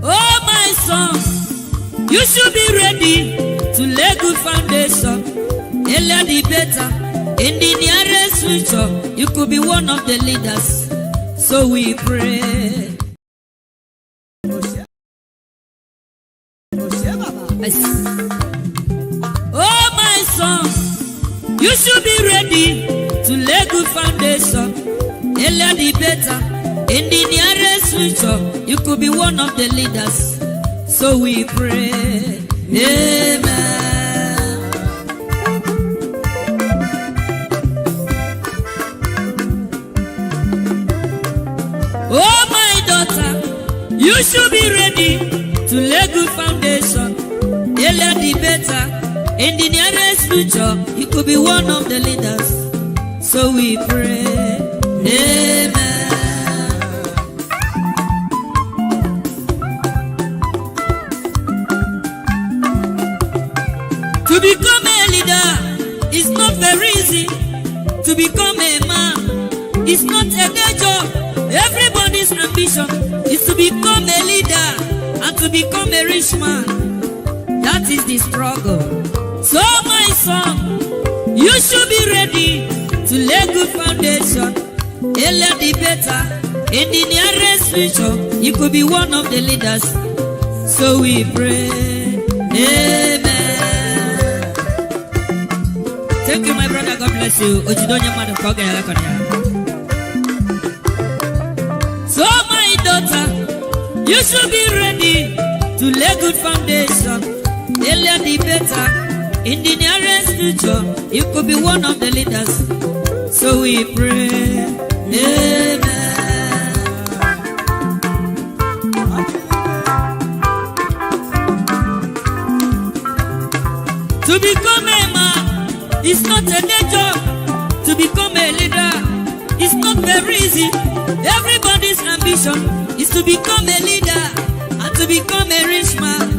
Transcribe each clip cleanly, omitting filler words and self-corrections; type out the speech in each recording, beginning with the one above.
Oh, my son, you should be ready to lay good foundation. Earlier the better. In the nearest future, you could be one of the leaders. So we pray. Oh, my son, you should be ready to lay good foundation. Earlier the better. In the nearest future, you could be one of the leaders. So we pray. Amen. Oh, my daughter, you should be ready to lay good foundation. Earlier the better. In the nearest future, you could be one of the leaders. So we pray. Amen. To become a leader is not very easy. To become a man is not a day job. Everybody's ambition is to become a leader and to become a rich man. That is the struggle. So, my son, you should be ready to lay good foundation. Earlier the better. In the nearest future, you could be one of the leaders. So we pray. Amen. Thank you, my brother. God bless you. So, my daughter, you should be ready to lay good foundation. Earlier the better. In the nearest future, you could be one of the leaders. So we pray. Amen. To become a man is not a day job. To become a leader is not very easy. Everybody's ambition is to become a leader and to become a rich man.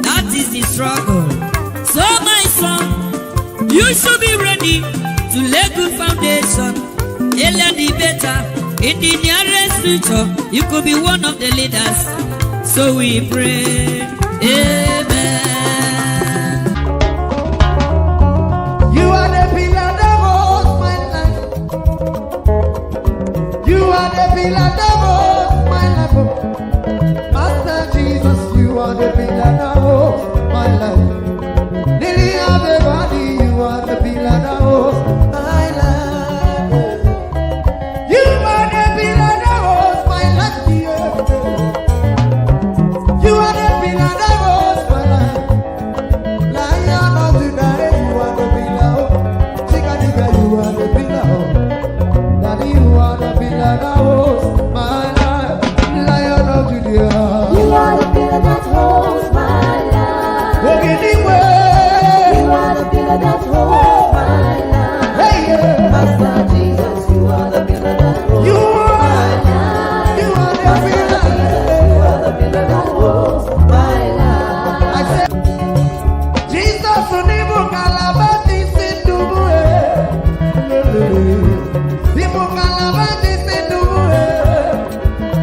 That is the struggle. So, my son, you should be ready to lay good foundation. Earlier the better. In the nearest future, you could be one of the leaders. So we pray. Amen. You are the pillar that holds my life. You are the pillar that holds my life. Master Jesus, you are the pillar that holds my life. Lily of the body, you are the pillar that holds my life. You are the pillar that holds my life, dear. You are the pillar that holds my life. Lion of Judah, you are the pillar. Chickadee, you are the pillar. Daddy, you are the pillar that holds my life. Lion of Judah, you are the pillar that holds my life. Anyway. That holds my life. Hey, yeah. Master Jesus, you are the pillar that holds you my life. You are the pillar. You are the pillar that holds my life. I said, Jesus, Unibu Kalabati Sindubue. Nibu Kalabati Sindubue.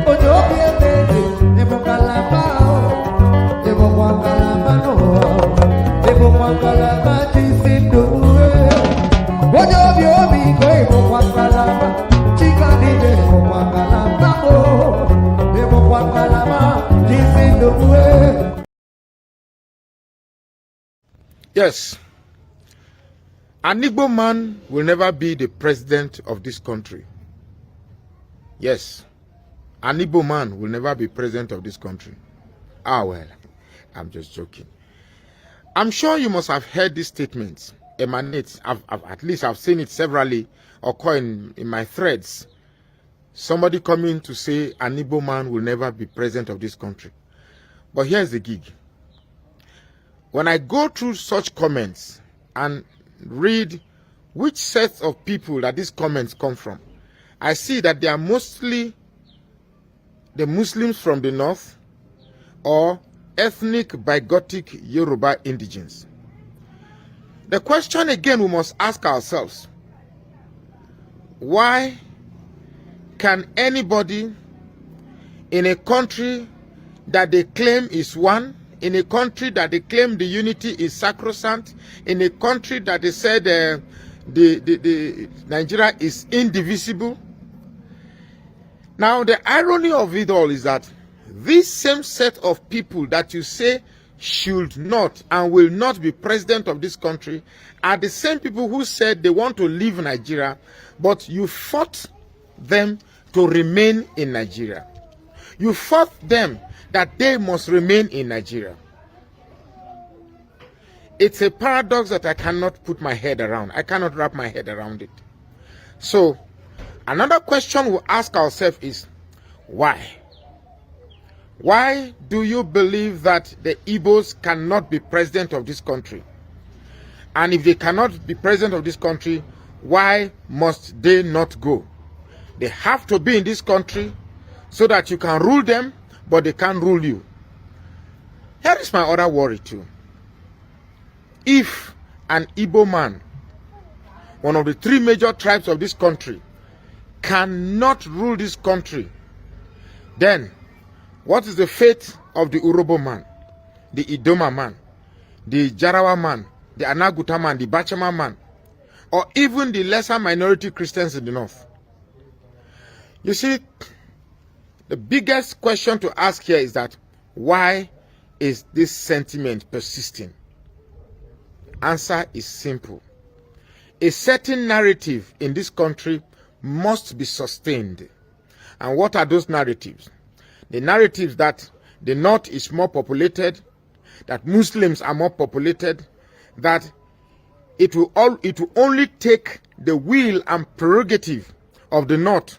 Ojobi Ebede, Nibu Kalabao. Nibu Kalabano. Nibu Kalabati. Yes, an Igbo man will never be the president of this country. Yes, an Igbo man will never be president of this country. Ah, well, I'm just joking. I'm sure you must have heard these statements emanate. At least I've seen it severally occur in my threads. Somebody coming to say an Igbo man will never be president of this country. But here's the gig. When I go through such comments and read which sets of people that these comments come from, I see that they are mostly the Muslims from the north or ethnic bigotic Yoruba indigents. The question again we must ask ourselves, why can anybody in a country that they claim is one, in a country that they claim the unity is sacrosanct, in a country that they said the Nigeria is indivisible. Now, the irony of it all is that this same set of people that you say should not and will not be president of this country are the same people who said they want to leave Nigeria, but you fought them to remain in Nigeria. You fought them that they must remain in Nigeria. It's a paradox that I cannot put my head around. I cannot wrap my head around it. So, another question we'll ask ourselves is, why? Why do you believe that the Igbos cannot be president of this country? And if they cannot be president of this country, why must they not go? They have to be in this country so that you can rule them, but they can't rule you. Here is my other worry too. If an Igbo man, one of the three major tribes of this country, cannot rule this country, then what is the fate of the Urobo man, the Idoma man, the Jarawa man, the Anaguta man, the Bachama man, or even the lesser minority Christians in the north? You see, the biggest question to ask here is that, why is this sentiment persisting? Answer is simple. A certain narrative in this country must be sustained. And what are those narratives? The narratives that the north is more populated, that Muslims are more populated, that it will only take the will and prerogative of the north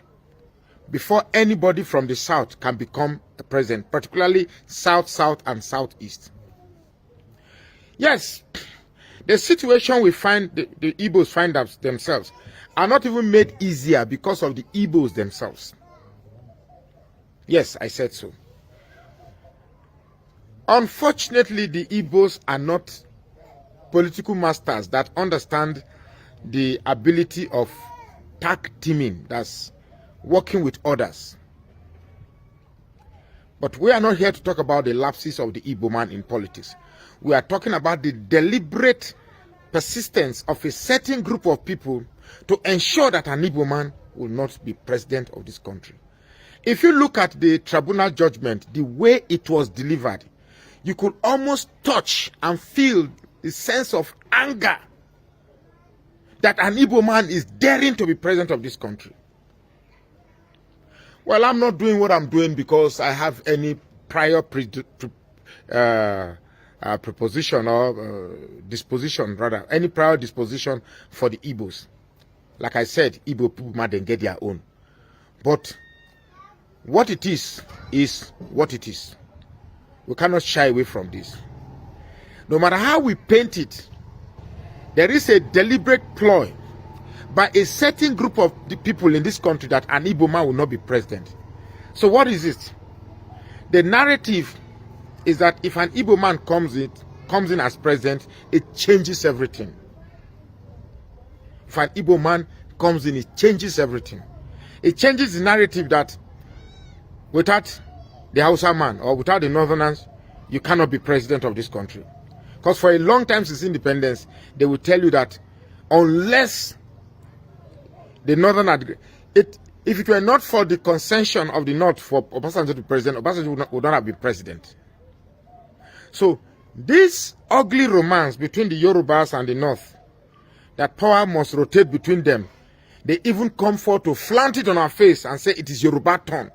before anybody from the south can become a president, particularly south, south, and southeast. Yes, the situation we find, the Igbos find themselves, are not even made easier because of the Igbos themselves. Yes, I said so. Unfortunately, the Igbos are not political masters that understand the ability of tag teaming, that's working with others. But we are not here to talk about the lapses of the Igbo man in politics. We are talking about the deliberate persistence of a certain group of people to ensure that an Igbo man will not be president of this country. If you look at the tribunal judgment, the way it was delivered, you could almost touch and feel the sense of anger that an Igbo man is daring to be president of this country. Well, I'm not doing what I'm doing because I have any prior preposition or disposition, rather, any prior disposition for the Igbos. Like I said, Igbo people might then get their own. But what it is what it is. We cannot shy away from this. No matter how we paint it, there is a deliberate ploy by a certain group of the people in this country that an Igbo man will not be president. So what is it? The narrative is that if an Igbo man comes in as president, it changes everything. If an Igbo man comes in, it changes everything. It changes the narrative that without the Hausa man or without the Northerners, you cannot be president of this country. Because for a long time since independence, they will tell you that unless the Northern, if it were not for the concession of the North for Obasanjo to be president, Obasanjo would not have been president. So this ugly romance between the Yorubas and the North, that power must rotate between them, they even come forth to flaunt it on our face and say it is Yoruba turn.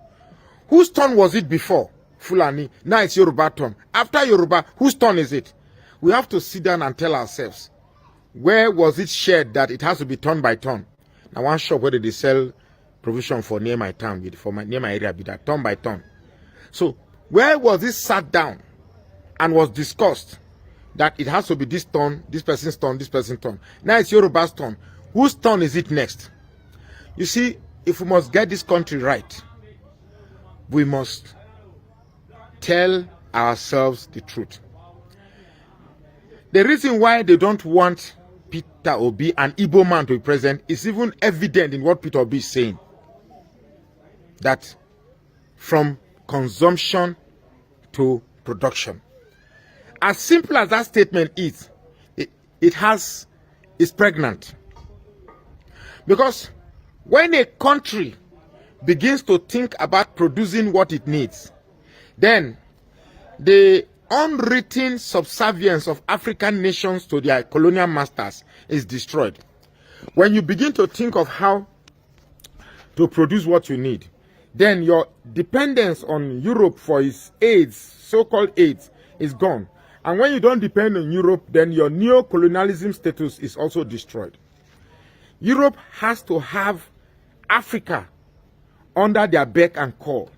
Whose turn was it before? Fulani. Now it's Yoruba turn. After Yoruba, whose turn is it? We have to sit down and tell ourselves, where was it shared that it has to be turn by turn? Now one shop where they sell provision for near my town, near my area, be that turn by turn. So where was it sat down and was discussed that it has to be this turn, this person's turn, this person's turn? Now it's Yoruba's turn. Whose turn is it next? You see, if we must get this country right, we must tell ourselves the truth. The reason why they don't want Peter Obi, an Igbo man, to be president is even evident in what Peter Obi is saying. That from consumption to production. As simple as that statement is, it's pregnant. Because when a country begins to think about producing what it needs, then the unwritten subservience of African nations to their colonial masters is destroyed. When you begin to think of how to produce what you need, then your dependence on Europe for its aids, so-called aids, is gone. And when you don't depend on Europe, then your neo-colonialism status is also destroyed. Europe has to have Africa under their beck and call.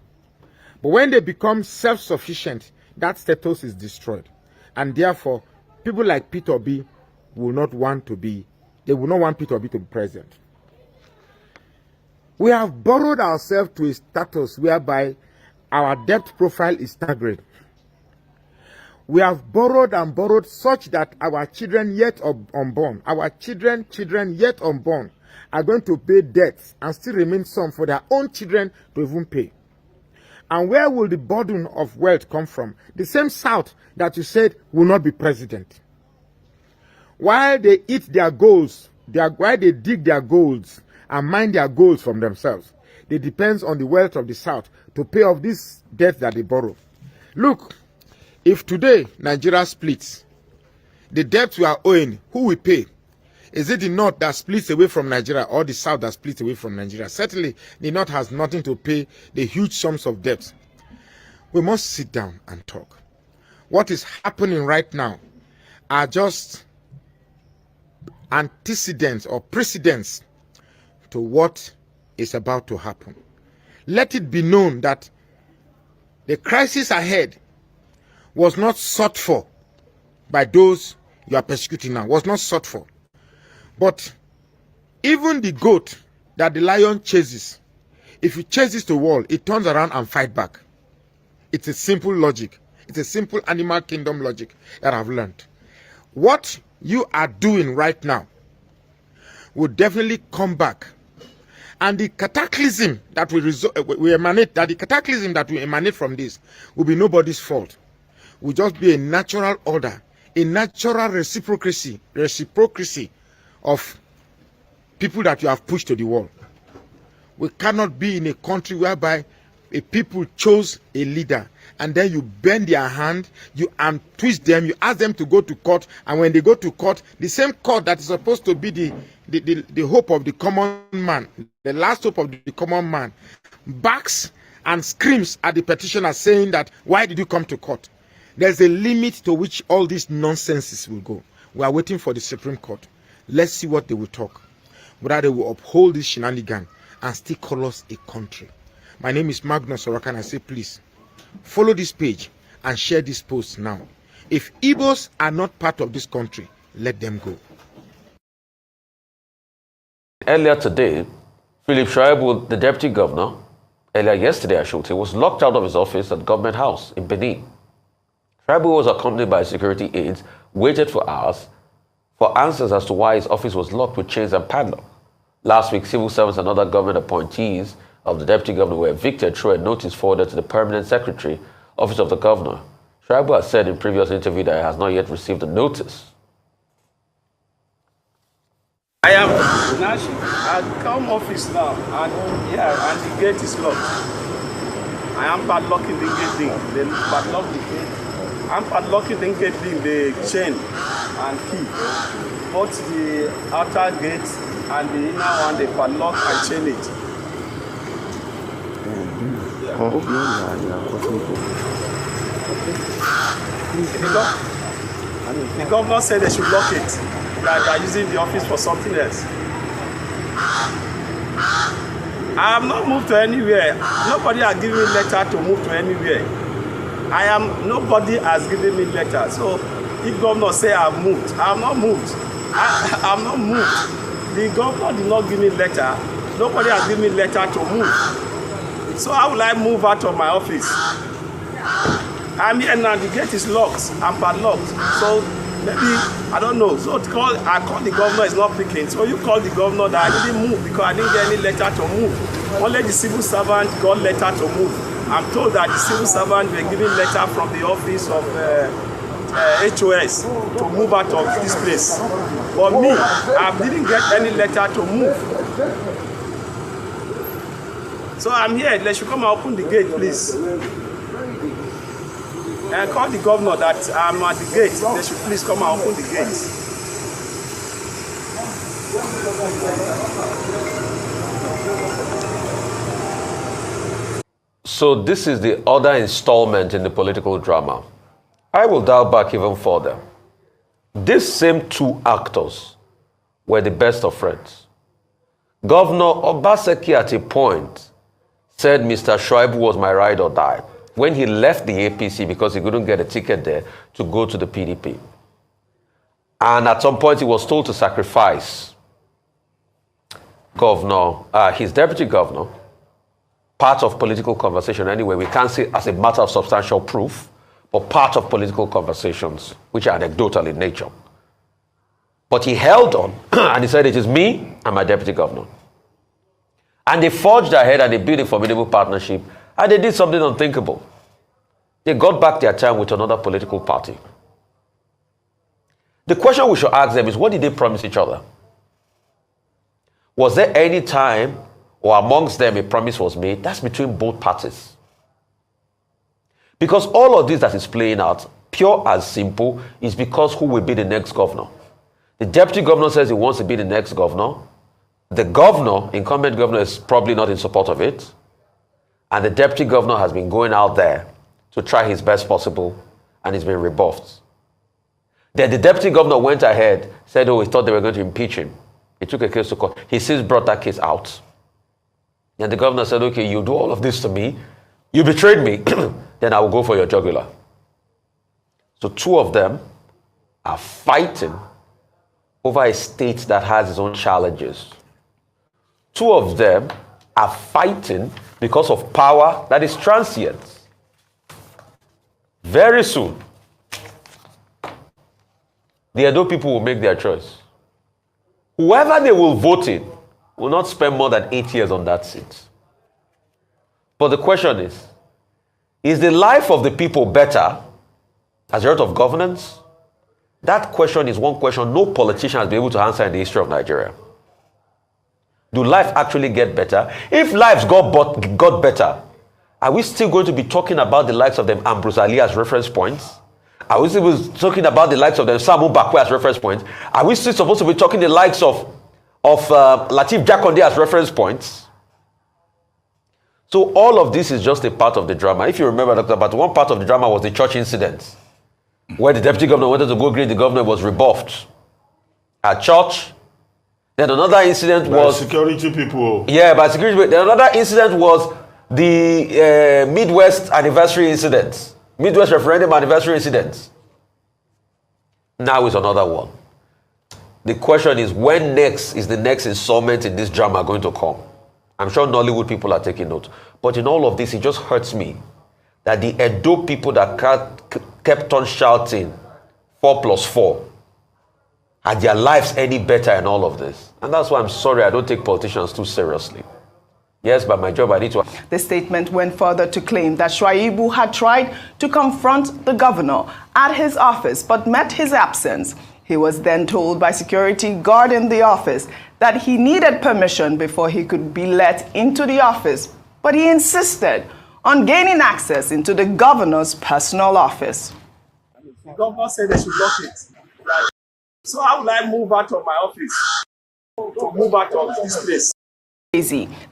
But when they become self-sufficient, that status is destroyed. And therefore, people like Peter Obi will not want Peter Obi to be president. We have borrowed ourselves to a status whereby our debt profile is staggering. We have borrowed and borrowed such that our children yet unborn, our children yet unborn, are going to pay debts and still remain some for their own children to even pay. And where will the burden of wealth come from? The same South that you said will not be president. While they eat their goals, while they dig their goals and mine their goals from themselves, they depend on the wealth of the South to pay off this debt that they borrow. Look, if today Nigeria splits, the debt we are owing, who will pay? Is it the North that splits away from Nigeria or the South that splits away from Nigeria? Certainly, the North has nothing to pay the huge sums of debt. We must sit down and talk. What is happening right now are just antecedents or precedents to what is about to happen. Let it be known that the crisis ahead was not sought for by those you are persecuting now, was not sought for. But even the goat that the lion chases, if you chase it to wall, it turns around and fight back. It's a simple logic. It's a simple animal kingdom logic that I've learned. What you are doing right now will definitely come back. And the cataclysm that will emanate from this will be nobody's fault. Will just be a natural order, a natural reciprocity of people that you have pushed to the wall. We cannot be in a country whereby a people chose a leader and then you bend their hand, you twist them, you ask them to go to court, and when they go to court, the same court that is supposed to be the hope of the common man, the last hope of the common man, backs and screams at the petitioner saying that, why did you come to court? There's a limit to which all these nonsenses will go. We are waiting for the Supreme Court. Let's see what they will talk. Whether they will uphold this shenanigan and still call us a country. My name is Magnus Oraka, and I say please, follow this page and share this post now. If Igbos are not part of this country, let them go. Earlier today, Philip Shaibu, the deputy governor, earlier yesterday I should say, was locked out of his office at Government House in Benin. Shaibu was accompanied by security aides, waited for hours for answers as to why his office was locked with chains and padlock. Last week, civil servants and other government appointees of the deputy governor were evicted through a notice forwarded to the permanent secretary, office of the governor. Shaibu has said in previous interview that he has not yet received the notice. I am at come office now, and the gate is locked. I am padlocking the gate thing. They padlock the gate. I'm padlocking the gate thing, the chain and key. Both the outer gate and the inner one, they padlock and chain it. The governor said they should lock it. That they are using the office for something else. I have not moved to anywhere. Nobody has given me letter to move to anywhere. Nobody has given me letter. So if governor say I have moved, I have not moved. I have not moved. The governor did not give me letter. Nobody has given me letter to move. So how will I move out of my office? I'm here now, the gate is locked and padlocked. So maybe, I don't know. So I call the governor, is not picking. So you call the governor that I didn't move because I didn't get any letter to move. Only the civil servant got letter to move. I'm told that the civil servants were given letter from the office of HOS to move out of this place. But me, I didn't get any letter to move. So I'm here. They should come and open the gate, please. And call the governor that I'm at the gate. They should please come and open the gate. So this is the other installment in the political drama. I will dial back even further. These same two actors were the best of friends. Governor Obaseki at a point said Mr. Shuaibu was my ride or die when he left the APC because he couldn't get a ticket there to go to the PDP. And at some point he was told to sacrifice his deputy governor, part of political conversation anyway. We can't say as a matter of substantial proof, but part of political conversations, which are anecdotal in nature. But he held on and he said, it is me and my deputy governor. And they forged ahead and they built a formidable partnership and they did something unthinkable. They got back their time with another political party. The question we should ask them is, what did they promise each other? Was there any time or amongst them a promise was made? That's between both parties. Because all of this that is playing out, pure and simple, is because who will be the next governor? The deputy governor says he wants to be the next governor. The governor, incumbent governor, is probably not in support of it. And the deputy governor has been going out there to try his best possible and he's been rebuffed. Then the deputy governor went ahead, said, he thought they were going to impeach him. He took a case to court. He since brought that case out. And the governor said, okay, you do all of this to me. You betrayed me. Then I will go for your jugular. So two of them are fighting over a state that has its own challenges. Two of them are fighting because of power that is transient. Very soon, the Edo people will make their choice. Whoever they will vote in will not spend more than 8 years on that seat. But the question is the life of the people better as a result of governance? That question is one question no politician has been able to answer in the history of Nigeria. Do life actually get better? If lives got better, are we still going to be talking about the likes of them Ambrose Ali as reference points? Are we still talking about the likes of them Samu Bakwe as reference points? Are we still supposed to be talking the likes of Lateef Jakonde as reference points? So all of this is just a part of the drama. If you remember, Dr. Bat, one part of the drama was the church incident, where the deputy governor wanted to go greet the governor, was rebuffed at church. Then another incident was security people. Yeah, by security people. Then another incident was the Midwest anniversary incident, Midwest referendum anniversary incident. Now is another one. The question is, when next is the next installment in this drama going to come? I'm sure Nollywood people are taking note. But in all of this, it just hurts me that the Edo people that kept on shouting 4+4 are their lives any better in all of this. And that's why I'm sorry I don't take politicians too seriously. Yes, but my job, I need to... The statement went further to claim that Shuaibu had tried to confront the governor at his office but met his absence. He was then told by security guarding the office that he needed permission before he could be let into the office, but he insisted on gaining access into the governor's personal office. The governor said they should lock it. So how will I move out of my office to move out of this place?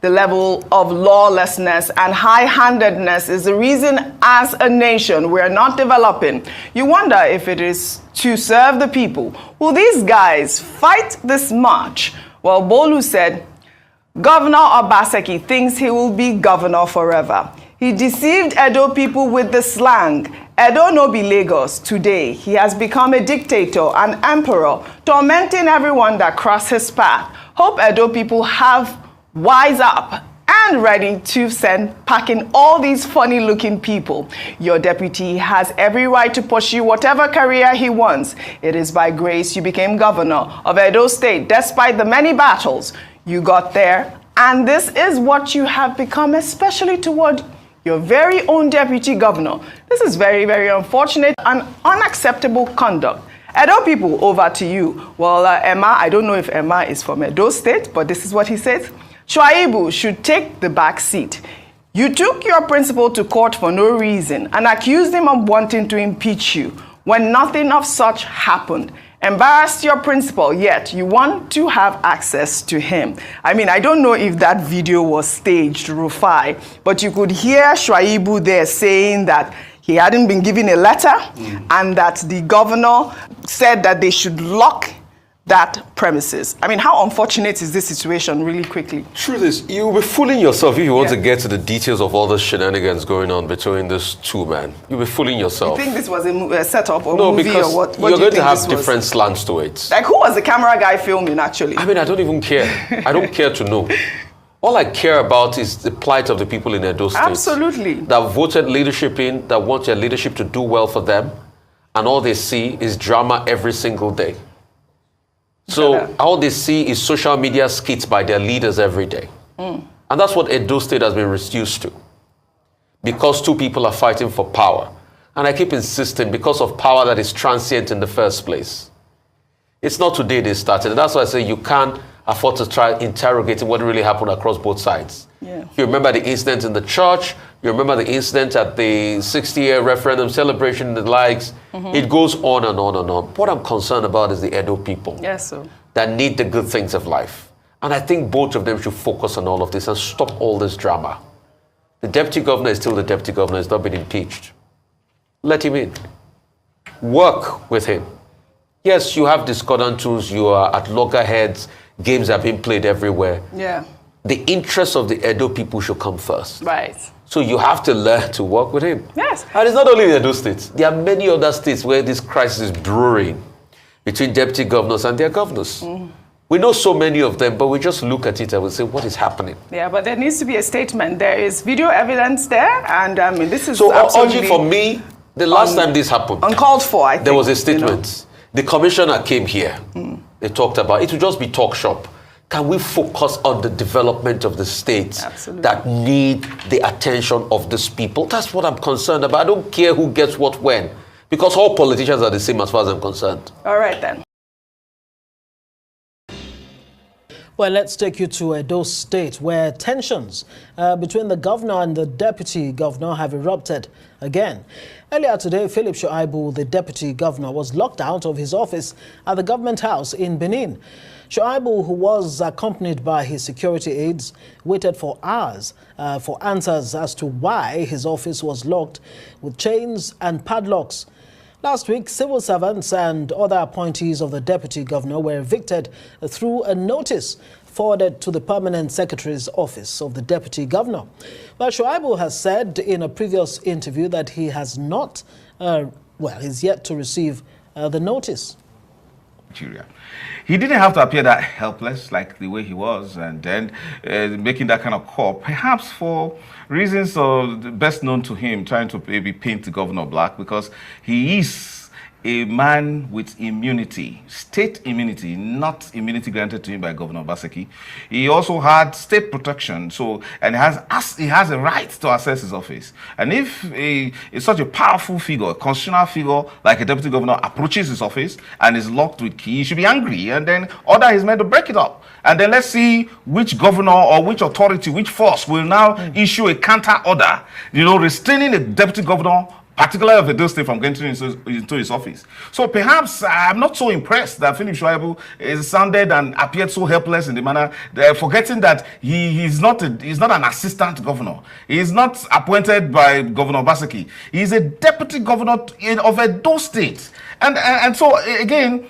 The level of lawlessness and high-handedness is the reason as a nation we are not developing. You wonder if it is to serve the people. Will these guys fight this march? Well, Bolu said, Governor Obaseki thinks he will be governor forever. He deceived Edo people with the slang. Edo no be Lagos. Today, he has become a dictator, an emperor, tormenting everyone that cross his path. Hope Edo people have wise up and ready to send packing all these funny-looking people. Your deputy has every right to pursue whatever career he wants. It is by grace you became governor of Edo State, despite the many battles you got there. And this is what you have become, especially toward your very own deputy governor. This is very, very unfortunate and unacceptable conduct. Edo people, over to you. Well, Emma, I don't know if Emma is from Edo State, but this is what he says. Shuaibu should take the back seat. You took your principal to court for no reason and accused him of wanting to impeach you when nothing of such happened. Embarrassed your principal, yet you want to have access to him. I mean, I don't know if that video was staged, Rufai, but you could hear Shuaibu there saying that he hadn't been given a letter and that the governor said that they should lock that premises. I mean, how unfortunate is this situation, really quickly? Truth is, you'll be fooling yourself if you want to get to the details of all the shenanigans going on between these two men. You'll be fooling yourself. You think this was a setup or no, movie because or what? You're going to have different slants to it. Like, who was the camera guy filming, actually? I mean, I don't even care. I don't care to know. All I care about is the plight of the people in Edo State. Absolutely. That voted leadership in, that want their leadership to do well for them, and all they see is drama every single day. So all they see is social media skits by their leaders every day. And that's what Edo State has been reduced to. Because two people are fighting for power. And I keep insisting, because of power that is transient in the first place. It's not today they started. And that's why I say you can't afford to try interrogating what really happened across both sides. Yeah. You remember the incident in the church, you remember the incident at the 60-year referendum celebration and the likes. It goes on and on and on. What I'm concerned about is the Edo people. Yes, sir. That need the good things of life. And I think both of them should focus on all of this and stop all this drama. The deputy governor is still the deputy governor. He's not been impeached. Let him in. Work with him. Yes, you have discordant tools. You are at loggerheads. Games are being played everywhere. Yeah. The interests of the Edo people should come first. Right. So you have to learn to work with him. Yes. And it's not only in Edo State. There are many other states where this crisis is brewing between deputy governors and their governors. We know so many of them, but we just look at it and we say, what is happening? Yeah, but there needs to be a statement. There is video evidence there, and I mean, this is so absolutely... for me, the last time this happened, uncalled for, I think. There was a statement. The commissioner came here. They talked about, it would just be talk shop. Can we focus on the development of the states that need the attention of these people? That's what I'm concerned about. I don't care who gets what when, because all politicians are the same as far as I'm concerned. All right, then. Well, let's take you to Edo State, where tensions between the governor and the deputy governor have erupted again. Earlier today, Philip Shuaibu, the deputy governor, was locked out of his office at the government house in Benin. Shuaibu, who was accompanied by his security aides, waited for hours for answers as to why his office was locked with chains and padlocks. Last week, civil servants and other appointees of the deputy governor were evicted through a notice forwarded to the permanent secretary's office of the deputy governor. But Shuaibu has said in a previous interview that he has not, he's yet to receive the notice. Nigeria. He didn't have to appear that helpless like the way he was, and then making that kind of call, perhaps for reasons best known to him, trying to maybe paint the governor black, because he is a man with immunity, state immunity, not immunity granted to him by Governor Obaseki. He also had state protection, and he has a right to access his office. And if such a powerful figure, a constitutional figure like a deputy governor approaches his office and is locked with key, he should be angry and then order his men to break it up. And then let's see which governor or which authority, which force will now issue a counter order, restraining a deputy governor, particularly of Edo State, from getting into his office. So perhaps I'm not so impressed that Philip Shuaibu sounded and appeared so helpless in the manner, forgetting that he's not an assistant governor. He's not appointed by Governor Obaseki. He's a deputy governor of Edo State. And so again,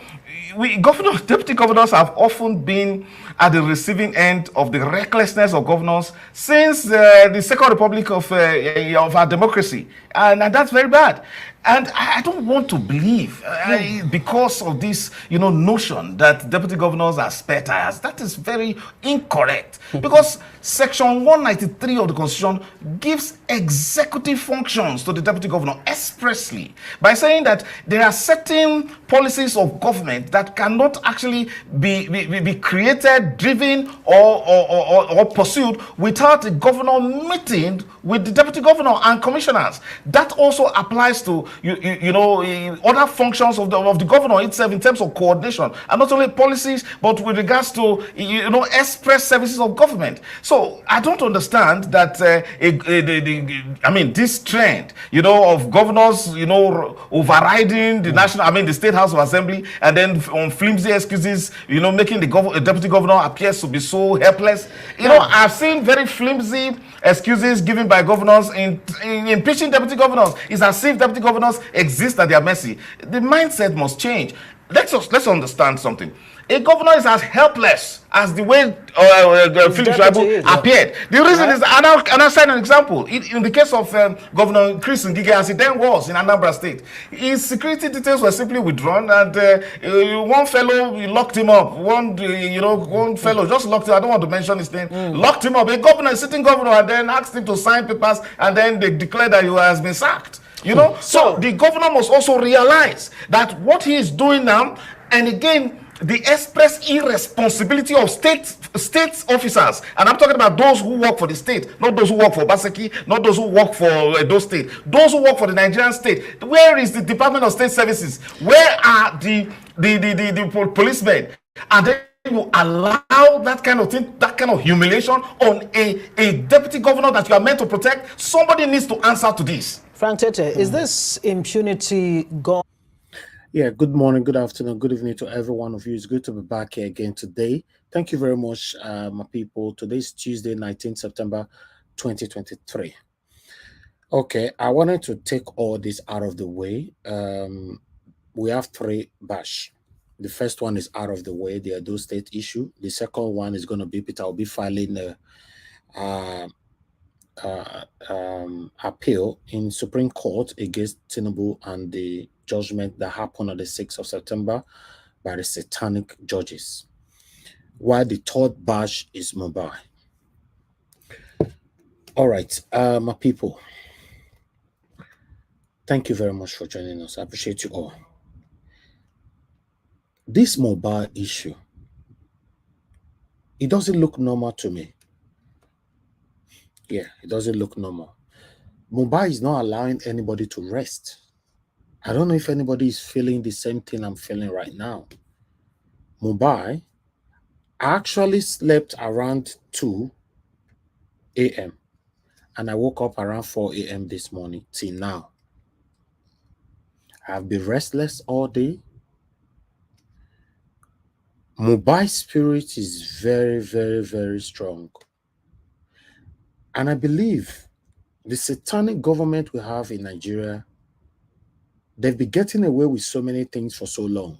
deputy governors have often been at the receiving end of the recklessness of governors since the Second Republic of our democracy, and that's very bad. And I don't want to believe, because of this, notion that deputy governors are spare tires. That is very incorrect. Because Section 193 of the Constitution gives executive functions to the deputy governor expressly by saying that there are certain policies of government that cannot actually be created arrested, driven, or pursued without the governor meeting with the deputy governor and commissioners. That also applies to other functions of the governor itself in terms of coordination, and not only policies, but with regards to express services of government. So I don't understand that this trend of governors overriding the the State House of Assembly, and then on flimsy excuses making the deputy governor appears to be so helpless. I've seen very flimsy excuses given by governors in impeaching deputy governors. It's as if deputy governors exist at their mercy. The mindset must change. Let's understand something. A governor is as helpless as the way Philip Shaibu appeared. The reason is, and I'll cite an example. In the case of Governor Chris Ngige, as he then was in Anambra State, his security details were simply withdrawn, and one fellow locked him up. One fellow just locked him. I don't want to mention his name. Locked him up. A sitting governor, and then asked him to sign papers, and then they declared that he has been sacked. So the governor must also realize that what he is doing now, and again, the express irresponsibility of state officers, and I'm talking about those who work for the state, not those who work for Baseki, not those who work for Edo State, those who work for the Nigerian state. Where is the Department of State Services? Where are the policemen? And then you allow that kind of thing, that kind of humiliation on a deputy governor that you are meant to protect? Somebody needs to answer to this. Frank Tete, is this impunity gone? Yeah, good morning, good afternoon, good evening to every one of you. It's good to be back here again today. Thank you very much, my people. Today's Tuesday, 19th September 2023. Okay, I wanted to take all this out of the way. We have three bash. The first one is out of the way, the Edo State issue. The second one is going to be Peter will be filing appeal in Supreme Court against Tinubu and the judgment that happened on the 6th of September by the satanic judges. While the third bash is Mohbad. All right, my people. Thank you very much for joining us. I appreciate you all. This Mohbad issue, it doesn't look normal to me. Yeah, it doesn't look normal. Mohbad is not allowing anybody to rest. I don't know if anybody is feeling the same thing I'm feeling right now. Mohbad, I actually slept around 2 a.m. and I woke up around 4 a.m. this morning till now. I've been restless all day. Mohbad's spirit is very, very, very strong. And I believe the satanic government we have in Nigeria, they've been getting away with so many things for so long.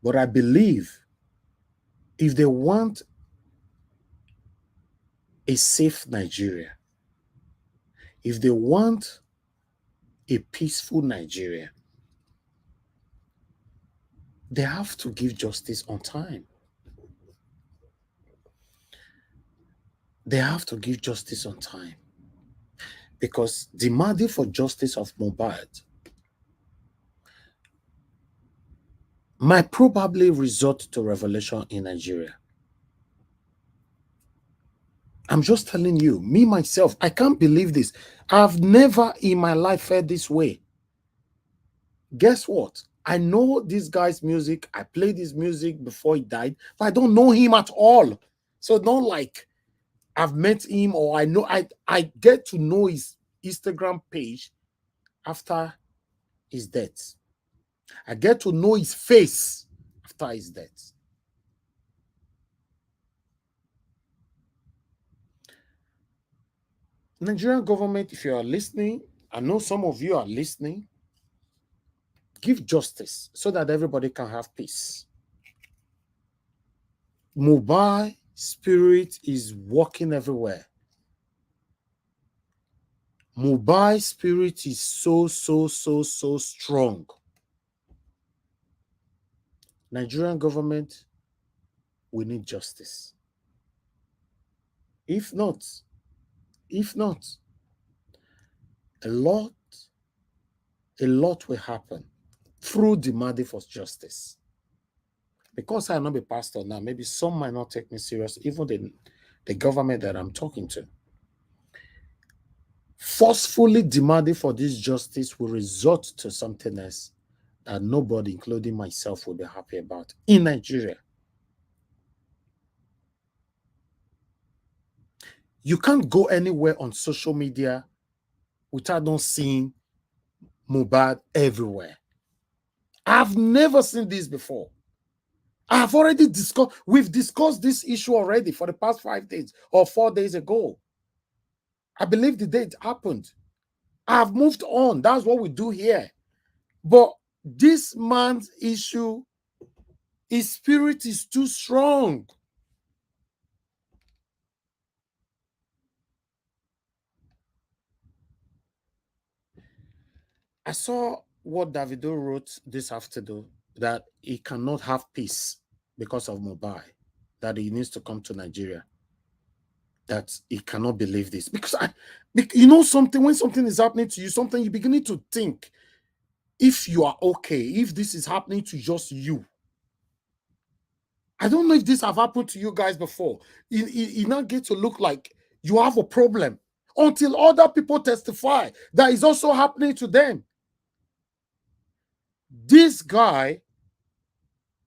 But I believe if they want a safe Nigeria, if they want a peaceful Nigeria, they have to give justice on time. They have to give justice on time. Because demanding for justice of Mohbad might probably result to revolution in Nigeria. I'm just telling you, me, myself, I can't believe this. I've never in my life felt this way. Guess what? I know this guy's music. I played his music before he died, but I don't know him at all. So not like I've met him or I know, I get to know his Instagram page after his death. I get to know his face after his death. Nigerian government, if you are listening, I know some of you are listening, give justice so that everybody can have peace. Mohbad spirit is walking everywhere. Mohbad spirit is so strong. Nigerian government, we need justice. If not, a lot will happen through demanding for justice. because I'm not a pastor now, maybe some might not take me serious, even the government that I'm talking to. Forcefully demanding for this justice will result to something else that nobody, including myself, will be happy about in Nigeria. You can't go anywhere on social media without not seeing Mohbad everywhere. I've never seen this before. I've already we've discussed this issue already for the past 5 days or 4 days ago. I believe the day it happened. I've moved on. That's what we do here. But this man's issue, his spirit is too strong. I saw what Davido wrote this afternoon, that he cannot have peace because of Mohbad, that he needs to come to Nigeria, that he cannot believe this. Because you know something, when something is happening to you, something you're beginning to think, if you are okay, if this is happening to just you. I don't know if this have happened to you guys before. You now get to look like you have a problem until other people testify that is also happening to them. This guy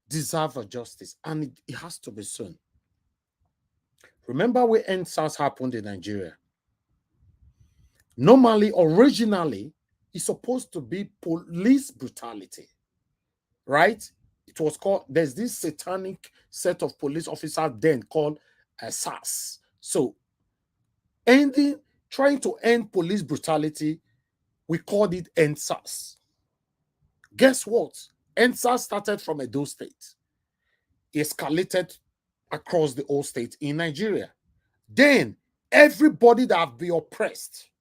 deserves a justice, and it has to be soon. Remember when NSAS happened in Nigeria? Normally, originally, it's supposed to be police brutality, right? It was called, there's this satanic set of police officers then called SAS. So, trying to end police brutality, we called it NSAS. Guess what? NSAS started from Edo State. Escalated across the whole state in Nigeria. Then, everybody that have been oppressed,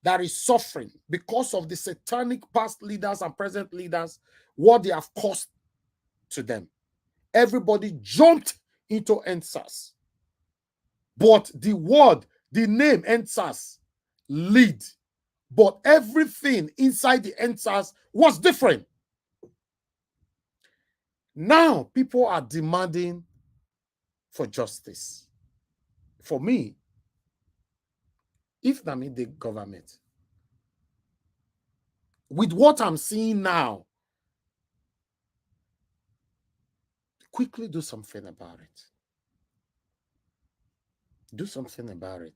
that is suffering because of the satanic past leaders and present leaders, what they have caused to them. Everybody jumped into NSAS. But the word, the name NSAS, lead. But everything inside the NSAS was different. Now, people are demanding for justice. For me, if I'm in the government, with what I'm seeing now, quickly do something about it. Do something about it.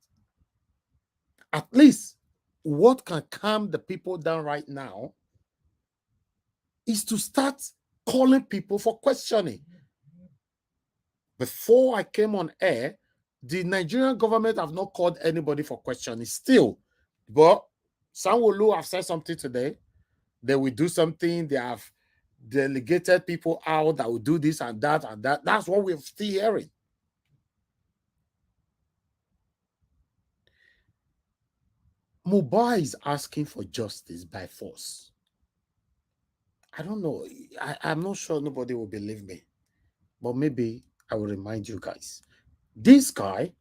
At least what can calm the people down right now is to start calling people for questioning. Before I came on air, the Nigerian government have not called anybody for questioning still. But Sanwo-Olu have said something today. They will do something. They have delegated people out that will do this and that and that. That's what we're still hearing. Mohbad is asking for justice by force. I don't know. I'm not sure nobody will believe me. But maybe I will remind you guys. This guy,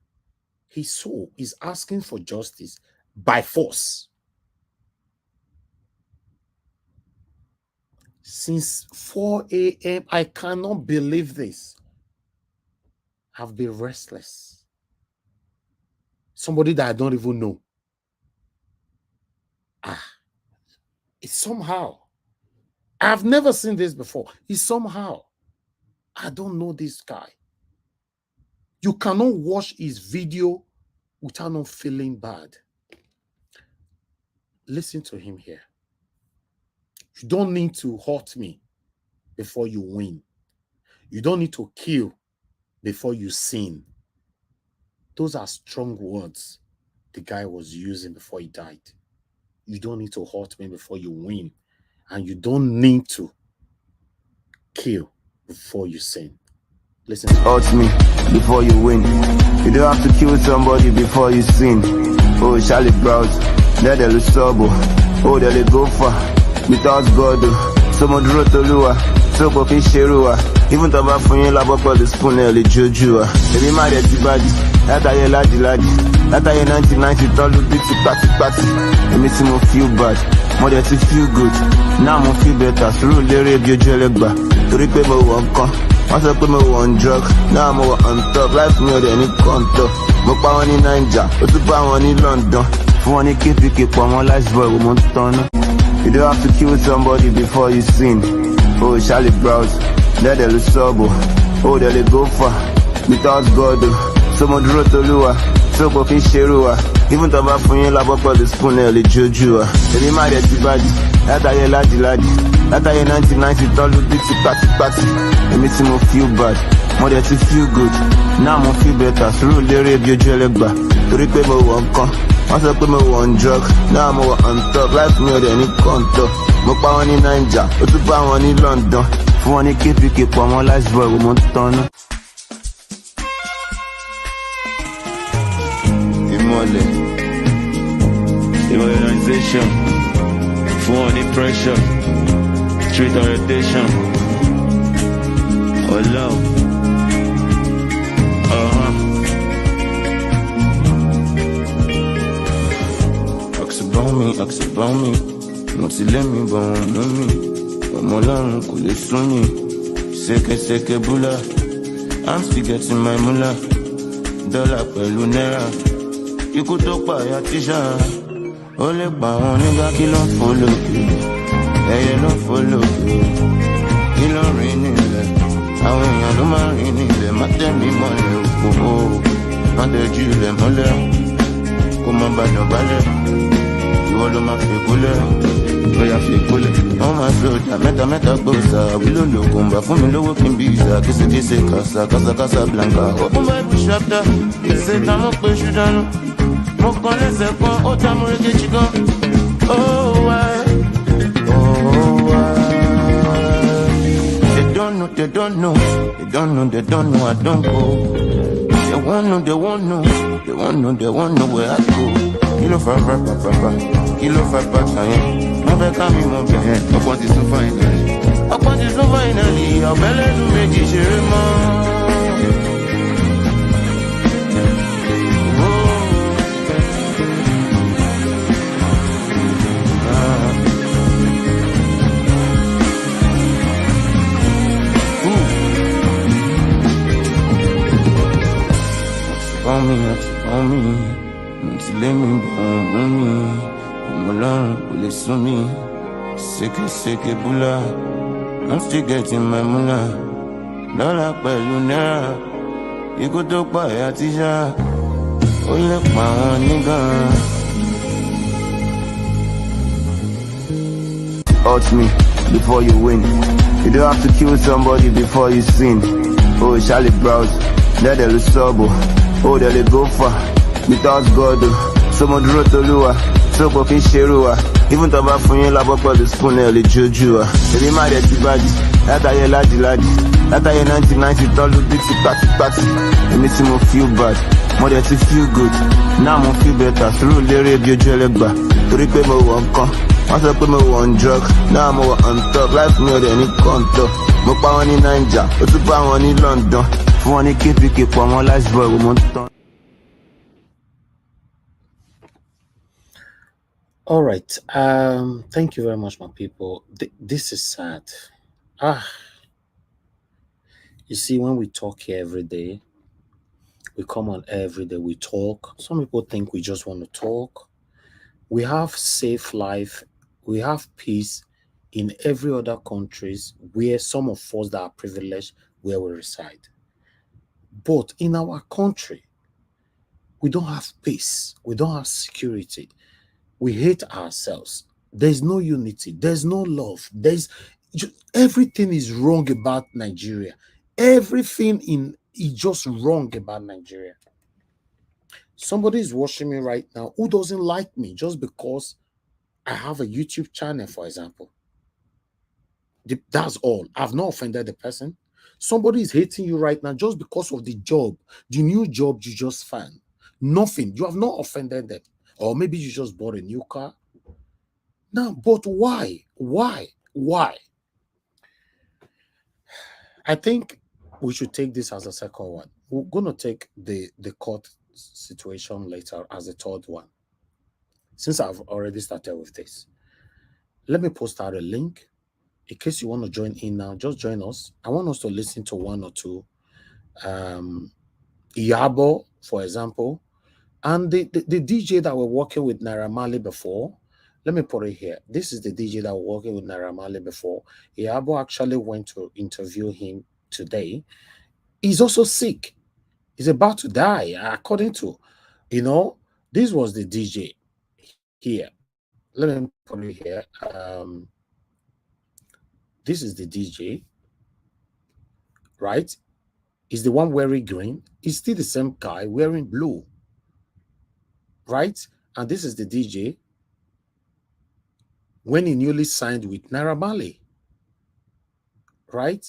his soul is asking for justice by force. Since 4 a.m., I cannot believe this. I've been restless. Somebody that I don't even know. It's somehow. I've never seen this before. It's somehow. I don't know this guy. You cannot watch his video without not feeling bad. Listen to him here. You don't need to hurt me before you win. You don't need to kill before you sin. Those are strong words the guy was using before he died. You don't need to hurt me before you win. And you don't need to kill before you sin. Listen. Hurt me before you win. You don't have to kill somebody before you sin. Oh, Charlie Browse, there they lose trouble. Oh, they go far. Without God, someone drew to Lua, so cooking Sherua. Even the bath for you, lava for the spoon, early Jujua. Every man that's the body, that I ladi ladi. That I 1990, all the bits to party. It makes me feel bad, more than to feel good. Now I feel better, through the radio, Jelegba. To repay my work. Once I put me on drug, now I'm on top. Life me or any contour. Mo pa wọn ní Naija, ó tún pa wọn ní London. Fún wọn ní KPK pọ̀ wọn life boy, mo ń tọ́nà. You don't have to kill somebody before you sin. Oh, Charlie Browse, there they lose trouble. Oh, they go far without God. So much road to lure, so fucking sherua. Even though I'm from you, love up the spoon, early juju. Every man that's bad, that I laddie. That I 1990, all the big party. It makes me feel bad, more than to feel good. Now I'm feel better, through the radio, Jellegba. To repay my one con, once I put my one drug, now I'm on top. Life me or any contour. Mo pa wọn ní Naija, ó tún pa wọn ní London. Fún wọn ní KPK pọ̀ wọn life boy, mo ń tọ́nà. Ìmọ̀lẹ̀, organization, fún wọn ní pressure, street orientation, ọlọ́ọ̀. Ask about me. Mo ti lé mi bọ̀ wọ́n mú mi. Ọmọ Ọlọ́run kò lè sún mi. Ṣékéṣéké búlà. I'm still getting my moolah. Dọ́là pẹ̀lú náírà. Ikú tó pààyà tíṣà. Ó lè pa àwọn onígbà kí ló ń fò lókè. Ẹyẹ ló ń fò lókè. Kí ló ń rìn nílẹ̀? Àwọn èèyàn ló máa ń rìn nílẹ̀. Má tẹ̀ mí mọ́lẹ̀ òkòwò. Má tẹ̀jú ilẹ̀ mọ́lẹ̀. Kó má bàdàn balẹ̀. Ìwọ ló máa fi kúlẹ̀, lọ́yà fi kúlẹ̀. Wọ́n máa fi ọjà mẹ́ta gbòòsà. Wílò lògùn bá fún mi lówó kí n bí ìsà. Késekése kásá blanca. Open Bible chapter, ìṣe ta mọ̀ pé ṣùdánù. Mo kàn lẹ́sẹ̀ kan, ó ta mú rékejì gan. Oh why? They don't know, I don't go. They won't know where I go. Kilo fa kilo fa yẹn. Mo fẹ́ ká mi mọ̀ bẹ́ẹ̀. Ọ̀pọ̀ ti sún finally. Ọ̀bẹ́lẹ́nu méjì ṣeré mọ́. On me. Mo ti lé mi bọ̀ wọ́n mú mi. Ọmọ Ọlọ́run kò lè sún mi. Ṣékéṣéké búlà. I'm still getting my moolah. Dọ́là pẹ̀lú náírà. Ikú tó pààyà tíṣà. Ó lè pa àwọn nígàn. Hurt me before you win. You don't have to kill somebody before you sin. Oh, Charlie Browse, there they lose trouble. Oh, they go far without God. So much road to lure, so fucking sherua. Even though I'm from you, love up the spoon, early juju. Every man that's bad, that I laddie. That I 1990, all the big party. It makes me feel bad, more than to feel good. Now I'm feel better, through the radio, Jellegba. To repay my one con, once I put my one drug, now I'm on top. Life me or any contour. Mo pa wọn ní Naija, ó tún pa wọn ní London. Fún wọn ní KPK pọ̀ wọn life boy, mo ń tọ́nà. All right. Thank you very much, my people. This is sad. You see, when we talk here every day, we come on every day, we talk. Some people think we just want to talk. We have safe life. We have peace in every other countries where some of us that are privileged, where we reside. But in our country, we don't have peace. We don't have security. We hate ourselves. There's no unity. There's no love. Everything is wrong about Nigeria. Everything is just wrong about Nigeria. Somebody is watching me right now who doesn't like me just because I have a YouTube channel, for example. That's all. I've not offended the person. Somebody is hating you right now just because of the job, the new job you just found. Nothing. You have not offended them. Or maybe you just bought a new car. Now, but why? Why? I think we should take this as a second one. We're going to take the court situation later as the third one. Since I've already started with this, let me post out a link In case you want to join in now, just join us. I want us to listen to one or two. Iyabo, for example, and the DJ that we're working with Naira Marley before. Let me put it here. This is the DJ that we're working with Naira Marley before. Iyabo actually went to interview him today. He's also sick. He's about to die, according to, this was the DJ here. Let me put it here. This is the DJ, right? Is the one wearing green. He's still the same guy wearing blue, right? And this is the DJ when he newly signed with Naira Marley, right?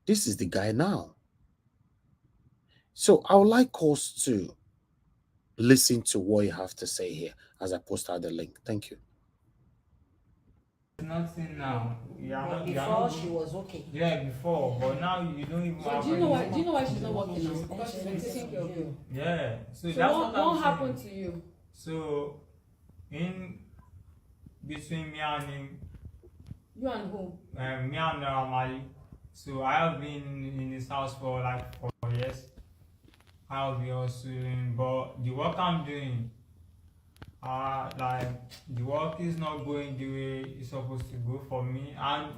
This is the guy now. So I would like us to listen to what you have to say here as I post out the link. Thank you. Nothing now. But before she was okay. Yeah, before, but now you don't even. So have do you know why she's not working now? Because she's been taking care of you. Yeah. So So that's what happened to you? So, in between me and him, You and who? me and Amali. So I have been in his house for like 4 years. I'll be also doing, but the work I'm doing, like the work is not going the way it's supposed to go for me, and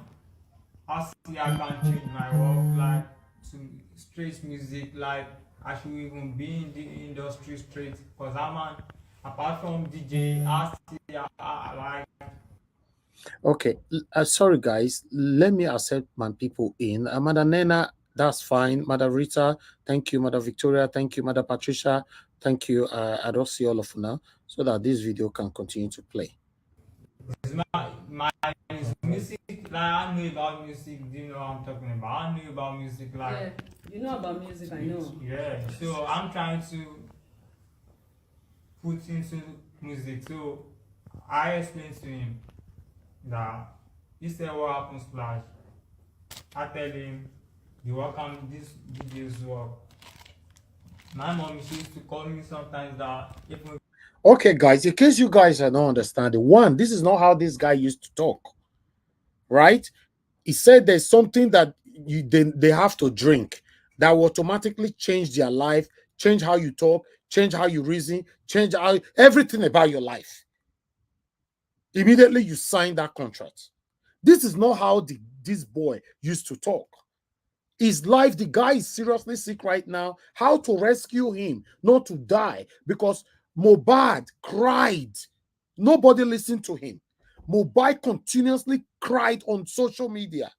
I see I can't change my work like to straight music. Like I should even be in the industry straight, because apart from DJ, I see like. Okay, sorry guys. Let me accept my people in. Mother Nena, that's fine. Mother Rita, thank you. Mother Victoria, thank you. Mother Patricia, thank you. I don't see all of you now, so that this video can continue to play. My music, like I know about music. Do you know what I'm talking about? I know about music, like. Yeah, you know about music, I know. Yeah, so I'm trying to put into music. So I explained to him that he said what happens Flash. I tell him the work on this videos work. My mom used to call me sometimes that if we. Okay, guys, in case you guys are not understanding, one, this is not how this guy used to talk, right? He said there's something that they have to drink that will automatically change their life, change how you talk, change how you reason, change how everything about your life. Immediately you sign that contract. This is not how this boy used to talk. His life, the guy is seriously sick right now. How to rescue him, not to die, because Mohbad cried. Nobody listened to him. Mohbad continuously cried on social media.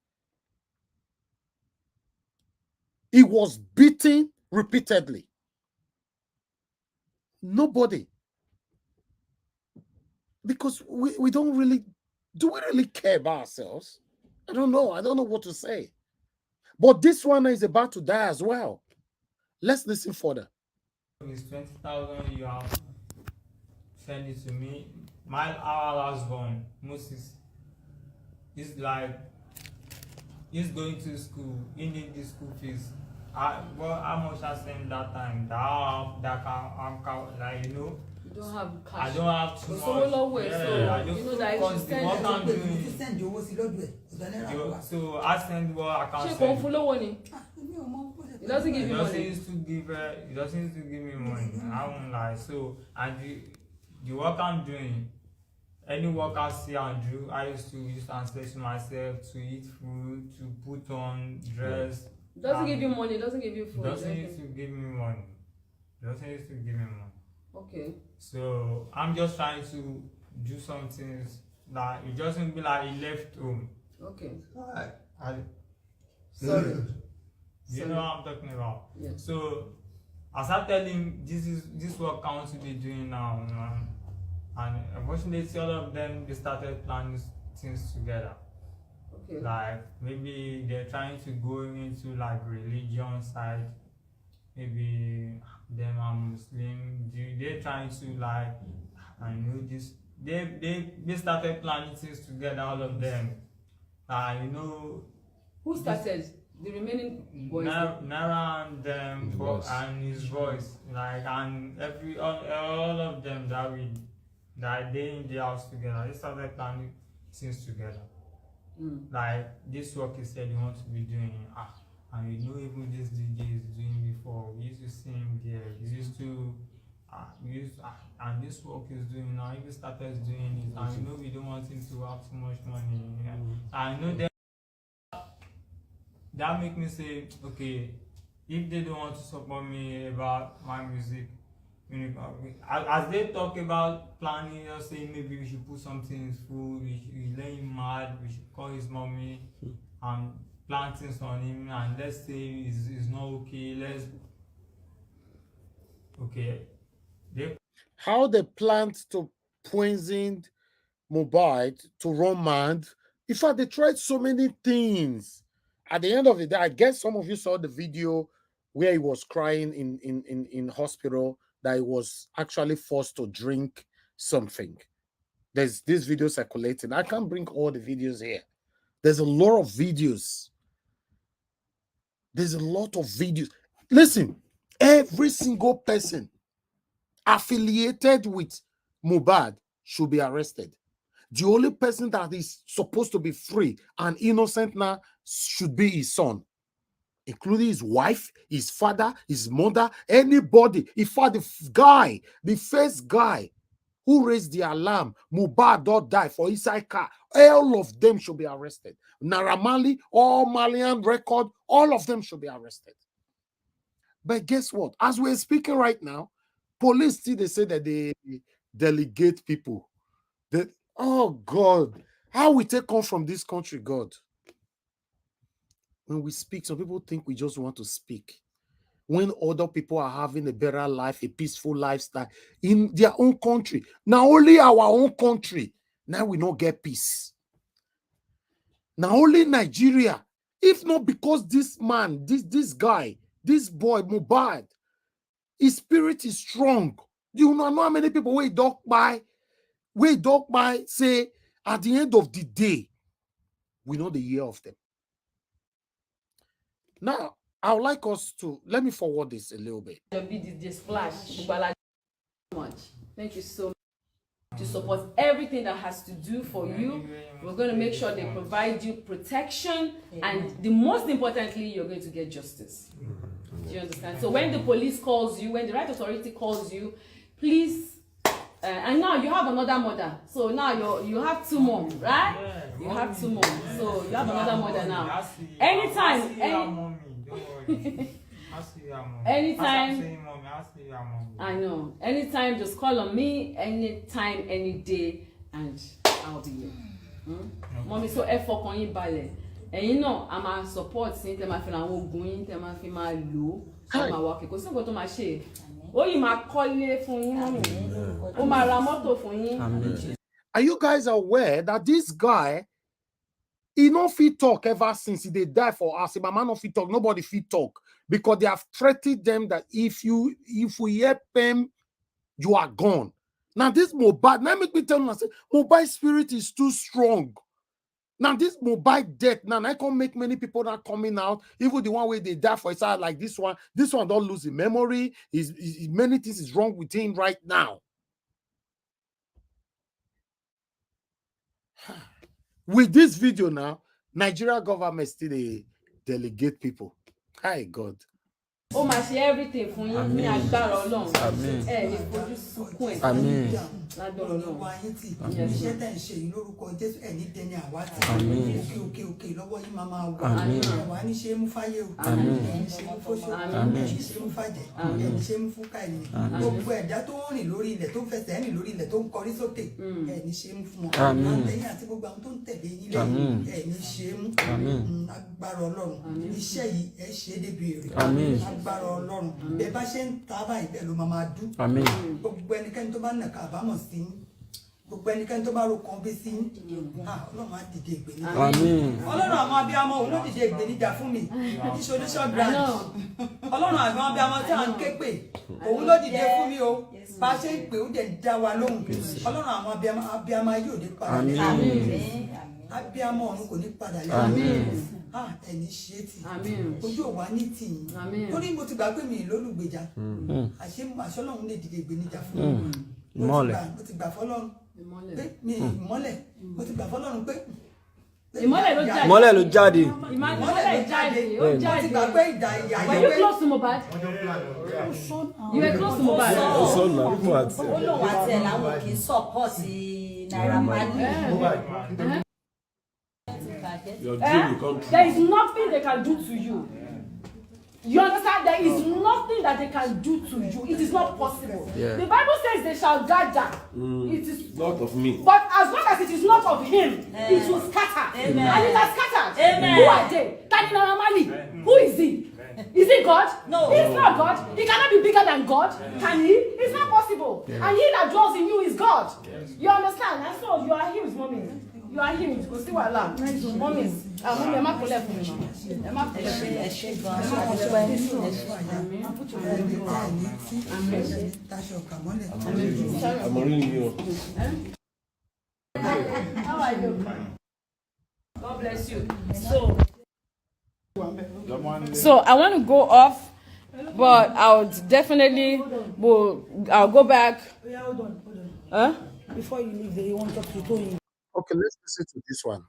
He was beaten repeatedly. Nobody. Because we don't really, do we really care about ourselves? I don't know. I don't know what to say. But this one is about to die as well. Let's listen further. It's 20,000 you have send it to me. Our last one, Moses, is like, he's going to school, he needs the school fees. Well, how much I send that time? Like, you know. You don't have cash. I don't have too much. So I don't, you know that if you what I'm send doing. So I send what I can She send. He doesn't give you money. He doesn't used to give me money. I won't lie. So, and the work I'm doing, any work I see and do, I used to translate myself to eat food, to put on dress. Doesn't give you money, doesn't give you food. Doesn't used to give me money. Doesn't used to give me money. Okay. So I'm just trying to do some things that it doesn't be like he left home. Okay. Alright. Sorry. You know what I'm talking about? Yeah. So as I tell him this work counts to be doing now, and unfortunately all of them they started planning things together. Okay. Like maybe they're trying to go into like religion side. Maybe them are Muslim. They're trying to like, I know this. They started planning things together, all of them. You know. Who started? The remaining boys. Nara and them and his voice, like, and all of them that they in the house together. They started planning things together. Like this work he said he wants to be doing, and you know even this DJ is doing before. We used to see him there. We used to, and this work he's doing now. He started doing it, and you know we don't want him to have too much money. I know that make me say, okay, if they don't want to support me about my music, as they talk about planning, or saying maybe we should put something in his food, we should lay him mad, we should call his mommy and plant things on him, and let's say it's not okay. How they planned to poison Mohbad to run mad. In fact, they tried so many things. At the end of the day, I guess some of you saw the video where he was crying in hospital, that he was actually forced to drink something. There's this video circulating. I can't bring all the videos here. There's a lot of videos. There's a lot of videos. Listen, every single person affiliated with Mohbad should be arrested. The only person that is supposed to be free and innocent now should be his son, including his wife, his father, his mother, anybody. In fact, the first guy who raised the alarm, Mohbad don't die for inside car, all of them should be arrested. Naira Marley, all Malian record, all of them should be arrested. But guess what? As we're speaking right now, police still, they say that they delegate people. That, oh God, how we take on from this country, God? When we speak, some people think we just want to speak. When other people are having a better life, a peaceful lifestyle in their own country. Now only our own country, now we don't get peace. Now only Nigeria. If not because this man, this guy, this boy, Mohbad, his spirit is strong. You know how many people we dog by, say, at the end of the day, we know the year of them. Now, I would like us to, let me forward this a little bit. This flash. Thank you so much to support everything that has to do for you. We're going to make sure they provide you protection, and the most importantly, you're going to get justice. Do you understand? So when the police calls you, when the right authority calls you, please. And now you have another mother. So now you have two moms, right? Yeah, you have two moms. So you have another mother now. Anytime. Anytime. I know. Anytime, just call on me. Anytime, any day, and I'll be here. Mommy, so effort on you ballet. And you know, I'm a support. Since I'm a going, I'm a low. I'm a work. Because I'm going to my share. Are you guys aware that this guy, he no fit talk ever since he died for us? If my man no fit talk, nobody fit talk, because they have threatened them that if we help them, you are gone. Now this Mohbad, let me tell you, Mohbad's spirit is too strong. Now this Mohbad death, now I can't make many people not coming out. Even the one where they die for, it's like this one don't lose the memory. Many things is wrong with him right now. With this video now, Nigeria government still delegate people. Hi God. Oh my, see everything for you. Me I got along. Amen. They produce success. Amen. Agbára Ọlọ́run bẹ́ẹ̀ bá ṣe ń ta báyìí bẹ́ẹ̀ ló máa dún. Gbogbo ẹnikẹ́ni tó bá nà ká àbámọ̀ sí yín, gbogbo ẹnikẹ́ni tó bá ro kan bí sí yín, Ọlọ́run á dìde ìgbéníjà. Ọlọ́run àwọn abiyamọ òun ló dìde ìgbéníjà fún mi ní solution grant. Ọlọ́run àwọn abiyamọ tí à ń ké pè òun ló dìde fún mi o, bá ṣe ń pè ó dẹ̀ dá wa lóhùn. Ọlọ́run àwọn abiyamọ yóò dé padà lẹ́yìn. Abiyamọ ọ̀run kò ní padà lẹ́yìn. Ẹni ṣe tì ojú òwà ní tì yín torí mo ti gbà pé mi lólùgbèjà àṣọlọ́run lè dìde ìgbéníjà fún mi. Mo ti gbà fọlọ́run pé mi ìmọ́lẹ̀, mo ti gbà fọlọ́run pé Ìmọ́lẹ̀ ló jáde. Ìmọ́lẹ̀ jáde. Ó jáde. Were you close to Mohbad? You were close to Mohbad. Olóhùn àti ẹ̀ làwọn kì í support Naira Marley. There is nothing they can do to you. You understand? There is nothing that they can do to you. It is not possible. Yeah. The Bible says they shall gather. It is not of me. But as long as it is not of him, it will scatter. Amen. And it has scattered. Amen. Who are they? Naira Marley. Who is he? Is he God? No. He's not God. He cannot be bigger than God. Can he? It's not possible. And he that dwells in you is God. You understand? And so you are healed, mommy. You are healed. Go see what Allah. Mommy. Mommy, I'm not going to let you. I'm not going to let you. How are you? God bless you. So I want to go off, but I would definitely I'll go back. Yeah, hold on. Huh? Before you leave, they want to talk to you. Okay, let's listen to this one.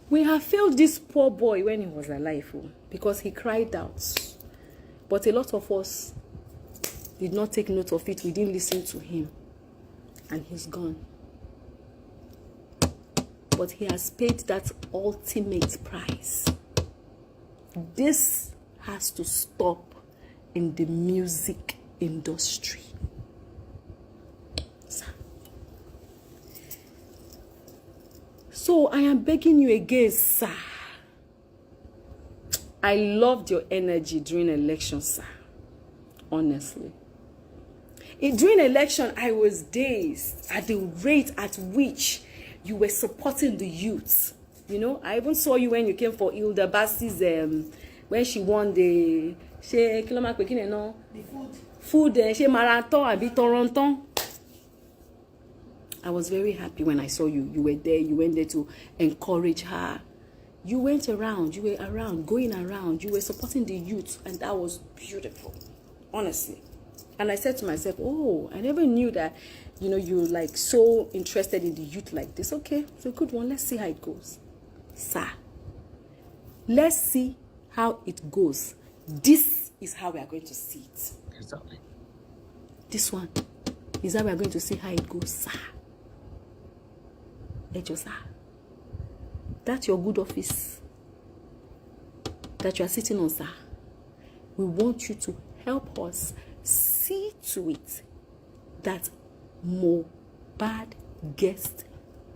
We have failed this poor boy when he was alive because he cried out. But a lot of us did not take note of it. We didn't listen to him. And he's gone. But he has paid that ultimate price. This has to stop in the music industry. So I am begging you again, sir. I loved your energy during election, sir. Honestly. During election, I was dazed at the rate at which you were supporting the youth. You know, I even saw you when you came for Hilda Bassi's, when she won the food marathon, abi Toronto. I was very happy when I saw you. You were there. You went there to encourage her. You went around. You were around, going around. You were supporting the youth, and that was beautiful, honestly. And I said to myself, oh, I never knew that, you know, you're like so interested in the youth like this. Okay, it's a good one. Let's see how it goes. Sir, let's see how it goes. This is how we are going to see it. Exactly. This one is how we are going to see how it goes, sir. Sir. That's your good office that you are sitting on, sir. We want you to help us see to it that Mohbad gets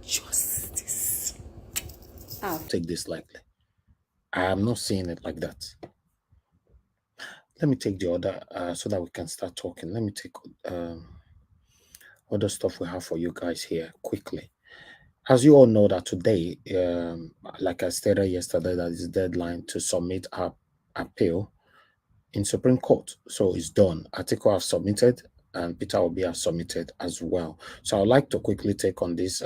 justice. Take this lightly. I am not saying it like that. Let me take the other so that we can start talking. Let me take other stuff we have for you guys here quickly. As you all know that today, like I stated yesterday, that is the deadline to submit our appeal in Supreme Court. So it's done. Atiku have submitted and Peter Obi have submitted as well. So I'd like to quickly take on this.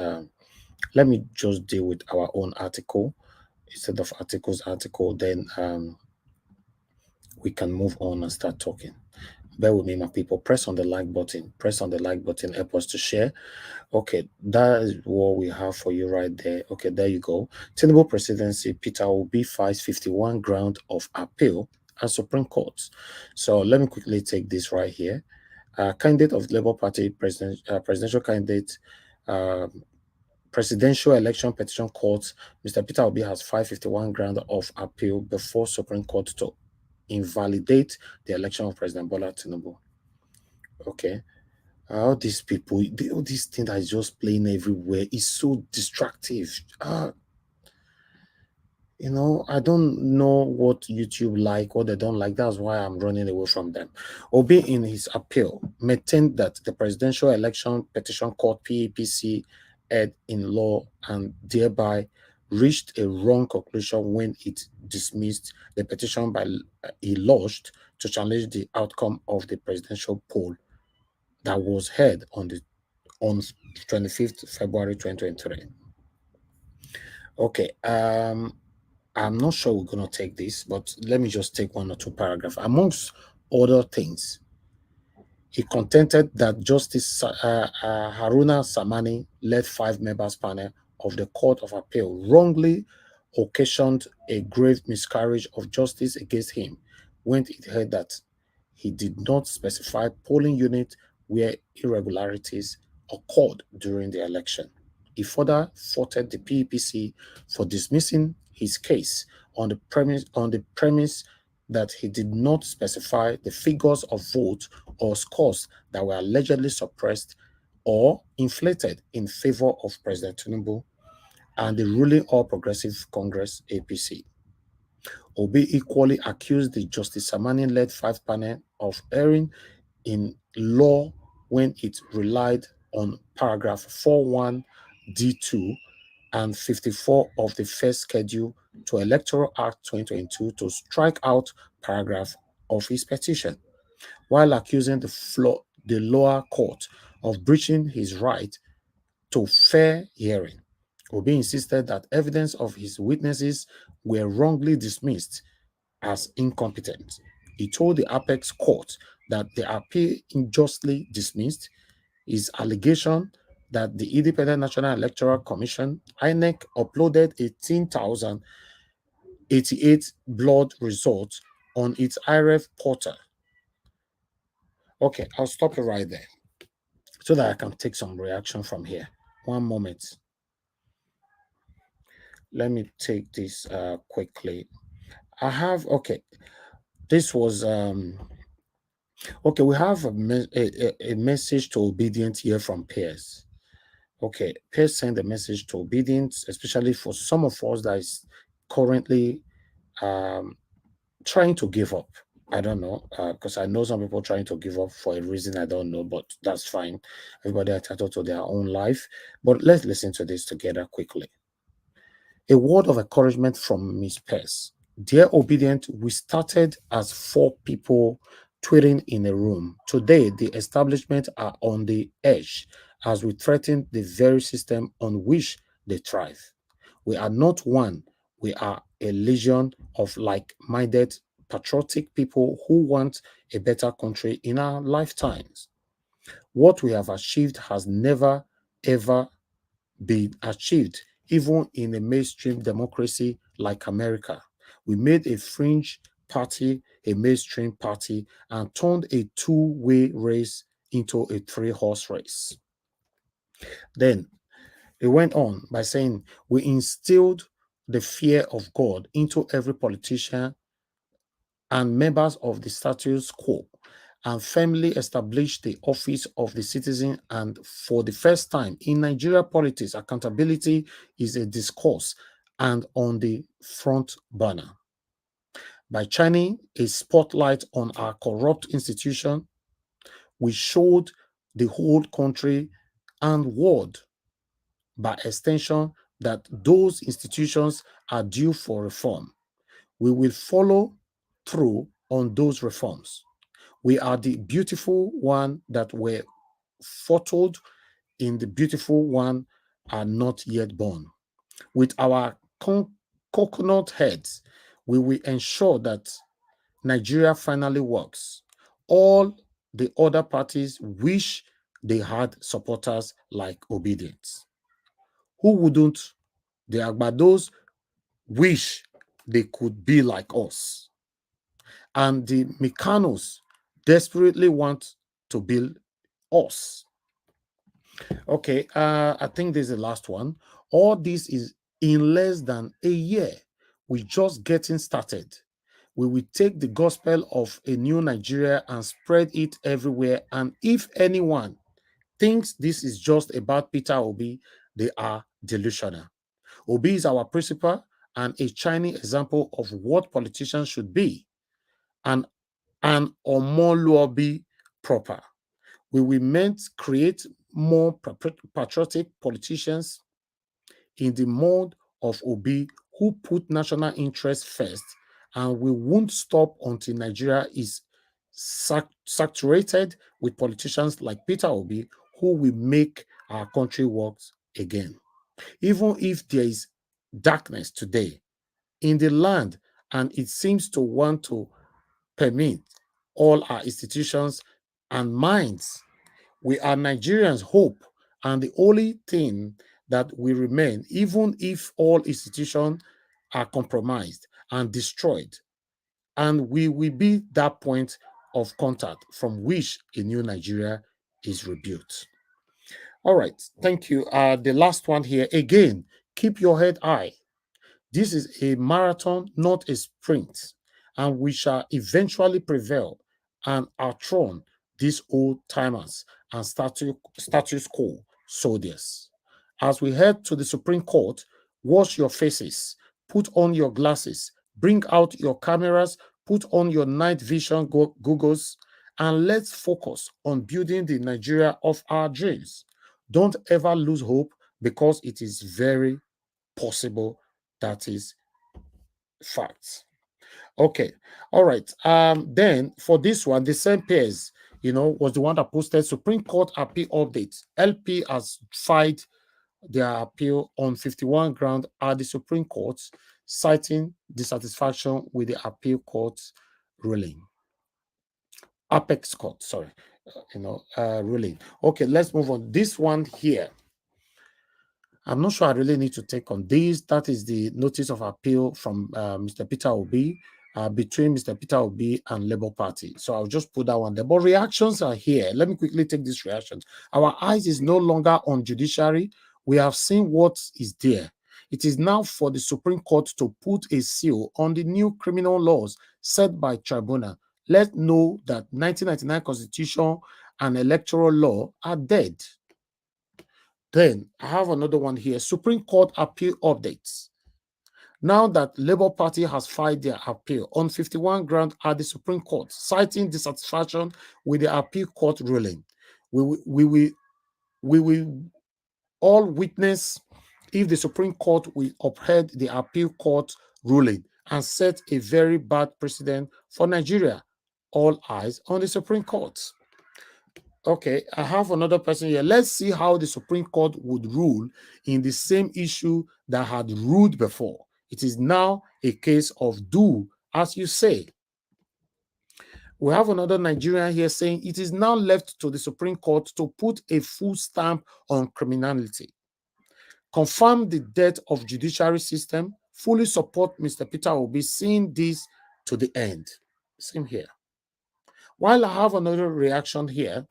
Let me just deal with our own article instead of Atiku's article. Then we can move on and start talking. Bear with me, my people. Press on the like button. Press on the like button. Help us to share. Okay, that is what we have for you right there. Okay, there you go. Tinubu presidency, Peter Obi files 51 ground of appeal at Supreme Court. So let me quickly take this right here. Candidate of Labour Party, presidential candidate, presidential election petition court, Mr. Peter Obi has filed 51 ground of appeal before Supreme Court to invalidate the election of President Bola Tinubu. Okay. All these people, all these things that is just playing everywhere is so destructive. You know, I don't know what YouTube like, what they don't like. That's why I'm running away from them. Obi, in his appeal, maintained that the Presidential Election Petition Court, PEPC, erred in law and thereby reached a wrong conclusion when it dismissed the petition he lodged to challenge the outcome of the presidential poll that was held on 25th February 2023. Okay, I'm not sure we're going to take this, but let me just take one or two paragraphs. Amongst other things, he contended that Justice Haruna Samani led 5 members panel of the Court of Appeal wrongly occasioned a grave miscarriage of justice against him when it heard that he did not specify polling unit where irregularities occurred during the election. He further faulted the PEPC for dismissing his case on the premise that he did not specify the figures of votes or scores that were allegedly suppressed or inflated in favor of President Tinubu and the ruling All Progressive Congress APC. Obi equally accused the Justice Samani-led 5 panel of erring in law when it relied on paragraph 41D2 and 54 of the first schedule to Electoral Act 2022 to strike out paragraph of his petition, while accusing the lower court of breaching his right to fair hearing. Obi insisted that evidence of his witnesses were wrongly dismissed as incompetent. He told the Apex Court that the appeal unjustly dismissed his allegation that the Independent National Electoral Commission, INEC, uploaded 18,088 blood results on its IREF portal. Okay, I'll stop it right there so that I can take some reaction from here. One moment. Let me take this quickly. I have, okay, this was, okay, we have a message to obedience here from Pierce. Okay, Pierce sent a message to obedience, especially for some of us that is currently trying to give up. I don't know, because I know some people trying to give up for a reason I don't know, but that's fine. Everybody entitled to their own life. But let's listen to this together quickly. A word of encouragement from Miss Pierce. Dear Obedient, we started as 4 people tweeting in a room. Today, the establishment are on the edge as we threaten the very system on which they thrive. We are not one. We are a legion of like-minded, patriotic people who want a better country in our lifetimes. What we have achieved has never, ever been achieved, even in a mainstream democracy like America. We made a fringe party a mainstream party and turned a 2-way race into a 3-horse race. Then it went on by saying, we instilled the fear of God into every politician and members of the status quo, and firmly established the office of the citizen. And for the first time in Nigeria politics, accountability is a discourse and on the front burner. By shining a spotlight on our corrupt institution, we showed the whole country and world, by extension, that those institutions are due for reform. We will follow through on those reforms. We are the beautiful one that were foretold in the beautiful one are not yet born. With our coconut heads, we will ensure that Nigeria finally works. All the other parties wish they had supporters like Obedience. Who wouldn't? The Agbados wish they could be like us. And the Mecanos desperately want to build us. Okay, I think this is the last one. All this is in less than a year. We're just getting started. We will take the gospel of a new Nigeria and spread it everywhere. And if anyone thinks this is just about Peter Obi, they are delusional. Obi is our principal and a shining example of what politicians should be, and an Omoluobi proper. We will meant create more patriotic politicians in the mode of Obi who put national interest first, and we won't stop until Nigeria is saturated with politicians like Peter Obi who will make our country work again. Even if there is darkness today in the land and it seems to want to permit all our institutions and minds, we are Nigerians' hope, and the only thing that we remain, even if all institutions are compromised and destroyed, and we will be that point of contact from which a new Nigeria is rebuilt. All right, thank you. The last one here, again, keep your head high. This is a marathon, not a sprint, and we shall eventually prevail and outrun these old timers and status quo soldiers. As we head to the Supreme Court, wash your faces, put on your glasses, bring out your cameras, put on your night vision goggles, and let's focus on building the Nigeria of our dreams. Don't ever lose hope, because it is very possible. That is facts. Okay, all right. Then for this one, the same pairs, was the one that posted Supreme Court appeal updates. LP has filed their appeal on 51 ground at the Supreme Court, citing dissatisfaction with the appeal court's ruling. Apex Court, sorry, ruling. Okay, let's move on. This one here, I'm not sure I really need to take on this. That is the notice of appeal from Mr. Peter Obi, between Mr. Peter Obi and Labour Party. So I'll just put that one there. But reactions are here. Let me quickly take these reactions. Our eyes is no longer on judiciary. We have seen what is there. It is now for the Supreme Court to put a seal on the new criminal laws set by tribunal. Let's know that 1999 Constitution and electoral law are dead. Then I have another one here. Supreme Court appeal updates. Now that Labour Party has filed their appeal on 51 ground at the Supreme Court, citing dissatisfaction with the appeal court ruling, we will all witness if the Supreme Court will uphold the appeal court ruling and set a very bad precedent for Nigeria. All eyes on the Supreme Court. Okay, I have another person here. Let's see how the Supreme Court would rule in the same issue that had ruled before. It is now a case of do as you say. We have another Nigerian here saying it is now left to the Supreme Court to put a full stamp on criminality. Confirm the death of judiciary system. Fully support Mr. Peter Obi seeing this to the end. Same here. While I have another reaction here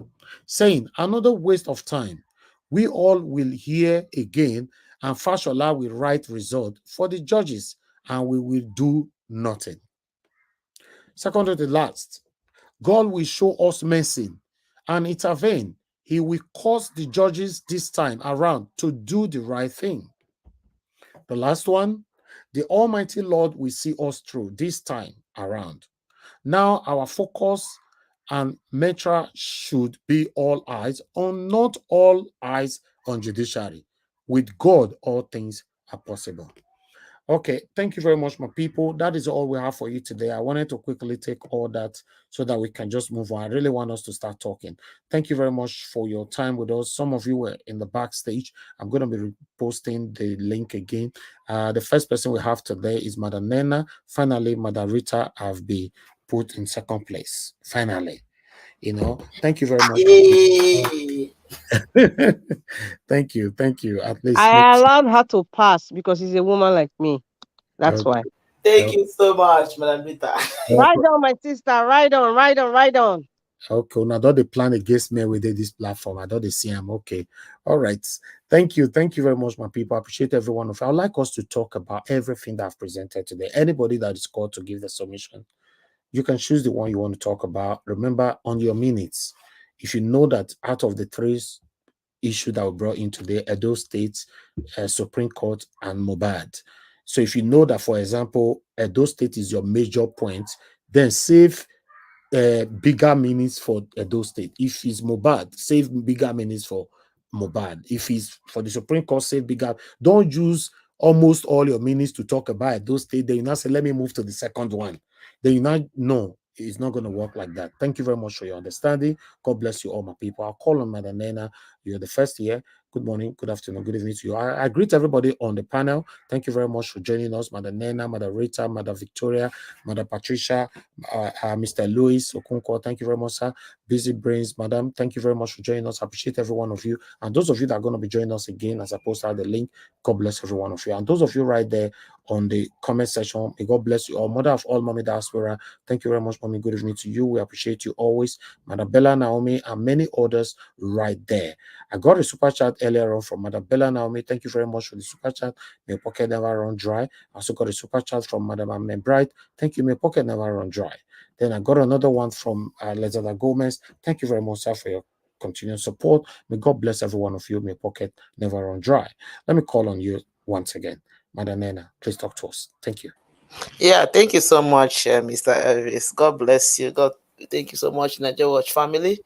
saying another waste of time. We all will hear again, and Fashola will write result for the judges, and we will do nothing. Second to the last, God will show us mercy and intervene. He will cause the judges this time around to do the right thing. The last one, the Almighty Lord will see us through this time around. Now our focus and mantra should be all eyes on, not all eyes on judiciary. With God, all things are possible. Okay, thank you very much, my people. That is all we have for you today. I wanted to quickly take all that so that we can just move on. I really want us to start talking. Thank you very much for your time with us. Some of you were in the backstage. I'm going to be posting the link again. The first person we have today is Madam Nena. Finally, Madam Rita have been put in second place. Finally. Thank you very much. Thank you. At least I allowed her to pass because she's a woman like me. That's why. Thank you so much, Madam Rita. Right on, my sister. Right on. Okay, now don't they plan against me with this platform? I don't see I'm okay. All right. Thank you very much, my people. I appreciate every one of you. I'd like us to talk about everything that I've presented today. Anybody that is called to give the submission, you can choose the one you want to talk about. Remember, on your minutes, if you know that out of the three issues that were brought in today, Edo State, Supreme Court, and Mohbad. So if you know that, for example, Edo State is your major point, then save bigger minutes for Edo State. If it's Mohbad, save bigger minutes for Mohbad. If it's for the Supreme Court, save bigger. Don't use almost all your minutes to talk about Edo State. Then you now say, let me move to the second one. Then you now know it's not going to work like that. Thank you very much for your understanding. God bless you all, my people. I'll call on Madam Nena. You're the first here. Good good morning, good afternoon, good evening to you. I greet everybody on the panel. Thank you very much for joining us, Mother Nena, Mother Rita, Mother Victoria, Mother Patricia, Mr. Louis Okunko. Thank you very much, sir. Busy Brains, Madam. Thank you very much for joining us. I appreciate every one of you. And those of you that are going to be joining us again, as I post out the link, God bless every one of you. And those of you right there on the comment section, may God bless you all. Mother of all, Mommy Diaspora, thank you very much, Mommy. Good evening to you. We appreciate you always. Madam Bella Naomi and many others right there. I got a super chat earlier on from Madam Bella Naomi. Thank you very much for the super chat. May your pocket never run dry. I also got a super chat from Madam Amen Bright. Thank you. May your pocket never run dry. Then I got another one from Lezada Gomez. Thank you very much, sir, for your continued support. May God bless every one of you. May your pocket never run dry. Let me call on you once again. Madam Nena, please talk to us. Thank you. Yeah, thank you so much, Mr. Elvis. God bless you. Thank you so much, Nigeria Watch family.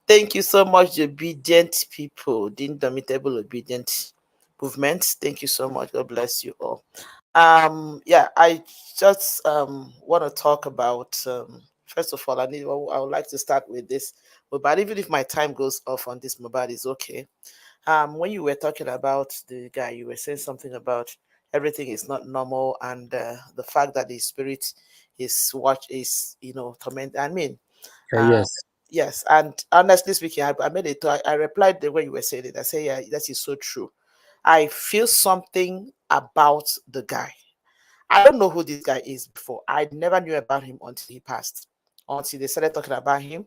Thank you so much, the obedient people, the indomitable obedient movement. Thank you so much. God bless you all. Yeah, I just want to talk about first of all, I would like to start with this Mohbad. Even if my time goes off on this Mohbad, is okay. When you were talking about the guy, you were saying something about everything is not normal, and the fact that the spirit is torment. I mean, Yes. yes, and honestly speaking, I made it. I replied the way you were saying it. I say, yeah, that is so true. I feel something about the guy. I don't know who this guy is before. I never knew about him until he passed, until they started talking about him.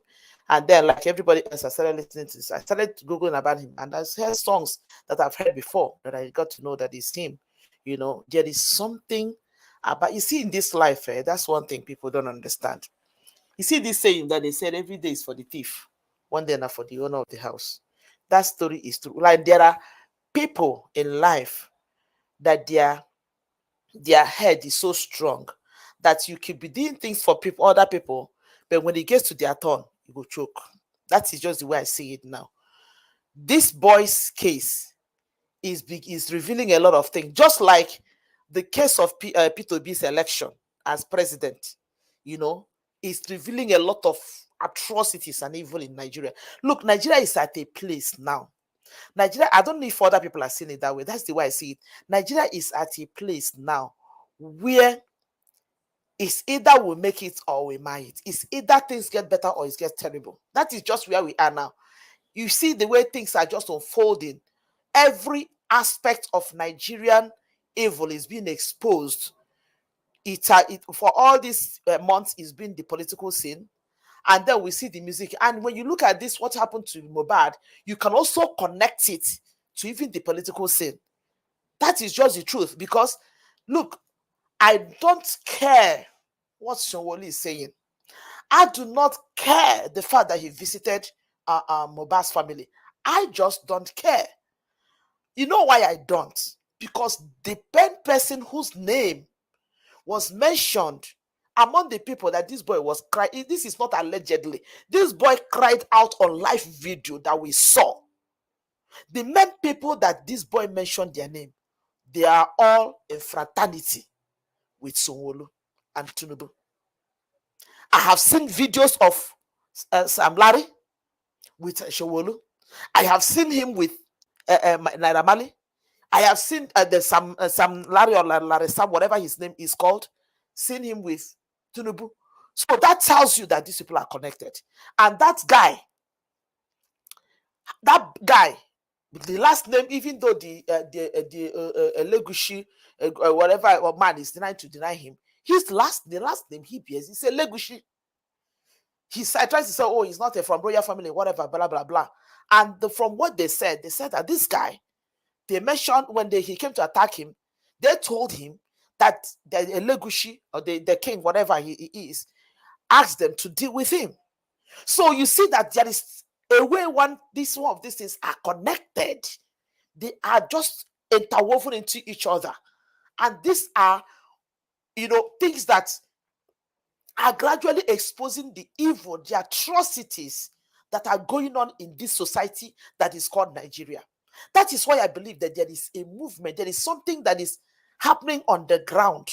And then, like everybody else, I started listening to this. I started Googling about him, and I heard songs that I've heard before that I got to know that it's him. You know, there is something about, you see, in this life, that's one thing people don't understand. You see this saying that they said every day is for the thief, one day not for the owner of the house. That story is true. Like, there are people in life that their head is so strong that you could be doing things for people, other people, but when it gets to their turn, you go choke. That is just the way I see it now. This boy's case is revealing a lot of things, just like the case of Peter Obi's election as president. You know, is revealing a lot of atrocities and evil in Nigeria. Look, Nigeria is at a place now. Nigeria, I don't know if other people are seeing it that way. That's the way I see it. Nigeria is at a place now where it's either we make it or we marry it. It's either things get better or it gets terrible. That is just where we are now. You see the way things are just unfolding. Every aspect of Nigerian evil is being exposed. It for all these months, it's been the political scene. And then we see the music. And when you look at this, what happened to Mohbad, you can also connect it to even the political scene. That is just the truth. Because, look, I don't care what Shawoli is saying. I do not care the fact that he visited Mohbad's family. I just don't care. You know why I don't? Because the person whose name was mentioned among the people that this boy was crying, this is not allegedly, this boy cried out on live video that we saw. The main people that this boy mentioned their name, they are all in fraternity with Sonwolu and Tinubu. I have seen videos of Sam Larry with Shawolu. I have seen him with Naira Marley. I have seen Sam Larry or Larry Sam, whatever his name is called, seen him with Tinubu. So that tells you that these people are connected. And that guy, the last name, even though the Legushi, whatever man is denying to deny him, the last name he bears is a Legushi. He tries to say, oh, he's not from royal family, whatever, blah, blah, blah. And from what they said that this guy, they mentioned when he came to attack him, they told him that the Legushi, or the king, whatever he is, asked them to deal with him. So you see that there is a way one of these things are connected. They are just interwoven into each other. And these are, things that are gradually exposing the evil, the atrocities that are going on in this society that is called Nigeria. That is why I believe that there is a movement, there is something that is happening on the ground,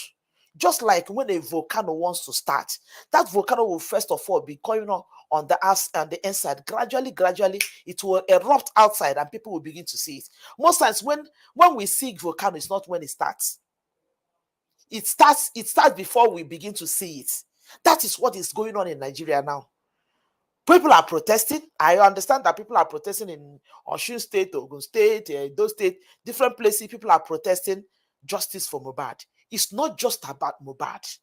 Just like when a volcano wants to start, that volcano will first of all be going on the inside. Gradually, it will erupt outside and people will begin to see it. Most times when we see volcano, it's not when it starts. It starts before we begin to see it. That is what is going on in Nigeria now. People are protesting. I understand that people are protesting in Osun State, Ogun State, Edo State, different places. People are protesting justice for Mohbad. It's not just about Mohbad.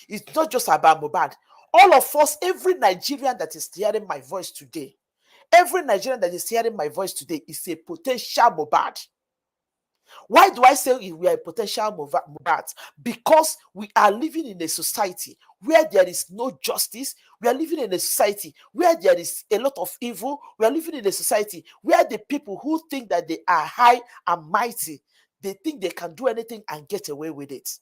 It's not just about Mohbad. All of us, every Nigerian that is hearing my voice today, is a potential Mohbad. Why do I say we are a potential Mohbad? Because we are living in a society where there is no justice. We are living in a society where there is a lot of evil. We are living in a society where the people who think that they are high and mighty, they think they can do anything and get away with it.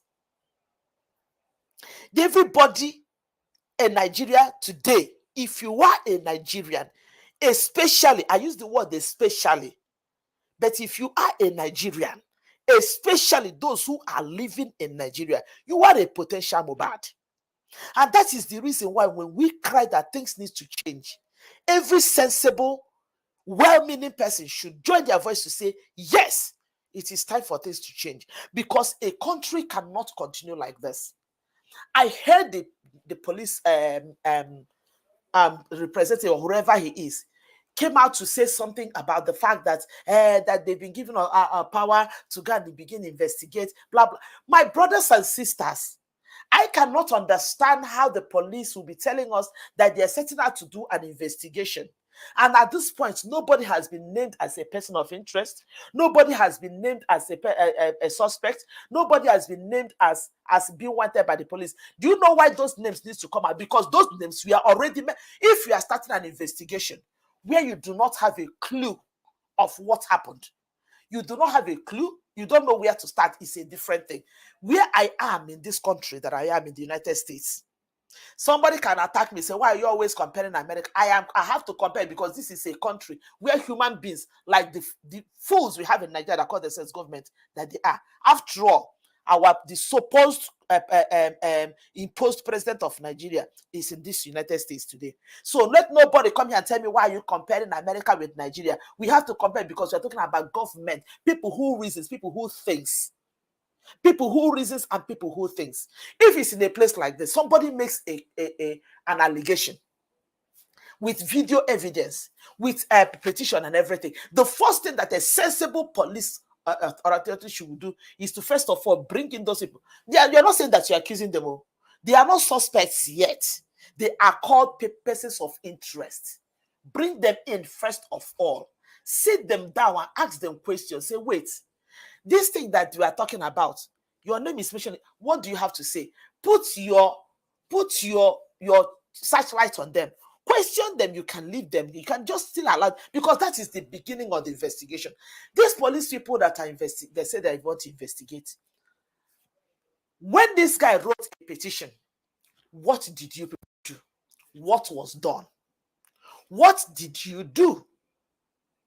Everybody in Nigeria today, if you are a Nigerian, especially, I use the word especially, but if you are a Nigerian, especially those who are living in Nigeria, you are a potential Mohbad. And that is the reason why when we cry that things need to change, every sensible, well-meaning person should join their voice to say, yes, it is time for things to change. Because a country cannot continue like this. I heard the police representative, or whoever he is, came out to say something about the fact that that they've been given a power to go and begin investigate, blah, blah. My brothers and sisters, I cannot understand how the police will be telling us that they're setting out to do an investigation. And at this point, nobody has been named as a person of interest. Nobody has been named as a suspect. Nobody has been named as being wanted by the police. Do you know why those names need to come out? Because those names we are already, if you are starting an investigation where you do not have a clue of what happened, you do not have a clue, you don't know where to start, it's a different thing. Where I am in this country, that I am in the United States, somebody can attack me, say, why are you always comparing America? I have to compare because this is a country where human beings, like the fools we have in Nigeria that call themselves government, that they are. After all, the supposed imposed president of Nigeria is in this United States today. So let nobody come here and tell me why you're comparing America with Nigeria. We have to compare because we're talking about government, people who reasons, people who thinks. People who reasons and people who thinks. If it's in a place like this, somebody makes an allegation with video evidence, with a petition and everything, the first thing that a sensible police authority should do is to first of all bring in those people. You're not saying that you're accusing them all. They are not suspects yet. They are called persons of interest. Bring them in first of all. Sit them down and ask them questions. Say, wait, this thing that we are talking about, your name is mentioned. What do you have to say? Put your searchlight on them. Question them. You can leave them. You can just still allow, because that is the beginning of the investigation. These police people that are they say they want to investigate. When this guy wrote a petition, what did you do? What was done? What did you do?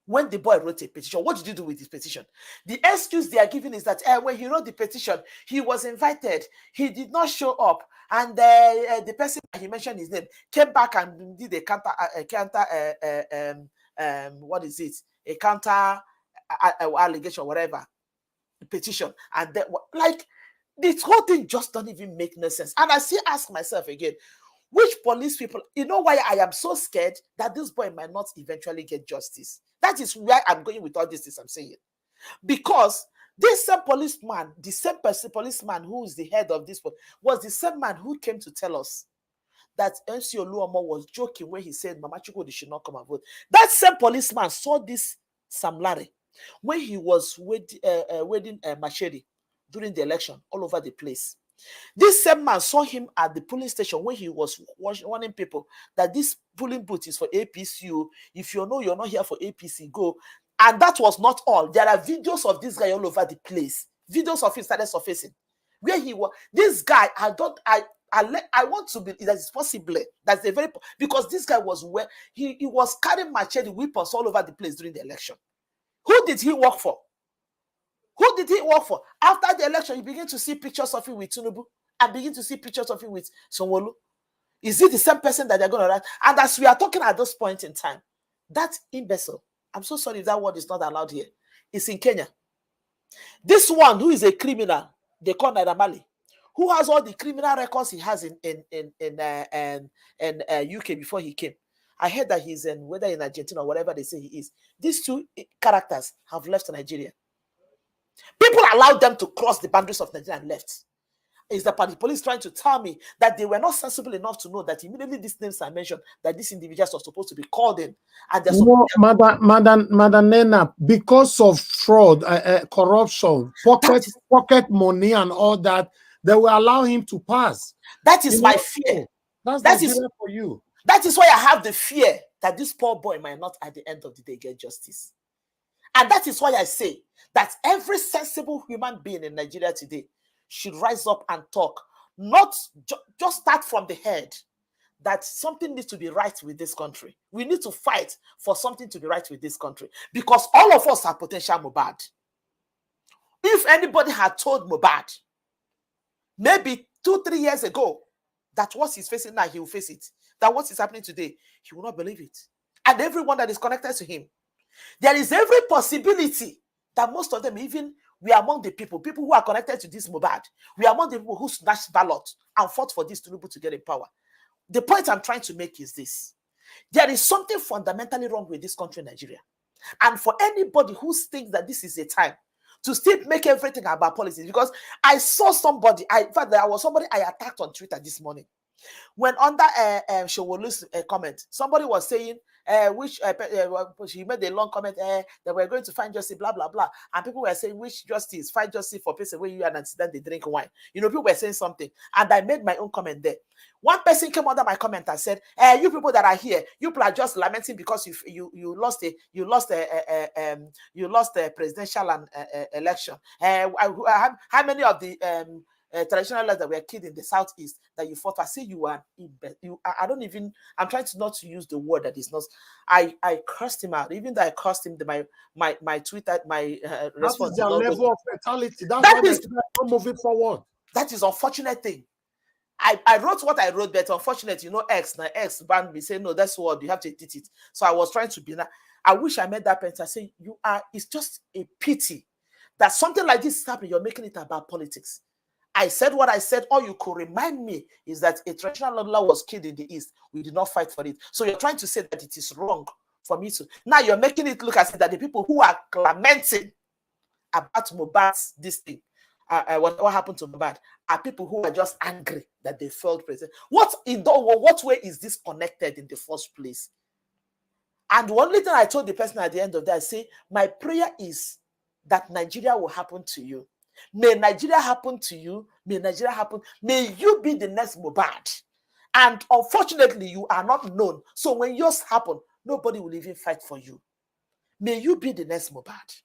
When the boy wrote a petition, what did you do with his petition? The excuse they are giving is that when he wrote the petition, he was invited. He did not show up. And the person, he mentioned his name, came back and did a counter allegation, whatever, petition. And then, like, this whole thing just don't even make no sense. And I still ask myself again, which police people, you know why I am so scared that this boy might not eventually get justice? That is where I'm going with all this I'm saying. Because this same policeman, the same policeman who is the head of this one, was the same man who came to tell us that NC Oluomo was joking when he said Mama Chukwudi should not come and vote. That same policeman saw this Sam Larry when he was wedding Machete during the election all over the place. This same man saw him at the polling station when he was warning people that this polling booth is for APC. If you know you're not here for APC, go. And that was not all. There are videos of this guy all over the place. Videos of him started surfacing where he was. This guy, I want to believe that it's possible. That's a very, because this guy was where he was carrying machete weapons all over the place during the election. Who did he work for? Who did he work for? After the election, you begin to see pictures of him with Tinubu and begin to see pictures of him with Sonwolu. Is it the same person that they're going to write? And as we are talking at this point in time, that imbecile, I'm so sorry if that word is not allowed here, is in Kenya. This one who is a criminal, they call Naira Marley, who has all the criminal records he has in UK before he came. I heard that he's in, whether in Argentina or whatever they say he is. These two characters have left Nigeria. People allowed them to cross the boundaries of Nigeria and left. Is the police trying to tell me that they were not sensible enough to know that immediately these names are mentioned, that these individuals are supposed to be called in, and they're no, Madam Nena, because of fraud, corruption, pocket money, and all that, they will allow him to pass. That is my fear. That is for you. That is why I have the fear that this poor boy might not, at the end of the day, get justice. And that is why I say that every sensible human being in Nigeria today should rise up and talk, not just start from the head, that something needs to be right with this country. We need to fight for something to be right with this country, because all of us are potential Mohbad. If anybody had told Mohbad, maybe 2-3 years ago, that what he's facing now, he will face it, that what is happening today, he will not believe it. And everyone that is connected to him, there is every possibility that most of them, even we are among the people who are connected to this Mohbad, we are among the people who snatched ballots and fought for this Tinubu to get in power. The point I'm trying to make is this: there is something fundamentally wrong with this country, Nigeria. And for anybody who thinks that this is a time to still make everything about politics, because I saw somebody, in fact, there was somebody I attacked on Twitter this morning. When under Showolu's comment, somebody was saying, she made a long comment that we're going to find justice, blah, blah, blah. And people were saying, which justice? Find justice for person where you are and then they drink wine. You know, people were saying something. And I made my own comment there. One person came under my comment and said, you people that are here, you people are just lamenting because you lost a presidential election. How many of the traditional leaders that were killed in the southeast that you fought? I say you are. I don't even. I'm trying to not to use the word that is not. I cursed him out. Even though I cursed him, my Twitter, my response. That is their level of mentality. That's why they're not moving forward. That is unfortunate thing. I wrote what I wrote, but unfortunately, X banned me, say no, that's what you have to edit it. So I was trying to be. I wish I made that point. I say it's just a pity that something like this is happening. You're making it about politics. I said what I said. All you could remind me is that a traditional law was killed in the East. We did not fight for it. So you're trying to say that it is wrong for me to. Now you're making it look as if that the people who are lamenting about Mohbad's this thing, what happened to Mohbad, are people who are just angry that they failed president. What way is this connected in the first place? And one little I told the person at the end of that, I say, my prayer is that Nigeria will happen to you. May Nigeria happen to you. May Nigeria happen. May you be the next Mohbad. And unfortunately, you are not known. So when yours happen, nobody will even fight for you. May you be the next Mohbad.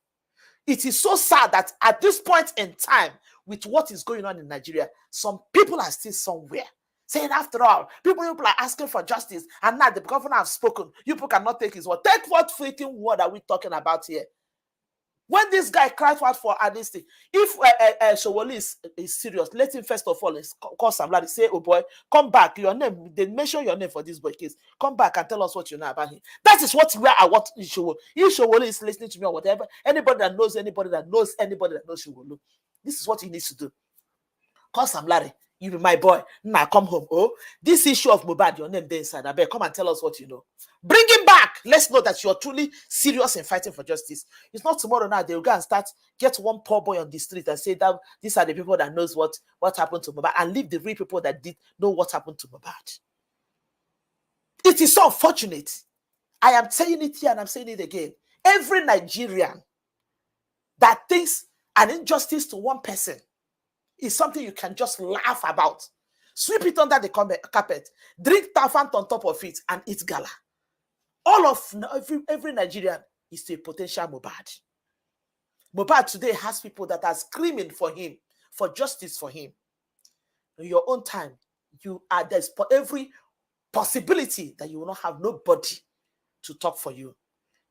It is so sad that at this point in time, with what is going on in Nigeria, some people are still somewhere saying, after all, people are asking for justice, and now the governor has spoken. You people cannot take his word. Take what freaking word are we talking about here? When this guy cried out for honesty, if Showoli is serious, let him first of all call somebody, say, oh boy, come back. Your name, they mention your name for this boy case. Come back and tell us what you know about him. That is where I want Showoli. If Showoli is listening to me or whatever, anybody that knows Showoli, this is what he needs to do. Call Sam Larry. You be my boy. Now come home. Oh, this issue of Mohbad, your name there inside. I bet come and tell us what you know. Bring him back. Let's know that you're truly serious in fighting for justice. It's not tomorrow now they'll go and get one poor boy on the street and say that these are the people that knows what happened to Mohbad, and leave the real people that did know what happened to Mohbad. It is so unfortunate. I am saying it here and I'm saying it again. Every Nigerian that thinks an injustice to one person is something you can just laugh about, sweep it under the carpet, drink tafant on top of it, and eat gala. All of every Nigerian is a potential Mohbad. Mohbad today has people that are screaming for him, for justice for him. In your own time, there's every possibility that you will not have nobody to talk for you.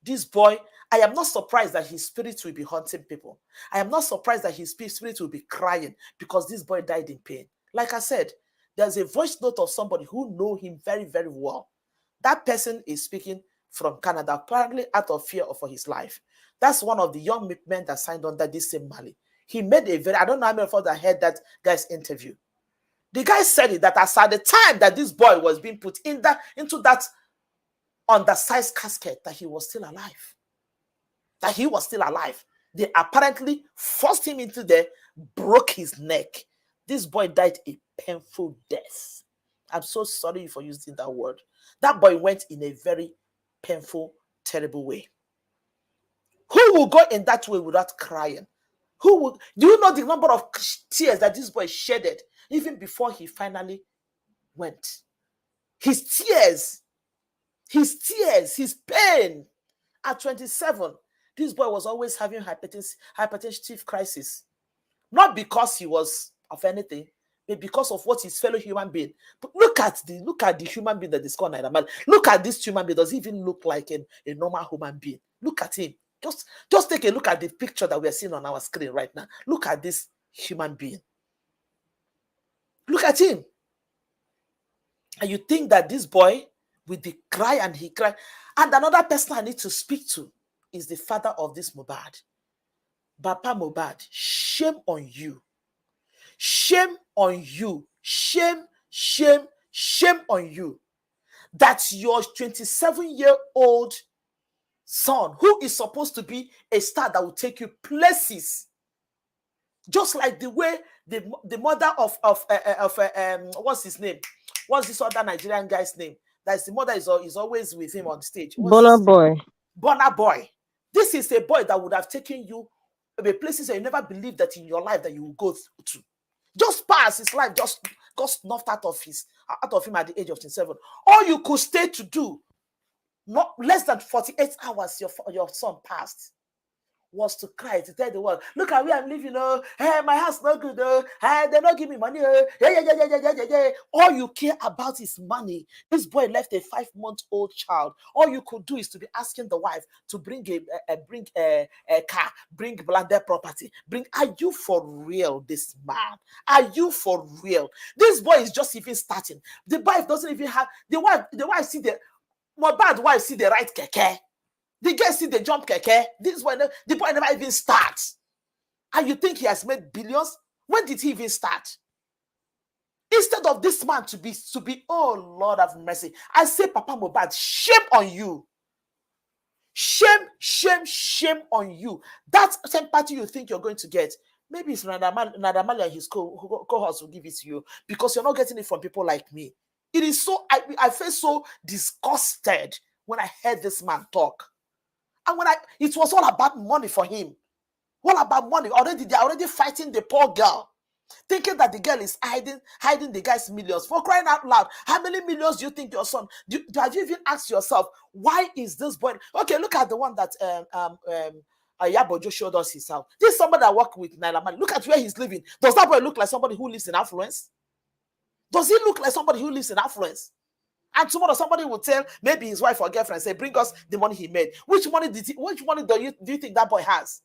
This boy, I am not surprised that his spirit will be haunting people. I am not surprised that his spirit will be crying because this boy died in pain. Like I said, there's a voice note of somebody who know him very, very well. That person is speaking from Canada, apparently out of fear for his life. That's one of the young men that signed under this same Mali. He made a very, I don't know how many of us that heard that guy's interview. The guy said it, that as at the time that this boy was being put into that undersized casket, that he was still alive. That he was still alive. They apparently forced him into there, broke his neck. This boy died a painful death. I'm so sorry for using that word. That boy went in a very painful, terrible way. Who will go in that way without crying? Who would? Do you know the number of tears that this boy shedded even before he finally went? His tears, his pain. At 27, this boy was always having hypertensive crisis. Not because he was of anything, but because of what his fellow human being. But look at the human being that is called Naira Marley. Look at this human being. Does he even look like a normal human being? Look at him. Just take a look at the picture that we are seeing on our screen right now. Look at this human being. Look at him. And you think that this boy, with the cry and he cried, and another person I need to speak to is the father of this Mohbad. Papa Mohbad, shame on you. Shame on you. Shame, shame, shame on you. That your 27-year-old son, who is supposed to be a star that will take you places, just like the way the mother of what's his name? What's this other Nigerian guy's name? That's the mother is always with him on stage. Burna Boy. Burna Boy. This is a boy that would have taken you to places that you never believed that in your life that you will go to. Just pass his life, just got snuffed out of him at the age of 27. All you could stay to do, not less than 48 hours, your son passed, was to cry, to tell the world, look at where I'm living, hey, my house not good, hey, they not give me money, yeah. All you care about is money. This boy left a 5-month-old child. All you could do is to be asking the wife to bring a car, bring landed property, are you for real, this man? Are you for real? This boy is just even starting. The wife doesn't even have, the wife see Mohbad wife see the right keke. The girl see the jump keke. This one, the boy never even starts. And you think he has made billions? When did he even start? Instead of this man to be, oh Lord have mercy. I say, Papa Mohbad, shame on you. Shame, shame, shame on you. That sympathy you think you're going to get, maybe it's Nadamali and his co-host will give it to you, because you're not getting it from people like me. It is so, I feel so disgusted when I heard this man talk. And it was all about money for him. All about money. They're already fighting the poor girl, thinking that the girl is hiding the guy's millions. For crying out loud, how many millions do you think your son? Have you even asked yourself, why is this boy? Okay, look at the one that Ayabojo showed us his house. This is somebody that worked with Naira Marley. Look at where he's living. Does that boy look like somebody who lives in affluence? Does he look like somebody who lives in affluence? And tomorrow somebody will tell maybe his wife or girlfriend, say, bring us the money he made. Which money do you think that boy has?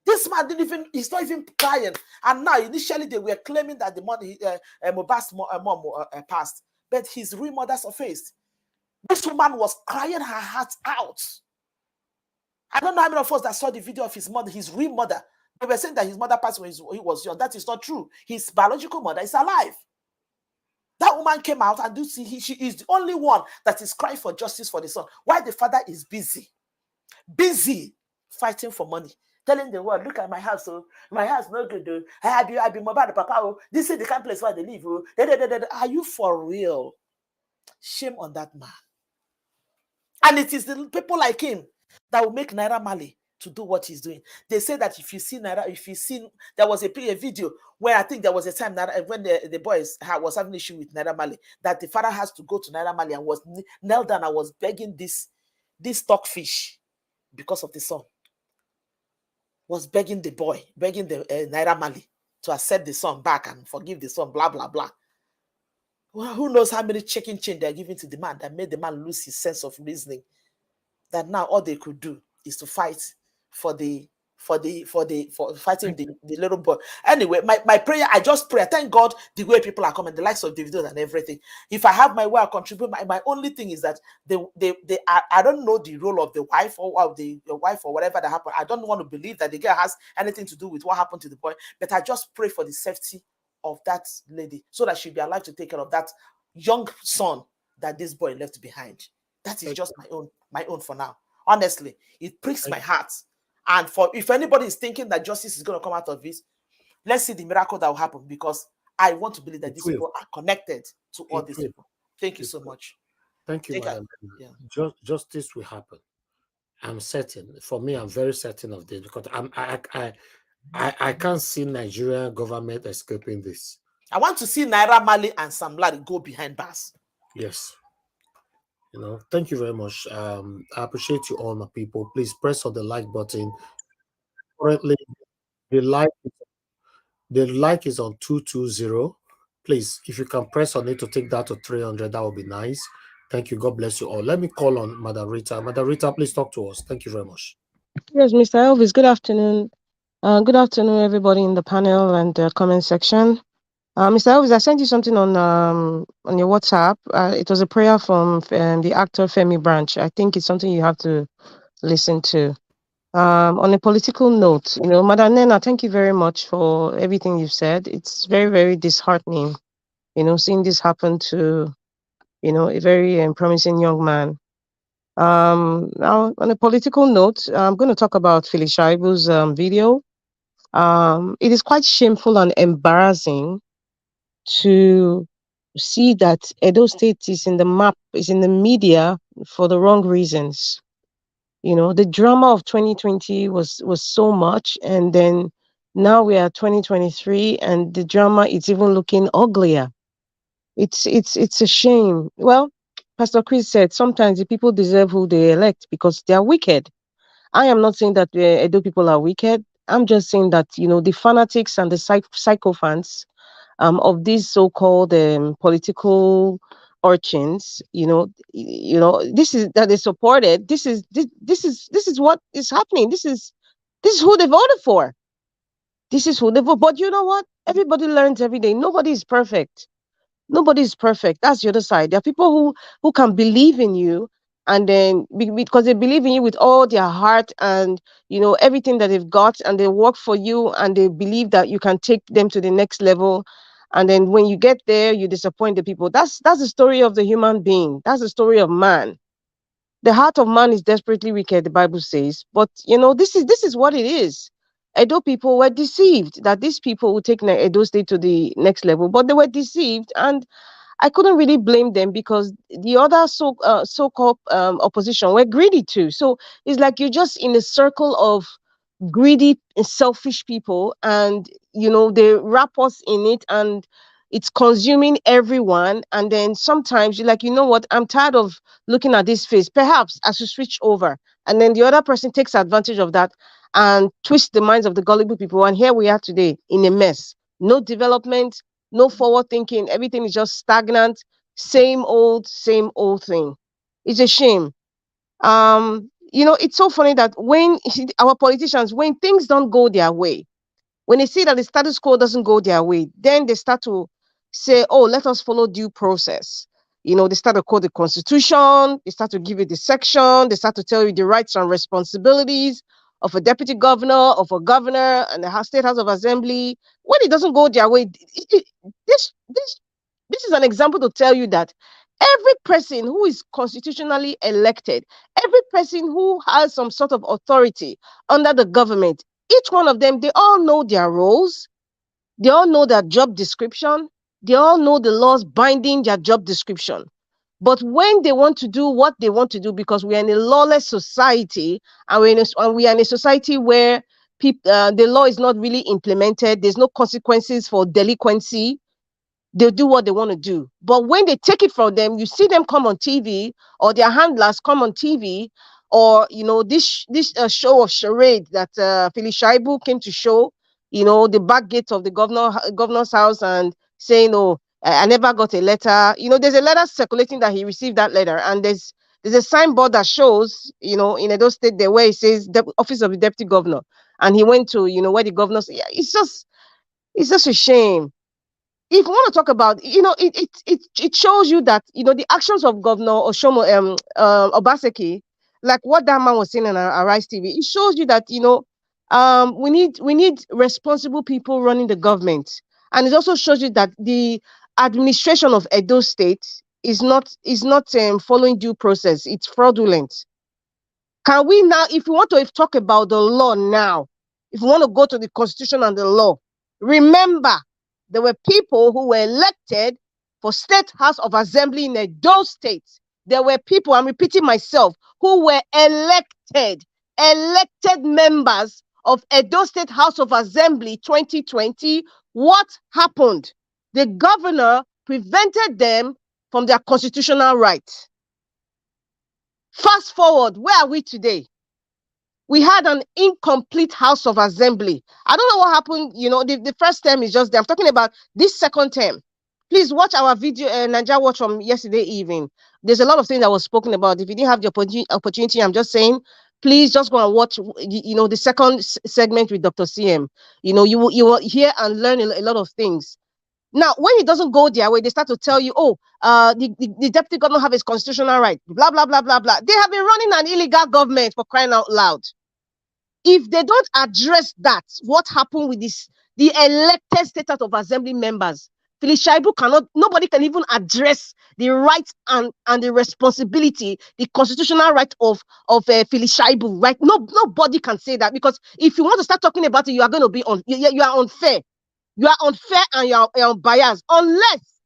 This man he's not even crying. And now initially they were claiming that the money Mohbad's mom passed, but his real mother surfaced. This woman was crying her heart out. I don't know how many of us that saw the video of his mother, his real mother. They were saying that his mother passed when he was young. That is not true. His biological mother is alive. That woman came out and she is the only one that is crying for justice for the son. While the father is busy fighting for money, telling the world, look at my house, my house no good. I be Mohbad, Papa. This is the kind of place where they live. Are you for real? Shame on that man. And it is the people like him that will make Naira Marley to do what he's doing. They say that if you see there was a video where I think there was a time that when the boys was having an issue with Naira Marley, that the father has to go to Naira Marley and was knelt down and was begging this stockfish because of the son. Was begging the Naira Marley to accept the son back and forgive the son, blah, blah, blah. Well, who knows how many chicken chain they're giving to the man that made the man lose his sense of reasoning. that now all they could do is to fight for fighting the little boy. Anyway, my prayer, I just pray. I thank God the way people are coming, the likes of Davido and everything. If I have my way, I'll contribute. My only thing is that I don't know the role of the wife or the wife or whatever that happened. I don't want to believe that the girl has anything to do with what happened to the boy, but I just pray for the safety of that lady so that she'll be alive to take care of that young son that this boy left behind. That is just my own for now. Honestly, it pricks my heart. And for if anybody is thinking that justice is going to come out of this, let's see the miracle that will happen, because I want to believe that these people are connected to all these people. Thank you so much. Thank you, madam. Justice will happen. I'm certain. For me, I'm very certain of this, because I can't see Nigerian government escaping this. I want to see Naira Marley and Sam Larry go behind bars. Yes. Thank you very much. I appreciate you all, my people. Please press on the like button. Currently, the like is on 220. Please, if you can press on it to take that to 300, that would be nice. Thank you. God bless you all. Let me call on Madam Rita. Madam Rita, please talk to us. Thank you very much. Yes, Mr. Elvis, good afternoon. Good afternoon, everybody in the panel and the comment section. Mr. Elvis, I sent you something on your WhatsApp. It was a prayer from the actor Femi Branch. I think it's something you have to listen to. On a political note, Madam Nena, thank you very much for everything you've said. It's very, very disheartening, seeing this happen to, a very promising young man. Now, on a political note, I'm going to talk about Philip Shaibu's video. It is quite shameful and embarrassing to see that Edo State is in the map, is in the media for the wrong reasons. The drama of 2020 was so much, and then now we are 2023, and the drama is even looking uglier. It's a shame. Well, Pastor Chris said sometimes the people deserve who they elect because they are wicked. I am not saying that the Edo people are wicked. I'm just saying that the fanatics and the psychophants of these so-called political urchins, this is that they supported. This is what is happening. This is who they voted for. This is who they vote. But you know what? Everybody learns every day. Nobody is perfect. Nobody is perfect. That's the other side. There are people who can believe in you, and then because they believe in you with all their heart and everything that they've got, and they work for you, and they believe that you can take them to the next level. And then when you get there, you disappoint the people. That's the story of the human being. That's the story of man. The heart of man is desperately wicked, the Bible says. But this is what it is. Edo people were deceived that these people would take Edo State to the next level, but they were deceived, and I couldn't really blame them because the other so-called opposition were greedy too. So it's like you're just in a circle of greedy and selfish people, and they wrap us in it, and it's consuming everyone. And then sometimes you're like, what, I'm tired of looking at this face, perhaps I should switch over. And then the other person takes advantage of that and twists the minds of the gullible people, and here we are today in a mess. No development, no forward thinking. Everything is just stagnant. Same old thing. It's a shame. It's so funny that when our politicians, when things don't go their way, when they see that the status quo doesn't go their way, then they start to say, oh, let us follow due process. They start to quote the Constitution, they start to give you the section, they start to tell you the rights and responsibilities of a deputy governor, of a governor, and the State House of Assembly. When it doesn't go their way, this is an example to tell you that every person who is constitutionally elected, every person who has some sort of authority under the government, each one of them, they all know their roles, they all know their job description, they all know the laws binding their job description. But when they want to do what they want to do, because we are in a lawless society, and we are in a society where the law is not really implemented, there's no consequences for delinquency, they do what they want to do. But when they take it from them, you see them come on TV, or their handlers come on TV, or this show of charade that Philip Shaibu came to show, the back gate of the governor's house, and saying, oh, I never got a letter. There's a letter circulating that he received that letter, and there's There's a signboard that shows, in Edo State there where it says the office of the deputy governor, and he went to, where the governor. Yeah, it's just a shame. If you want to talk about, it shows you that the actions of Governor Oshomo Obaseki, like what that man was saying on Arise TV, it shows you that we need responsible people running the government, and it also shows you that the administration of Edo State is not following due process. It's fraudulent. Can we now, if we want to talk about the law now, if we want to go to the constitution and the law, remember there were people who were elected for State House of Assembly in Edo State. There were people, I'm repeating myself, who were elected members of Edo State House of Assembly 2020. What happened? The governor prevented them from their constitutional right. Fast forward, where are we today? We had an incomplete House of Assembly. I don't know what happened. The first term is just there. I'm talking about this second term. Please watch our video, Nigeria Watch from yesterday evening. There's a lot of things that was spoken about. If you didn't have the opportunity, I'm just saying, please just go and watch, the second segment with Dr. CM. You will hear and learn a lot of things. Now, when it doesn't go their way, they start to tell you, the deputy governor have his constitutional right, blah, blah, blah, blah, blah. They have been running an illegal government, for crying out loud. If they don't address that, what happened with the elected State House of Assembly members? Nobody can even address the rights and the responsibility, the constitutional right of Phyllis Shaibu, right? Nobody can say that, because if you want to start talking about it, you are going to be you are unfair. You are unfair and you are biased, unless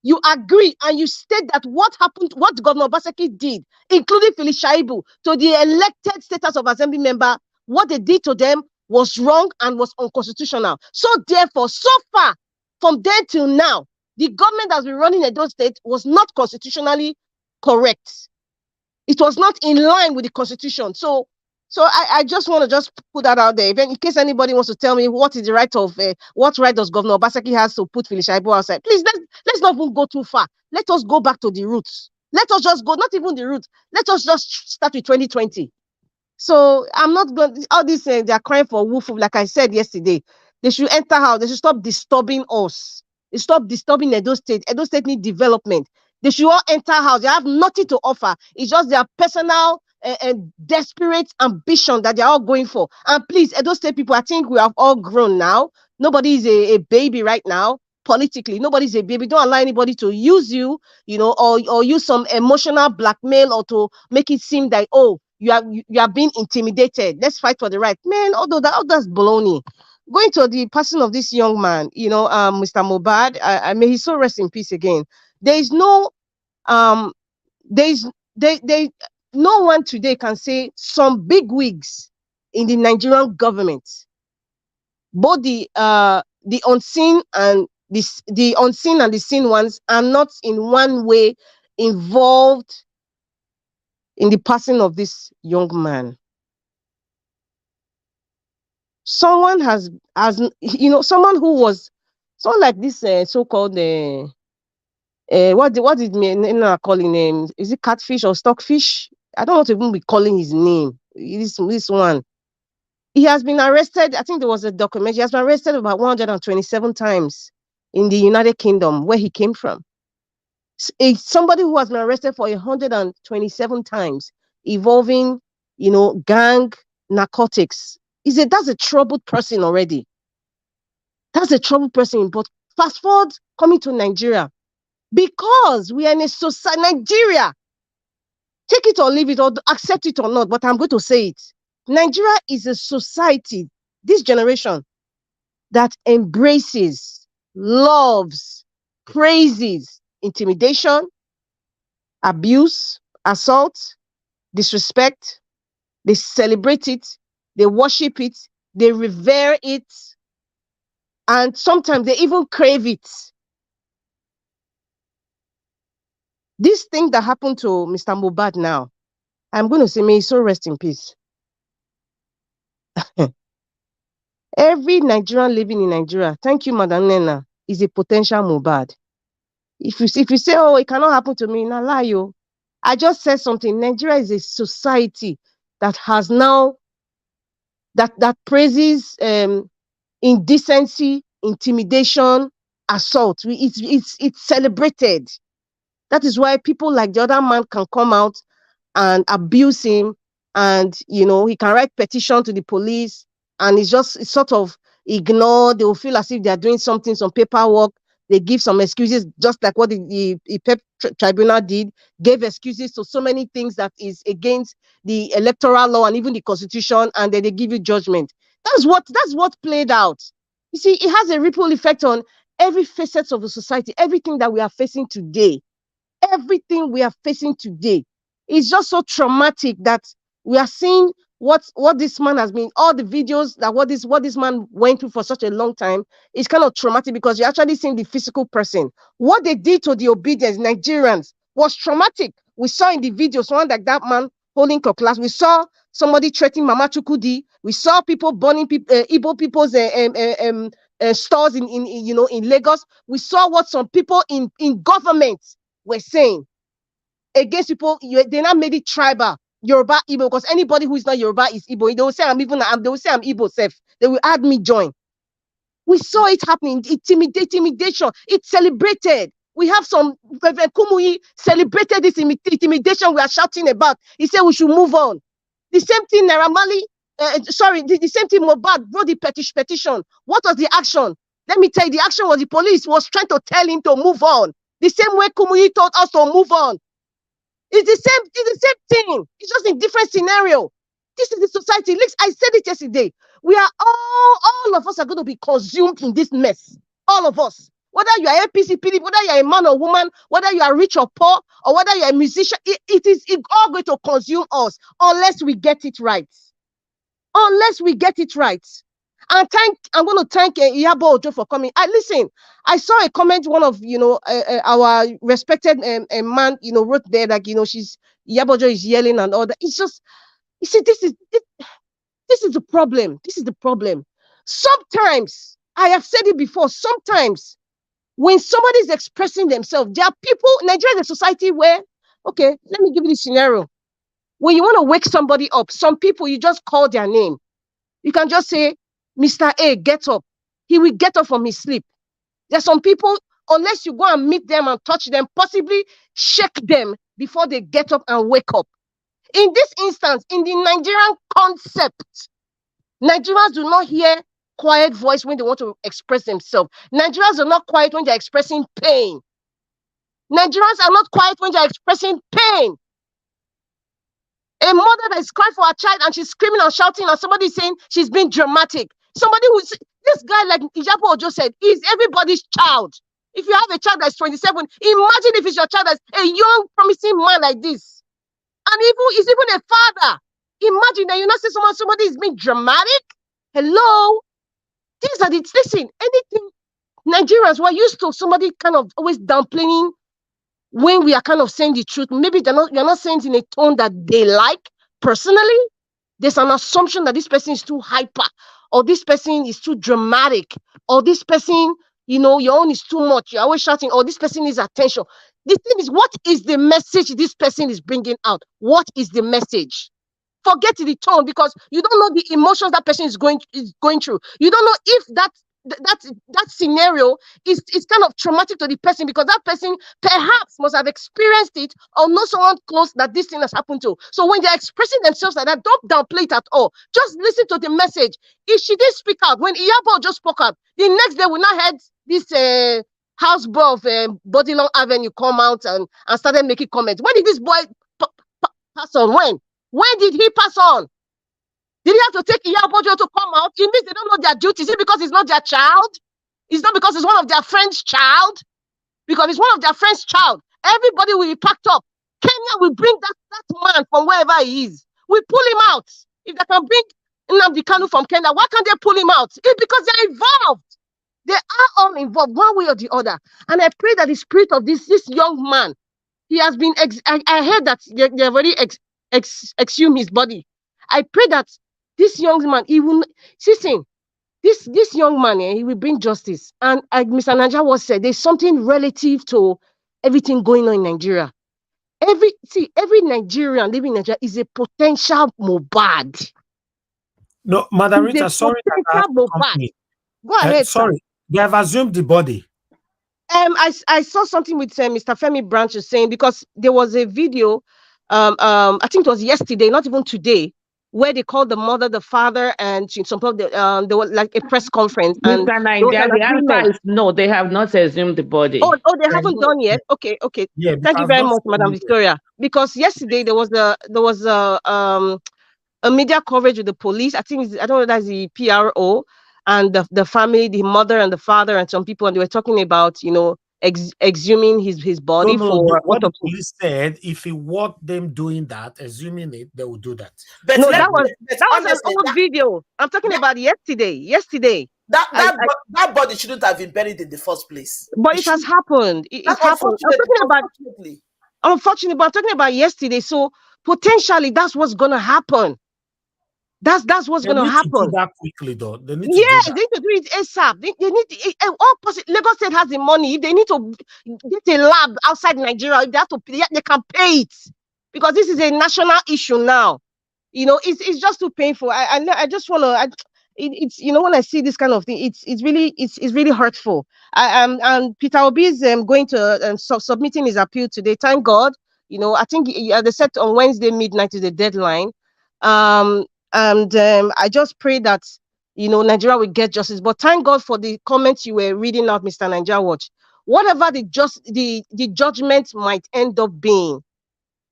you agree and you state that what happened, what Governor Obaseki did, including Phyllis Shaibu, to the elected State House of Assembly member, what they did to them was wrong and was unconstitutional. So therefore, so far, from then till now, the government that's been running Edo State was not constitutionally correct. It was not in line with the constitution. So I just want to just put that out there. In case anybody wants to tell me what is the right of, what right does Governor Obaseki has to put Phyllis Shaibu outside, please, let's not even go too far. Let us go back to the roots. Let us just go, not even the roots. Let us just start with 2020. So I'm not going, all this, they are crying for wolf, like I said yesterday. They should enter house. They should stop disturbing us. They stop disturbing Edo State. Edo State need development. They should all enter house. They have nothing to offer. It's just their personal and desperate ambition that they're all going for. And please, Edo State people, I think we have all grown now. Nobody is a baby right now. Politically, nobody's a baby. Don't allow anybody to use you, or use some emotional blackmail, or to make it seem like, you are being intimidated. Let's fight for the right. Man, although that's baloney. Going to the person of this young man, Mr. Mohbad, I may he so rest in peace again. There is no no one today can say some big wigs in the Nigerian government, both the unseen and the unseen and the seen ones, are not in one way involved in the passing of this young man. Someone has someone who was someone like this so-called what did men calling him? Is it catfish or stockfish? I don't want to even be calling his name. This one. He has been arrested. I think there was a document. He has been arrested about 127 times in the United Kingdom, where he came from. Somebody who has been arrested for 127 times, involving, gang, narcotics. That's a troubled person already. That's a troubled person. But fast forward, coming to Nigeria, because we are in a society, Nigeria, take it or leave it, or accept it or not, but I'm going to say it. Nigeria is a society, this generation, that embraces, loves, praises intimidation, abuse, assault, disrespect. They celebrate it, they worship it, they revere it, and sometimes they even crave it. This thing that happened to Mr. Mohbad now, I'm going to say, may he so rest in peace. Every Nigerian living in Nigeria, thank you, Madam Nena, is a potential Mohbad. If you say, it cannot happen to me, now lie you. I just said something. Nigeria is a society that has now that praises indecency, intimidation, assault. It's celebrated. That is why people like the other man can come out and abuse him, and he can write petition to the police, and it's sort of ignored. They will feel as if they are doing something, some paperwork. They give some excuses, just like what the PEP tribunal did, gave excuses to so many things that is against the electoral law and even the constitution, and then they give you judgment. That's what played out. You see, it has a ripple effect on every facet of the society, everything that we are facing today. Everything we are facing today is just so traumatic that we are seeing what this man has been, all the videos that what this man went through for such a long time is kind of traumatic, because you're actually seeing the physical person. What they did to the obedience Nigerians was traumatic. We saw in the videos one like that man holding cutlass. We saw somebody threatening Mama Chukudi. We saw people burning Igbo people's stores in Lagos. We saw what some people in government were saying against people. They now made it tribal, Yoruba, Igbo, because anybody who is not Yoruba is Igbo. They will say I'm Igbo self. They will add me join. We saw it happening. Intimidation. It's celebrated. We have some Reverend Kumuyi celebrated this intimidation we are shouting about. He said we should move on. The same thing Naira Marley, the same thing Mohbad wrote the petition. What was the action? Let me tell you, the action was the police was trying to tell him to move on. The same way Kumuyi told us to move on. It's the same thing. It's just in different scenario. This is the society. I said it yesterday. We are all of us are going to be consumed in this mess. All of us. Whether you are APC, PDP, whether you are a man or woman, whether you are rich or poor, or whether you are a musician, it's all going to consume us unless we get it right. Unless we get it right. And I'm going to thank Iyabo Ojo for coming. Listen, I saw a comment, one of our respected man, wrote there like Iyabo Ojo is yelling and all that. It's just, you see, this is the problem. This is the problem. Sometimes, I have said it before, sometimes when somebody is expressing themselves, there are people, Nigeria is a society where, okay, let me give you this scenario. When you want to wake somebody up, some people, you just call their name. You can just say, Mr. A, get up. He will get up from his sleep. There are some people, unless you go and meet them and touch them, possibly shake them before they get up and wake up. In this instance, in the Nigerian concept, Nigerians do not hear quiet voice when they want to express themselves. Nigerians are not quiet when they're expressing pain. Nigerians are not quiet when they're expressing pain. A mother that is crying for her child and she's screaming and shouting, and somebody saying she's being dramatic. Somebody who's, this guy, like Iyabo Ojo said, is everybody's child. If you have a child that's 27, imagine if it's your child that's a young, promising man like this. And he's even a father. Imagine that you not see somebody is being dramatic. Hello? These are listen, anything Nigerians were used to somebody kind of always downplaying when we are kind of saying the truth. Maybe you're not saying it in a tone that they like personally. There's an assumption that this person is too hyper, or this person is too dramatic, or this person, your own is too much. You're always shouting, or this person needs attention. The thing is, what is the message this person is bringing out? What is the message? Forget the tone, because you don't know the emotions that person is going through. You don't know if that scenario is kind of traumatic to the person, because that person perhaps must have experienced it or know someone close that this thing has happened to. So when they're expressing themselves like that, don't downplay it at all. Just listen to the message. If she did speak out, when Iyabo just spoke out, the next day we now had this house boy of Bodilon Avenue come out and started making comments. When did this boy pass on? When did he pass on? Did he have to take Iyabo Ojo to come out? It means they don't know their duty. Is it because it's not their child? It's not because it's one of their friends' child? Because it's one of their friends' child. Everybody will be packed up. Kenya will bring that man from wherever he is. We pull him out. If they can bring Nnamdi Kanu from Kenya, why can't they pull him out? It's because they're involved. They are all involved, one way or the other. And I pray that the spirit of this young man, he has been, I heard that they have already exhumed his body. I pray that this young man, he will, this young man, he will bring justice. And Mr. Naja was said, there's something relative to everything going on in Nigeria. Every Nigerian living in Nigeria is a potential Mohbad. No, Madam He's a Rita, sorry that I have potential to come Mohbad. in. Go ahead, sir. Sorry, they have assumed the body. I saw something with Mr. Femi Branch saying, because there was a video, I think it was yesterday, not even today, where they called the mother, the father, and some people, there was like a press conference, and Mr. there was Naija, an the agreement. answer is no, they have not assumed the body. Oh, they haven't done yet. Okay. Yeah, Thank you very much, Madam Victoria. Because yesterday there was a media coverage with the police. I don't know if that's the PRO and the family, the mother and the father, and some people, and they were talking about, exhuming his body for what the autopsy. police said, if he want them doing that, assuming it, they will do that. But No, that was an old video. I'm talking about yesterday. That body shouldn't have been buried in the first place. But it has happened. It's happened. Unfortunately, but I'm talking about yesterday. So potentially that's what's gonna happen. That's what's They gonna need happen. to do that quickly, though. They need to Yeah, do they need to do it ASAP. They need Lagos State has the money. If they need to get a lab outside Nigeria, if they have to pay, they can pay it, because this is a national issue now. It's just too painful. I just want to. It's when I see this kind of thing, it's really hurtful. And Peter Obi is going to submitting his appeal today. Thank God. I think they said on Wednesday midnight is the deadline. And I just pray that Nigeria will get justice. But thank God for the comments you were reading out, Mr. Nigeria Watch. Whatever the judgment might end up being,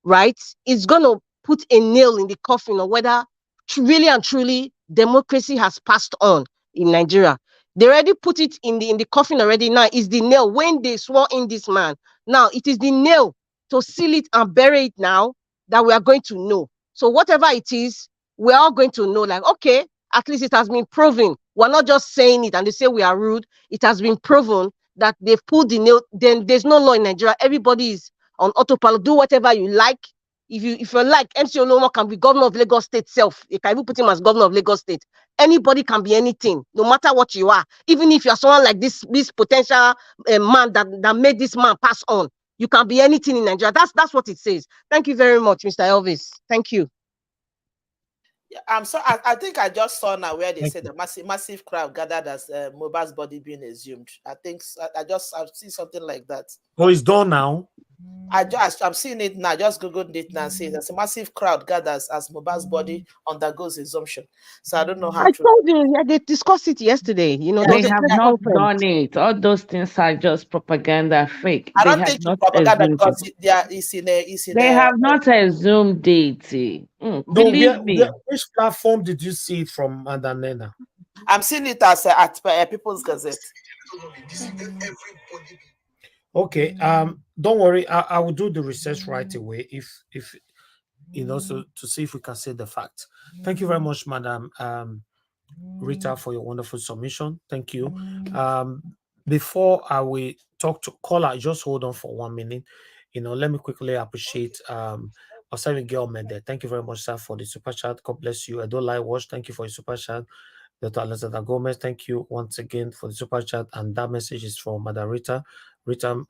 right, it's gonna put a nail in the coffin of whether really and truly democracy has passed on in Nigeria. They already put it in the coffin already. Now is the nail when they swore in this man. Now it is the nail to seal it and bury it now that we are going to know. So whatever it is, we're all going to know, like, okay, at least it has been proven. We're not just saying it and they say we are rude. It has been proven that they've pulled the nail. Then there's no law in Nigeria. Everybody is on autopilot. Do whatever you like. If you like, MC Olomo can be governor of Lagos State self. You can even put him as governor of Lagos State. Anybody can be anything, no matter what you are. Even if you're someone like this potential man that made this man pass on, you can be anything in Nigeria. That's what it says. Thank you very much, Mr. Elvis. Thank you. I think I just saw now where they said a massive crowd gathered as Mohbad's body being exhumed. I've seen something like that. Oh, it's done now. I'm seeing it now. Just Googled it now and see there's a massive crowd gathers as Mohbad's body undergoes exhumption. So I don't know how. I told you, they discussed it yesterday. They have not done it. All those things are just propaganda, fake. I don't think it's propaganda because they have not assumed it. Believe me. Which platform did you see it from, Madam Nena? I'm seeing it as at People's Gazette. Okay, don't worry. I will do the research right away if so to see if we can say the facts. Thank you very much, Madam Rita, for your wonderful submission. Thank you. Before I will talk to caller, just hold on for 1 minute. Let me quickly appreciate Osari Girl Mende. Thank you very much, sir, for the super chat. God bless you. Edo Watch, thank you for your super chat. Dr. Alexander Gomez, thank you once again for the super chat. And that message is from Madam Rita. Rita,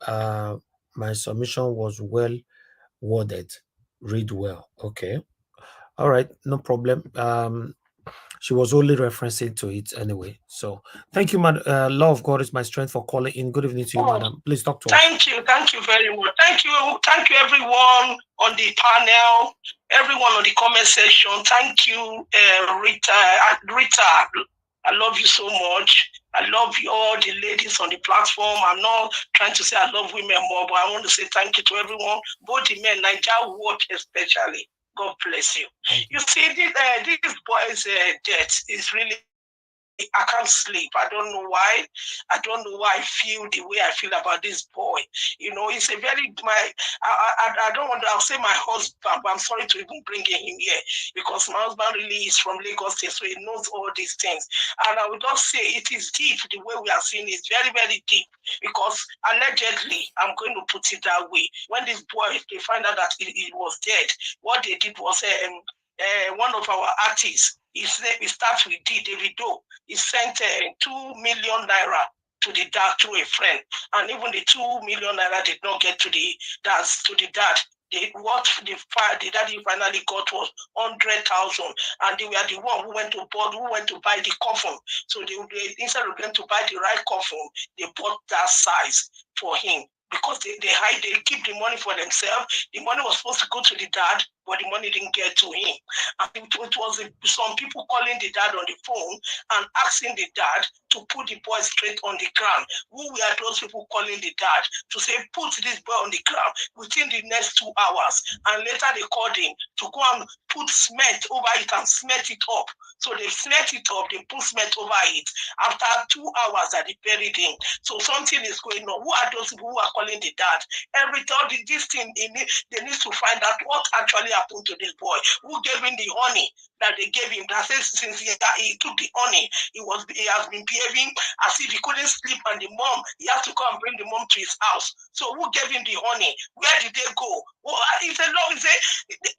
my submission was well worded. Read well. Okay. All right, no problem. She was only referencing to it anyway. So thank you, Madam. Law of God is my strength for calling in. Good evening to you, Madam. Please talk to us. Thank you very much. Thank you everyone on the panel, everyone on the comment section. Thank you, Rita. I love you so much. I love you all the ladies on the platform. I'm not trying to say I love women more, but I want to say thank you to everyone, both the men, Nigeria Watch especially. God bless you. You see, this boy's death is really, I can't sleep. I don't know why. I don't know why I feel the way I feel about this boy. It's a very, I don't want to, I'll say my husband, but I'm sorry to even bring him here because my husband really is from Lagos State, so he knows all these things. And I would just say it is deep. The way we are seeing is very, very deep because allegedly, I'm going to put it that way. When this boy, they find out that he was dead, what they did was one of our artists, his name, it starts with Davido. He sent 2 million naira to the dad, to a friend, and even the 2 million naira did not get to the dad. the daddy finally got was 100,000, and they were the one who went to buy the coffin. So they instead of them to buy the right coffin, they bought that size for him. Because they keep the money for themselves. The money was supposed to go to the dad, but the money didn't get to him. And it was some people calling the dad on the phone and asking the dad to put the boy straight on the ground. Who were those people calling the dad to say, put this boy on the ground within the next 2 hours? And later they called him to go and put cement over it and cement it up. So they cement it up, they put cement over it. After 2 hours that they buried him. So something is going on. Who are those people who are calling the dad? This thing, they need to find out what actually happened to this boy. Who gave him the honey that they gave him? That says since he took the honey, he has been behaving as if he couldn't sleep, and the mom, he has to come and bring the mom to his house. So who gave him the honey? Where did they go? Well,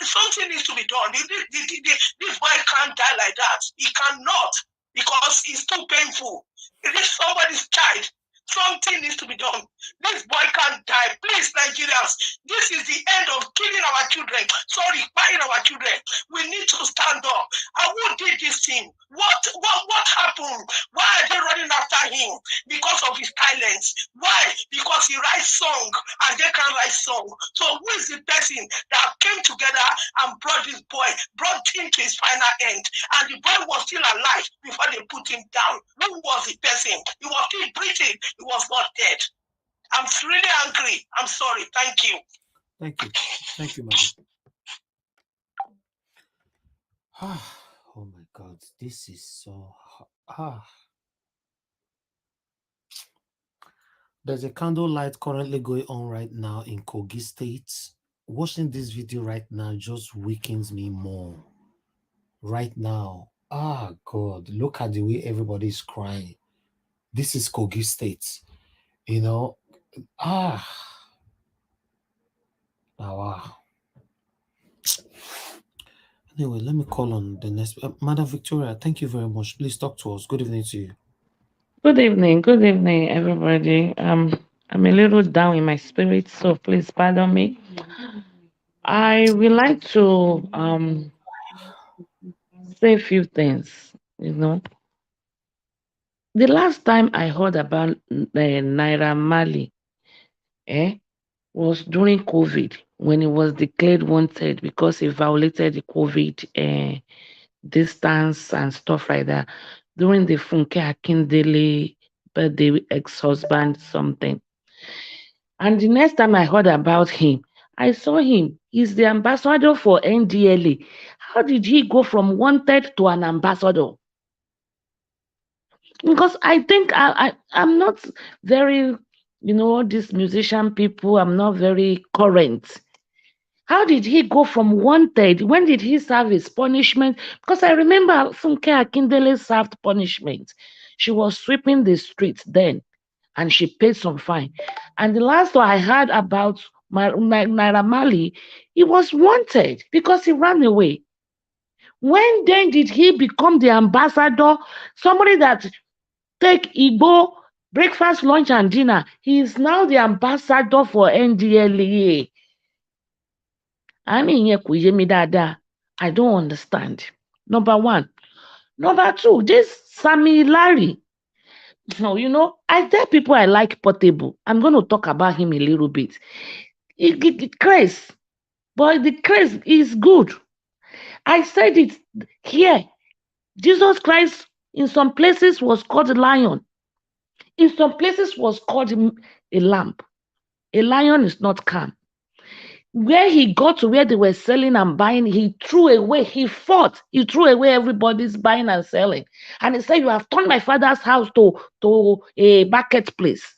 something needs to be done. This boy can't die like that. He cannot, because it's too painful. It is somebody's child. Something needs to be done. This boy can't die. Please, Nigerians, this is the end of killing our children. Sorry, buying our children. We need to stand up. And who did this thing? What happened? Why are they running after him? Because of his talents. Why? Because he writes song and they can write song. So who is the person that came together and brought this boy, brought him to his final end? And the boy was still alive before they put him down. Who was the person? He was still breathing. He was not dead. I'm really angry. I'm sorry. Thank you. Thank you. Thank you, madam. Oh my God, this is so There's a candlelight currently going on right now in Kogi State. Watching this video right now just weakens me more. Right now. God, look at the way everybody is crying. This is Kogi State. You know, wow. Anyway, let me call on the next. Madam Victoria, thank you very much. Please talk to us. Good evening to you. Good evening, everybody. I'm a little down in my spirit, so please pardon me. I would like to say a few things. You know, the last time I heard about Naira Marley, was during COVID, when he was declared wanted because he violated the COVID distance and stuff like that during the Funke Akindele birthday ex-husband something. And the next time I heard about him, I saw him. He's the ambassador for NDLA. How did he go from wanted to an ambassador? Because I think I'm not very, these musician people, I'm not very current. How did he go from wanted? When did he serve his punishment? Because I remember Funke Akindele served punishment. She was sweeping the streets then, and she paid some fine. And the last one I heard about Naira Marley, he was wanted because he ran away. When then did he become the ambassador? Somebody that take Igbo breakfast, lunch, and dinner. He is now the ambassador for NDLA. I don't understand. Number one. Number two, this Sammy Larry. No, I tell people I like Portable. I'm going to talk about him a little bit. Craze. But the craze is good. I said it here. Jesus Christ in some places was called a lion. In some places was called a lamb. A lion is not calm. Where he got to where they were selling and buying, he threw away, he fought, he threw away everybody's buying and selling. And he said, you have turned my father's house to a marketplace.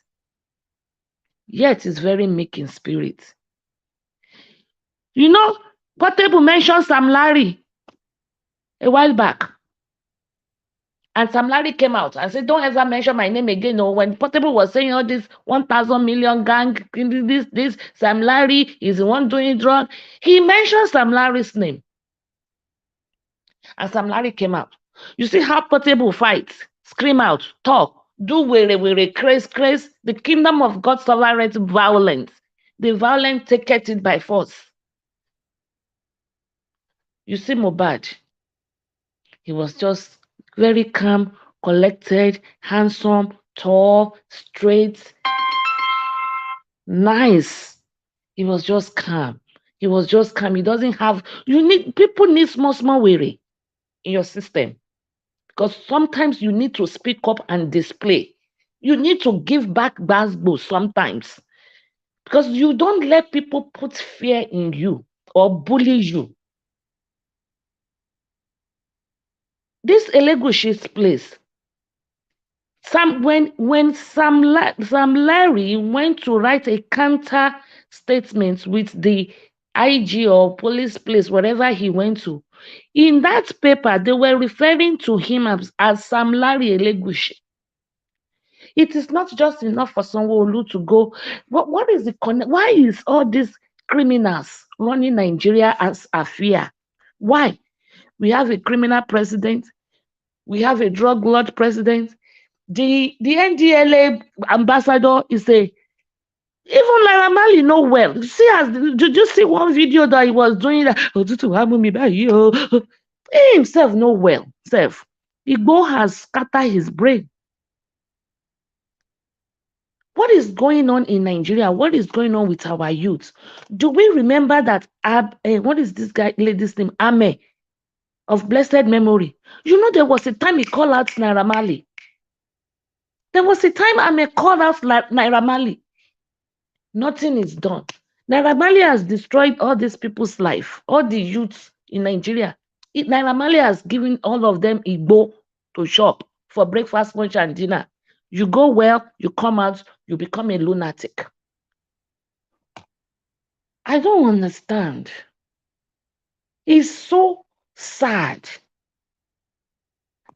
Yet it's very meek in spirit. Portable mentioned Sam Larry a while back. And Sam Larry came out and said, don't ever mention my name again. No, when Portable was saying all this 1,000 million gang, this, Sam Larry is the one doing drug. He mentioned Sam Larry's name. And Sam Larry came out. You see how Portable fights, scream out, talk, do were craze. The kingdom of God tolerate violence. The violent take it by force. You see Mohbad, he was just very calm, collected, handsome, tall, straight, nice. He was just calm. He was just calm. He doesn't have, people need small weary in your system. Because sometimes you need to speak up and display. You need to give back basketball sometimes. Because you don't let people put fear in you or bully you. This Elegush's place, when Sam Larry went to write a counter statement with the IG or police place, wherever he went to, in that paper, they were referring to him as Sam Larry Elegushi. It is not just enough for Sanwo-Olu to go. What is the connect? Why is all these criminals running Nigeria as a fear? Why? We have a criminal president. We have a drug lord president. The NDLA ambassador is even Naira Marley know well. Did you see one video that he was doing that? He himself know well. Igbo has scattered his brain. What is going on in Nigeria? What is going on with our youth? Do we remember that what is this lady's name? Ame of blessed memory. You know, there was a time he called out Naira Marley. There was a time Ame called out Naira Marley. Nothing is done. Naira Marley has destroyed all these people's life, all the youths in Nigeria. Naira Marley has given all of them Igbo to shop for breakfast, lunch, and dinner. You go well, you come out, you become a lunatic. I don't understand. It's so sad.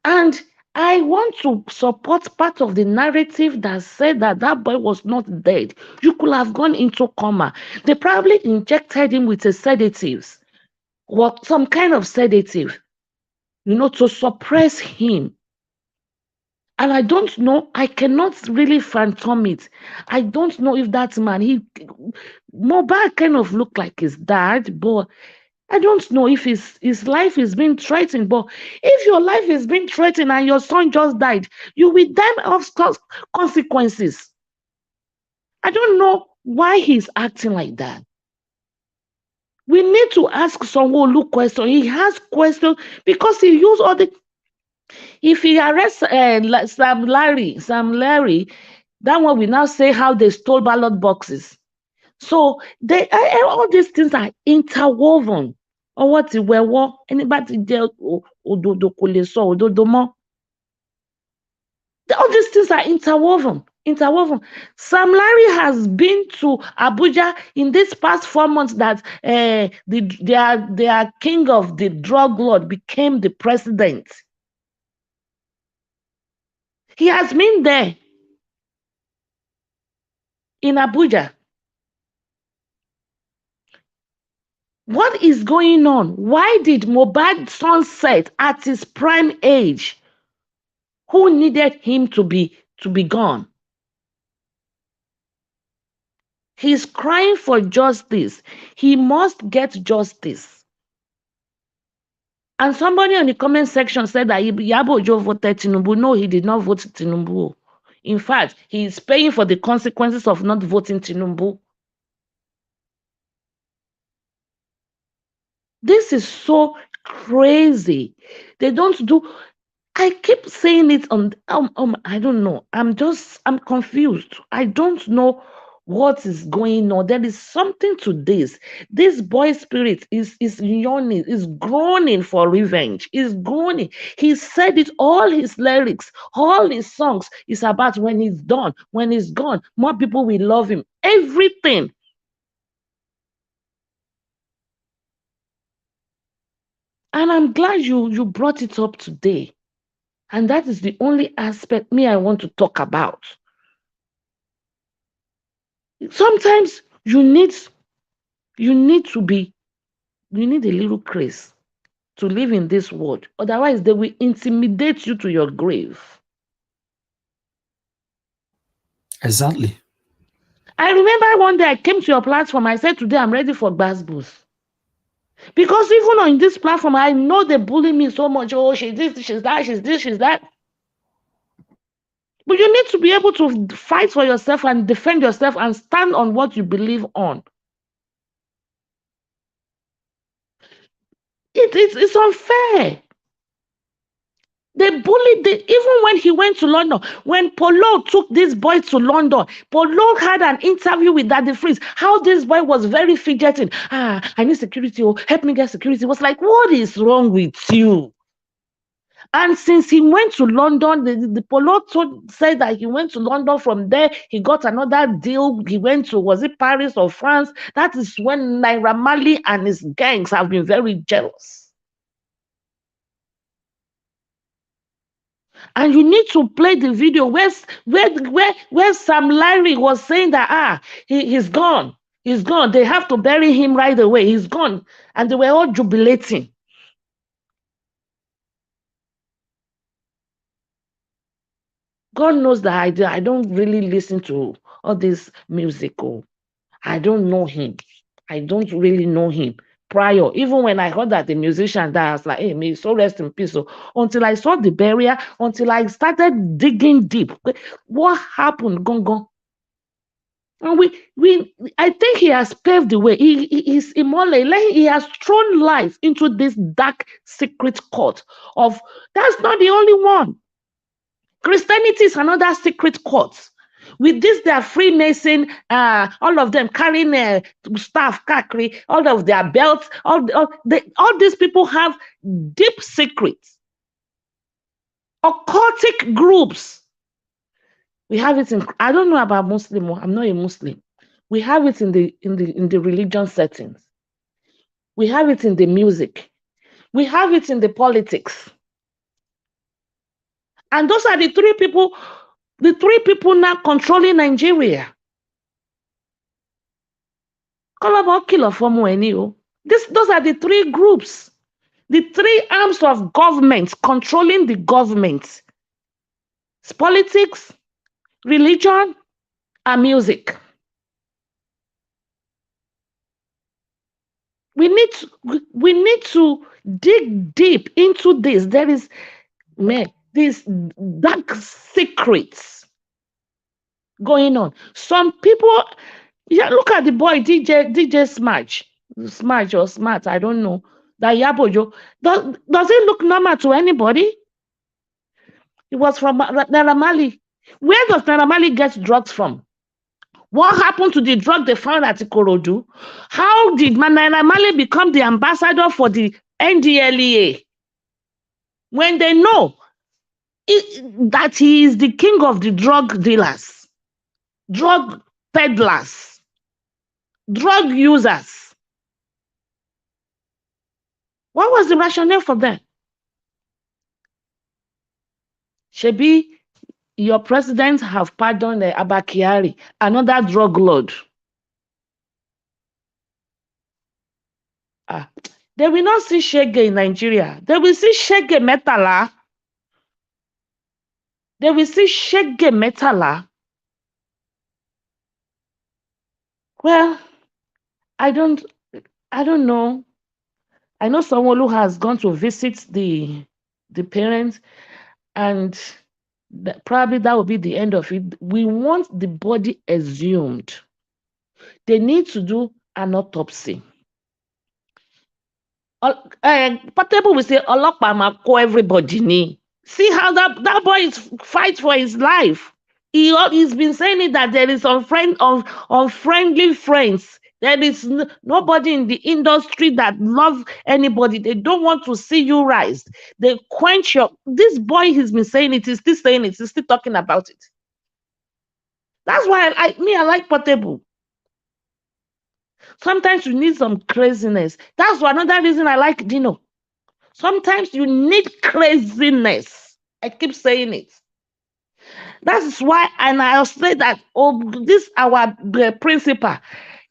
And I want to support part of the narrative that said that that boy was not dead. You could have gone into coma. They probably injected him with a sedative, or some kind of sedative, to suppress him. And I don't know, I cannot really phantom it. I don't know if that man, Mohbad kind of looked like his dad, but I don't know if his life is being threatened. But if your life is being threatened and your son just died, you will die of consequences. I don't know why he's acting like that. We need to ask Sanwo-Olu questions. He has questions because he used all the... If he arrests Sam Larry, that one we now say how they stole ballot boxes. So all these things are interwoven. Or what anybody there ododomo. All these things are interwoven. Sam Larry has been to Abuja in this past 4 months that their king of the drug lord became the president. He has been there in Abuja. What is going on? Why did Mohbad sunset at his prime age? Who needed him to be gone? He's crying for justice. He must get justice. And somebody in the comment section said that Yabo Ojo voted Tinubu. No, he did not vote Tinubu. In fact, he is paying for the consequences of not voting Tinubu. This is so crazy. They don't do... I keep saying it on... I don't know. I'm confused. I don't know what is going on. There is something to this. This boy spirit is yawning, is groaning for revenge. Is groaning. He said it, all his lyrics, all his songs is about when he's done, when he's gone, more people will love him. Everything. And I'm glad you brought it up today. And that is the only aspect I want to talk about. Sometimes you need a little grace to live in this world. Otherwise, they will intimidate you to your grave. Exactly. I remember one day I came to your platform. I said, today I'm ready for Basbos. Because even on this platform, I know they bully me so much. Oh, she's this, she's that, she's this, she's that. But you need to be able to fight for yourself and defend yourself and stand on what you believe on. It's unfair. They bullied even when he went to London. When Polo took this boy to London, Polo had an interview with Daddy Freeze. How this boy was very fidgeting. I need security. Oh, help me get security. It was like, what is wrong with you? And since he went to London, the Polo said that he went to London. From there, he got another deal. He went to, was it Paris or France? That is when Naira Marley and his gangs have been very jealous. And you need to play the video where Sam Larry was saying that he's gone. He's gone. They have to bury him right away. He's gone. And they were all jubilating. God knows that I don't really listen to all this music. I don't know him. I don't really know him prior. Even when I heard that the musician died, I was like, hey, may so rest in peace. So until I saw the burial, until I started digging deep, what happened? Gong. And I think he has paved the way. He's immortal. He has thrown life into this dark secret court of, that's not the only one. Christianity is another secret court. With this, they are Freemason, all of them carrying staff, kakri, all of their belts. All these people have deep secrets. Occultic groups. We have it in, I don't know about Muslim, I'm not a Muslim. We have it in the religion settings. We have it in the music. We have it in the politics. And those are the three people now controlling Nigeria. Those are the three groups, the three arms of government controlling the government. It's politics, religion, and music. We need to dig deep into this. There is, these dark secrets going on. Some people, look at the boy DJ Smart or Smart, I don't know. That Yabojo. Does it look normal to anybody? It was from Naira Marley. Where does Naira Marley get drugs from? What happened to the drug they found at Ikorodu? How did Naira Marley become the ambassador for the NDLEA? When they know that he is the king of the drug dealers, drug peddlers, drug users. What was the rationale for them? Shebi, your president have pardoned Abakiari, another drug lord. They will not see Shege in Nigeria. They will see Shege Metala. They will see Shege Metala. Well, I don't know. I know someone who has gone to visit the parents, and probably that will be the end of it. We want the body exhumed. They need to do an autopsy. Portable will say, everybody need. See how that boy is fight for his life. He's been saying it that there is unfriendly friends. There is nobody in the industry that loves anybody. They don't want to see you rise. They quench your. This boy has been saying it. He's still saying it. He's still talking about it. That's why I like Portable. Sometimes you need some craziness. That's another reason I like Dino. Sometimes you need craziness. I keep saying it. That's why, and I'll say that this our principal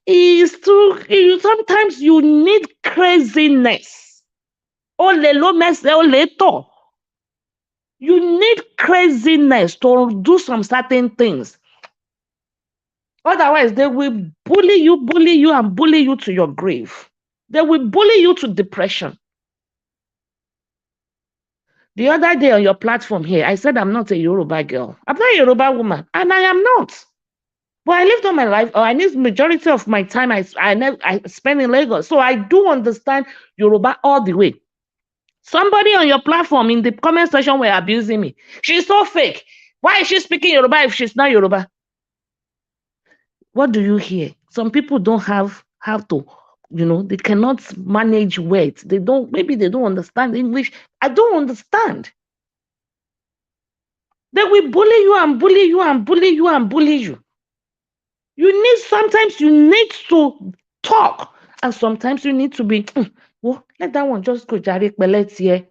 is to sometimes you need craziness. You need craziness to do some certain things. Otherwise, they will bully you, and bully you to your grave. They will bully you to depression. The other day on your platform here, I said I'm not a Yoruba girl. I'm not a Yoruba woman, and I am not. But I lived all my life, or I need majority of my time I spend in Lagos. So I do understand Yoruba all the way. Somebody on your platform in the comment section were abusing me. She's so fake. Why is she speaking Yoruba if she's not Yoruba? What do you hear? Some people don't have how to, they cannot manage words. Maybe they don't understand English. I don't understand. They will bully you and bully you and bully you and bully you. Sometimes you need to talk, and sometimes you need to be, well, let that one just go, Jare, but let's hear.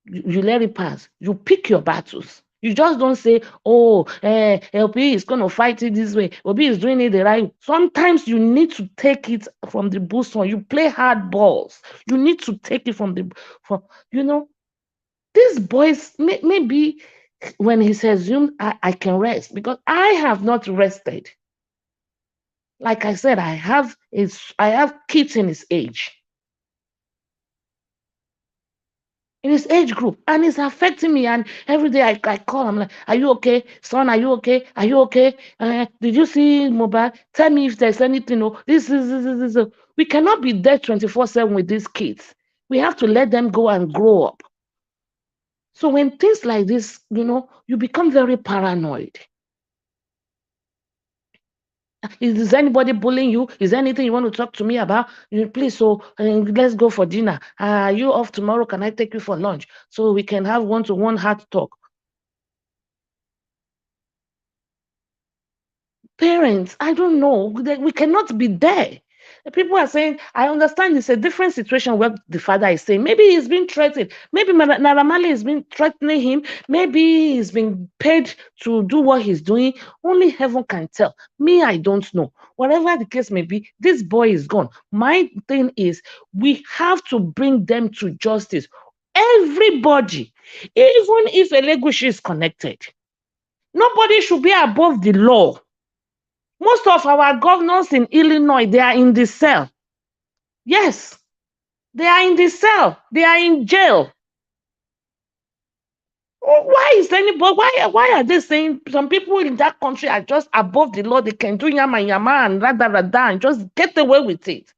You let it pass. You pick your battles. You just don't say, oh, LP is going to fight it this way. Obi is doing it the right way. Sometimes you need to take it from the bosom. You play hard balls. You need to take it from these boys, maybe when he's assumed, I can rest, because I have not rested. Like I said, I have kids in his age. In his age group, and it's affecting me. And every day I call, I'm like, are you okay? Son, are you okay? Are you okay? Did you see Mohbad? Tell me if there's anything. This. We cannot be there 24/7 with these kids. We have to let them go and grow up. So when things like this, you become very paranoid. Is anybody bullying you? Is there anything you want to talk to me about? Please, let's go for dinner. Are you off tomorrow? Can I take you for lunch so we can have one-to-one heart talk? Parents, I don't know. We cannot be there. People are saying, I understand it's a different situation where the father is saying, maybe he's been threatened. Maybe Naira Marley has been threatening him. Maybe he's been paid to do what he's doing. Only heaven can tell. Me, I don't know. Whatever the case may be, this boy is gone. My thing is, we have to bring them to justice. Everybody, even if Elegushi is connected, nobody should be above the law. Most of our governors in Illinois, they are in the cell. Yes, they are in the cell. They are in jail. Why is anybody? Why are they saying some people in that country are just above the law? They can do yama and rada and just get away with it.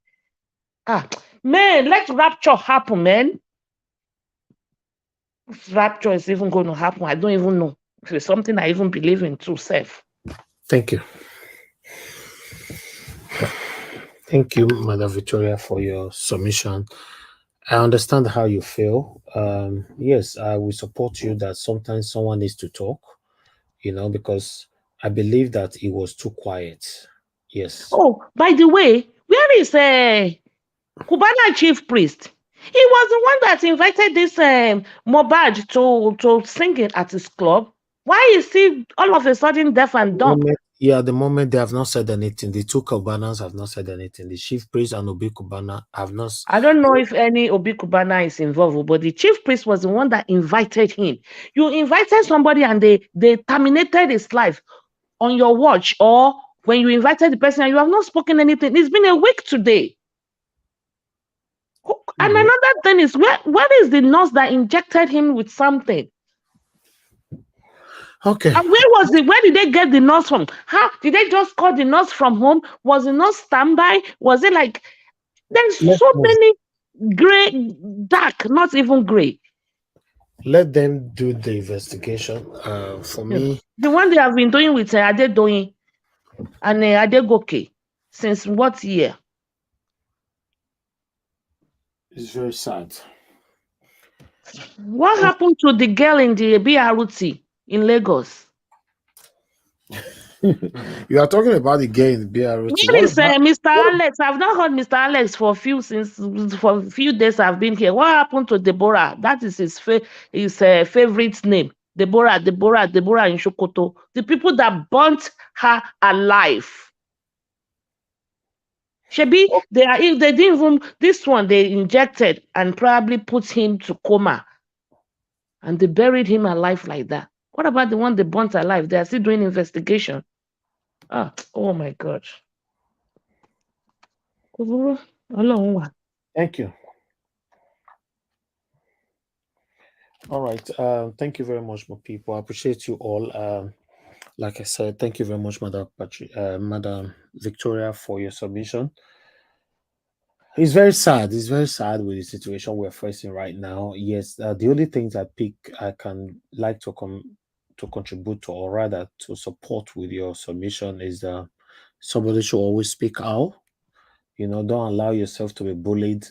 Man, let rapture happen, man. If rapture is even going to happen, I don't even know. If it's something I even believe in too, safe. Thank you. Thank you, Madam Victoria, for your submission. I understand how you feel. Yes, I will support you that sometimes someone needs to talk, because I believe that it was too quiet. Yes. Oh, by the way, where is Cubana chief priest? He was the one that invited this Mohbad to sing it at his club. Why is he all of a sudden deaf and dumb? At the moment, they have not said anything. The two Kubanas have not said anything. The chief priest and Obi Kubana have not. I don't know if any Obi Kubana is involved, but the chief priest was the one that invited him. You invited somebody and they terminated his life on your watch, or when you invited the person and you have not spoken anything. It's been a week today. And another thing is, where is the nurse that injected him with something? Okay. And where did they get the nurse from? How did they just call the nurse from home? Was the nurse standby? Was it like there's many gray, dark, not even gray? Let them do the investigation. For me, the one they have been doing with Adedoyin and Adegoke since what year? It's very sad. What happened to the girl in the BRT in Lagos? You are talking about the girl in the BRT. Where is Mr. Alex? I've not heard Mr. Alex for a few days I've been here. What happened to Deborah? That is his favorite name. Deborah in Shokoto. The people that burnt her alive. Shebi, if they didn't even, this one they injected and probably put him to coma. And they buried him alive like that. What about the one they burnt alive? They are still doing investigation. Oh my God. Thank you. All right. Thank you very much, my people. I appreciate you all. Like I said, thank you very much, Madam Victoria, for your submission. It's very sad. It's very sad with the situation we're facing right now. Yes, the only things I can like to contribute to, or rather to support with your submission, is that somebody should always speak out. Don't allow yourself to be bullied.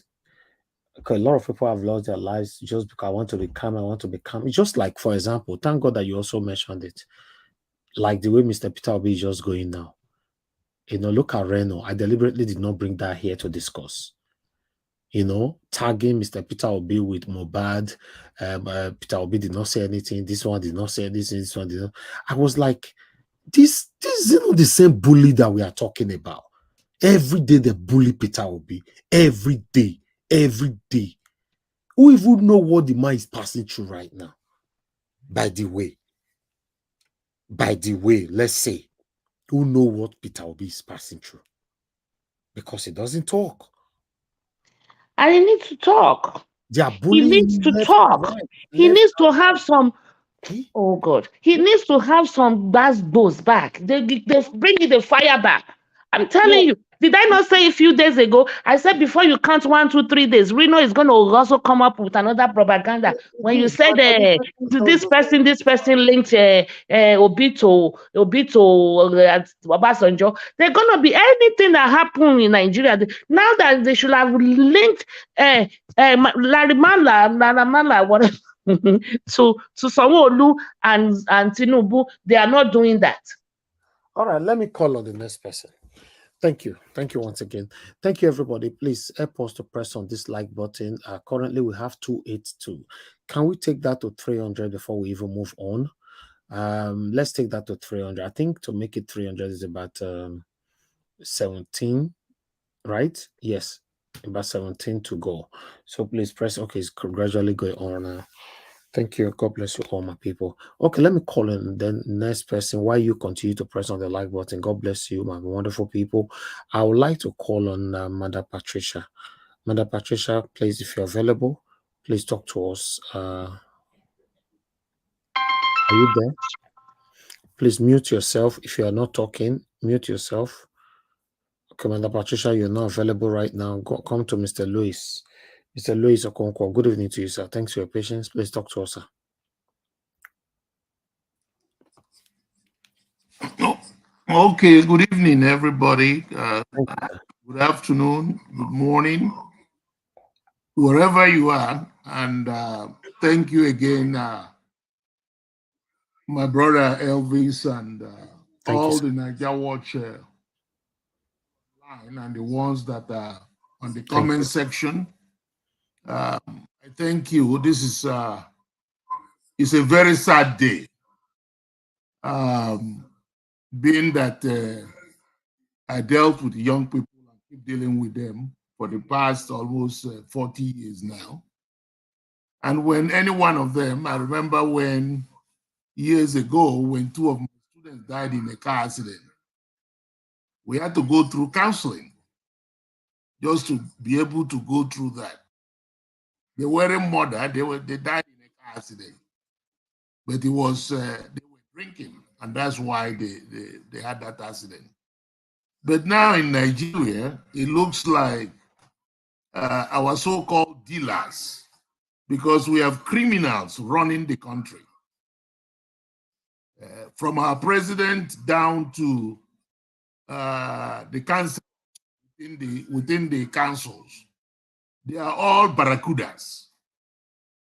Because a lot of people have lost their lives just because I want to be calm. I want to be calm. It's just like, for example, thank God that you also mentioned it. Like the way Mr. Peter Obi is just going now. Look at Reno. I deliberately did not bring that here to discuss. Tagging Mr. Peter Obi with Mohbad. Peter Obi did not say anything. This one did not say anything. This one did not. I was like, this is not the same bully that we are talking about. Every day they bully Peter Obi. Every day. Every day. Who even know what the man is passing through right now? By the way, let's say, who know what Peter Obi is passing through? Because he doesn't talk. And he needs to talk. They are He bullying needs him to left, talk. right, He left, needs to have some. Oh God! He needs to have some bass back. They bring the fire back. I'm telling you. Did I not say a few days ago? I said before you count 1, 2, 3 days, Reno is going to also come up with another propaganda. When you said this person linked Obi to Obasanjo, they're going to be anything that happened in Nigeria. Now that they should have linked Larimala, whatever. to Sanwo-Olu and Tinubu, they are not doing that. All right, let me call on the next person. Thank you. Thank you once again. Thank you, everybody. Please help us to press on this like button. Currently, we have 282. Can we take that to 300 before we even move on? Let's take that to 300. I think to make it 300 is about 17, right? Yes, about 17 to go. So please press. Okay, it's gradually going on now. Thank you. God bless you all, my people. Okay, let me call in the next person while you continue to press on the like button. God bless you, my wonderful people. I would like to call on Mother Patricia. Mother Patricia, please, if you're available, please talk to us. Are you there? Please mute yourself. If you are not talking, mute yourself. Okay, Mother Patricia, you're not available right now. Come to Mr. Louis. Mr. Louis Okonkwo, good evening to you, sir. Thanks for your patience. Please talk to us, sir. Okay, good evening, everybody. Good afternoon, good morning, wherever you are. And thank you again, my brother Elvis, and all the Niger Watch line and the ones that are on the comment section. I thank you. This is it's a very sad day. Being that I dealt with young people and keep dealing with them for the past almost 40 years now. And when any one of them, I remember when years ago, when 2 of my students died in a car accident, we had to go through counseling just to be able to go through that. They weren't murdered, they died in a car accident. But it was, they were drinking, and that's why they had that accident. But now in Nigeria, it looks like our so-called dealers, because we have criminals running the country. From our president down to the council within the councils, they are all barracudas.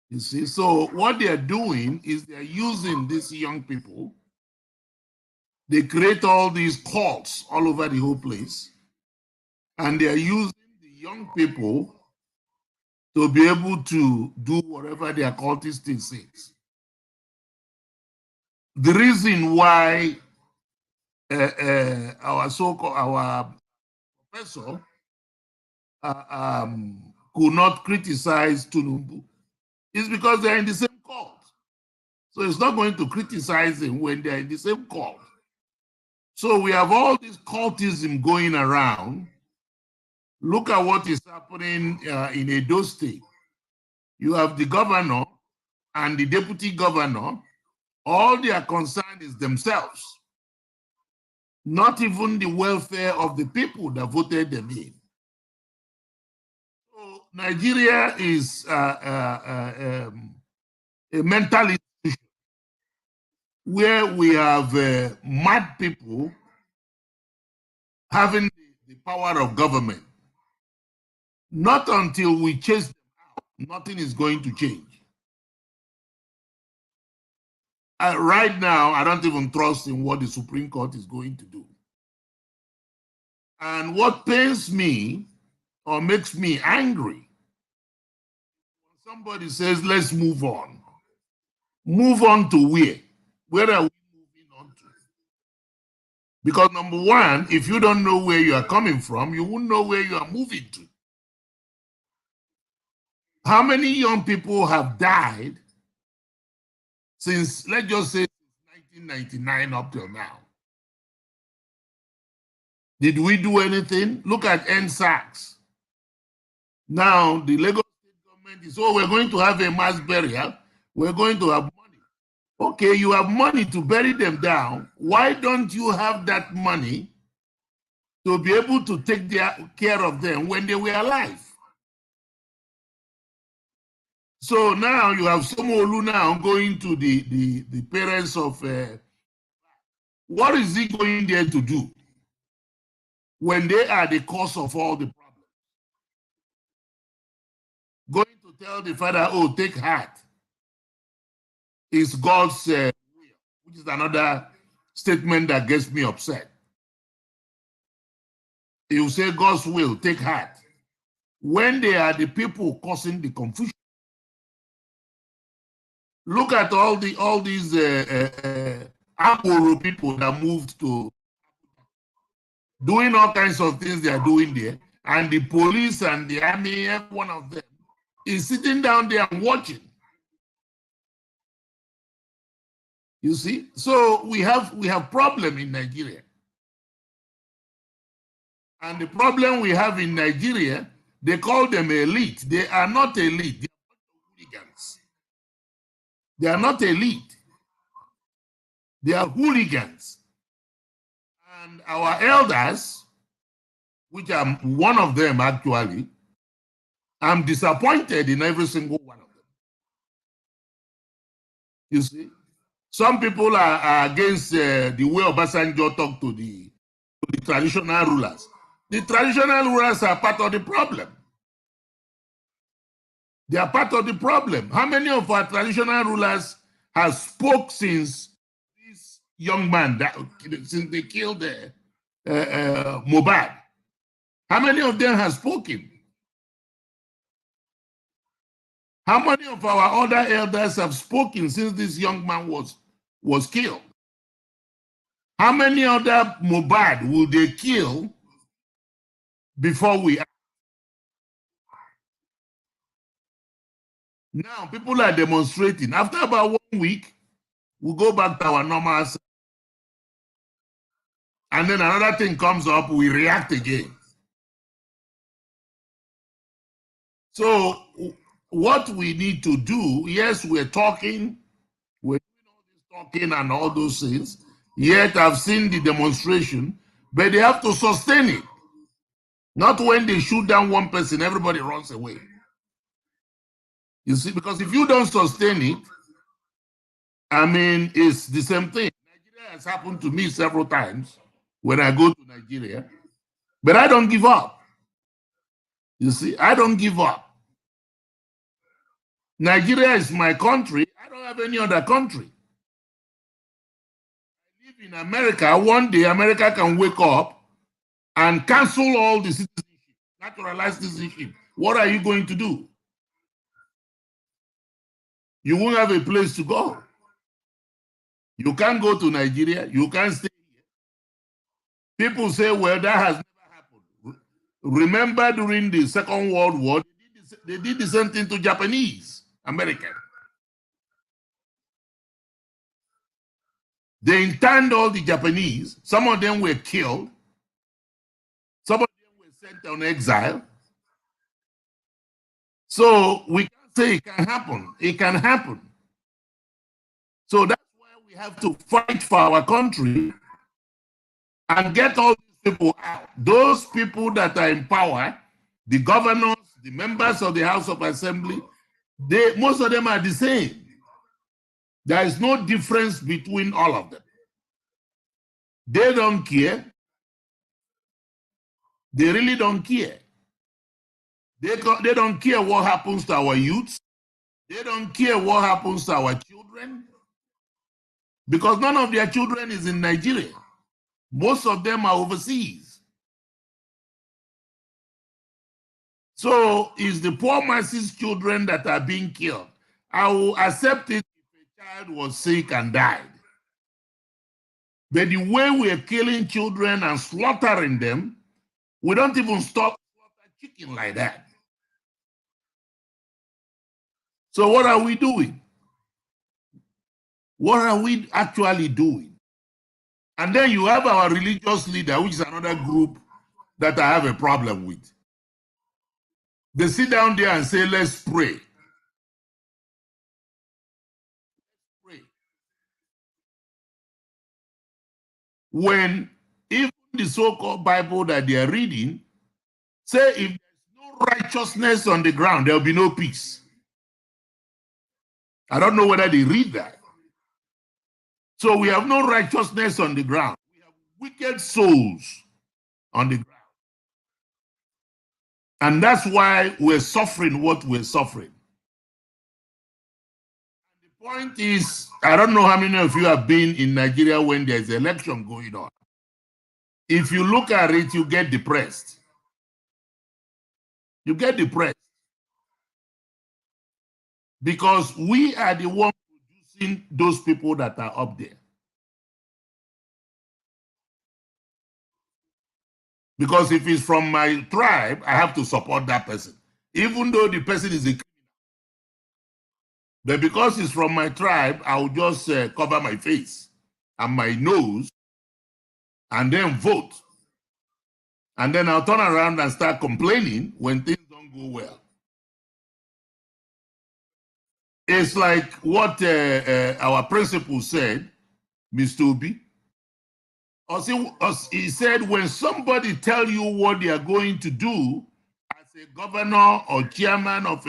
You see, so what they are doing is they are using these young people. They create all these cults all over the whole place, and they are using the young people to be able to do whatever their cultist thing says. The reason why our professor could not criticize Tinubu is because they're in the same cult. So it's not going to criticize him when they're in the same cult. So we have all this cultism going around, Look at what is happening in Edo State. You have the governor and the deputy governor. All they are concerned is themselves, not even the welfare of the people that voted them in. So Nigeria is a mental institution where we have mad people having the power of government. Not until we chase them out, nothing is going to change. Right now, I don't even trust in what the Supreme Court is going to do. And what pains me or makes me angry, when somebody says, let's move on. Move on to where? Where are we moving on to? Because number one, if you don't know where you are coming from, you won't know where you are moving to. How many young people have died since, let's just say, 1999 up till now? Did we do anything? Look at NSACs. Now, the Lagos State government is, oh, we're going to have a mass burial. We're going to have money. Okay, you have money to bury them down. Why don't you have that money to be able to take care of them when they were alive? So now you have Somolu now going to the parents of, what is he going there to do when they are the cause of all the problems? Going to tell the father, oh, take heart. Is God's will, which is another statement that gets me upset. You say God's will, take heart, when they are the people causing the confusion. Look at all these Akoro people that moved to doing all kinds of things they are doing there, and the police and the army, every one of them is sitting down there and watching. You see, so we have problem in Nigeria, and the problem we have in Nigeria, they call them elite. They are not elite. They are hooligans. They are not elite. They are hooligans. And our elders, which I'm one of them actually, I'm disappointed in every single one of them. You see, some people are against the way Obasanjo talked to the traditional rulers. The traditional rulers are part of the problem. They are part of the problem. How many of our traditional rulers have spoke since this young man, since they killed Mohbad? How many of them have spoken? How many of our other elders have spoken since this young man was killed? How many other Mohbad will they kill before we act? Now people are demonstrating. After about 1 week, we'll go back to our normal self. And then another thing comes up, we react again. So what we need to do, yes, we're talking, we're doing all this talking and all those things, yet I've seen the demonstration, but they have to sustain it. Not when they shoot down one person, everybody runs away. You see, because if you don't sustain it, I mean, it's the same thing. Nigeria has happened to me several times when I go to Nigeria, but I don't give up. You see, I don't give up. Nigeria is my country. I don't have any other country. I live in America. One day, America can wake up and cancel all the citizenship, naturalize citizenship. What are you going to do? You won't have a place to go. You can't go to Nigeria. You can't stay here. People say, well, that has never happened. Remember during the Second World War, they did the same thing to Japanese American. They interned all the Japanese. Some of them were killed. Some of them were sent on exile. So we can't say it can happen. It can happen. So that's why we have to fight for our country and get all these people out. Those people that are in power, the governors, the members of the House of Assembly, most of them are the same. There is no difference between all of them. They don't care. They really don't care. They don't care what happens to our youths. They don't care what happens to our children. Because none of their children is in Nigeria. Most of them are overseas. So it's the poor masses' children that are being killed. I will accept it if a child was sick and died. But the way we are killing children and slaughtering them, we don't even stop slaughter chicken like that. So what are we doing? What are we actually doing? And then you have our religious leader, which is another group that I have a problem with. They sit down there and say, let's pray. Pray. When even the so-called Bible that they are reading say if there's no righteousness on the ground, there'll be no peace. I don't know whether they read that. So we have no righteousness on the ground. We have wicked souls on the ground. And that's why we're suffering what we're suffering. And the point is, I don't know how many of you have been in Nigeria when there's an election going on. If you look at it, you get depressed. You get depressed. Because we are the ones producing those people that are up there. Because if it's from my tribe, I have to support that person, even though the person is a criminal. But because it's from my tribe, I'll just cover my face and my nose and then vote. And then I'll turn around and start complaining when things don't go well. It's like what our principal said, Mr. Obi. He said, when somebody tell you what they are going to do as a governor or chairman of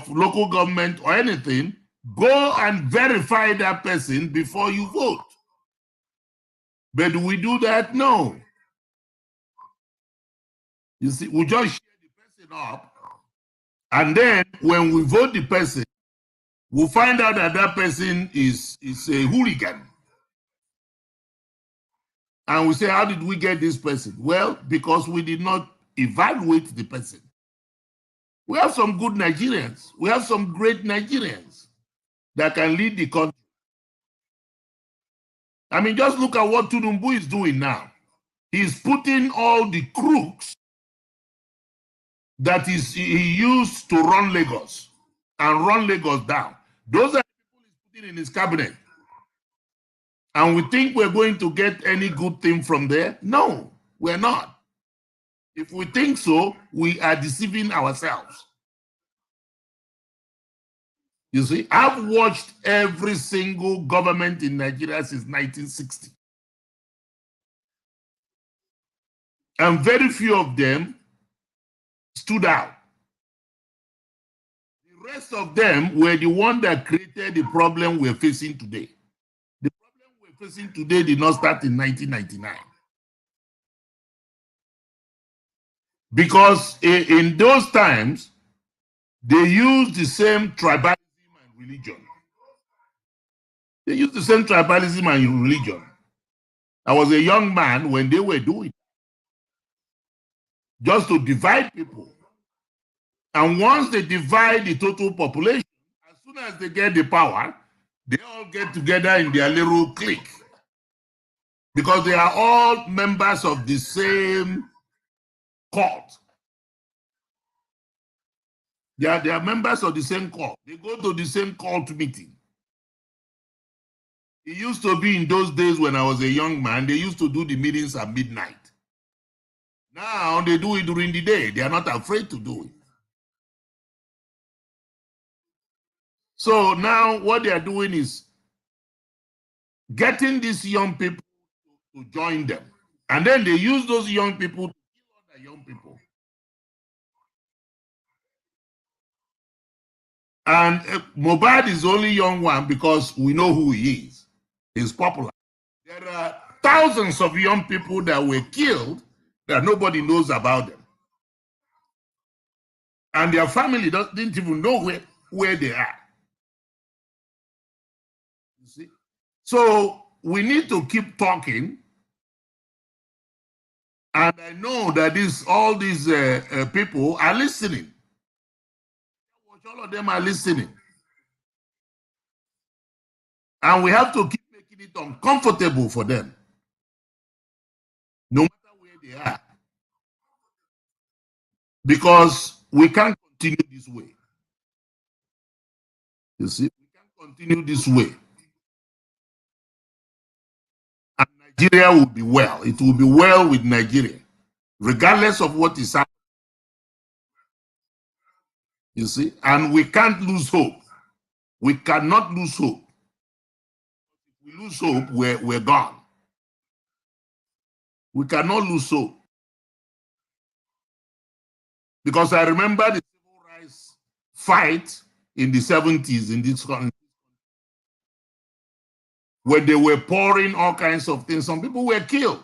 local government or anything, go and verify that person before you vote. But do we do that? No. You see, we just share the person up, and then when we vote the person, we'll find out that that person is a hooligan. And we say, how did we get this person? Well, because we did not evaluate the person. We have some good Nigerians. We have some great Nigerians that can lead the country. I mean, just look at what Tinubu is doing now. He's putting all the crooks that he used to run Lagos and run Lagos down. Those are the people he's putting in his cabinet. And we think we're going to get any good thing from there? No, we're not. If we think so, we are deceiving ourselves. You see, I've watched every single government in Nigeria since 1960. And very few of them stood out. The rest of them were the one that created the problem we're facing today. Facing today did not start in 1999. Because in those times, they used the same tribalism and religion. They used the same tribalism and religion. I was a young man when they were doing it, just to divide people. And once they divide the total population, as soon as they get the power, they all get together in their little clique. Because they are all members of the same cult. They are members of the same cult. They go to the same cult meeting. It used to be in those days when I was a young man, they used to do the meetings at midnight. Now they do it during the day. They are not afraid to do it. So now what they are doing is getting these young people to join them. And then they use those young people to kill other young people. And Mohbad is the only young one because we know who he is. He's popular. There are thousands of young people that were killed that nobody knows about them. And their family didn't even know where they are. You see? So we need to keep talking. And I know that all these people are listening. All of them are listening. And we have to keep making it uncomfortable for them. No matter where they are. Because we can't continue this way. You see, we can't continue this way. And Nigeria will be well. It will be well with Nigeria, regardless of what is happening. You see, and we can't lose hope. We cannot lose hope. If we lose hope, we're gone. We cannot lose hope. Because I remember the civil rights fight in the 70s in this country, where they were pouring all kinds of things. Some people were killed.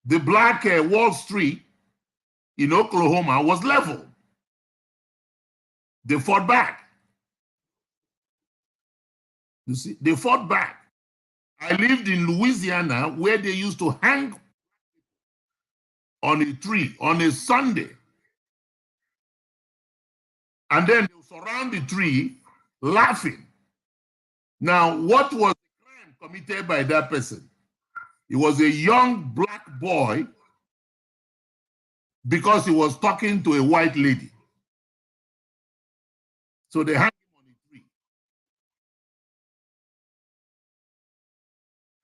The black Wall Street in Oklahoma was leveled. They fought back. You see, they fought back. I lived in Louisiana where they used to hang on a tree on a Sunday. And then they would surround the tree laughing. Now, what was the crime committed by that person? It was a young black boy because he was talking to a white lady. So they hung him on a tree.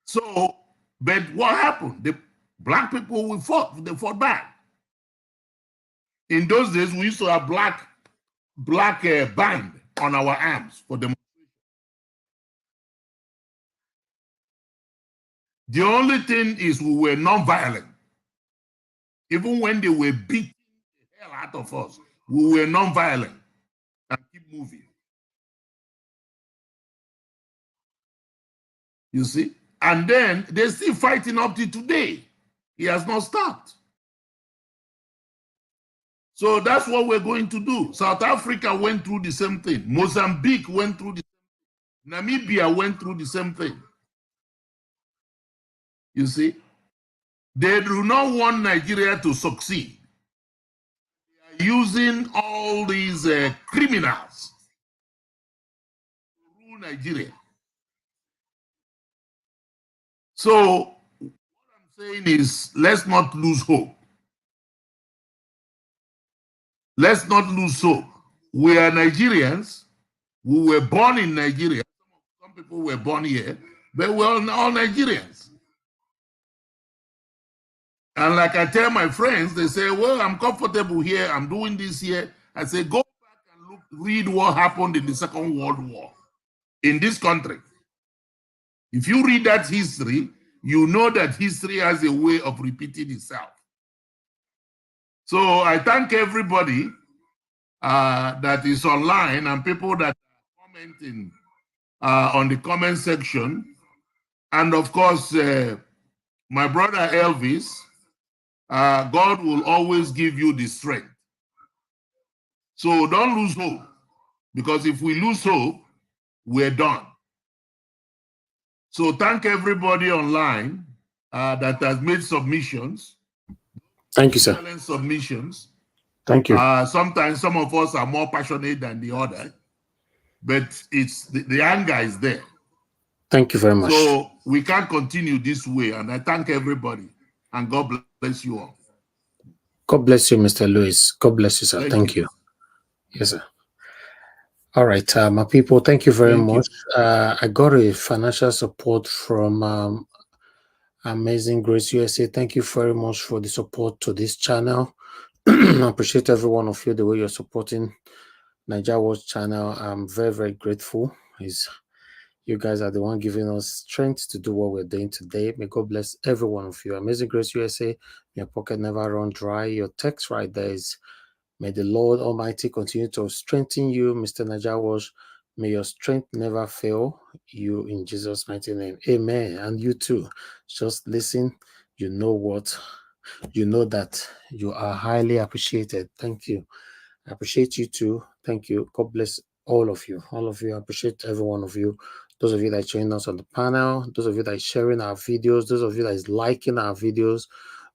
So, but what happened? The black people, they fought back. In those days, we used to have black band on our arms for demonstration. The only thing is we were non-violent. Even when they were beating the hell out of us, we were non-violent and keep moving. You see? And then they're still fighting up to today. He has not stopped. So that's what we're going to do. South Africa went through the same thing. Mozambique went through the same thing. Namibia went through the same thing. You see? They do not want Nigeria to succeed. They are using all these criminals to rule Nigeria. So what I'm saying is, let's not lose hope. Let's not lose hope. We are Nigerians. We were born in Nigeria. Some people were born here, but we're all Nigerians. And like I tell my friends, they say, well, I'm comfortable here. I'm doing this here. I say, go back and read what happened in the Second World War in this country. If you read that history, you know that history has a way of repeating itself. So I thank everybody that is online and people that are commenting on the comment section. And of course, my brother Elvis, God will always give you the strength. So don't lose hope, because if we lose hope, we're done. So thank everybody online that has made submissions. Thank you, sir. Excellent submissions. Thank you. Sometimes some of us are more passionate than the other, but it's the anger is there. Thank you very much. So we can't continue this way, and I thank everybody, and God bless you all. God bless you, Mr. Lewis. God bless you, sir. Thank you. Yes, sir. All right, my people, thank you very much. I got a financial support from Amazing Grace USA. Thank you very much for the support to this channel. I appreciate every one of you, the way you're supporting Niger Watch channel. I'm very, very grateful. You guys are the one giving us strength to do what we're doing today. May God bless every one of you. Amazing Grace USA, your pocket never run dry. Your text right there is, may the Lord Almighty continue to strengthen you, Mr. Niger Watch. May your strength never fail you in Jesus' mighty name. Amen. And you too. Just listen. You know what? You know that you are highly appreciated. Thank you. I appreciate you too. Thank you. God bless all of you. All of you. I appreciate every one of you. Those of you that join us on the panel, those of you that are sharing our videos, those of you that is liking our videos,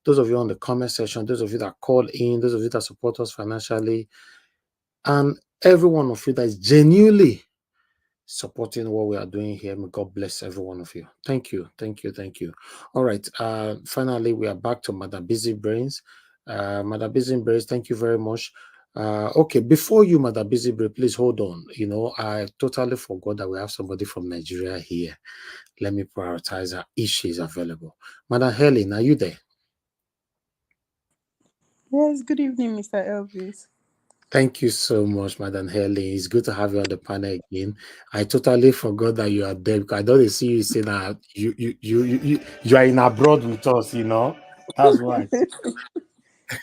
those of you on the comment section, those of you that call in, those of you that support us financially, and every one of you that is genuinely supporting what we are doing here. May God bless every one of you. Thank you. Thank you. Thank you. All right. Finally, we are back to Mother Busy Brains. Mother Busy Brains, thank you very much. Okay, before you, Mother Busy Brains, please hold on. You know, I totally forgot that we have somebody from Nigeria here. Let me prioritize her if she is available. Madam Helen, are you there? Yes, good evening, Mr. Elvis. Thank you so much, Madam Helen. It's good to have you on the panel again. I totally forgot that you are there because I don't see you say that you are in abroad with us, you know. That's why.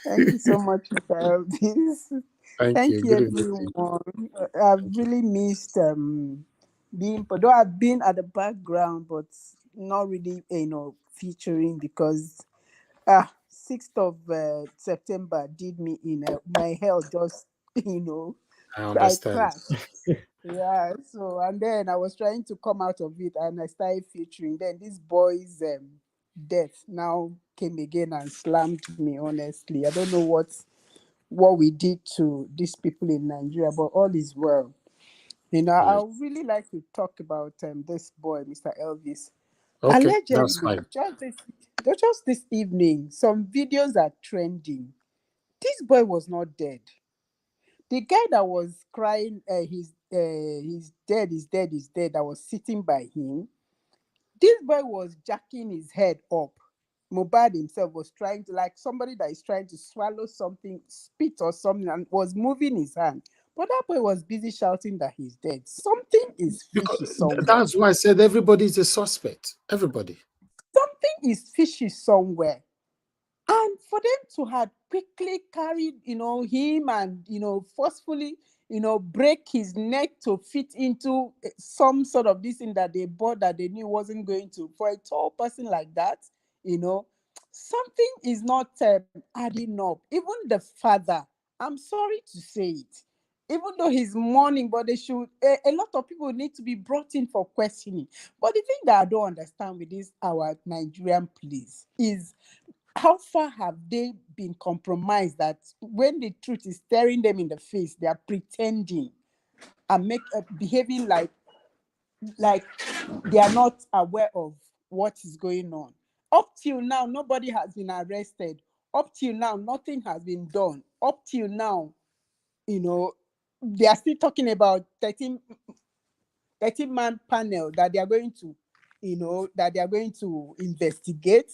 Thank you so much, Mr. Elvis. Thank Thank you. you, Good evening. everyone. I've really missed being, though I've been at the background, but not really, featuring because 6th of September did me in. My health just, I I understand. crashed. Yeah, so and then I was trying to come out of it and I started featuring. Then this boy's death now came again and slammed me, honestly. I don't know what we did to these people in Nigeria, but all is well. I would really like to talk about this boy, Mr. Elvis. Okay, that's Allegedly, fine. just this evening, some videos are trending. This boy was not dead. The guy that was crying, he's dead, he's dead, he's dead, that was sitting by him, this boy was jacking his head up. Mohbad himself was trying to, like somebody that is trying to swallow something, spit or something, and was moving his hand. But that boy was busy shouting that he's dead. Something is fishy somewhere. That's why I said everybody is a suspect. Everybody. Something is fishy somewhere. And for them to have quickly carried, him and, forcefully, break his neck to fit into some sort of this thing that they bought that they knew wasn't going to, for a tall person like that, something is not adding up. Even the father, I'm sorry to say it, even though he's mourning, but they should, a lot of people need to be brought in for questioning. But the thing that I don't understand with this, our Nigerian police, is how far have they been compromised that when the truth is staring them in the face, they are pretending and behaving like they are not aware of what is going on. Up till now, nobody has been arrested. Up till now, nothing has been done. Up till now, they are still talking about 13-man panel that they are going to, investigate.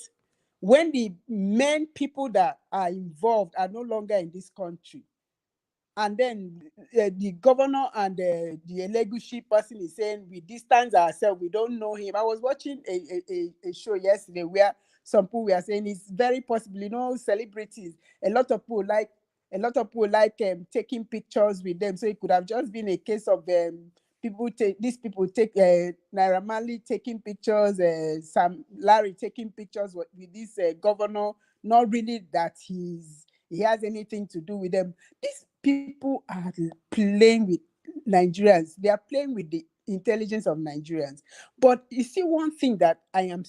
When the main people that are involved are no longer in this country, and then the governor and the legacy person is saying we distance ourselves, we don't know him. I was watching a show yesterday where some people were saying it's very possible, celebrities, a lot of people like taking pictures with them, so it could have just been a case of people take Naira Marley taking pictures, Sam Larry taking pictures with this governor, not really that he has anything to do with them. These people are playing with Nigerians. They are playing with the intelligence of Nigerians. But you see, one thing that I am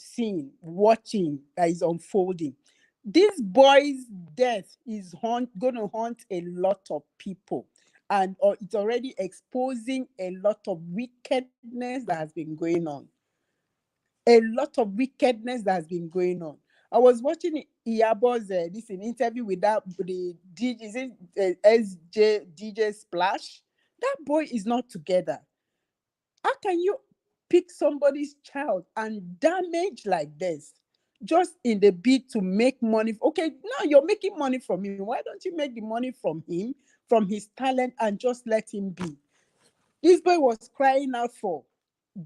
watching that is unfolding. This boy's death is going to haunt a lot of people. And it's already exposing a lot of wickedness that has been going on. A lot of wickedness that has been going on. I was watching Iyabo's interview with the DJ, SJ DJ Splash. That boy is not together. How can you pick somebody's child and damage like this? just in the bid to make money. Okay, now you're making money from him. Why don't you make the money from him, from his talent, and just let him be? This boy was crying out for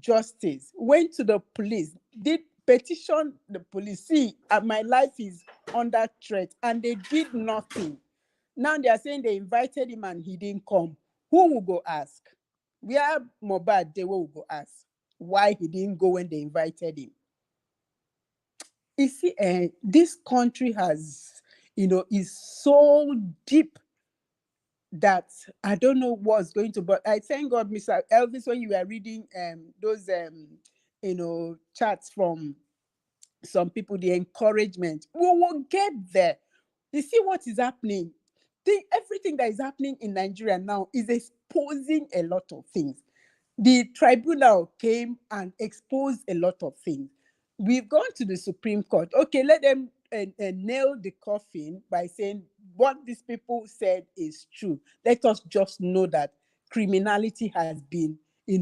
justice, went to the police, did petition the police. See, my life is under threat, and they did nothing. Now they are saying they invited him and he didn't come. Who will go ask? We have Mohbad, they will go ask why he didn't go when they invited him. You see, this country has, is so deep that I don't know what's going to, but I thank God, Mr. Elvis, when you were reading those chats from some people, the encouragement, we will get there. You see what is happening? Everything that is happening in Nigeria now is exposing a lot of things. The tribunal came and exposed a lot of things. We've gone to the Supreme Court. Okay, let them nail the coffin by saying what these people said is true. Let us just know that criminality has been, is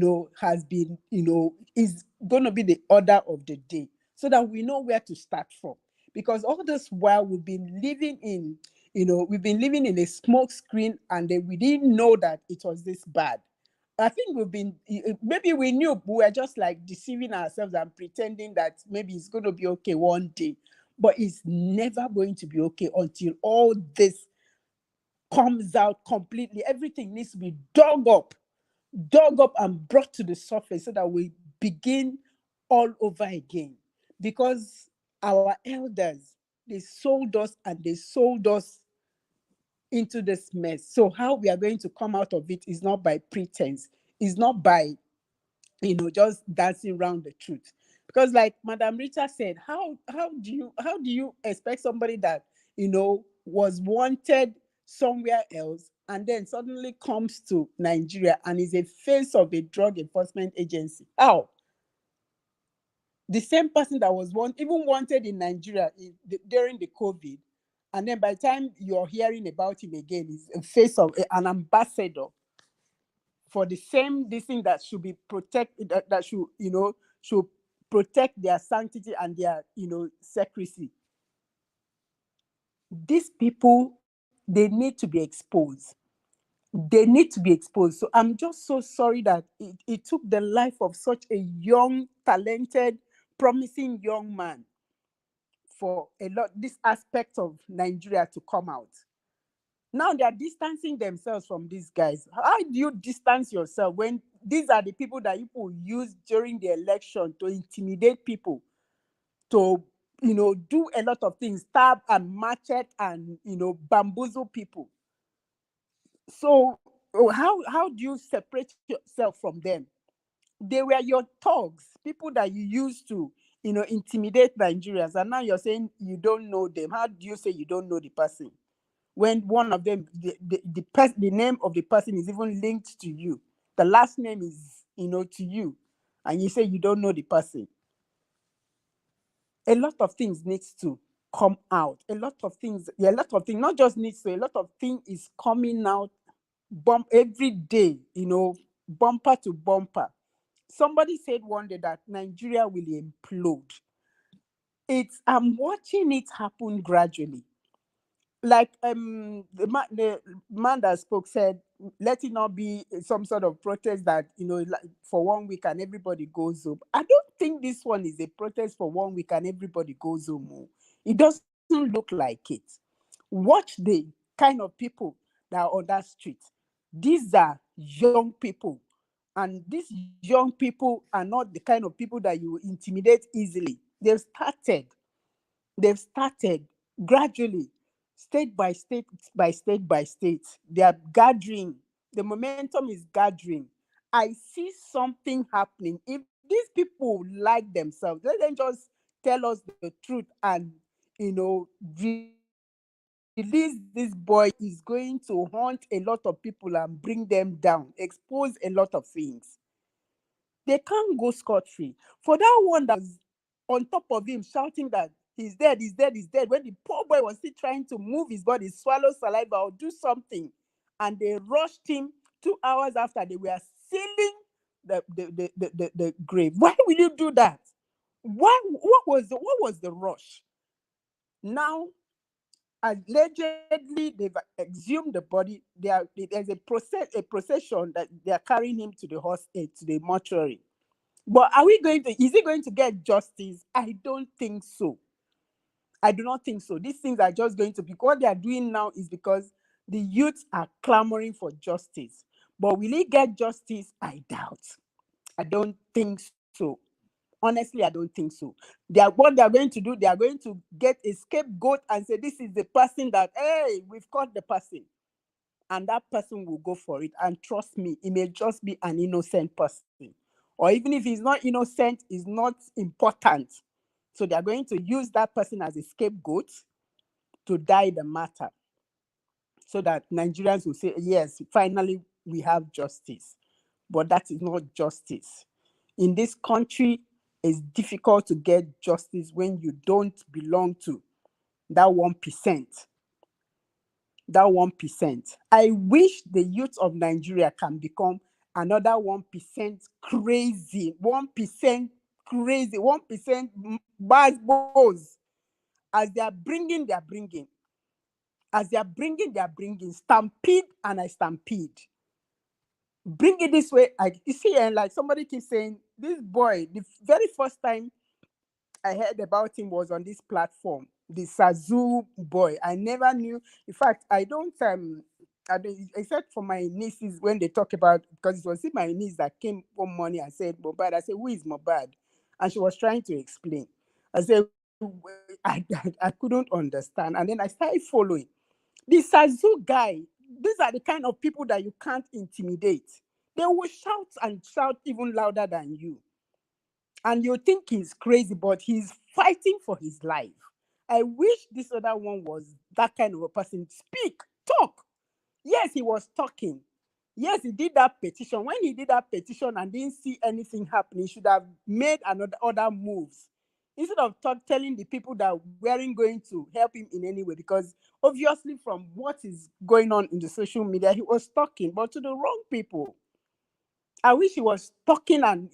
going to be the order of the day, so that we know where to start from. Because all this while we've been living in, a smoke screen, and we didn't know that it was this bad. I think maybe we knew, but we were just like deceiving ourselves and pretending that maybe it's going to be okay one day. But it's never going to be okay until all this comes out completely. Everything needs to be dug up and brought to the surface, so that we begin all over again. Because our elders, they sold us into this mess. So how we are going to come out of it is not by pretense. It's not by, just dancing around the truth. Because like Madam Rita said, how do you expect somebody that, was wanted somewhere else and then suddenly comes to Nigeria and is a face of a drug enforcement agency? How? The same person that was even wanted in Nigeria during the COVID, and then by the time you're hearing about him again, is a face of an ambassador for the same thing that should be protected, that should protect their sanctity and their, secrecy. These people, they need to be exposed. They need to be exposed. So I'm just so sorry that it took the life of such a young, talented, promising young man for this aspect of Nigeria to come out. Now they are distancing themselves from these guys. How do you distance yourself when these are the people that people use during the election to intimidate people, to do a lot of things, stab and machete and bamboozle people? So how do you separate yourself from them? They were your thugs, people that you used to intimidate Nigerians, and now you're saying you don't know them. How do you say you don't know the person when one of them, the name of the person is even linked to you, the last name is to you, and you say you don't know the person? A lot of things needs to come out. A lot of things, not just needs to, a lot of things is coming out every day, bumper to bumper. Somebody said one day that Nigeria will implode. I'm watching it happen gradually. Like the man that spoke said, let it not be some sort of protest that, like for 1 week and everybody goes home. I don't think this one is a protest for 1 week and everybody goes home. It doesn't look like it. Watch the kind of people that are on that street. These are young people. And these young people are not the kind of people that you intimidate easily. They've started gradually, state by state by state by state. They are gathering. The momentum is gathering. I see something happening. If these people like themselves, let them just tell us the truth and, release this boy. Is going to haunt a lot of people and bring them down, expose a lot of things. They can't go scot-free. For that one that was on top of him shouting that he's dead, he's dead, he's dead, when the poor boy was still trying to move his body, swallow saliva or do something, and they rushed him 2 hours after they were sealing the grave. Why will you do that? What was the rush? Now, allegedly, they've exhumed the body. There's a procession that they are carrying him to the hospital, to the mortuary. But is he going to get justice? I don't think so. I do not think so. These things are just going to be, what they are doing now is because the youths are clamoring for justice. But will he get justice? I doubt. I don't think so. Honestly, I don't think so. What they are going to do, they are going to get a scapegoat and say, this is the person that, hey, we've caught the person. And that person will go for it. And trust me, it may just be an innocent person. Or even if he's not innocent, it's not important. So they are going to use that person as a scapegoat to die the matter. So that Nigerians will say, yes, finally we have justice. But that is not justice. In this country, it's difficult to get justice when you don't belong to that 1%. That 1%. I wish the youth of Nigeria can become another 1% crazy, 1% crazy, 1% bad boys. As they are bringing, they are bringing. As they are bringing, they are bringing. Stampede and I stampede. Bring it this way. You see, and like somebody keeps saying, this boy, the very first time I heard about him was on this platform, the Sazu boy. I never knew. In fact, I don't, except for my nieces when they talk about, because it was my niece that came one morning and said, Mohbad. I said, who is Mohbad? And she was trying to explain. I said, I couldn't understand. And then I started following. The Sazu guy, these are the kind of people that you can't intimidate. They will shout and shout even louder than you. And you think he's crazy, but he's fighting for his life. I wish this other one was that kind of a person. Speak, talk. Yes, he was talking. Yes, he did that petition. When he did that petition and didn't see anything happening, he should have made other moves. Instead of telling the people that weren't going to help him in any way, because obviously from what is going on in the social media, he was talking, but to the wrong people. I wish he was talking and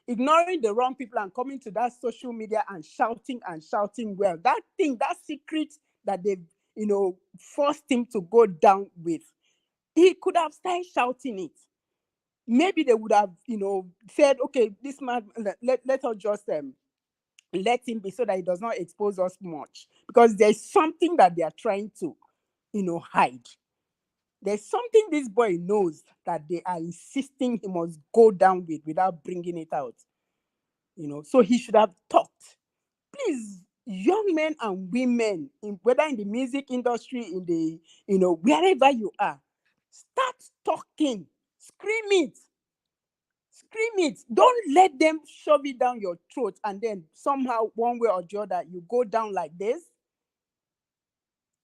ignoring the wrong people and coming to that social media and shouting well. That thing, that secret that they've forced him to go down with, he could have started shouting it. Maybe they would have said, okay, this man, let us just let him be so that he does not expose us much, because there's something that they are trying to hide. There's something this boy knows that they are insisting he must go down with without bringing it out. So he should have talked. Please, young men and women, whether in the music industry, in the, wherever you are, start talking. Scream it. Scream it. Don't let them shove it down your throat and then somehow, one way or the other, you go down like this.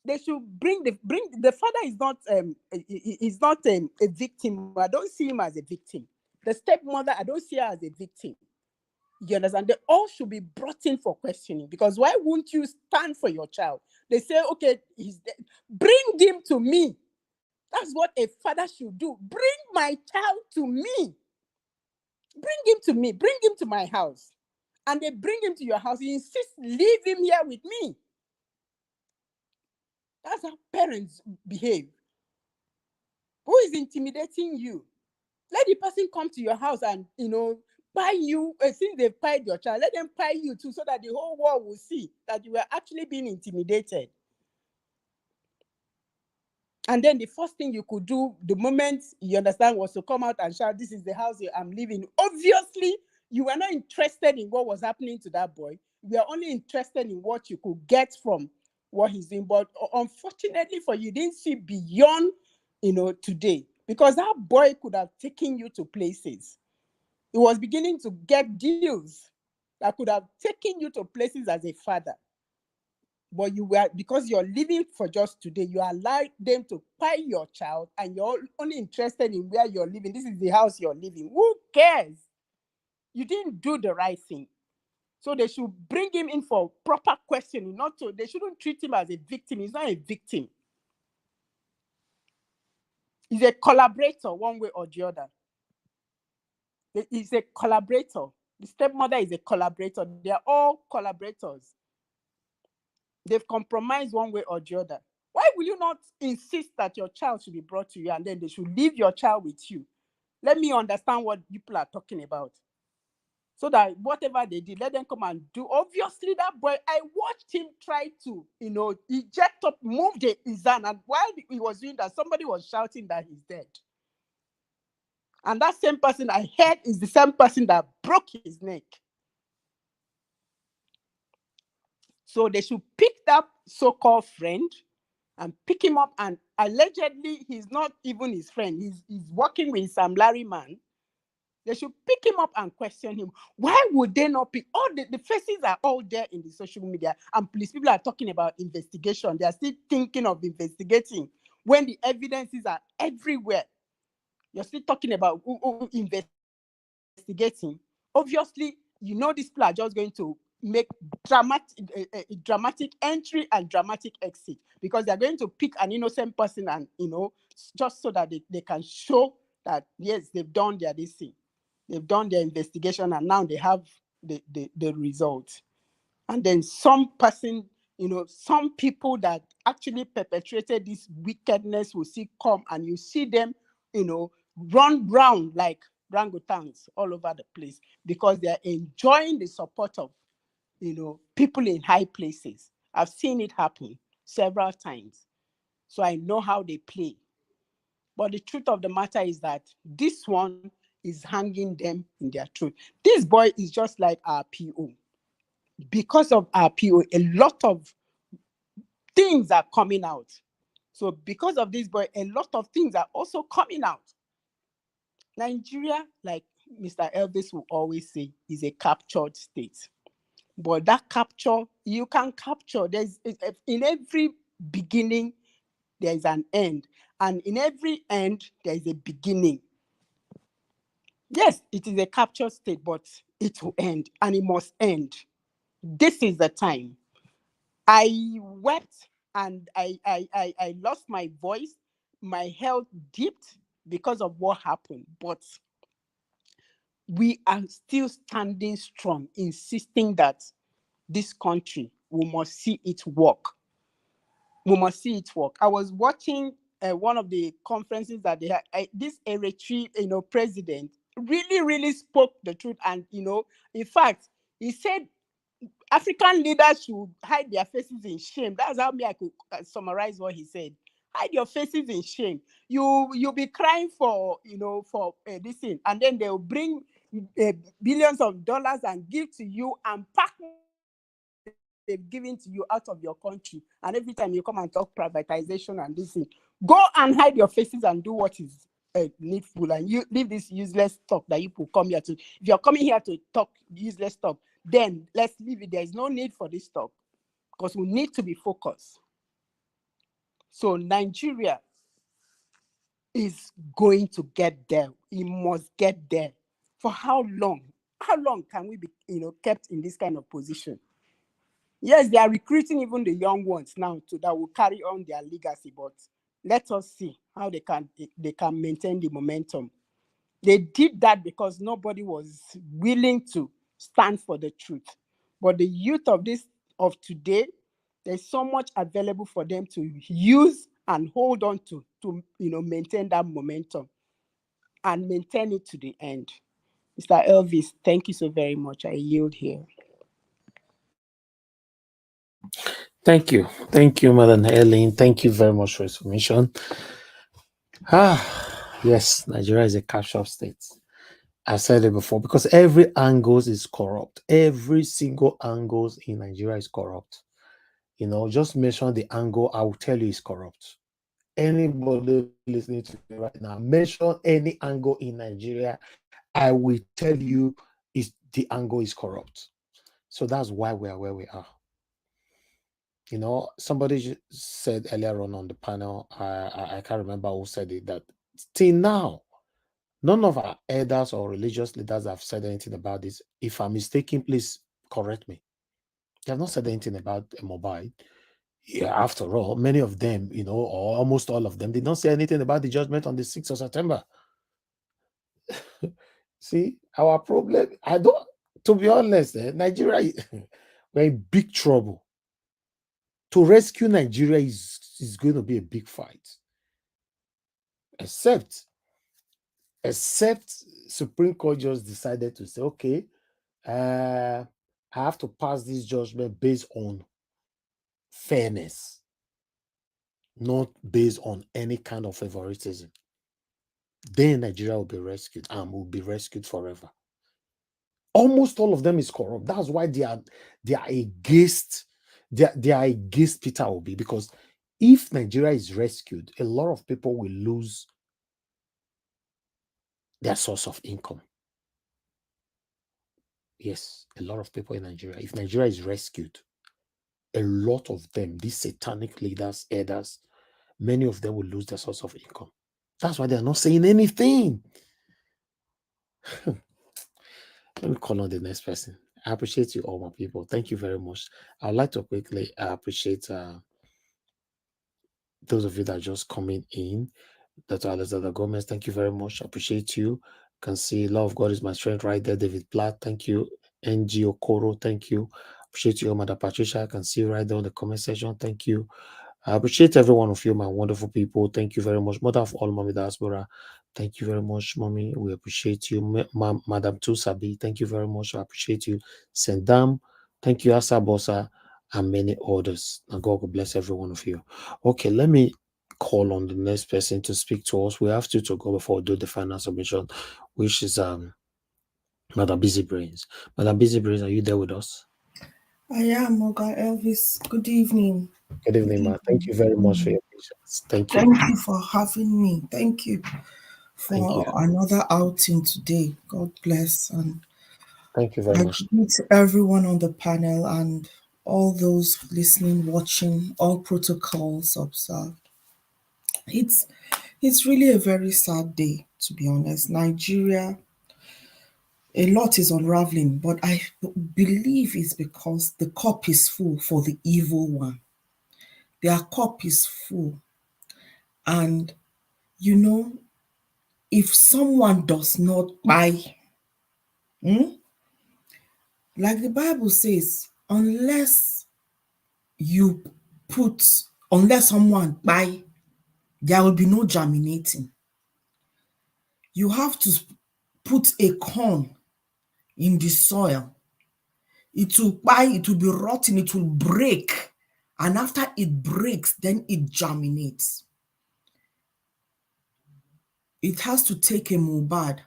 They should bring the father is not a victim. I don't see him as a victim. The stepmother, I don't see her as a victim. You understand? They all should be brought in for questioning, because why won't you stand for your child? They say, okay, he's dead. Bring him to me. That's what a father should do. Bring my child to me. Bring him to me. Bring him to my house. And they bring him to your house. You insist, leave him here with me. That's how parents behave. Who is intimidating you? Let the person come to your house and, pie you. Since they've pied your child, let them pie you too, so that the whole world will see that you were actually being intimidated. And then the first thing you could do the moment you understand was to come out and shout, this is the house I'm living in. Obviously, you were not interested in what was happening to that boy. You were only interested in what you could get from what he's doing. But unfortunately for you, didn't see beyond, today. Because that boy could have taken you to places. He was beginning to get deals that could have taken you to places as a father. But because you're living for just today, you allowed them to pie your child, and you're only interested in where you're living. This is the house you're living. Who cares? You didn't do the right thing. So they should bring him in for proper questioning. They shouldn't treat him as a victim. He's not a victim. He's a collaborator one way or the other. He's a collaborator. The stepmother is a collaborator. They are all collaborators. They've compromised one way or the other. Why will you not insist that your child should be brought to you and then they should leave your child with you? Let me understand what people are talking about. So that whatever they did, let them come and do. Obviously, that boy, I watched him try to, eject up, move his hand. And while he was doing that, somebody was shouting that he's dead. And that same person I heard is the same person that broke his neck. So they should pick that so-called friend and pick him up. And allegedly, he's not even his friend. He's working with some Larry man. They should pick him up and question him. Why would they not pick? All the faces are all there in the social media. And police people are talking about investigation. They are still thinking of investigating when the evidences are everywhere. You're still talking about investigating. Obviously, these people are just going to make dramatic entry and dramatic exit because they're going to pick an innocent person and, just so that they can show that, yes, they've done their this thing. They've done their investigation and now they have the results. And then some person, some people that actually perpetrated this wickedness will see come and you see them, run round like orangutans all over the place because they're enjoying the support of, people in high places. I've seen it happen several times. So I know how they play. But the truth of the matter is that this one is hanging them in their truth. This boy is just like our PO. Because of our PO, a lot of things are coming out. So because of this boy, a lot of things are also coming out. Nigeria, like Mr. Elvis will always say, is a captured state. But that capture, you can capture. In every beginning, there is an end. And in every end, there is a beginning. Yes, it is a captured state, but it will end and it must end. This is the time. I wept and I lost my voice. My health dipped because of what happened. But we are still standing strong, insisting that this country, we must see it work. We must see it work. I was watching one of the conferences that they had. This Eritrean, president really, really spoke the truth. And, in fact, he said African leaders should hide their faces in shame. That's how I could summarize what he said. Hide your faces in shame. You'll be crying for, for this thing. And then they'll bring billions of dollars and give to you and pack they've given to you out of your country. And every time you come and talk privatization and this thing, go and hide your faces and do what is needful. And you leave this useless talk that you will come here to. If you're coming here to talk useless talk, then let's leave it. There is no need for this talk because we need to be focused. So Nigeria is going to get there. It must get there. For how long? How long can we be, kept in this kind of position? Yes, they are recruiting even the young ones now that will carry on their legacy, but let us see how they can maintain the momentum. They did that because nobody was willing to stand for the truth. But the youth of today, there's so much available for them to use and hold on to maintain that momentum and maintain it to the end. Mr. Elvis, thank you so very much. I yield here. Thank you, Madam Helen. Thank you very much for your submission. Yes, Nigeria is a captured state. I've said it before because every angle is corrupt. Every single angle in Nigeria is corrupt. Just mention the angle, I will tell you is corrupt. Anybody listening to me right now, mention any angle in Nigeria, I will tell you the angle is corrupt. So that's why we are where we are. Somebody said earlier on the panel, I can't remember who said it, that till now, none of our elders or religious leaders have said anything about this. If I'm mistaken, please correct me. They have not said anything about Mohbad. Yeah, after all, many of them, or almost all of them, did not say anything about the judgment on the 6th of September. See, our problem, to be honest, Nigeria, we're in big trouble. To rescue Nigeria is going to be a big fight. Except Supreme Court just decided to say, okay, I have to pass this judgment based on fairness, not based on any kind of favoritism. Then Nigeria will be rescued and will be rescued forever. Almost all of them is corrupt. That's why they are against Peter Obi, because if Nigeria is rescued, a lot of people will lose their source of income. Yes, a lot of people in Nigeria. If Nigeria is rescued, a lot of them, these satanic leaders, elders, many of them will lose their source of income. That's why they're not saying anything. Let me call on the next person. I appreciate you all, my people. Thank you very much. I'd like to quickly appreciate those of you that are just coming in. That are the Gomez. Thank you very much. I appreciate you. You can see Love of God is my strength right there. David Platt, thank you. NG Okoro, thank you. Appreciate you, Mother Patricia. I can see right there on the comment section. Thank you. I appreciate every one of you, my wonderful people. Thank you very much. Mother of all, Mommy Diaspora. Thank you very much, Mommy. We appreciate you. Madam Tusabi, thank you very much. I appreciate you. Sendam, thank you, Asa Bosa, and many others. And God will bless every one of you. Okay, let me call on the next person to speak to us. We have to go before we do the final submission, which is Madam Busy Brains. Madam Busy Brains, are you there with us? I am, Oga Elvis. Good evening. Good evening, ma. Thank you very much for your patience. Thank you. Thank you for having me. Thank you for Thank you. another outing today. God bless. And thank you very I much. greet everyone on the panel and all those listening, watching, all protocols observed. It's really a very sad day, to be honest. Nigeria, a lot is unraveling, but I believe it's because the cup is full for the evil one. Their cup is full. And, you know, if someone does not buy, like the Bible says, unless someone buy, there will be no germinating. You have to put a corn in the soil. It will be rotten, it will break. And after it breaks, then it germinates. It has to take a Mohbad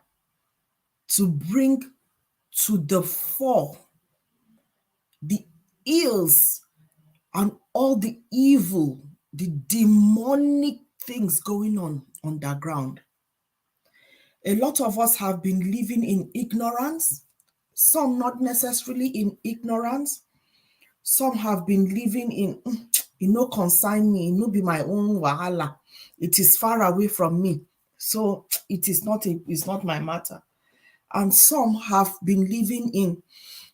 to bring to the fore the ills and all the evil, the demonic things going on underground. A lot of us have been living in ignorance, some not necessarily in ignorance. Some have been living in, no consign me, no be my own wahala. It is far away from me. So it's not my matter. And some have been living in,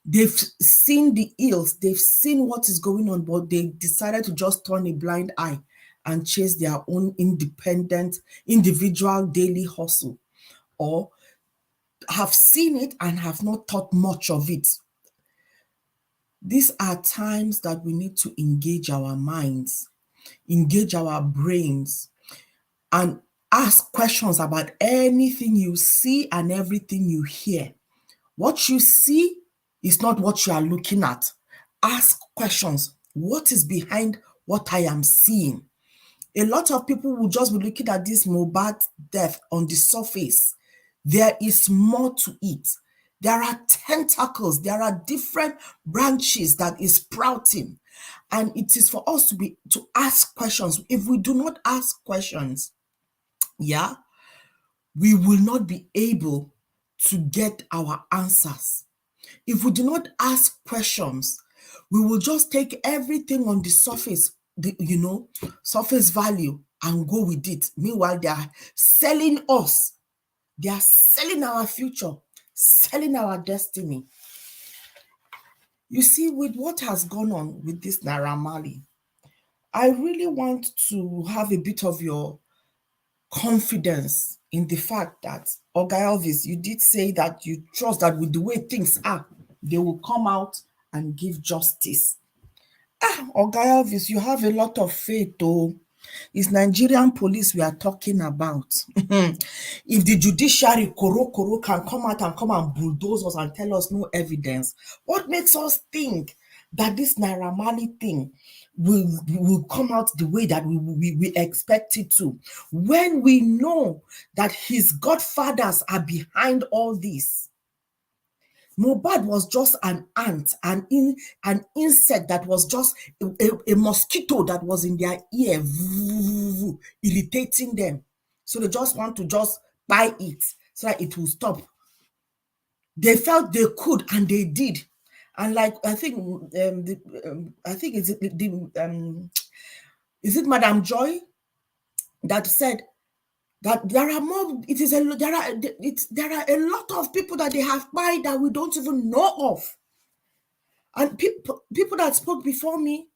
they've seen the ills, they've seen what is going on, but they decided to just turn a blind eye and chase their own independent, individual daily hustle, or have seen it and have not thought much of it. These are times that we need to engage our minds, engage our brains, and ask questions about anything you see and everything you hear. What you see is not what you are looking at. Ask questions. What is behind what I am seeing? A lot of people will just be looking at this Mohbad death on the surface. There is more to it. There are tentacles. There are different branches that is sprouting. And it is for us to ask questions. If we do not ask questions, we will not be able to get our answers. If we do not ask questions, we will just take everything on the surface, surface value, and go with it. Meanwhile, they are selling us. They are selling our future, selling our destiny. You see, with what has gone on with this Naira Marley, I really want to have a bit of your confidence in the fact that, Oga Elvis, you did say that you trust that with the way things are, they will come out and give justice. Oga Elvis, you have a lot of faith, though. It's Nigerian police we are talking about. If the judiciary koro can come out and bulldoze us and tell us no evidence, what makes us think that this Naira Marley thing will come out the way that we expect it to, when we know that his godfathers are behind all this? Mohbad was just an ant, an insect that was just a mosquito that was in their ear, irritating them. So they just want to just buy it so that it will stop. They felt they could, and they did. And like I think, is it Madam Joy that said that there are more? There are a lot of people that they have buy that we don't even know of. And people that spoke before me,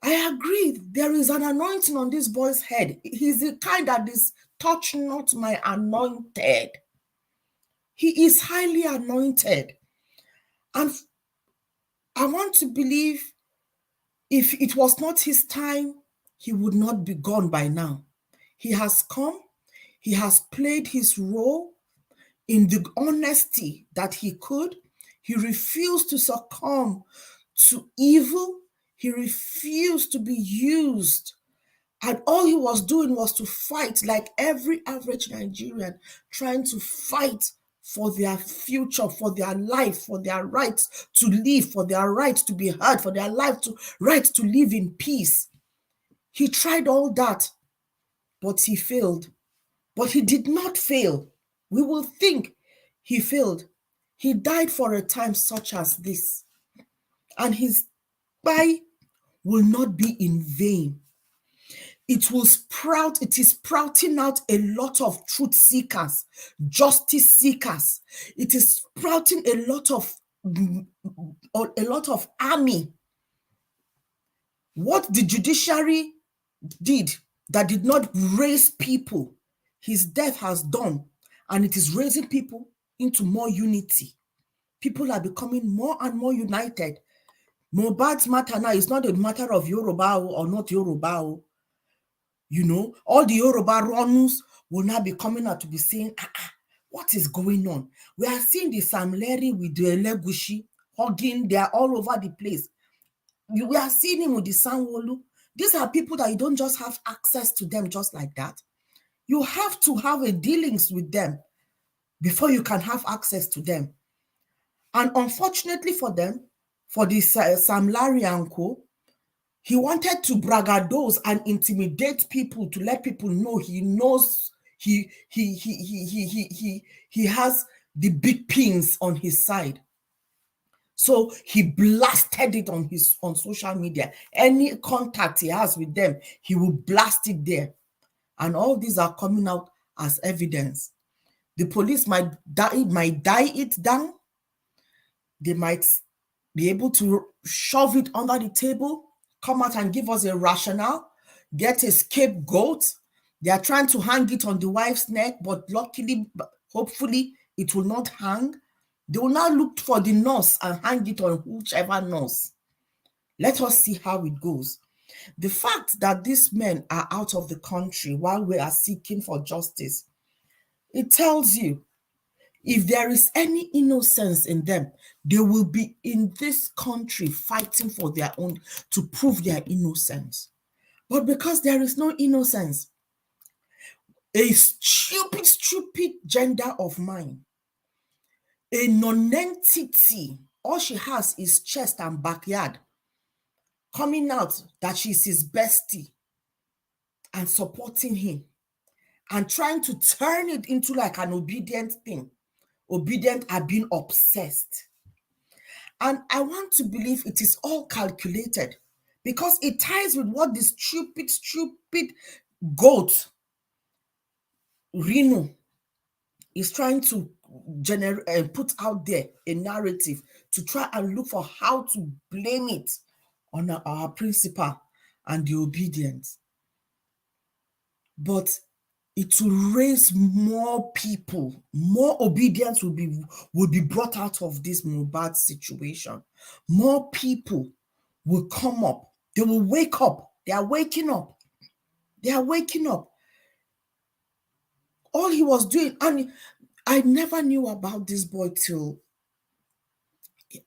I agree. There is an anointing on this boy's head. He's the kind that is touch not my anointed. He is highly anointed. And I want to believe if it was not his time, he would not be gone by now. He has come. He has played his role in the honesty that he could. He refused to succumb to evil. He refused to be used. And all he was doing was to fight like every average Nigerian, trying to fight for their future, for their life, for their rights to live, for their right to be heard, for their right to live in peace. He tried all that, but he failed. But he did not fail. We will think he failed. He died for a time such as this. And his death will not be in vain. It will sprout, it is sprouting out a lot of truth seekers, justice seekers. It is sprouting a lot of army. What the judiciary did that did not raise people, his death has done, and it is raising people into more unity. People are becoming more and more united. Mohbad's matter now is not a matter of Yoruba or not Yoruba. You know, all the Yoruba runners will now be coming out to be saying, what is going on? We are seeing the Sam Larry with the Elegushi hugging. They are all over the place. We are seeing him with the Sanwo-Olu. These are people that you don't just have access to them just like that. You have to have a dealings with them before you can have access to them. And unfortunately for them, for the Sam Larry and co, he wanted to braggadose and intimidate people to let people know he knows he has the big pins on his side. So he blasted it on social media. Any contact he has with them, he will blast it there. And all these are coming out as evidence. The police might die it down. They might be able to shove it under the table, come out and give us a rationale, get a scapegoat. They are trying to hang it on the wife's neck, but luckily, hopefully, it will not hang. They will now look for the nurse and hang it on whichever nurse. Let us see how it goes. The fact that these men are out of the country while we are seeking for justice, it tells you if there is any innocence in them, they will be in this country fighting for their own, to prove their innocence. But because there is no innocence, a stupid gender of mine, a non-entity, all she has is chest and backyard, coming out that she's his bestie and supporting him and trying to turn it into like an obedient thing. Obedient are being obsessed. And I want to believe it is all calculated because it ties with what the stupid goat, Reno, is trying to put out there, a narrative to try and look for how to blame it on our principal and the obedience. But it will raise more people, more obedience will be brought out of this Mohbad situation. More people will come up. They will wake up. They are waking up. They are waking up. All he was doing, and I never knew about this boy till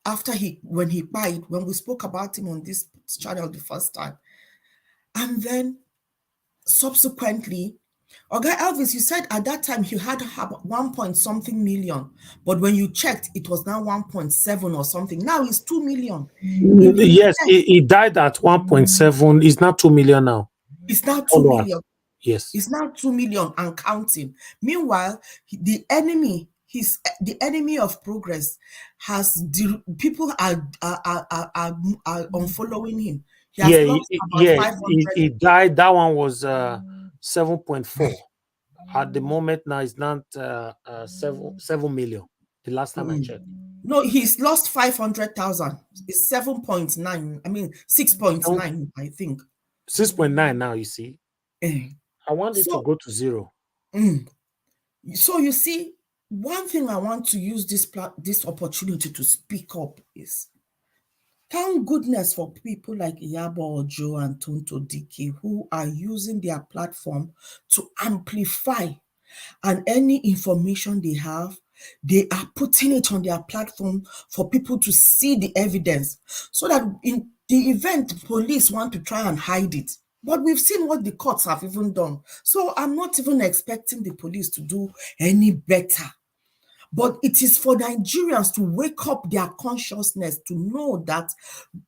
after when he died, when we spoke about him on this channel the first time. And then subsequently, okay, Elvis, you said at that time he had 1 point something million, but when you checked, it was now 1.7 or something. Now it's 2 million. Yes, he died at 1.7. It's not 2 million now. It's now 2 million. Yes. It's now 2 million and counting. Meanwhile, the enemy of progress people are unfollowing him. He has lost about 500. He died. That one was 7.4. At the moment now, it's not 7 million. The last time I checked. No, he's lost 500,000. It's 7.9. I mean 6.9. I think 6.9 now. You see, I want it to go to 0. So you see, one thing I want to use this opportunity to speak up is, thank goodness for people like Iyabo Ojo and Tonto Dike who are using their platform to amplify, and any information they have, they are putting it on their platform for people to see the evidence, so that in the event police want to try and hide it. But we've seen what the courts have even done. So I'm not even expecting the police to do any better. But it is for Nigerians to wake up their consciousness to know that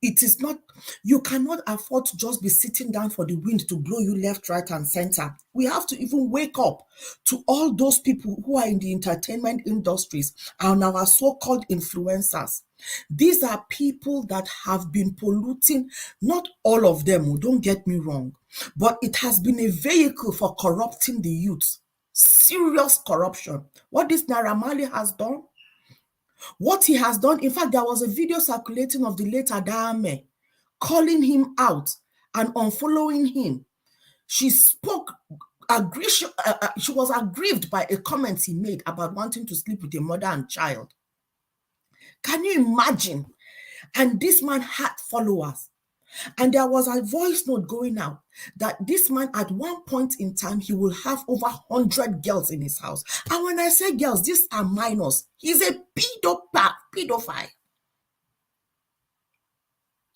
it is not, you cannot afford to just be sitting down for the wind to blow you left, right, and center. We have to even wake up to all those people who are in the entertainment industries and our so-called influencers. These are people that have been polluting, not all of them, don't get me wrong, but it has been a vehicle for corrupting the youth. Serious corruption. What this Naira Marley has done, what he has done. In fact, there was a video circulating of the late Adame calling him out and unfollowing him. She spoke aggression. She was aggrieved by a comment he made about wanting to sleep with a mother and child. Can you imagine? And this man had followers. And there was a voice note going out that this man, at one point in time, he will have over 100 girls in his house. And when I say girls, these are minors. He's a pedophile.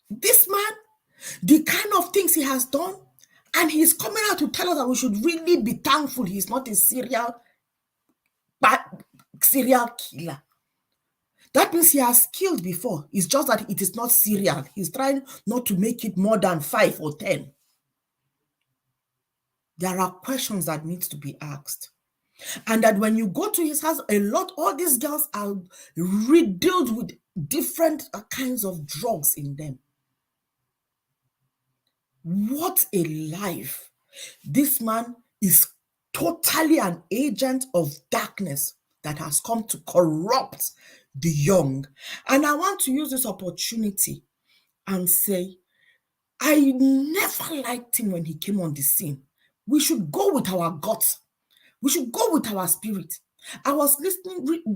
This man, the kind of things he has done, and he's coming out to tell us that we should really be thankful he's not a serial killer. That means he has killed before. It's just that it is not serial. He's trying not to make it more than 5 or 10. There are questions that need to be asked. And that when you go to his house, all these girls are riddled with different kinds of drugs in them. What a life. This man is totally an agent of darkness that has come to corrupt the young. And I want to use this opportunity and say, I never liked him when he came on the scene. We should go with our guts. We should go with our spirit. I was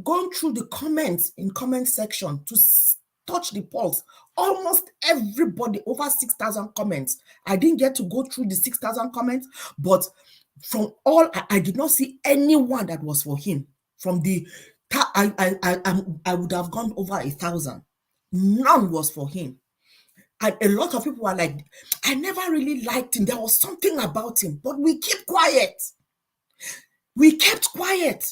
going through the comments in comment section to touch the pulse. Almost everybody, over 6,000 comments. I didn't get to go through the 6,000 comments, but from all, I did not see anyone that was for him. From the I would have gone over 1,000. None was for him. And a lot of people were like, I never really liked him. There was something about him, but we keep quiet. We kept quiet.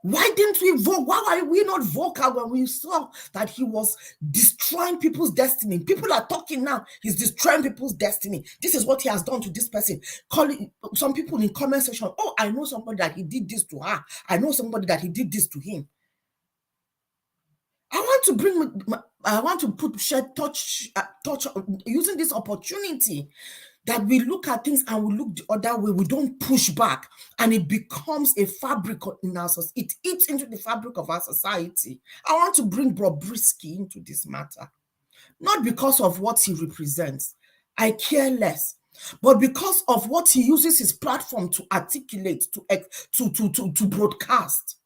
Why didn't we vote? Why were we not vocal when we saw that he was destroying people's destiny? People are talking now. He's destroying people's destiny. This is what he has done to this person. Calling some people in comment section, oh, I know somebody that he did this to her. I know somebody that he did this to him. I want to shed touch using this opportunity that we look at things and we look the other way. We don't push back, and it becomes a fabric in our society. It eats into the fabric of our society. I want to bring Bobrisky into this matter, not because of what he represents. I care less. But because of what he uses his platform to articulate, to broadcast,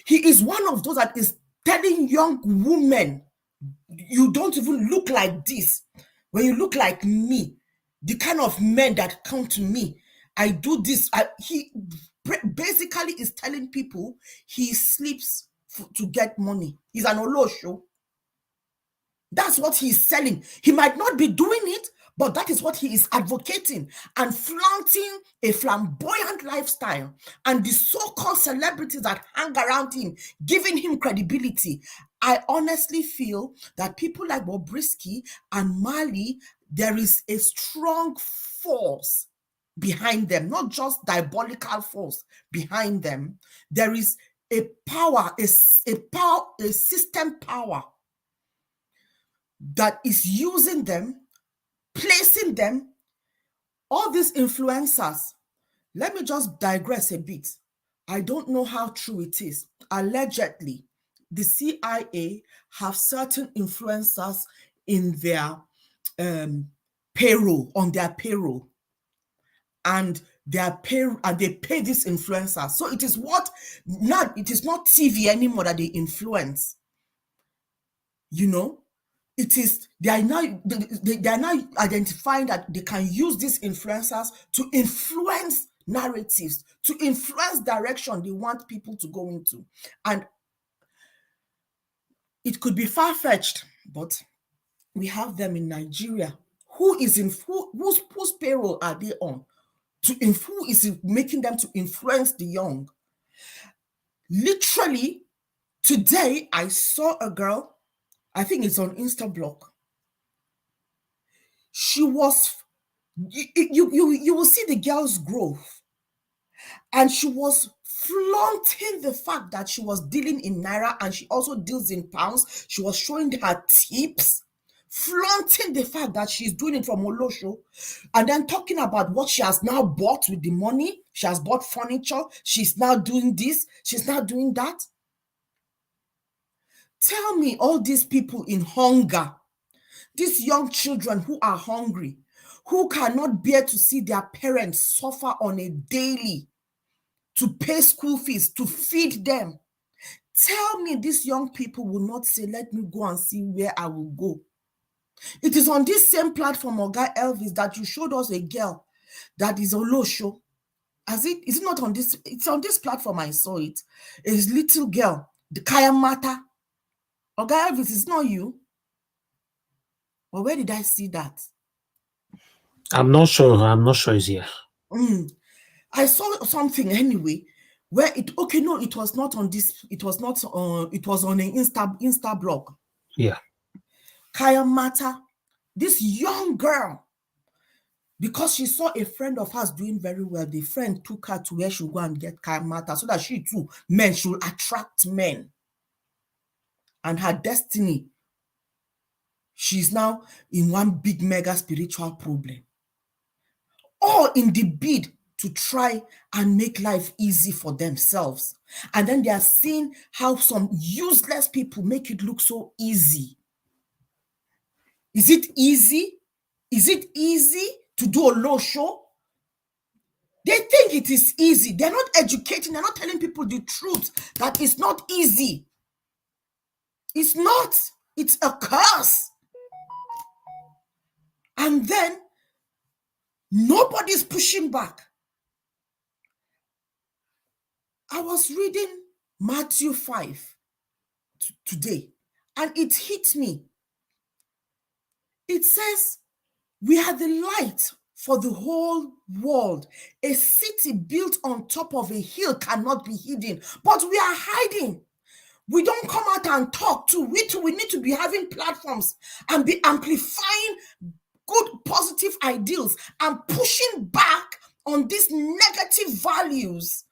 he is one of those that is telling young women, you don't even look like this. When you look like me, the kind of men that come to me, I do this. He basically is telling people he sleeps to get money. He's an olosho. That's what he's selling. He might not be doing it, but that is what he is advocating and flaunting a flamboyant lifestyle. And the so-called celebrities that hang around him, giving him credibility. I honestly feel that people like Bobrisky and Mali, there is a strong force behind them, not just diabolical force behind them. There is a power, a system power that is using them, placing them, all these influencers. Let me just digress a bit. I don't know how true it is. Allegedly, the CIA have certain influencers in their payroll, on their payroll. And they pay these influencers. So it is it is not TV anymore that they influence. You know? They are now identifying that they can use these influencers to influence narratives, to influence direction they want people to go into. And it could be far-fetched, but we have them in Nigeria. Whose payroll are they on? Who is making them to influence the young? Literally, today I saw a girl, I think it's on Instablock. She was, you will see the girl's growth. And she was flaunting the fact that she was dealing in Naira and she also deals in pounds. She was showing her tips, flaunting the fact that she's doing it from Olosho, and then talking about what she has now bought with the money. She has bought furniture. She's now doing this. She's now doing that. Tell me, all these people in hunger, these young children who are hungry, who cannot bear to see their parents suffer on a daily to pay school fees, to feed them. Tell me these young people will not say, let me go and see where I will go. It is on this same platform, Oga Elvis, that you showed us a girl that is Olosho. Is it not on this? It's on this platform I saw it. A little girl, the Kaya Mata. Oga Elvis, it's not you. Well, where did I see that? I'm not sure. I'm not sure it's here. I saw something anyway where it was not on this, it was not on, it was on an Insta blog. Yeah. Kaya Mata, this young girl, because she saw a friend of hers doing very well, the friend took her to where she would go and get Kaya Mata so that she too, should attract men. And her destiny, she's now in one big mega spiritual problem. All in the bid to try and make life easy for themselves. And then they are seeing how some useless people make it look so easy. Is it easy? Is it easy to do a low show? They think it is easy. They're not educating. They're not telling people the truth that it's not easy. It's not. It's a curse. And then nobody's pushing back. I was reading Matthew 5 today, and it hit me. It says, we are the light for the whole world. A city built on top of a hill cannot be hidden, but we are hiding. We don't come out and talk too. We need to be having platforms and be amplifying good, positive ideals and pushing back on these negative values.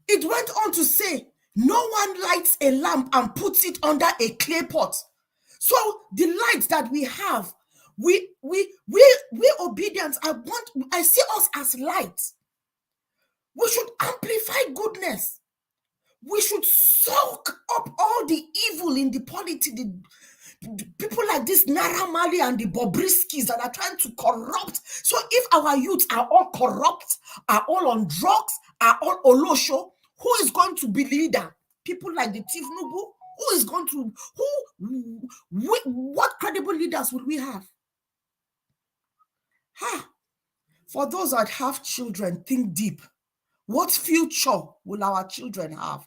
It went on to say, no one lights a lamp and puts it under a clay pot. So the light that we have, we obedience. I see us as light. We should amplify goodness. We should soak up all the evil in the polity, people like this Naira Marley and the Bobriskis that are trying to corrupt. So if our youth are all corrupt, are all on drugs, are all olosho, who is going to be leader? People like the Tinubu? Who is going to, what credible leaders will we have? For those that have children, think deep. What future will our children have?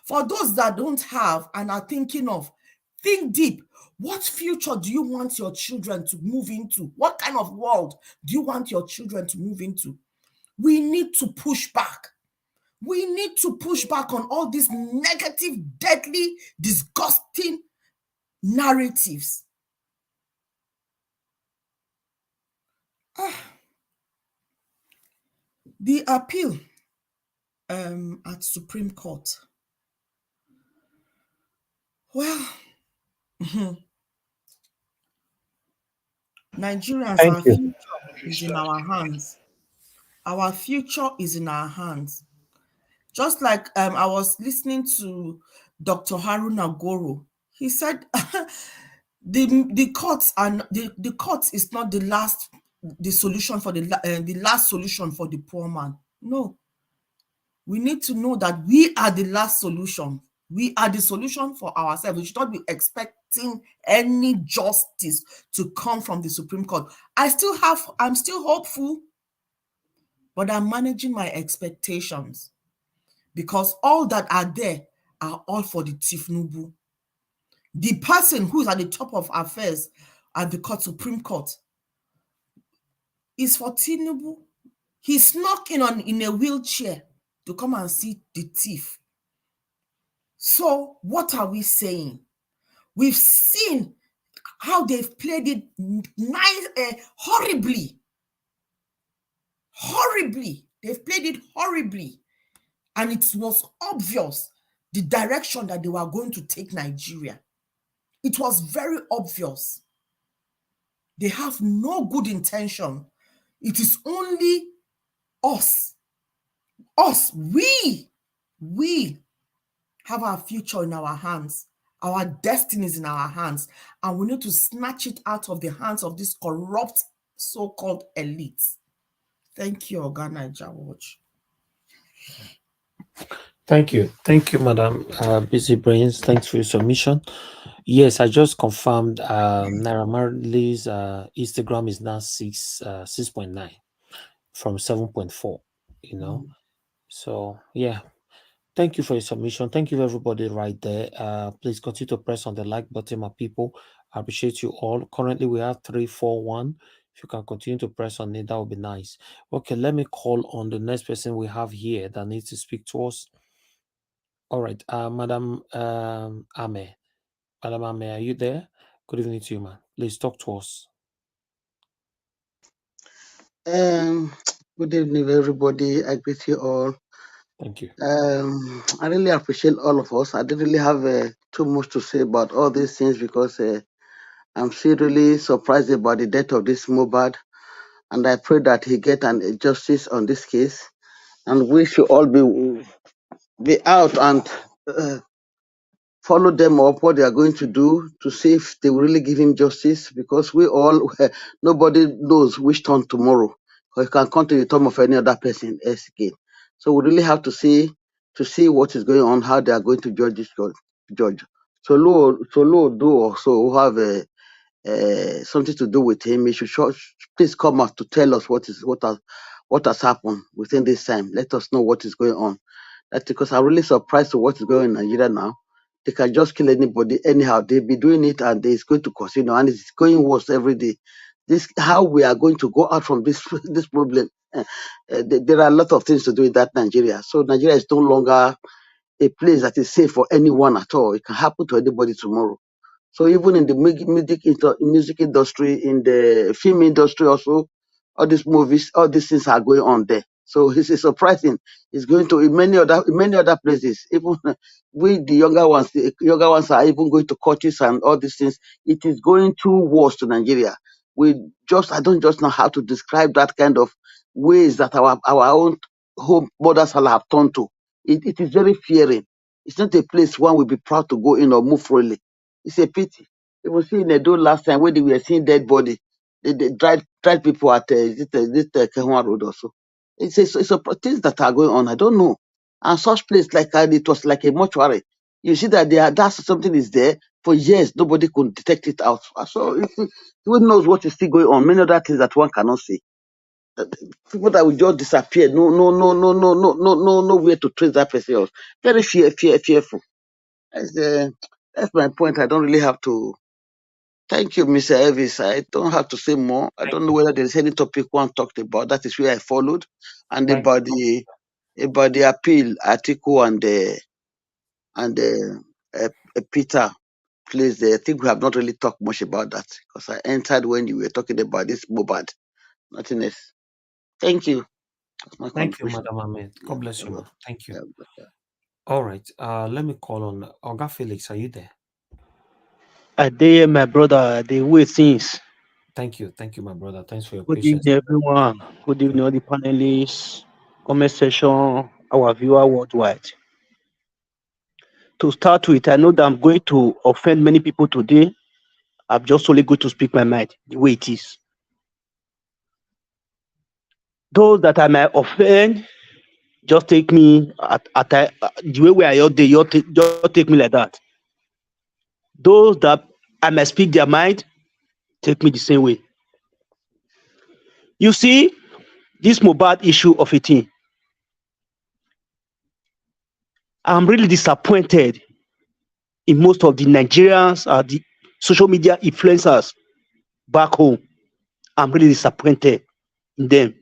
For those that don't have and are thinking of, think deep. What future do you want your children to move into? What kind of world do you want your children to move into? We need to push back. We need to push back on all these negative, deadly, disgusting narratives. The appeal at Supreme Court. Well, Nigerians, Thank our you. future is in our hands. Our future is in our hands. Just like I was listening to Dr. Haruna Goro, he said the courts and the courts is not the solution for the last solution for the poor man. No, we need to know that we are the last solution. We are the solution for ourselves. We should not be expecting any justice to come from the Supreme Court. I'm still hopeful, but I'm managing my expectations because all that are there are all for the Tinubu. The person who is at the top of affairs at the Supreme Court is for Tinubu. He snuck in a wheelchair to come and see the thief. So what are we saying? We've seen how they've played it horribly. Horribly. They've played it horribly. And it was obvious the direction that they were going to take Nigeria. It was very obvious. They have no good intention. It is only us. We have our future in our hands. Our destiny is in our hands. And we need to snatch it out of the hands of these corrupt so-called elites. Thank you, Oga Naija Watch. Thank you, Madam Busy Brains. Thanks for your submission. Yes, I just confirmed Naira Marley's Instagram is now 6.9 from 7.4. You know, so yeah. Thank you for your submission. Thank you, everybody, right there. Please continue to press on the like button, my people. I appreciate you all. Currently, we have 341. If you can continue to press on it, that would be nice. Okay, let me call on the next person we have here that needs to speak to us. All right, Madam Ame. Madam Ame, are you there? Good evening to you, man. Please talk to us. Good evening, everybody. I greet you all. Thank you. I really appreciate all of us. I didn't really have too much to say about all these things because I'm still really surprised about the death of this Mohbad, and I pray that he get an justice on this case. And we should all be out and follow them up what they are going to do to see if they will really give him justice, because we all nobody knows which turn tomorrow, or it can come to the turn of any other person else again. So we really have to see what is going on, how they are going to judge this judge. So Lord do also who have something to do with him. He should please come out to tell us what has happened within this time. Let us know what is going on. That's because I'm really surprised to what is going on in Nigeria now. They can just kill anybody anyhow. They'll be doing it, and it's going to continue, and it's going worse every day. This how we are going to go out from this this problem. There are a lot of things to do in that Nigeria. So Nigeria is no longer a place that is safe for anyone at all. It can happen to anybody tomorrow. So even in the music industry, in the film industry also, all these movies, all these things are going on there. So it's surprising. It's going to in many other places. Even the younger ones are even going to courts and all these things. It is going too worse to Nigeria. I don't just know how to describe that kind of ways that our own home mothers have turned to. It is very fearing. It's not a place one will be proud to go in or move freely. It's a pity. You will see in Edo last time when they were seeing dead body, they dried people at this Kehua Road also. It's a things that are going on. I don't know. And such place like it was like a mortuary. You see that that's something is there for years. Nobody could detect it out. So who knows what is still going on? Many other things that one cannot see. People that will just disappear. Nowhere to trace that person else. Very fearful. That's my point. I don't really have to. Thank you, Mr. Elvis. I don't have to say more. I don't know whether there's any topic one talked about. That is where I followed. And about the appeal, Atiku and Peter, please, I think we have not really talked much about that because I entered when you were talking about this Mohbad. Nothing else. Thank you. That's my Thank you, contribution. Madam Ahmed. God bless you, Yeah, ma'am. Thank you. yeah. All right. Let me call on Oga Felix. Are you there? I dare my brother, they wait since. Thank you, my brother. Thanks for your Good patience. evening, everyone. Good evening, all the panelists, comment section, our viewer worldwide. To start with, I know that I'm going to offend many people today. I'm just only going to speak my mind the way it is. Those that I might offend, just take me the way we are all day, just take me like that. Those that I might speak their mind, take me the same way. You see, this Mohbad issue of a thing, I'm really disappointed in most of the Nigerians, the social media influencers back home. I'm really disappointed in them.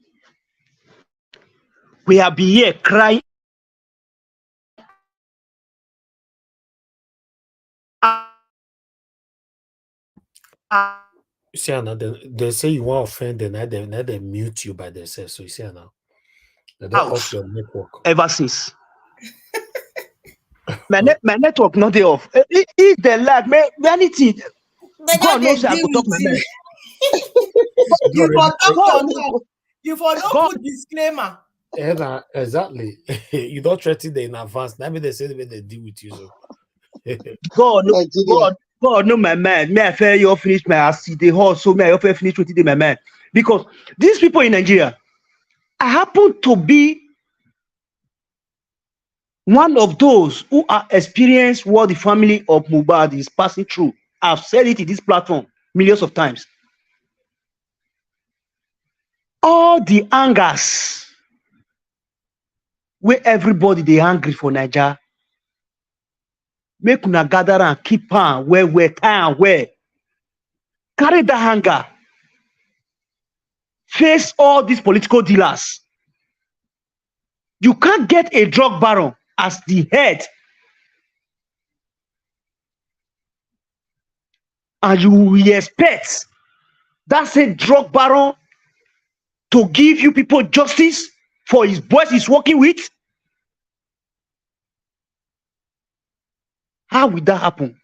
We have been here crying. You see, now they say you want to offend them, now they mute you by themselves. So you see now, they don't off your network. Ever since. my network not there off. If they like me, anything. God knows I could talk my mind. You for don't put disclaimer. Yeah, exactly. You don't threaten them in advance. That means they say they deal with you. So God know my mind. May I fair you finish my acid, the horse, so may I offer finish with my mind. Because these people in Nigeria, I happen to be one of those who are experienced what the family of Mohbad is passing through. I've said it in this platform millions of times. All the angers where everybody they angry for Nigeria, make una gather and keep on where time where carry that anger, face all these political dealers. You can't get a drug baron as the head, and you will expect that same drug baron to give you people justice for his boys he's working with. How will that happen?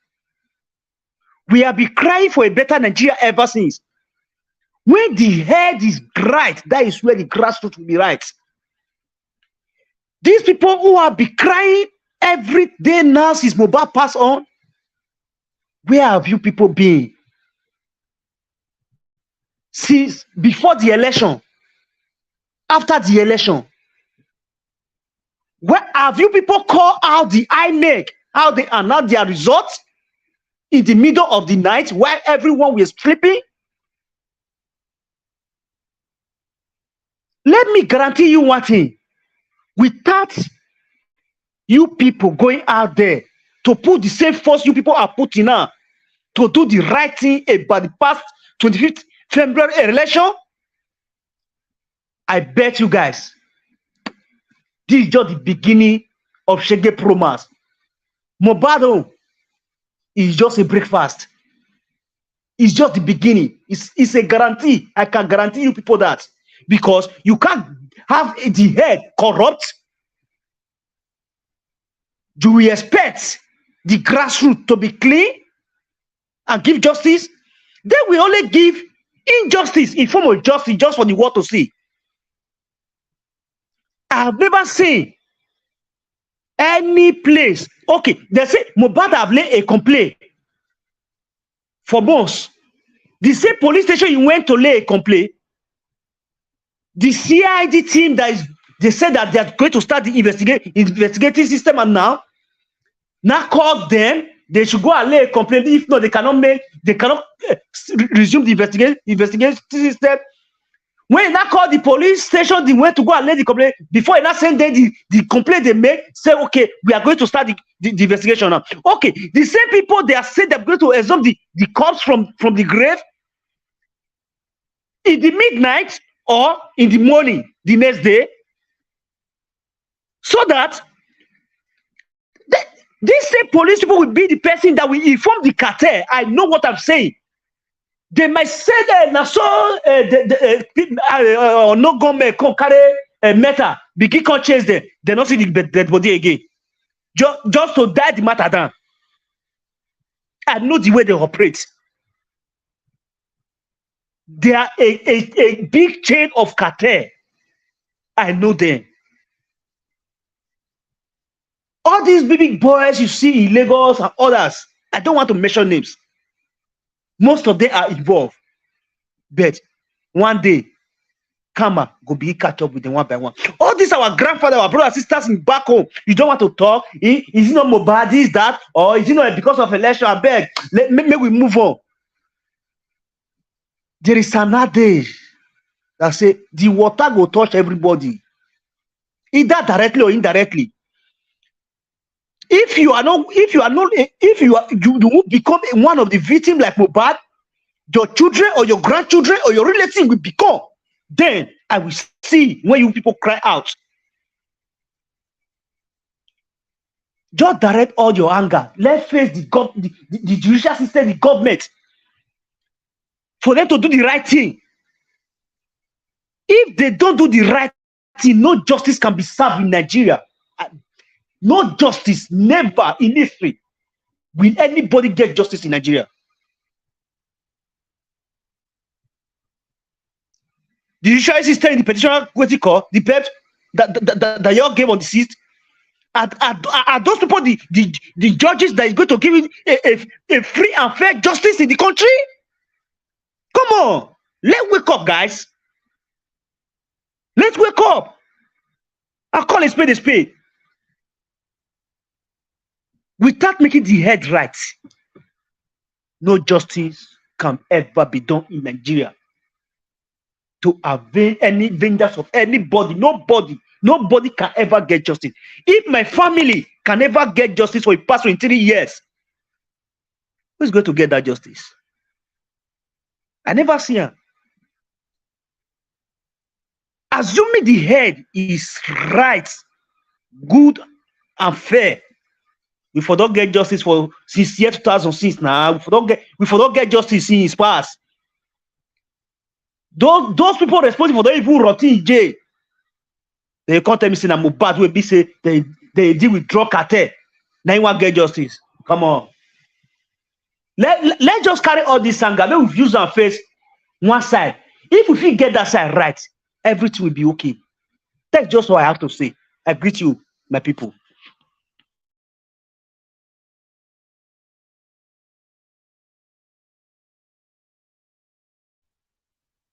We have been crying for a better Nigeria ever since. When the head is right, that is where the grassroots will be right. These people who have been crying every day now since Mohbad passed on, where have you people been? Since before the election, after the election, where have you people called out the INEC, how they announced their results in the middle of the night while everyone was sleeping? Let me guarantee you one thing. Without you people going out there to put the same force you people are putting now to do the right thing about the past 25th February election, I bet you guys, this is just the beginning of Shege Promas. Mohbad is just a breakfast. It's just the beginning. It's a guarantee. I can guarantee you people that. Because you can't have the head corrupt. Do we expect the grassroots to be clean and give justice? Then we only give injustice in form of justice just for the world to see. I have never seen any place. Okay, they say Mohbad have laid a complaint for months. The same police station you went to lay a complaint, the CID team they said that they are going to start the investigating system, and now called them. They should go and lay a complaint. If not, they cannot resume the investigation system. When you now call the police station, they went to go and lay the complaint. Before you now send them the complaint they make, say, okay, we are going to start the investigation now. Okay, the same people, they are saying they're going to exhume the corpse from the grave in the midnight or in the morning the next day, so that these same police people will be the person that will inform the cartel. I know what I'm saying. They might say that now so no government can carry matter, begin can chase them. They not see the dead body again. Just to die the matter down. I know the way they operate. They are a big chain of cartel. I know them. All these big boys you see in Lagos and others, I don't want to mention names. Most of them are involved. But one day, Kama go be catch up with them one by one. All these our grandfather, our brothers, sisters in back home. You don't want to talk. Is it not Mohbad? Is that? Or is it not because of election? I beg. May we move on. There is another day that say the water will touch everybody, either directly or indirectly. If you will become one of the victims like Mohbad, your children or your grandchildren or your relatives will become. Then I will see when you people cry out. Just direct all your anger. Let's face the judicial system, the government, for them to do the right thing. If they don't do the right thing, no justice can be served in Nigeria. No justice, never in history will anybody get justice in Nigeria. The judiciary system in the petitioner, what you call the PEP that you all gave on the seat, are those people the judges that is going to give a free and fair justice in the country? Come on, let's wake up, guys. Let's wake up. I call a spade a spade. Without making the head right, no justice can ever be done in Nigeria to avail any vengeance of anybody. Nobody can ever get justice. If my family can never get justice for a past 23 years, who's going to get that justice? I never see her. Assuming the head is right, good, and fair, we for don't get justice for since year 2006 now. We for don't get justice since past. Those people responsible for the even rotting in jail. They can't tell me say Mohbad will be say they deal with drug cartel. Now you want get justice. Come on. Let's just carry all this anger. Let we use our face one side. If we get that side right, everything will be okay. That's just what I have to say. I greet you, my people.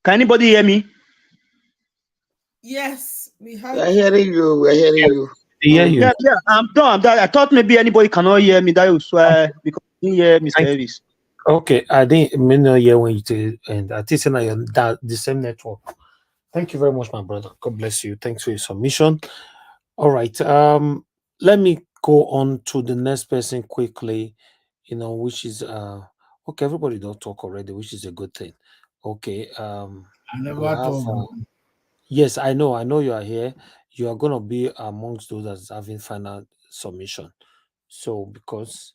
Can anybody hear me? Yes, we have. We're hearing you. We're hearing you. Yeah, I'm done. I thought maybe anybody cannot hear me. That was why because you didn't hear Mr. Elvis. Okay, I didn't know hear when you did, and I think that the same network. Thank you very much, my brother. God bless you. Thanks for your submission. All right. Let me go on to the next person quickly, which is okay, everybody don't talk already, which is a good thing. Okay. I never we have, told yes, I know you are here. You are gonna be amongst those that's having final submission. So because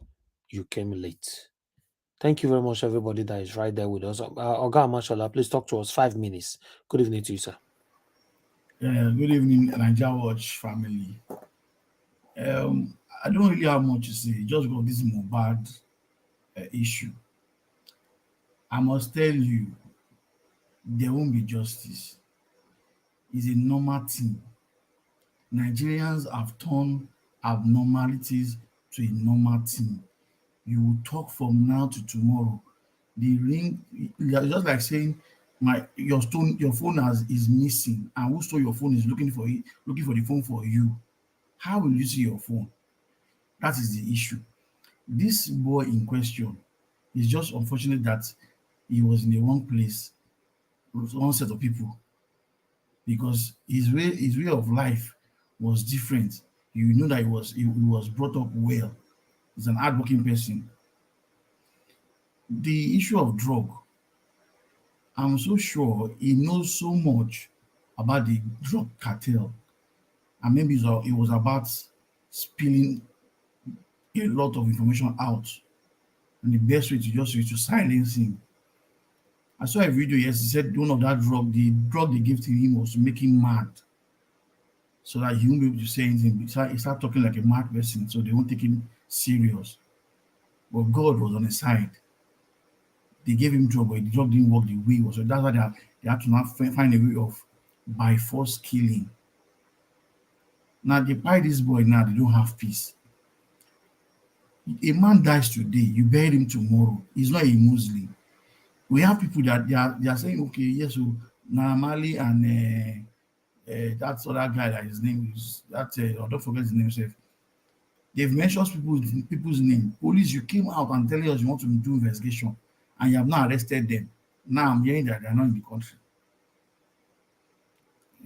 you came late. Thank you very much, everybody that is right there with us. Oga Mashallah, please talk to us 5 minutes. Good evening to you, sir. Good evening, Nigeria Watch family. I don't really have much to say. Just got this Mohbad issue. I must tell you, there won't be justice. It's a normal thing. Nigerians have turned abnormalities to a normal thing. You will talk from now to tomorrow. The ring, just like saying your phone is missing, and who stole your phone is looking for the phone for you. How will you see your phone? That is the issue. This boy in question is just unfortunate that he was in the wrong place with one set of people, because his way of life was different. You know that he was brought up well. He's an hardworking person. The issue of drug, I'm so sure he knows so much about the drug cartel, and maybe it was about spilling a lot of information out, and the best way to just is to silence him. I saw a video yesterday. Said one of the drug they gave to him was to make him mad, so that he won't be able to say anything. He start talking like a mad person, so they won't take him serious. But God was on his side. They gave him drug, but the drug didn't work the way it was. So that's why they had to now find a way of by force killing. Now they buy this boy now, they don't have peace. A man dies today, you bury him tomorrow. He's not a Muslim. We have people that they are saying, okay, yes, so Naramali and that other guy that his name is I don't forget his name. Self. They've mentioned people's name. Police, you came out and telling us you want to do investigation, and you have not arrested them. Now I'm hearing that they're not in the country.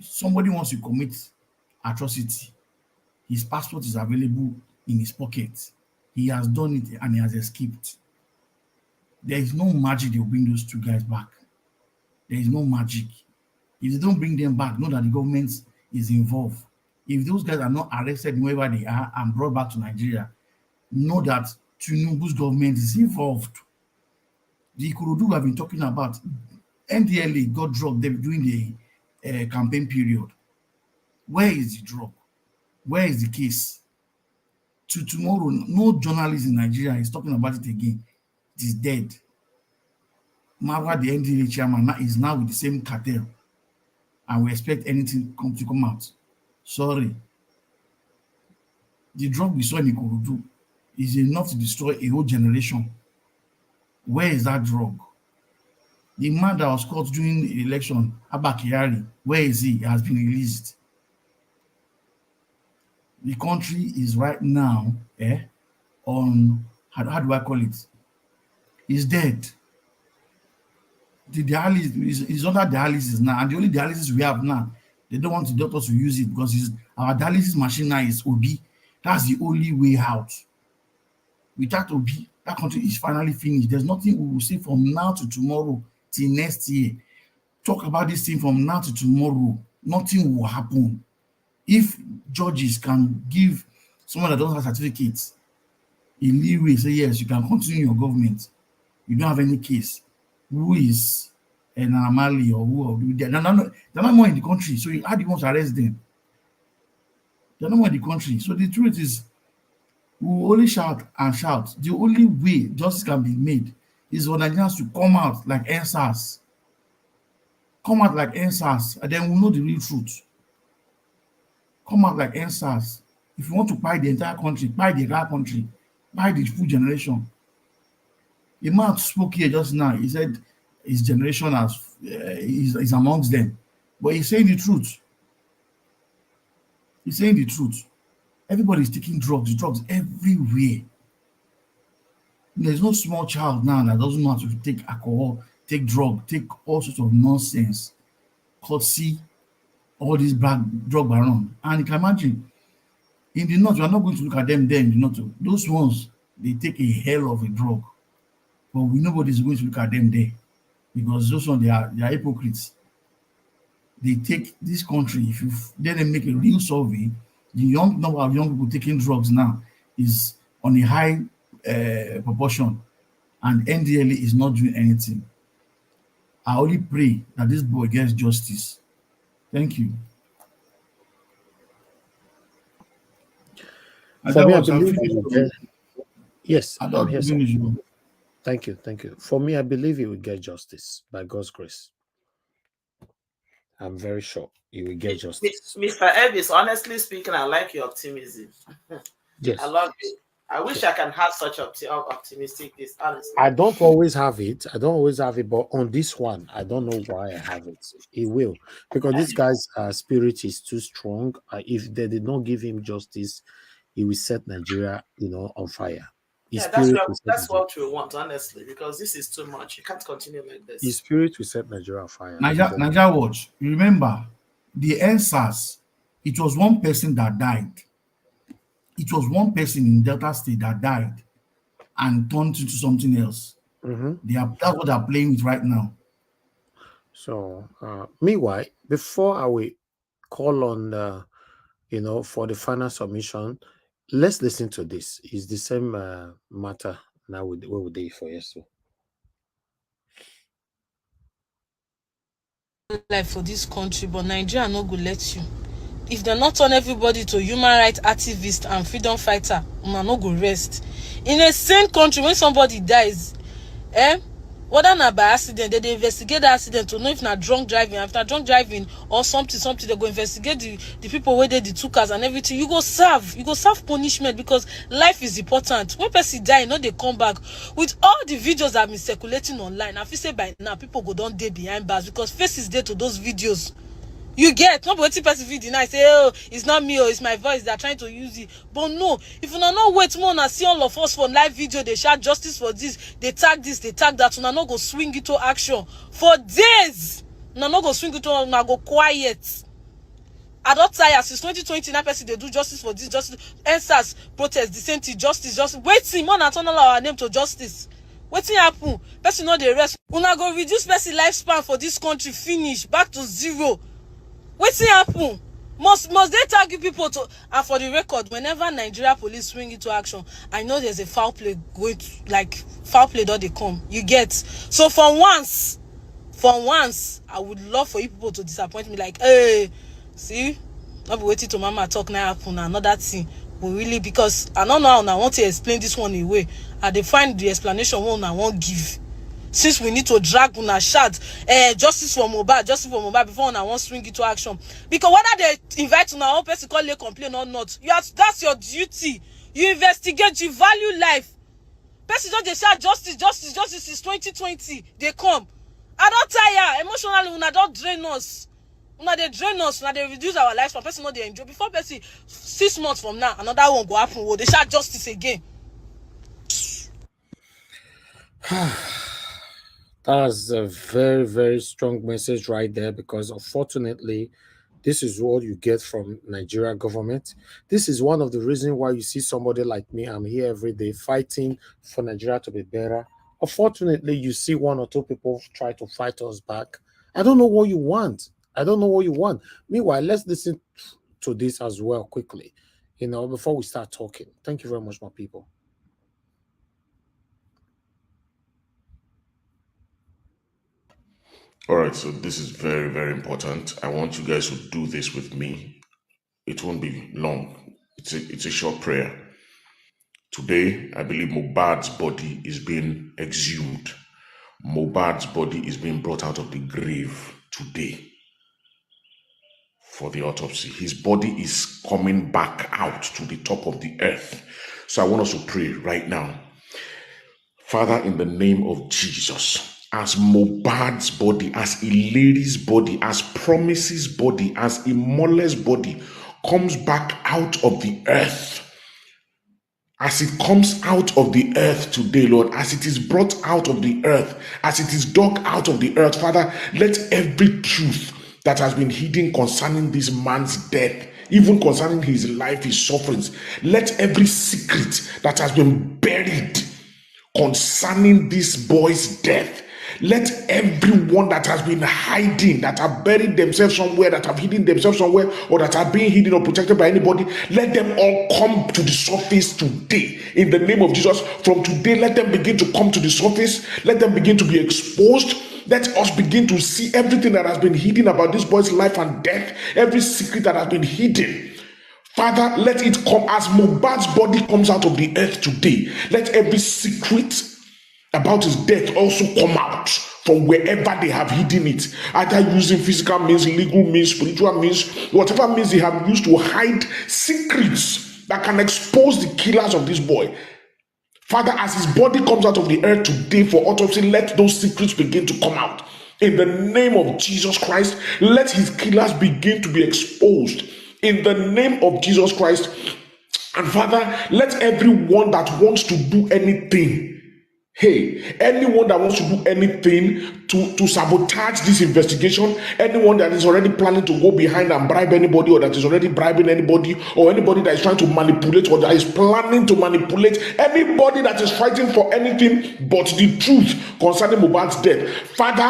Somebody wants to commit atrocity. His passport is available in his pocket. He has done it and he has escaped. There is no magic they will bring those two guys back. There is no magic. If they don't bring them back, know that the government is involved. If those guys are not arrested wherever they are and brought back to Nigeria, know that Tinubu's government is involved. The Ikorodu we have been talking about, NDLA got drugged during the campaign period. Where is the drug? Where is the case? To tomorrow, no journalist in Nigeria is talking about it again. It is dead. Marwa, the NDLA chairman, is now with the same cartel, and we expect anything to come out. Sorry. The drug we saw in Ikorodu is enough to destroy a whole generation. Where is that drug? The man that was caught during the election, Abba Kyari, where is he? He has been released. The country is right now on, how do I call it? He's dead. The dialysis is under dialysis now, and the only dialysis we have now, they don't want the doctors to use it because our dialysis machine now is OB. That's the only way out. Without OB, that country is finally finished. There's nothing we will see from now to tomorrow till next year. Talk about this thing from now to tomorrow. Nothing will happen. If judges can give someone that doesn't have certificates a leeway, say yes, you can continue your government. You don't have any case. Who is an anomaly or who? They're not more in the country. So how do you want to arrest them? They're not more in the country. So the truth is, we will only shout and shout. The only way justice can be made is for Nigerians to come out like NSAS. Come out like NSAS, and then we'll know the real truth. Come out like NSAS. If you want to buy the entire country, buy the entire country, buy the full generation. The man spoke here just now. He said his generation is amongst them. But he's saying the truth. He's saying the truth. Everybody is taking drugs everywhere. There's no small child now that doesn't know how to take alcohol, take drug, take all sorts of nonsense, courtesy, all these drug baron. And you can imagine, in the north, we are not going to look at them there in the north. Those ones, they take a hell of a drug. But nobody's going to look at them there because those ones, they are hypocrites. They take this country, if you let them make a real survey, the number of young people taking drugs now is on a high proportion, and NDLA is not doing anything. I only pray that this boy gets justice. Thank you. For me, I believe yes, I'm here, sir. Thank you. For me, I believe he will get justice by God's grace. I'm very sure he will get justice. Mr. Elvis, honestly speaking, I like your optimism. Yes. I love it. I wish I can have such optimistic this, honestly. I don't always have it. But on this one, I don't know why I have it. It will, because this guy's spirit is too strong. If they did not give him justice, he will set Nigeria, on fire. That's what we want, honestly, because this is too much. You can't continue like this. His spirit will set Nigeria on fire. Nigeria Watch. Remember, the answers. It was one person that died. It was one person in Delta State that died and turned into something else. That's what they're playing with right now. So, meanwhile, before I will call on, for the final submission, let's listen to this. It's the same matter now with what we did for yesterday. Life for this country, but Nigeria no go let you. If they're not turn everybody to human rights activist and freedom fighter, una no go rest. In a sane country, when somebody dies, whether not by accident, they investigate the accident to know if not drunk driving. After drunk driving or something, they go investigate the people where they the two cars and everything. You go serve punishment, because life is important. When person die, they come back. With all the videos that have been circulating online, I feel say by now people go down there behind bars, because faces there to those videos. You get not waiting person video now say, oh, it's not me, it's my voice, they're trying to use it. But no, if you not wait more and see all of us for live video, they shout justice for this, they tag that, you not go swing it to action for days. You not go swing it to, you go quiet. I don't tire since 2020. Now person they do justice for this, justice, answers, protest, the same thing, justice. Waiting more than turn all our name to justice. Waiting happen. Person know the rest. Una go reduce person lifespan for this country, finish back to zero. Waiting happen. Must they target people to? And for the record, whenever Nigeria police swing into action, I know there's a foul play going to, like foul play that they come. You get. So for once, I would love for you people to disappoint me. Like, hey, see, I'll be waiting to mama talk now happen another thing. But really, because I don't know how I want to explain this one away. I define the explanation one I won't give. Since we need to drag on a shot, justice for Mohbad before I want swing into action. Because whether they invite on our own person call a complaint or not, that's your duty. You investigate, you value life. Person don't they shout justice is 2020. They come. I don't tire. Emotionally, una don't drain us. They drain us, they reduce our lives from person not they enjoy. Before person 6 months from now, another one go happen. They shout justice again. That's a very, very strong message right there, because unfortunately, this is what you get from Nigeria government. This is one of the reasons why you see somebody like me. I'm here every day fighting for Nigeria to be better. Unfortunately, you see one or two people try to fight us back. I don't know what you want. Meanwhile, let's listen to this as well quickly, before we start talking. Thank you very much, my people. All right, so this is very, very important. I want you guys to do this with me. It won't be long. It's a short prayer. Today, I believe Mohbad's body is being exhumed. Mohbad's body is being brought out of the grave today for the autopsy. His body is coming back out to the top of the earth. So I want us to pray right now. Father, in the name of Jesus, as Mohbad's body, as Ileri's body, as Promise's body, as Imole's body comes back out of the earth, as it comes out of the earth today, Lord, as it is brought out of the earth, as it is dug out of the earth, Father, let every truth that has been hidden concerning this man's death, even concerning his life, his sufferings, let every secret that has been buried concerning this boy's death, let everyone that has been hiding, that have buried themselves somewhere, that have hidden themselves somewhere, or that are being hidden or protected by anybody, let them all come to the surface today. In the name of Jesus, from today, let them begin to come to the surface. Let them begin to be exposed. Let us begin to see everything that has been hidden about this boy's life and death, every secret that has been hidden. Father, let it come as Mohbad's body comes out of the earth today. Let every secret about his death also come out from wherever they have hidden it, either using physical means, legal means, spiritual means, whatever means they have used to hide secrets that can expose the killers of this boy. Father, as his body comes out of the earth today for autopsy, let those secrets begin to come out. In the name of Jesus Christ, let his killers begin to be exposed. In the name of Jesus Christ. And Father, let everyone that wants to do anything, anyone that wants to do anything to sabotage this investigation, anyone that is already planning to go behind and bribe anybody, or that is already bribing anybody, or anybody that is trying to manipulate, or that is planning to manipulate anybody that is fighting for anything but the truth concerning Mohbad's death. Father,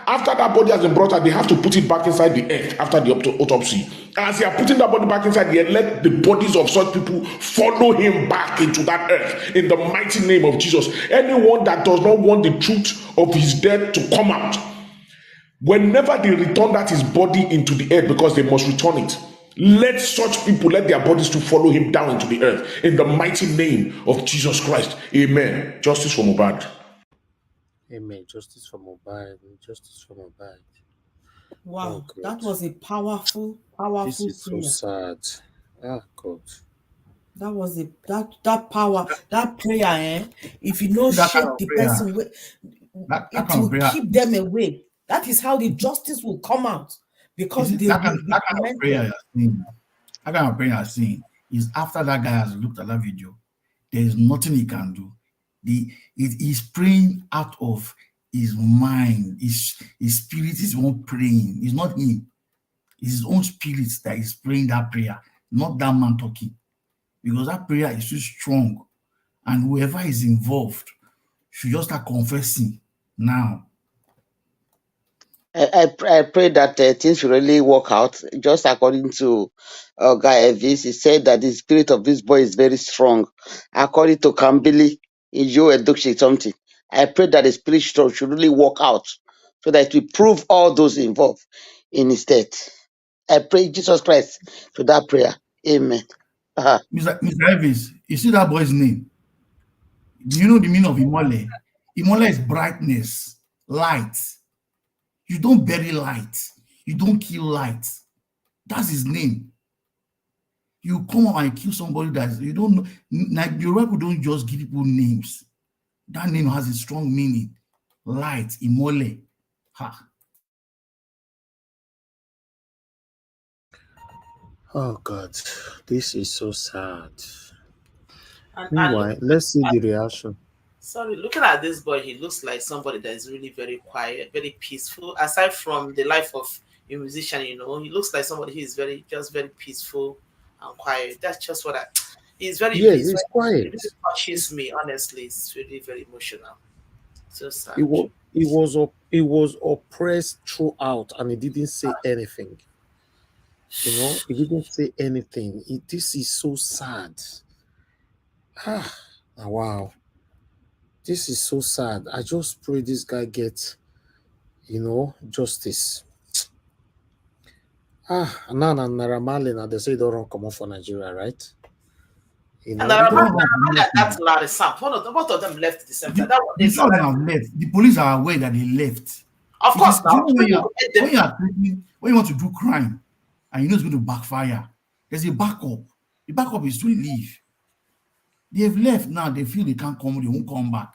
after that body has been brought out, they have to put it back inside the earth after the autopsy. As they are putting that body back inside the earth, let the bodies of such people follow him back into that earth in the mighty name of Jesus. Anyone that does not want the truth of his death to come out, whenever they return that his body into the earth, because they must return it, let such people, let their bodies to follow him down into the earth in the mighty name of Jesus Christ. Amen. Justice for Mohbad. Amen. Justice for Mohbad. Justice for Mohbad. Wow, Oh, that was a powerful prayer. This is so sad. Ah, God. That was that power, that prayer, if you know That shake kind of the prayer. person away, That it kind of will prayer. keep them away. That is how the justice will come out, because they that will kind be of prayer commented. you're seeing, that kind of prayer you're seeing is after that guy has looked at that video, there is nothing he can do. He's praying out of his mind, his spirit is one praying. It's not him, it's his own spirit that is praying that prayer, not that man talking. Because that prayer is too strong, and whoever is involved should just start confessing now. I pray that things will really work out. Just according to Guy Evis, he said that the spirit of this boy is very strong. According to Kambili, Edo State something. I pray that the spirit should really work out, so that we prove all those involved in his death. I pray Jesus Christ to that prayer. Amen. Mr. Evis, you see that boy's name? Do you know the meaning of Imole? Imole is brightness, light. You don't bury light. You don't kill light. That's his name. You come up and kill somebody that you don't know. Like the people don't just give people names. That name has a strong meaning. Light, Imole. Ha. Oh God, this is so sad. And Meanwhile, let's see the reaction. sorry, looking at this boy, he looks like somebody that is really very quiet, very peaceful. Aside from the life of a musician, he looks like somebody who is very peaceful and quiet. That's just what he's very Yes, peaceful. it's quiet. It really touches me, honestly. It's really very emotional. So sad. He was oppressed throughout, and he didn't say anything. He didn't say anything. This is so sad. Wow. This is so sad. I just pray this guy gets, justice. Now they say don't come off for Nigeria, right? And that's Larry Sam. Both of them left the same time. The two of them have left. The police are aware that they left. Of course, when you want to do crime and you know it's going to backfire, there's a backup. The backup is to leave. They have left now. They feel they can't come. They won't come back.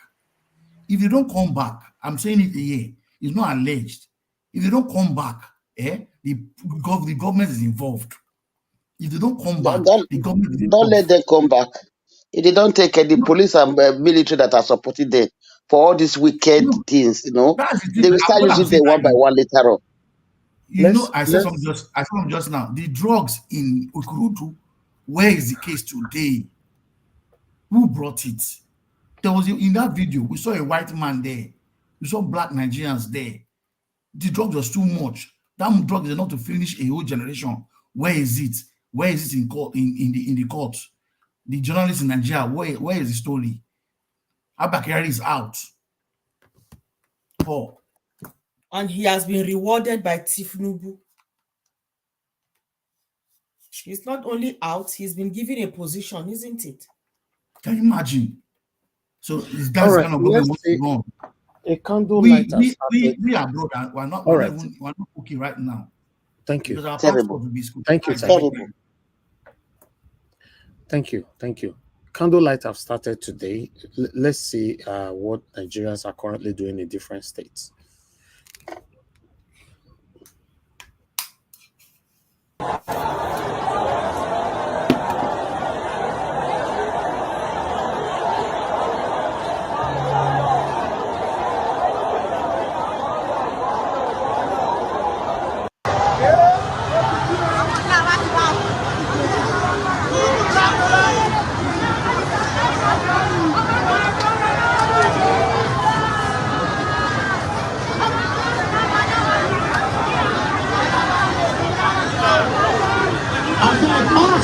If they don't come back, I'm saying it here. It's not alleged. If they don't come back, the government is involved. If they don't come back, the government is involved. Don't let them come back. If they don't take the police and military that are supporting them for all these wicked things, they will start using them one by one later on. I said something just now. The drugs in Ukurudu, where is the case today? Who brought it? There was in that video, we saw a white man there. We saw black Nigerians there. The drug was too much. That drug is enough to finish a whole generation. Where is it? Where is it in court? In the court? The journalists in Nigeria, where is the story? Abakari is out. Paul. And he has been rewarded by Tinubu. He's not only out, he's been given a position, isn't it? Can you imagine? So that's kind of government wants to run. A candle we are abroad. We're not okay right now. Thank you. Because our passport will be school. Thank you. Thank you. Thank you. Candlelight have started today. Let's see what Nigerians are currently doing in different states.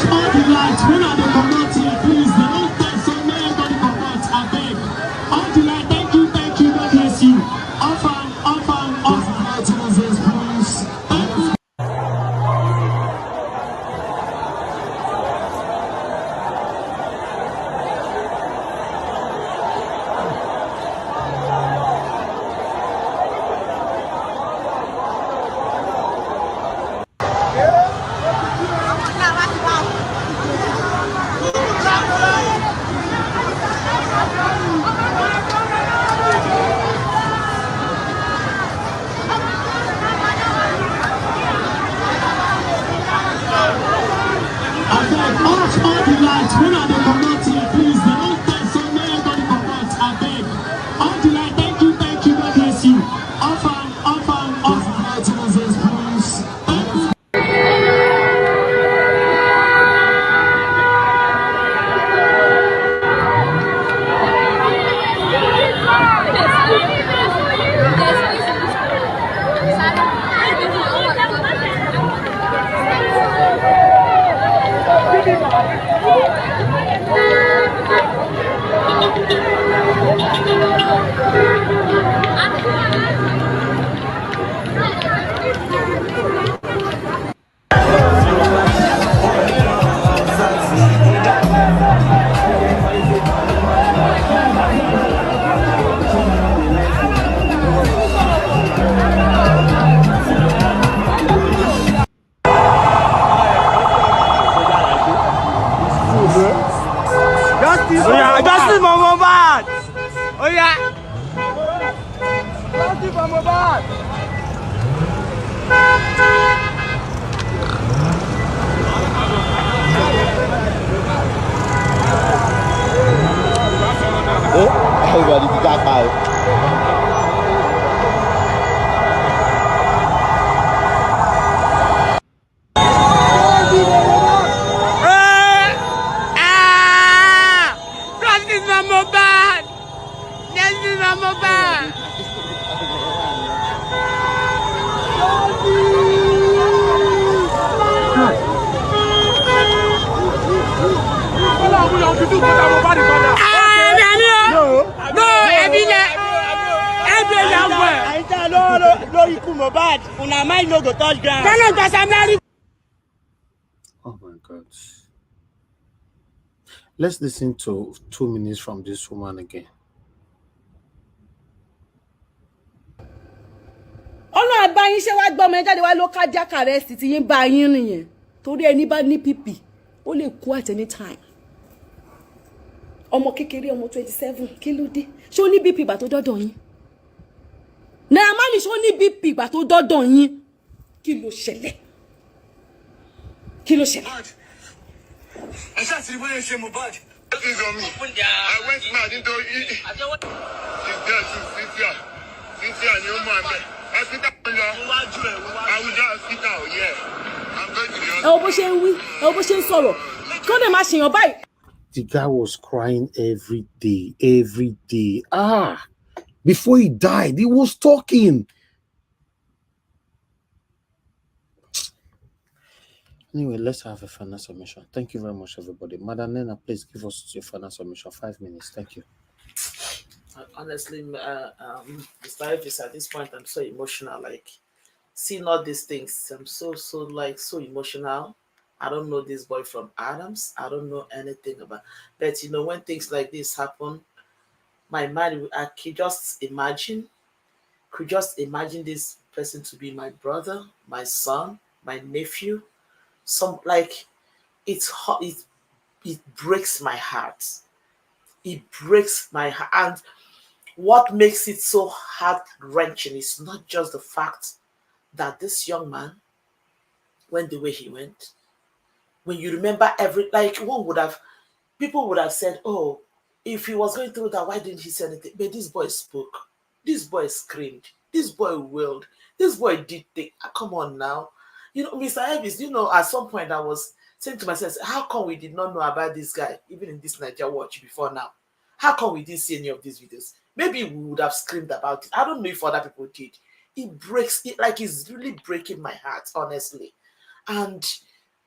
All the lights, when are they comot here, please? They don't take so many everybody comot, I beg. All the light, thank you, God bless you. Off and please. Thank you. All the lights, when are they comot here, please? They don't take so many everybody comot, I beg. All the light, thank you, God bless you. Off and please. Thank you. Justice for Mohbad! Oh yeah! Justice for Mohbad! Everybody be got by. Justice for Mohbad! Justice for Mohbad! Oh my God. Let's listen to 2 minutes from this woman again. ọ̀nà àbáyín ṣé wàá gbọ́ ọmọ ẹ jáde wá ló cardiac arrest tí yín bá yín nìyẹn torí ẹni bá ní pp ó lè kú at any time ọmọ kékeré ọmọ 27 kí ló dé ṣé ó ní bp ìgbà tó dọ́dọ̀ yín Naira Marley ṣé ó ní bp ìgbà tó dọ́dọ̀ yín kí ló ṣẹlẹ̀ kí ló ṣẹlẹ̀. ẹ ṣáà ti rí bóyá ṣe Mohbad. He's on me. I went mad into it. He's there too, Cynthia. Cynthia ni ó mú àmì. Hospital Abuja hospital, yeah. I'm going to the hospital. ẹ wo bó ṣe ń wí ẹ wo bó ṣe ń sọ̀rọ̀ kí ó lè máa ṣèyàn báyìí. The guy was crying every day. Before he died, he was talking. Anyway, let's have a final submission. Thank you very much, everybody. Madam Nena, please give us your final submission. 5 minutes. Thank you. Honestly, Mr. Ivis, at this point, I'm so emotional. Like, seeing all these things, I'm so emotional. I don't know this boy from Adams. I don't know anything about. But you know, when things like this happen, my mind, I could just imagine this person to be my brother, my son, my nephew. Some like it's hot. it breaks my heart. It breaks my heart. And what makes it so heart-wrenching is not just the fact that this young man went the way he went. When you remember people would have said, oh, if he was going through that, why didn't he say anything? But this boy spoke. This boy screamed. This boy wailed. This boy did things. Come on now. Mr. Elvis, at some point I was saying to myself, how come we did not know about this guy, even in this Nigeria watch before now? How come we didn't see any of these videos? Maybe we would have screamed about it. I don't know if other people did. It breaks it, like it's really breaking my heart, honestly. And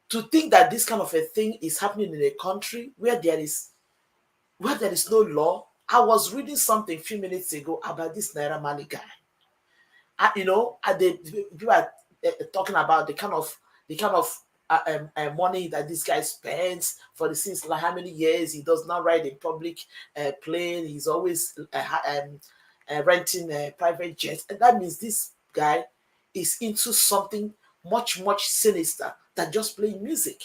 to think that this kind of a thing is happening in a country where there is no law. I was reading something a few minutes ago about this Naira Marley guy. People are talking about the kind of money that this guy spends for the since like how many years he does not ride a public plane. He's always renting a private jet, and that means this guy is into something much sinister than just playing music.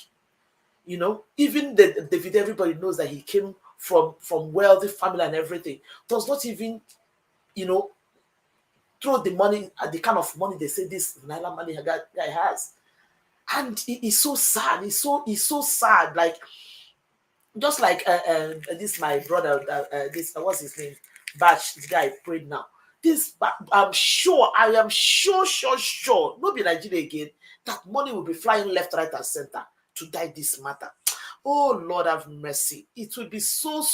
Even the video, everybody knows that he came from wealthy family and everything. Does not even throw the money at the kind of money they say this Naira Marley guy has. And it's so sad. It's so sad. Like, just like this my brother, this what's his name? Batch, the guy prayed now. I am sure, not be Nigeria again, that money will be flying left, right, and center to die this matter. Oh Lord have mercy. It will be so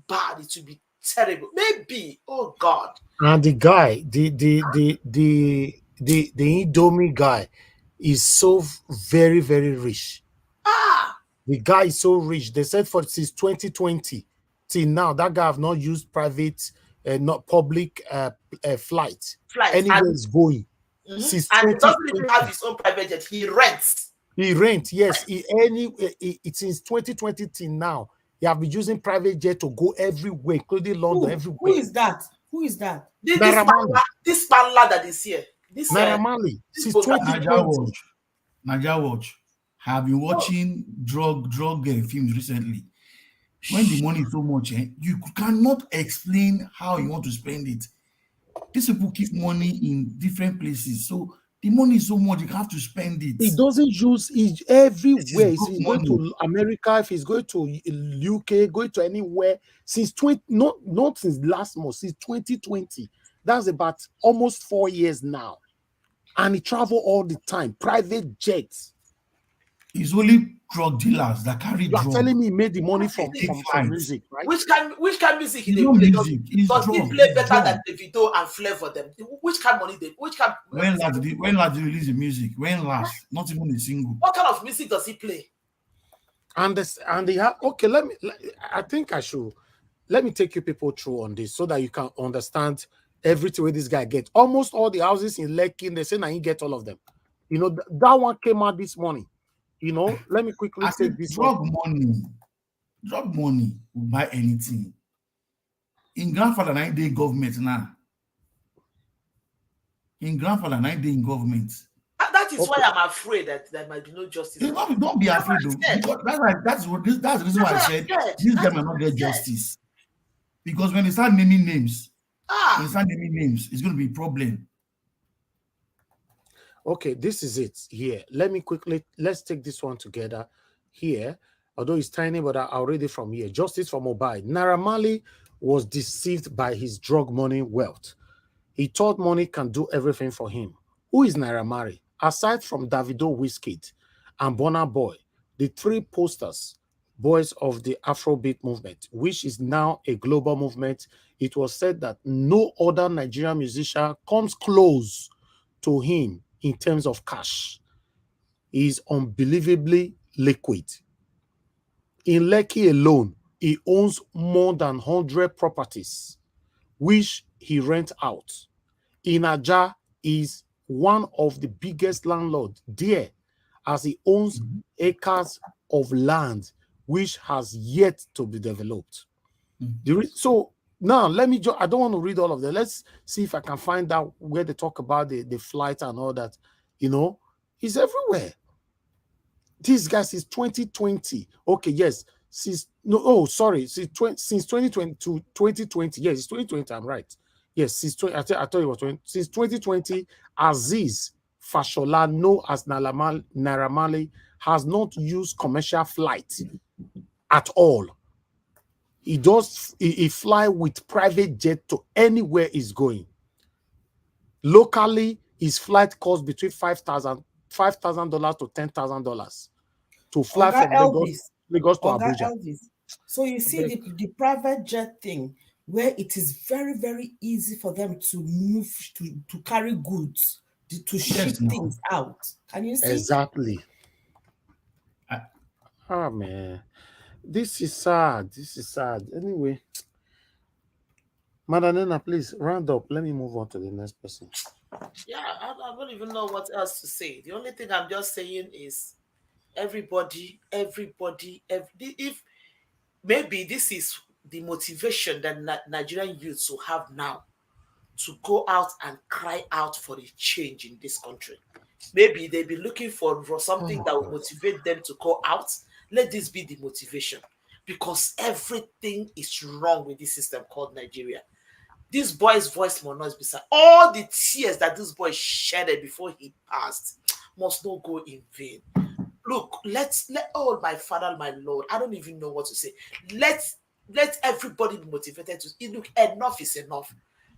bad. It will be terrible. Maybe, oh God. And the guy, the Indomie guy is so very, very rich. The guy is so rich. They said since 2020 till now, that guy have not used private, not public flight. Anywhere is going. Since and he doesn't even have his own private jet. He rents. Yes. Since 2020 till now, he have been using private jet to go everywhere, including London, everywhere. Who is that? This Palla that is here. This Naira Marley. Since 2020. Naija Watch. Have been watching drug films recently. When the money is so much, you cannot explain how you want to spend it. These people keep money in different places, so the money is so much you have to spend it. He doesn't use it everywhere. If he's going to America, if he's going to UK, going to anywhere since not since last month, since 2020. That's about almost 4 years now, and he travel all the time, private jets. It's only drug dealers that carry drugs. You're telling me he made the money from music, right? Which kind of music he play? Does he play better than Davido and Flavor them? Which kind of money they? When last did he release the music? When last? Not even a single. What kind of music does he play? And they have I think I should let me take you people through on this so that you can understand everything where this guy gets. Almost all the houses in Lekki, they say now he get all of them. That one came out this morning. Let me quickly take this drug money will buy anything. In grandfather 9 day government now. In grandfather 9 day in government. That is why I'm afraid that there might be no justice. Don't be afraid though. That's the reason why I said this guy might not get justice. Because when they start naming names, it's going to be a problem. Okay, this is it here. Let's take this one together here. Although it's tiny, but I'll read it from here. Justice for Mohbad. Naira Marley was deceived by his drug money wealth. He thought money can do everything for him. Who is Naira Marley? Aside from Davido, Wizkid, and Burna Boy, the three posters boys of the Afrobeat movement, which is now a global movement, it was said that no other Nigerian musician comes close to him in terms of cash. He is unbelievably liquid. In Lekki alone, he owns more than 100 properties, which he rents out. In Ajah, he is one of the biggest landlords there, as he owns acres of land, which has yet to be developed. So now, I don't want to read all of them. Let's see if I can find out where they talk about the flight and all that. He's everywhere. These guys since 2020. Okay, yes. Since no, oh, sorry, since 2020 to 2020. Yes, it's 2020. I'm right. Yes, since 20, I thought it was 20. Since 2020, Aziz Fashola, known as Naramali, has not used commercial flight at all. He fly with private jet to anywhere he's going. Locally, his flight costs between $5,000 to $10,000 to fly Oga from Lagos to Oga Abuja. Elvis. So you see the private jet thing, where it is very, very easy for them to move, to carry goods, to ship things out. Can you see? Exactly. Oh man, this is sad. This is sad. Anyway, Madalena, please round up. Let me move on to the next person. Yeah, I don't even know what else to say. The only thing I'm just saying is everybody, if maybe this is the motivation that Nigerian youths will have now to go out and cry out for a change in this country. Maybe they'll be looking for something that will motivate them to go out. Let this be the motivation, because everything is wrong with this system called Nigeria. This boy's voice must not be sad. All the tears that this boy shedded before he passed must not go in vain. Look, let my Father, my Lord, I don't even know what to say. Let everybody be motivated to look. Enough is enough.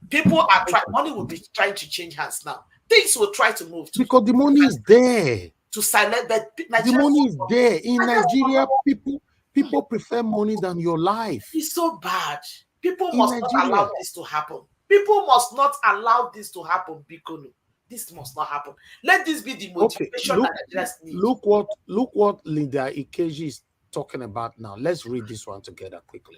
People are trying. Money will be trying to change hands now. Things will try to move because the money is there. To silence, but the money is there in Nigeria. People prefer money than your life. It's so bad. People must not allow this to happen. People must not allow this to happen, Bikono. This must not happen. Let this be the motivation that Nigerians need. Look what Linda Ikeji is talking about now. Let's read this one together quickly.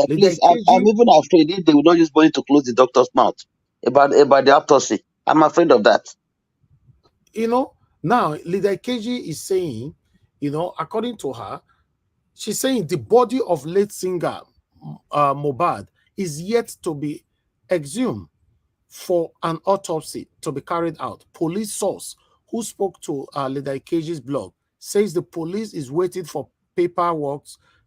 Please, I'm even afraid if they will not use money to close the doctor's mouth about the autopsy. I'm afraid of that. You know, now Linda Ikeji is saying, you know, according to her, she's saying the body of late singer Mohbad is yet to be exhumed for an autopsy to be carried out. Police source who spoke to Linda Ikeji's blog says the police is waiting for paperwork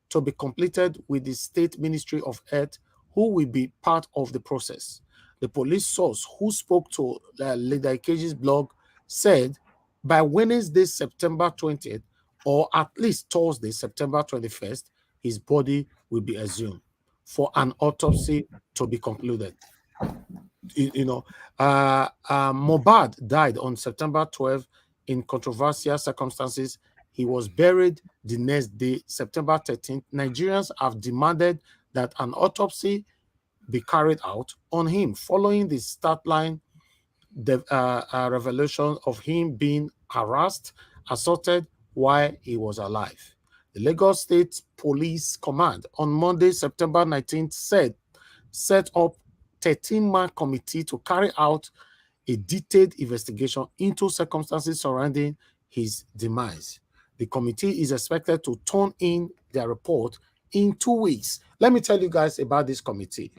to be completed with the State Ministry of Health, who will be part of the process. The police source who spoke to Linda Ikeji's blog said by Wednesday, September 20th, or at least Thursday, September 21st, his body will be exhumed for an autopsy to be concluded. Mohbad died on September 12 in controversial circumstances. He was buried the next day, September 13th. Nigerians have demanded that an autopsy be carried out on him following the start line revelation of him being harassed, assaulted while he was alive. The Lagos State Police Command on Monday, September 19th, set up 13-man committee to carry out a detailed investigation into circumstances surrounding his demise. The committee is expected to turn in their report in 2 weeks. Let me tell you guys about this committee.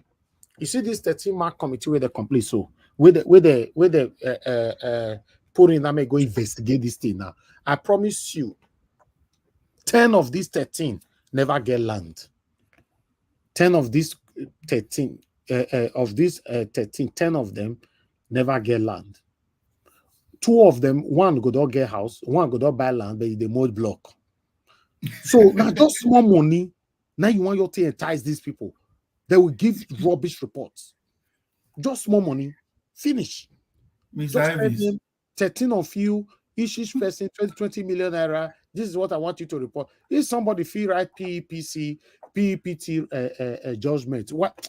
You see this 13-man committee with the complete, so with the put in, I may go investigate this thing now. I promise you, 10 of these 13 never get land. 10 of these 13 10 of them never get land. 2 of them, one go don't get house, one go don't buy land, but they mold block. So now just small money. Now you want your to entice these people. They will give rubbish reports. Just small money, finish. Just tell them, 13 of you, each person 20 million naira. This is what I want you to report. If somebody feel right PEPT judgment, what?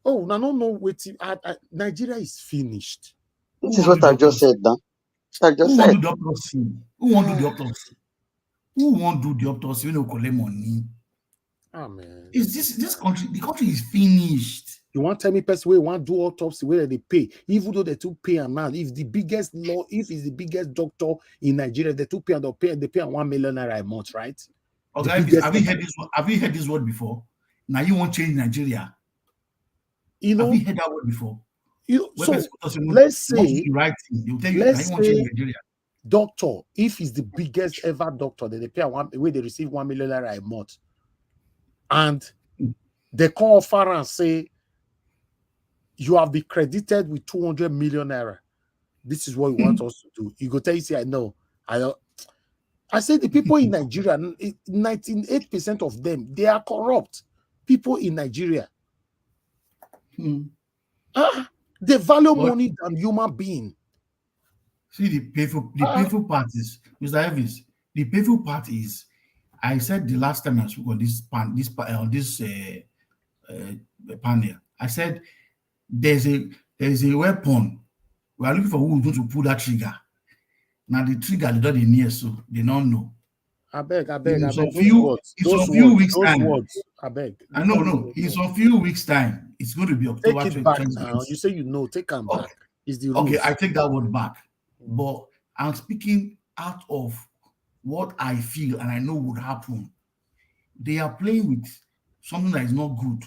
Oh, I don't know what Nigeria is finished. This is what I just said now. I just said. Who want to do the autopsy? Who want to do the autopsy? You know, collect money. Oh man. Is this country? The country is finished. You want to tell me person where want to do autopsy where they pay, even though they do pay a man. If the biggest law, if it's the biggest doctor in Nigeria, they do pay and they pay 1 million naira a month, right? Okay, have you heard this word before? Now you want to change Nigeria. You know, have you heard that word before? So let's say, the right thing. They will tell you now you want to change Nigeria. doctor, if he's the biggest ever doctor, that they pay where they receive 1 million naira a month, and they call offer and say you have been credited with 200 million naira. This is what you want us to do. You go tell you, say, I know. I say the people in Nigeria, 98% of them, they are corrupt. People in Nigeria. They value money than human being. See, the painful part is, Mr. Elvis, the painful part is, I said the last time I spoke on this panel, I said there's a weapon. We are looking for who is going to pull that trigger. Now the trigger they don't near, so they don't know. I beg. Those Words. I beg. I know. In some few weeks' time, it's going to be October. Take it back now. You say take them back. Is the rules. Okay, I take that word back. But I'm speaking out of what I feel and I know would happen. They are playing with something that is not good.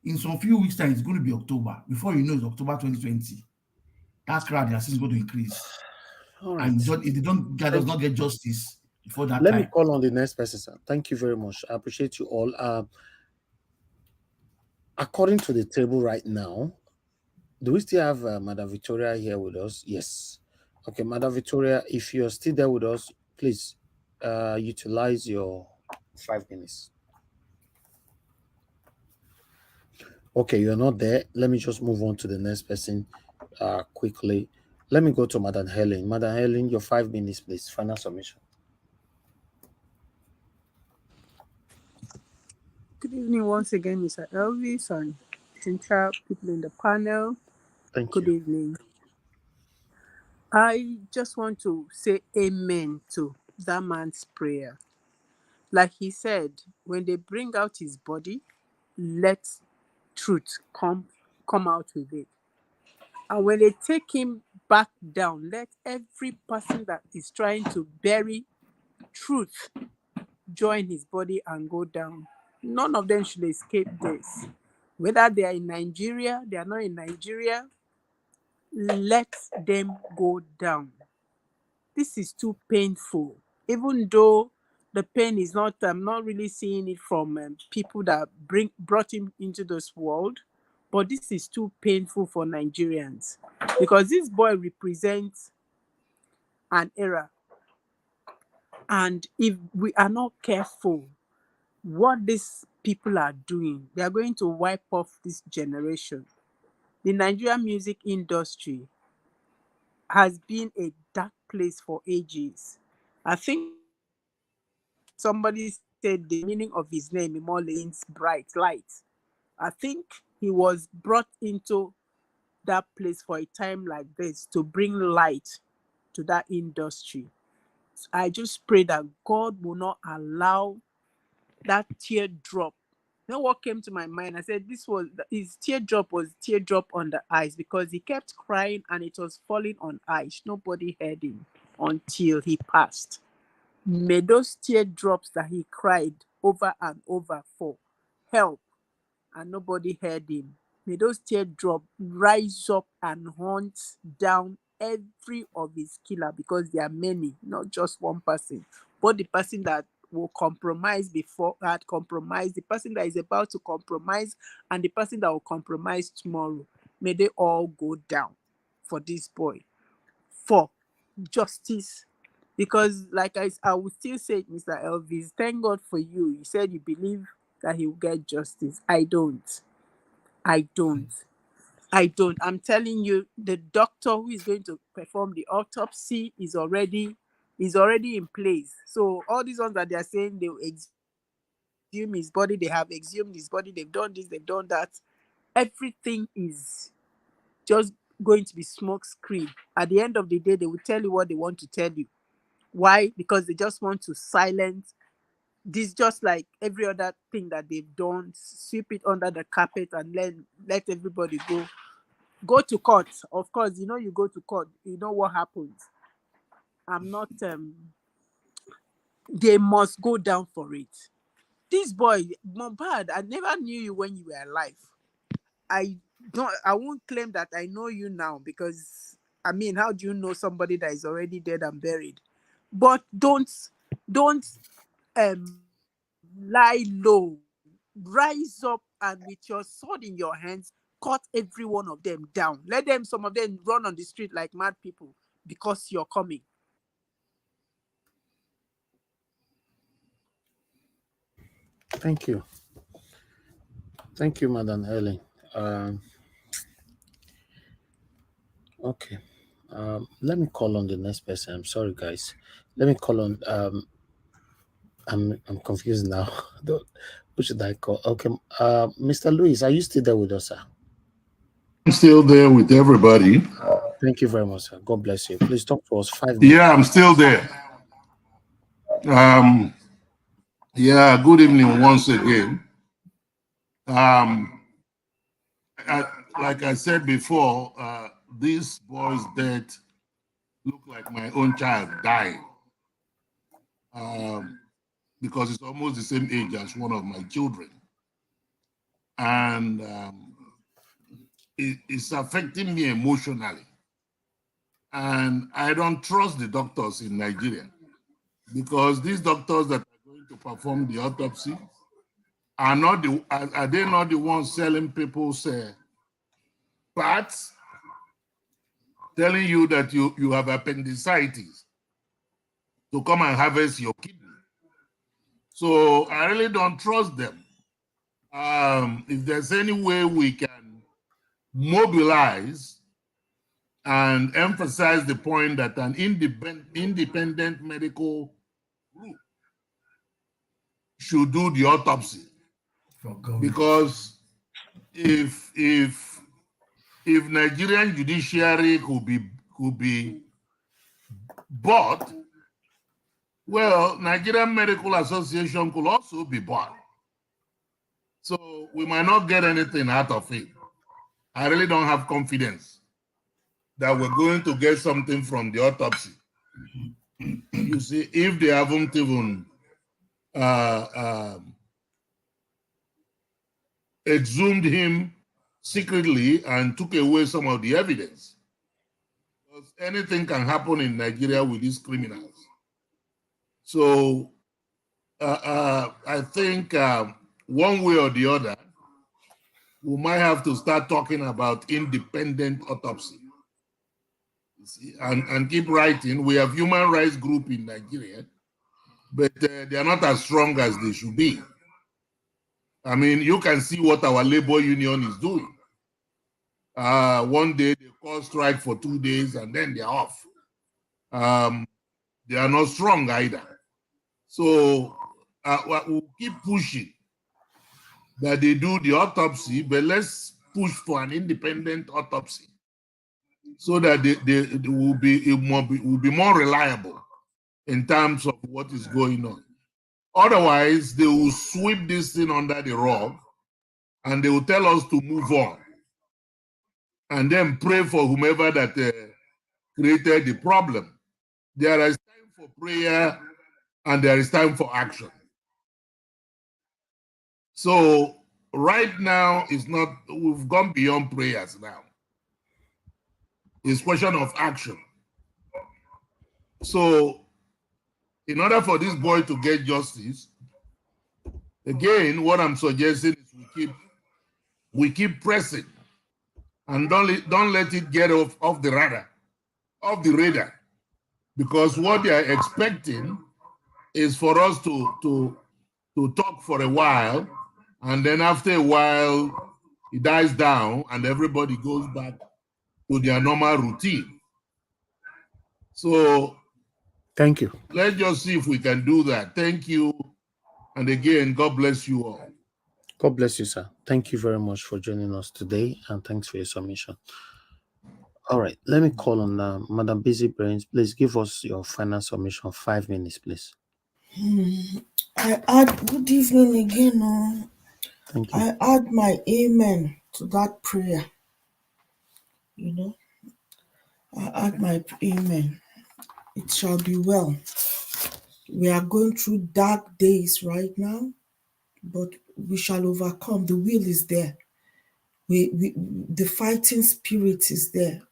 In some few weeks' time, it's going to be October. Before you know, it's October 2020. That crowd is going to increase. Right. And if they does not get justice before that Let me call on the next person, sir. Thank you very much. I appreciate you all. According to the table right now, do we still have Madam Victoria here with us? Yes. Okay, Madam Victoria, if you're still there with us, please utilize your 5 minutes. Okay, you're not there. Let me just move on to the next person quickly. Let me go to Madam Helen. Madam Helen, your 5 minutes, please. Final submission. Good evening once again, Mr. Elvis and entire people in the panel. Good evening. I just want to say amen to that man's prayer. Like he said, when they bring out his body, let truth come out with it. And when they take him back down, let every person that is trying to bury truth join his body and go down. None of them should escape this. Whether they are in Nigeria, they are not in Nigeria, let them go down. This is too painful. Even though the pain is not, I'm not really seeing it from people that brought him into this world, but this is too painful for Nigerians because this boy represents an era. And if we are not careful, what these people are doing, they are going to wipe off this generation. The Nigerian music industry has been a dark place for ages. I think somebody said the meaning of his name means bright light. I think he was brought into that place for a time like this to bring light to that industry. I just pray that God will not allow that teardrop. You know what came to my mind? I said his teardrop was teardrop on the ice because he kept crying and it was falling on ice. Nobody heard him until he passed. May those teardrops that he cried over and over for help and nobody heard him. May those teardrops rise up and hunt down every of his killer because there are many, not just one person, but the person that will compromise before had compromised, the person that is about to compromise, and the person that will compromise tomorrow. May they all go down for this boy, for justice. Because like I would still say, Mr. Elvis, thank God for you. You said you believe that he will get justice. I don't. I'm telling you, the doctor who is going to perform the autopsy is already in place. So all these ones that they are saying they will exhume his body, they have exhumed his body, they've done this, they've done that. Everything is just going to be smoke screen. At the end of the day, they will tell you what they want to tell you. Why? Because they just want to silence this, just like every other thing that they've done, sweep it under the carpet and let everybody go to court. Of course, you go to court, you know what happens. I'm not they must go down for it. This boy, Mohbad, I never knew you when you were alive. I won't claim that I know you now because I mean, how do you know somebody that is already dead and buried? But don't lie low. Rise up and with your sword in your hands, cut every one of them down. Let them, some of them, run on the street like mad people because you're coming. Thank you. Thank you, Madam Helen. Okay. Let me call on the next person. I'm sorry, guys. Let me call on. I'm confused now. Who should I call? Okay. Mr. Louis, are you still there with us, sir? I'm still there with everybody. Thank you very much, sir. God bless you. Please talk to us 5 minutes. Yeah, I'm still there. Yeah, good evening once again. Like I said before, this boy's death looked like my own child dying, because it's almost the same age as one of my children. And it's affecting me emotionally. And I don't trust the doctors in Nigeria, because these doctors that are going to perform the autopsy are they not the ones selling people's parts, telling you that you have appendicitis to come and harvest your kidney? So I really don't trust them. If there's any way we can mobilize and emphasize the point that an independent medical group should do the autopsy, because if Nigerian judiciary could be bought, well, Nigerian Medical Association could also be bought. So we might not get anything out of it. I really don't have confidence that we're going to get something from the autopsy. You see, if they haven't even exhumed him secretly and took away some of the evidence, because anything can happen in Nigeria with these criminals. So I think one way or the other, we might have to start talking about independent autopsy. And keep writing. We have human rights group in Nigeria, but they are not as strong as they should be. I mean, you can see what our labor union is doing. One day they call strike for 2 days and then they're off. They are not strong either. So we'll keep pushing that they do the autopsy, but let's push for an independent autopsy so that it will be more reliable in terms of what is going on. Otherwise, they will sweep this thing under the rug and they will tell us to move on and then pray for whomever that created the problem. There is time for prayer and there is time for action. So right now, we've gone beyond prayers now. It's a question of action. So in order for this boy to get justice, again, what I'm suggesting is we keep pressing and don't let it get off the radar, because what they are expecting is for us to talk for a while, and then after a while it dies down and everybody goes back to their normal routine. So thank you. Let's just see if we can do that. Thank you. And again, God bless you all. God bless you, sir. Thank you very much for joining us today, and thanks for your submission. All right, let me call on Madam Busy Brains. Please give us your final submission. 5 minutes, please. I add good evening again. Thank you. I add my amen to that prayer. You know, I add my amen. It shall be well. We are going through dark days right now, but we shall overcome. The will is there. The fighting spirit is there.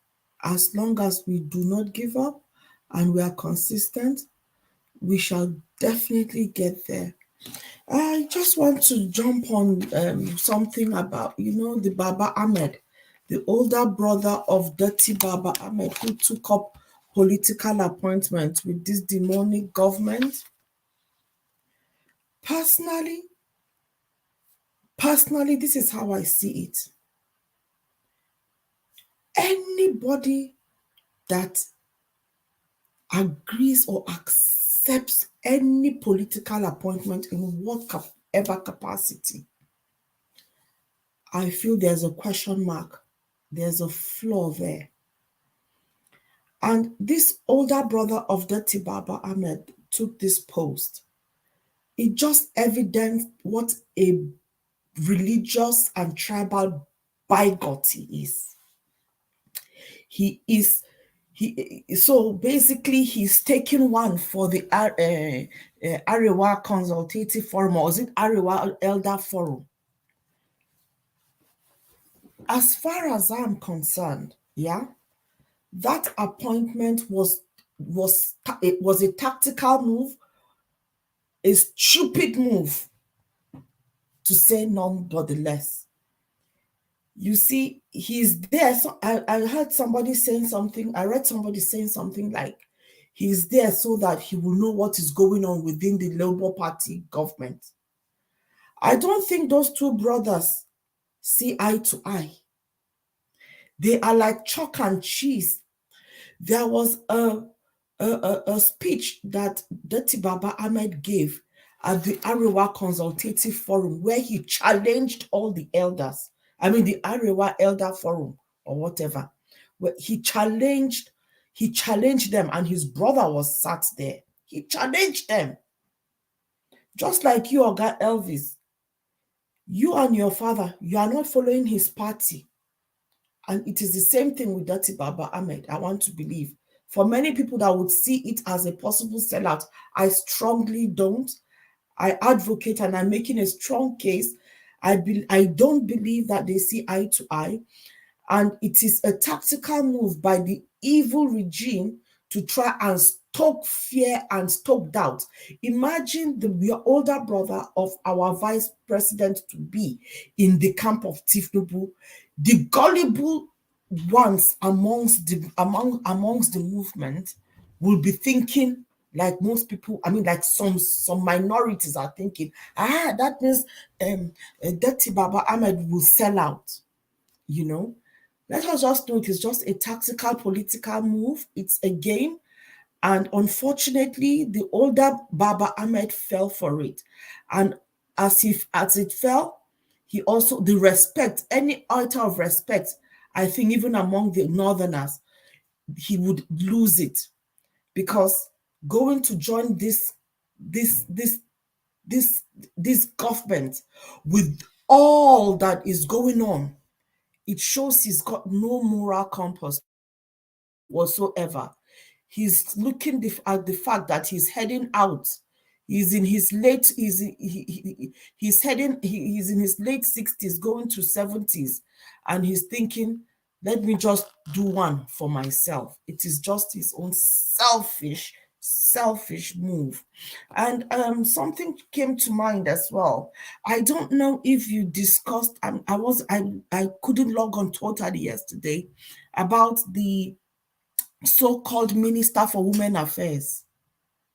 As long as we do not give up and we are consistent, we shall definitely get there. I just want to jump on something about, the Baba Ahmed, the older brother of Dirty Baba Ahmed, who took up political appointments with this demonic government. Personally, this is how I see it. Anybody that agrees or accepts any political appointment in whatever capacity, I feel there's a question mark. There's a flaw there. And this older brother of Dirty Baba Ahmed took this post. It just evidenced what a religious and tribal bigot he is. So basically he's taking one for the Arewa Consultative Forum, or is it Arewa Elder Forum? As far as I'm concerned, that appointment was a tactical move, a stupid move, to say none but the less. You see, he's there. So I heard somebody saying something. I read somebody saying something like, he's there so that he will know what is going on within the Labour Party government. I don't think those two brothers see eye to eye. They are like chalk and cheese. There was a speech that Dirty Baba Ahmed gave at the Arewa Consultative Forum where he challenged all the elders. I mean, the Arewa Elder Forum or whatever. Where he challenged them, and his brother was sat there. He challenged them. Just like you, Oga Elvis. You and your father, you are not following his party. And it is the same thing with Dirty Baba Ahmed, I want to believe. For many people that would see it as a possible sellout, I strongly don't. I advocate, and I'm making a strong case. I don't believe that they see eye to eye. And it is a tactical move by the evil regime to try and stoke fear and stoke doubt. Imagine the older brother of our vice president to be in the camp of Tinubu, the gullible ones amongst the movement will be thinking like most people. I mean, like some minorities are thinking, that means Dirty Baba Ahmed will sell out. Let us just know it is just a tactical political move. It's a game. And unfortunately, the older Baba Ahmed fell for it. And as it fell, he also, the respect, any altar of respect, I think even among the northerners, he would lose it. Because going to join this government with all that is going on, it shows he's got no moral compass whatsoever. He's looking at the fact that he's heading out. He's in his late he's in his late 60s, going to 70s, and he's thinking, let me just do one for myself. It is just his own selfish move. And something came to mind as well. I don't know if you discussed, I couldn't log on totally yesterday, about the so-called Minister for Women Affairs.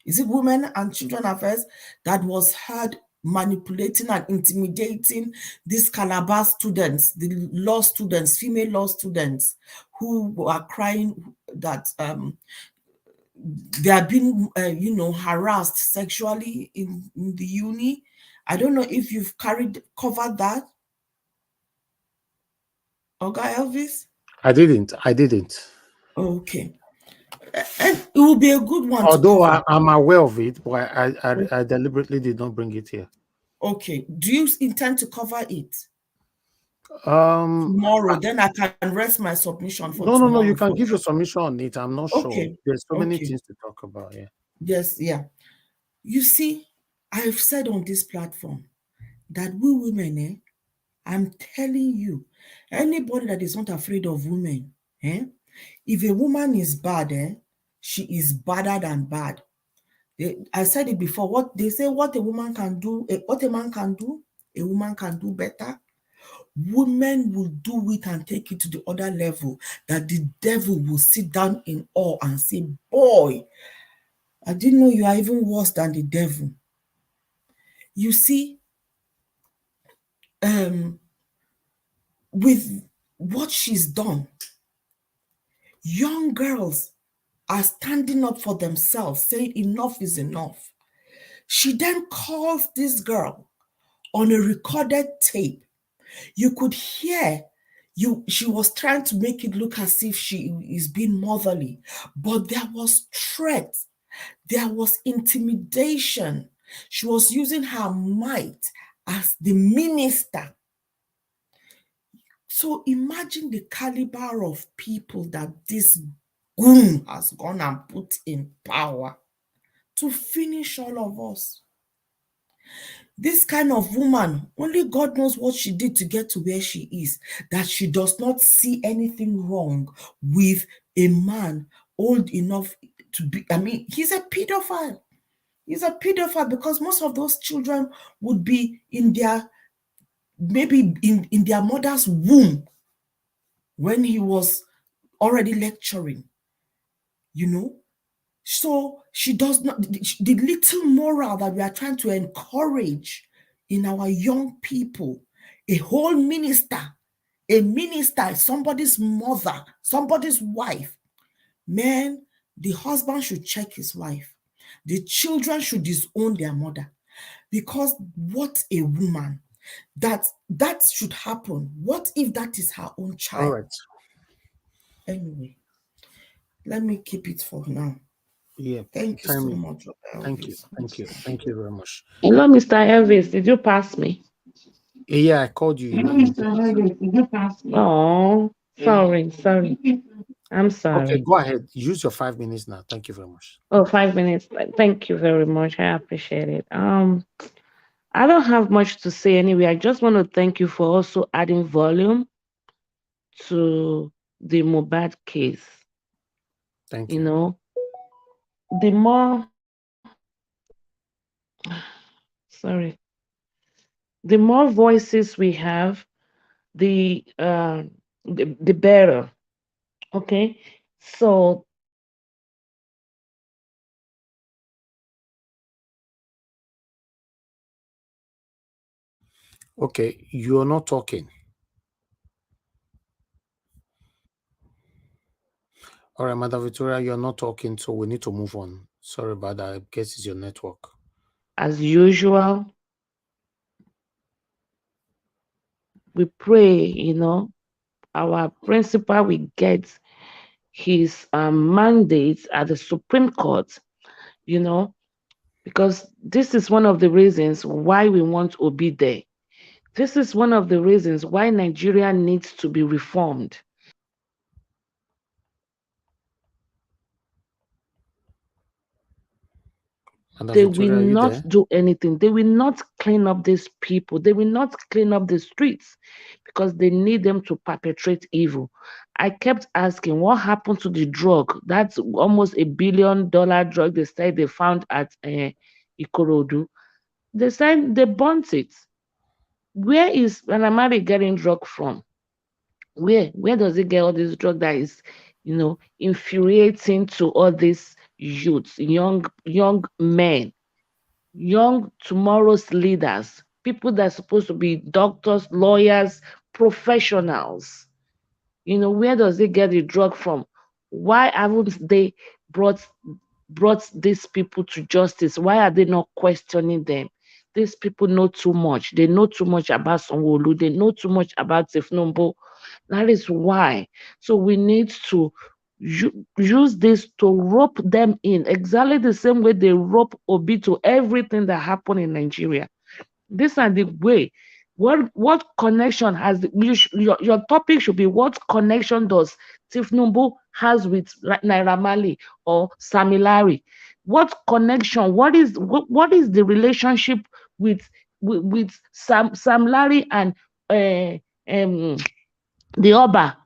Is it Women and Children Affairs that was heard manipulating and intimidating these Calabar students, the law students, female law students, who are crying that they are being, harassed sexually in the uni? I don't know if you've covered that, Oga Elvis. I didn't. Okay. And it will be a good one. Although I'm aware of it, but I deliberately did not bring it here. Okay. Do you intend to cover it tomorrow? Then I can rest my submission for tomorrow. No. You can give your submission on it. I'm not sure. There's so many things to talk about. Yeah. Yes. Yeah. You see, I've said on this platform that we women, I'm telling you, anybody that is not afraid of women, If a woman is bad, she is badder than bad. I said it before. What they say, what a woman can do, what a man can do, a woman can do better. Women will do it and take it to the other level that the devil will sit down in awe and say, boy, I didn't know you are even worse than the devil. You see, with what she's done, young girls are standing up for themselves, saying enough is enough. She then calls this girl on a recorded tape. You could hear she was trying to make it look as if she is being motherly, but there was threat, there was intimidation. She was using her might as the minister. So imagine the caliber of people that this goon has gone and put in power to finish all of us. This kind of woman, only God knows what she did to get to where she is, that she does not see anything wrong with a man old enough to be, he's a pedophile. He's a pedophile because most of those children would be in their, maybe in their mother's womb when he was already lecturing, So she does not, the little moral that we are trying to encourage in our young people, a whole minister, somebody's mother, somebody's wife. Man, the husband should check his wife. The children should disown their mother. Because what a woman, that should happen. What if that is her own child? All right. Anyway, let me keep it for now. Yeah. Thank you so much. Thank you very much. Hello, Mr. Elvis. Did you pass me? Yeah, I called you. Did you pass me? Oh, sorry. I'm sorry. Okay, go ahead. Use your 5 minutes now. Thank you very much. Oh, 5 minutes. Thank you very much. I appreciate it. I don't have much to say anyway. I just want to thank you for also adding volume to the Mohbad case. Thank you. You know, the more the more voices we have, the better. Okay, so okay, you're not talking. All right, Madam Victoria, you're not talking, so we need to move on. Sorry about that. I guess it's your network. As usual, we pray, our principal will get his mandate at the Supreme Court, because this is one of the reasons why we want Obi there. This is one of the reasons why Nigeria needs to be reformed. They will not do anything. They will not clean up these people. They will not clean up the streets because they need them to perpetrate evil. I kept asking, what happened to the drug? That's almost $1 billion drug they said they found at Ikorodu. They said they burnt it. Where is Anamari getting drug from? Where does it get all this drug that is, infuriating to all these youths, young men, young tomorrow's leaders, people that are supposed to be doctors, lawyers, professionals? Where does it get the drug from? Why haven't they brought these people to justice? Why are they not questioning them? These people know too much. They know too much about Sanwo-Olu. They know too much about Tinubu. That is why. So we need to use this to rope them in exactly the same way they rope Obi to everything that happened in Nigeria. These are the way. What connection has your topic should be, what connection does Tinubu has with Naira Marley or Samilari? What connection? What is the relationship with Sam Larry and the Oba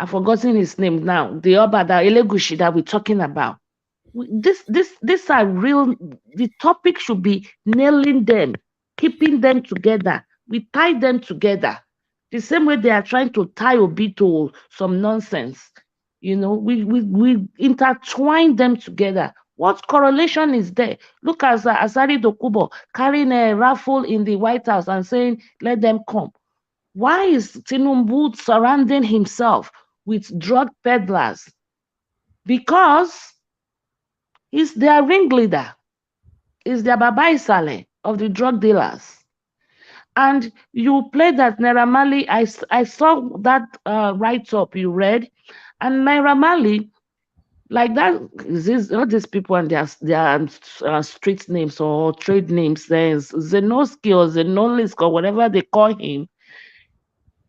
I've forgotten his name now. The Oba, the Elegushi that we're talking about. This are real. The topic should be nailing them, keeping them together. We tie them together the same way they are trying to tie Obi to some nonsense. You know, we intertwine them together. What correlation is there? Look at Asari Dokubo carrying a raffle in the White House and saying, "Let them come." Why is Tinubu surrounding himself with drug peddlers? Because he's their ringleader. He's their Baba Isale of the drug dealers. And you played that Naira Marley. I saw that write-up you read. And Naira Marley, like that, all these people and their street names or trade names, Zenoski or Zenolisk or whatever they call him.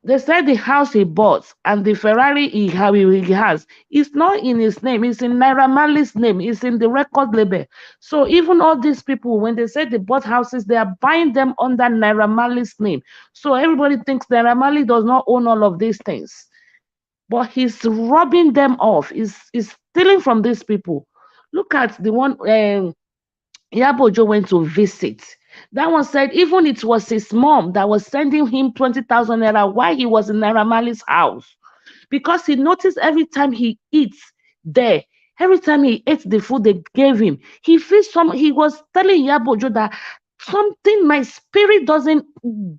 They said the house he bought and the Ferrari he has is not in his name. It's in Naira Marley's name. It's in the record label. So even all these people, when they say they bought houses, they are buying them under Naira Marley's name. So everybody thinks Naira Marley does not own all of these things. But he's robbing them off. He's stealing from these people. Look at the one Yabojo went to visit. That one said even it was his mom that was sending him 20,000 naira while he was in Naira Marley's house. Because he noticed every time he eats there, every time he ate the food they gave him, he feels he was telling Yabojo that something, my spirit doesn't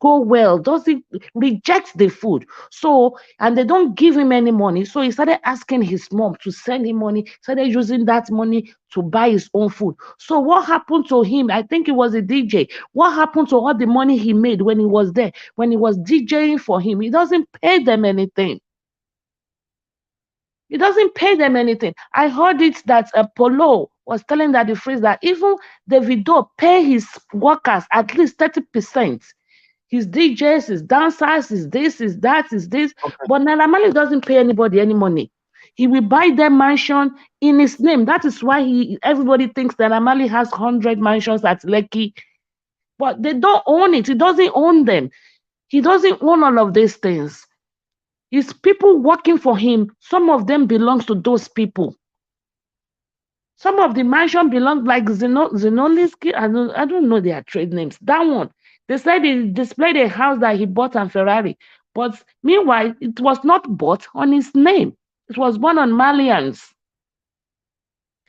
go well, doesn't reject the food. So, and they don't give him any money. So he started asking his mom to send him money, started using that money to buy his own food. So what happened to him? I think it was a DJ. What happened to all the money he made when he was there, when he was DJing for him? He doesn't pay them anything. He doesn't pay them anything. I heard it that Polo was telling that the phrase that even Davido pay his workers at least 30%. His DJs, his dancers, his this, his that, his this. Okay. But Naira Marley doesn't pay anybody any money. He will buy their mansion in his name. That is why everybody thinks that Naira Marley has 100 mansions at Lekki. But they don't own it. He doesn't own them. He doesn't own all of these things. It's people working for him. Some of them belongs to those people. Some of the mansion belong like Zenoliski. I don't know their trade names. That one. They said he displayed a house that he bought on Ferrari. But meanwhile, it was not bought on his name. It was bought on Malians.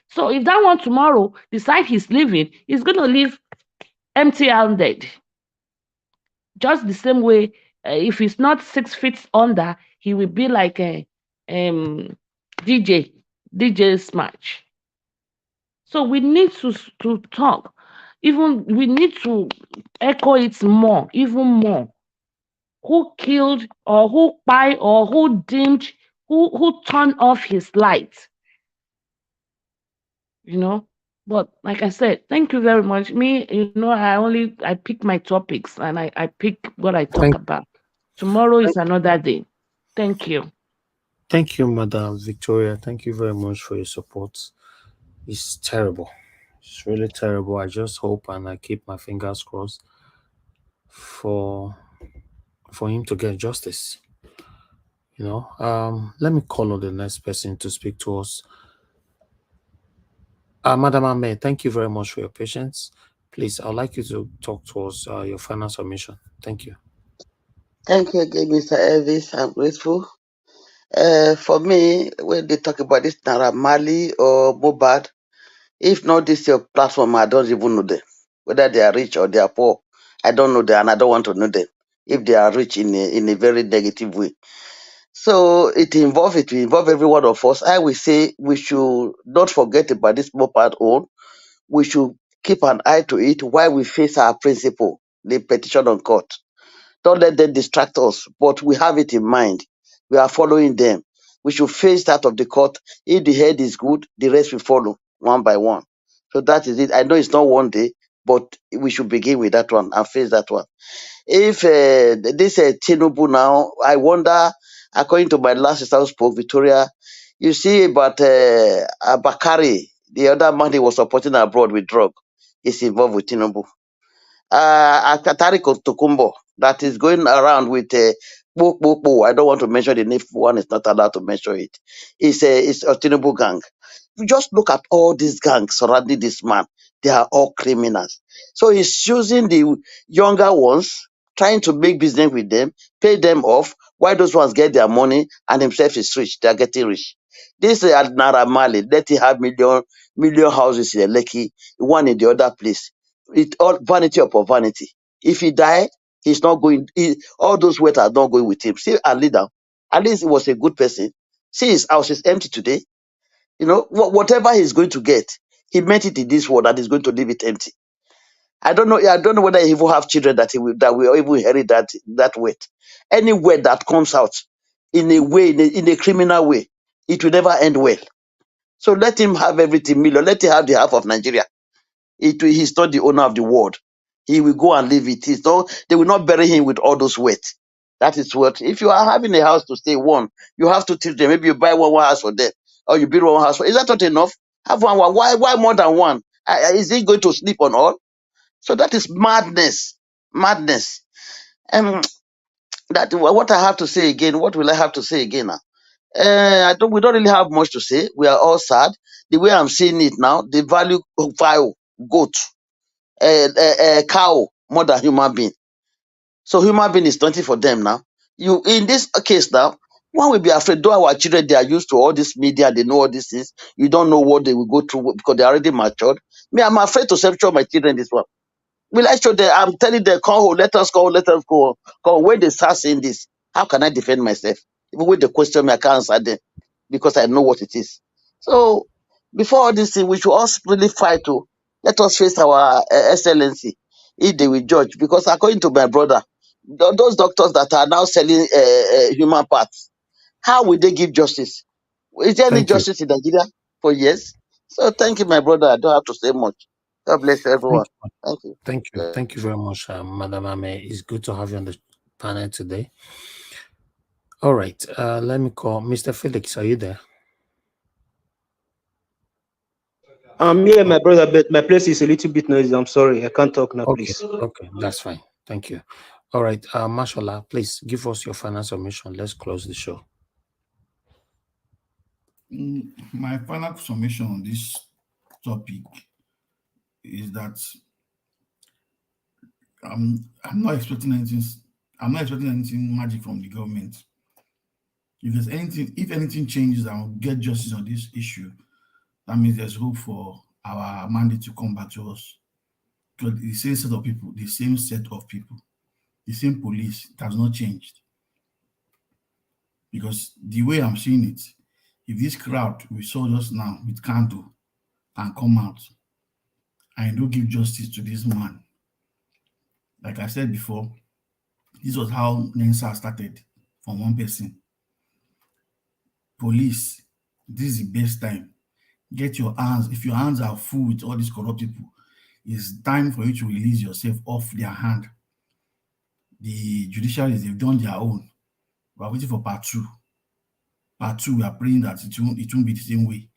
So if that one tomorrow decide he's leaving, he's going to leave empty-handed. Just the same way, if he's not 6 feet under, he will be like a DJ Smash. So we need to talk. Even we need to echo it more, even more. Who killed or who buy or who dimmed, who turned off his light? You know. But like I said, thank you very much. Me, I pick my topics and I pick what I talk about. Tomorrow is another day. Thank you. Thank you, Madam Victoria. Thank you very much for your support. It's terrible. It's really terrible. I just hope and I keep my fingers crossed for him to get justice. You know, let me call on the next person to speak to us. Madam Ahmed, thank you very much for your patience. Please, I'd like you to talk to us, your final submission. Thank you. Thank you again, Mr. Elvis. I'm grateful. For me, when they talk about this Naira Marley or Mohbad, if not this your platform, I don't even know them. Whether they are rich or they are poor, I don't know them and I don't want to know them. If they are rich in a very negative way. So it will involve every one of us. I will say we should not forget about this Mohbad own. We should keep an eye to it while we face our principle, the petition on court. Don't let them distract us, but we have it in mind. We are following them. We should face that of the court. If the head is good, the rest will follow one by one. So that is it. I know it's not one day, but we should begin with that one and face that one. If this Tinubu now, I wonder, according to my last sister who spoke, Victoria, you see about Bakari, the other man he was supporting abroad with drug, is involved with Tinubu. Atari Tokumbo, that is going around with I don't want to mention the name. One is not allowed to mention it. It's a Tinubu gang. You just look at all these gangs surrounding this man. They are all criminals. So he's choosing the younger ones, trying to make business with them, pay them off, while those ones get their money and himself is rich. They are getting rich. This Naira Marley, let him have million houses in Lekki, one in the other place. It all vanity upon vanity. If he die, he's not going. All those weight are not going with him. See, and leader, at least he was a good person. See, his house is empty today. You know, whatever he's going to get, he meant it in this world and he's going to leave it empty. I don't know. I don't know whether he will have children that will even inherit that weight. Any weight that comes out in a way, in a criminal way, it will never end well. So let him have everything million. Let him have the half of Nigeria. He's not the owner of the world. He will go and leave it. They will not bury him with all those weight. That is what. If you are having a house to stay, one, you have to teach them. Maybe you buy one house for them, or you build one house for. Is that not enough? Have one. Why more than one? Is he going to sleep on all? So that is madness. Madness. That what I have to say again. What will I have to say again now? We don't really have much to say. We are all sad. The way I'm seeing it now, the value of goat, cow more than human being. So human being is nothing for them now. You in this case now, one will be afraid. Though our children they are used to all this media, they know all these things. You don't know what they will go through because they're already matured. Me, I'm afraid to show my children this one. Will I show them? I'm telling them, come home, let us go, let us go. Come when they start saying this, how can I defend myself? Even when they question me, I can't answer them because I know what it is. So before all this thing, we should all really fight to let us face our excellency if they will judge. Because according to my brother, those doctors that are now selling human parts, how will they give justice? Is there any Thank you. justice in Nigeria for years? So thank you, my brother. I don't have to say much. God bless everyone. Thank you. Thank you. Thank you very much, Madam Ame. It's good to have you on the panel today. All right. Let me call Mr. Felix. Are you there? I'm here, my brother, but my place is a little bit noisy. I'm sorry. I can't talk now, Okay. please. Okay. That's fine. Thank you. All right. Mashallah, please give us your final submission. Let's close the show. My final summation on this topic is that I'm not expecting anything. I'm not expecting anything magic from the government. If anything changes and we'll get justice on this issue, that means there's hope for our mandate to come back to us. Because the same set of people, the same police, it has not changed. Because the way I'm seeing it, if this crowd we saw just now with candle and come out and don't give justice to this man, like I said before, this was how Nensa started from one person. Police, this is the best time. Get your hands, if your hands are full with all these corrupt people, it's time for you to release yourself off their hand. The judiciary, they've done their own. We're waiting for part two. Part two, we are praying that it won't be the same way.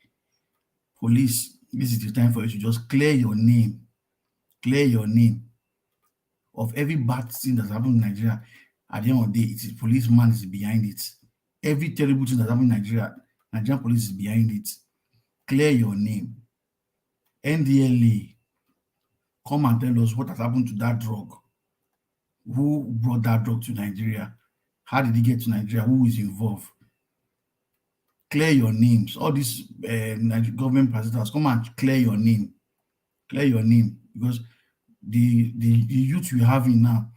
Police, this is the time for you to just clear your name of every bad thing that's happened in Nigeria. At the end of the day, it is policeman is behind it. Every terrible thing that's happened in Nigeria, Nigerian police is behind it. Clear your name. NDLA, come and tell us what has happened to that drug. Who brought that drug to Nigeria? How did it get to Nigeria? Who is involved? Clear your names. All these government presenters, come and clear your name. Clear your name. Because the youth we have in now,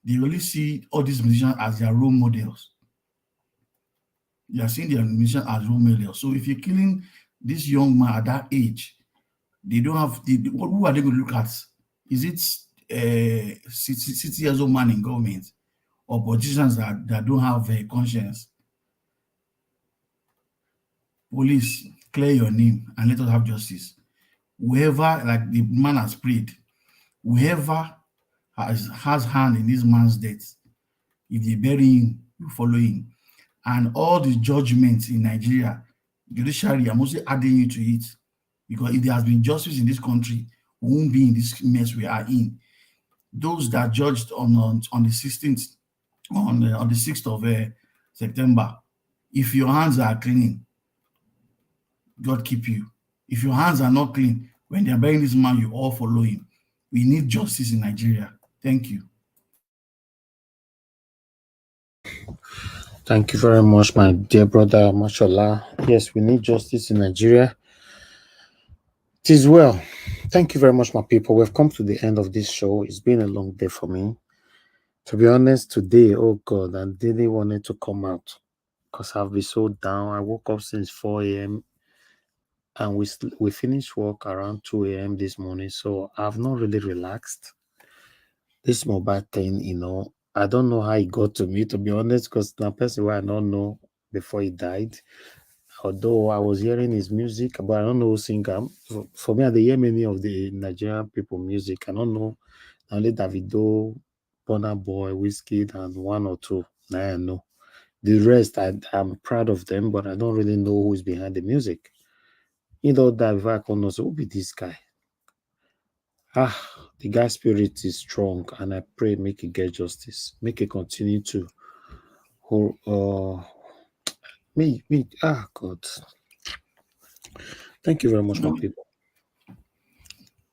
they really see all these musicians as their role models. They are seeing their musicians as role models. So if you're killing this young man at that age, they don't have who are they going to look at? Is it 60 years old man in government or politicians that don't have a conscience? Police, clear your name and let us have justice. Whoever, like the man has prayed, whoever has hand in this man's death, if they bury him, you follow him. And all the judgments in Nigeria, judiciary, I'm also adding you to it. Because if there has been justice in this country, we won't be in this mess we are in. Those that judged on the 16th on the 6th of September. If your hands are clean, God keep you. If your hands are not clean, when they're burying this man, you all follow him. We need justice in Nigeria. Thank you. Thank you very much, my dear brother, mashallah. Yes, we need justice in Nigeria. It is well. Thank you very much, my people. We've come to the end of this show. It's been a long day for me. To be honest, today, oh God, I didn't want it to come out because I've been so down. I woke up since 4 a.m. and we finished work around 2 a.m. this morning, so I've not really relaxed. This Mohbad thing, I don't know how it got to me, to be honest, because the person who I don't know before he died, although I was hearing his music, but I don't know who sing him. For me, I hear many of the Nigerian people music. I don't know only Davido, Burna Boy, Whiskey, and one or two. Now I know. The rest, I'm proud of them, but I don't really know who is behind the music. That if I can know, so who be this guy? The guy's spirit is strong, and I pray make it get justice. Make it continue to God. Thank you very much, my people.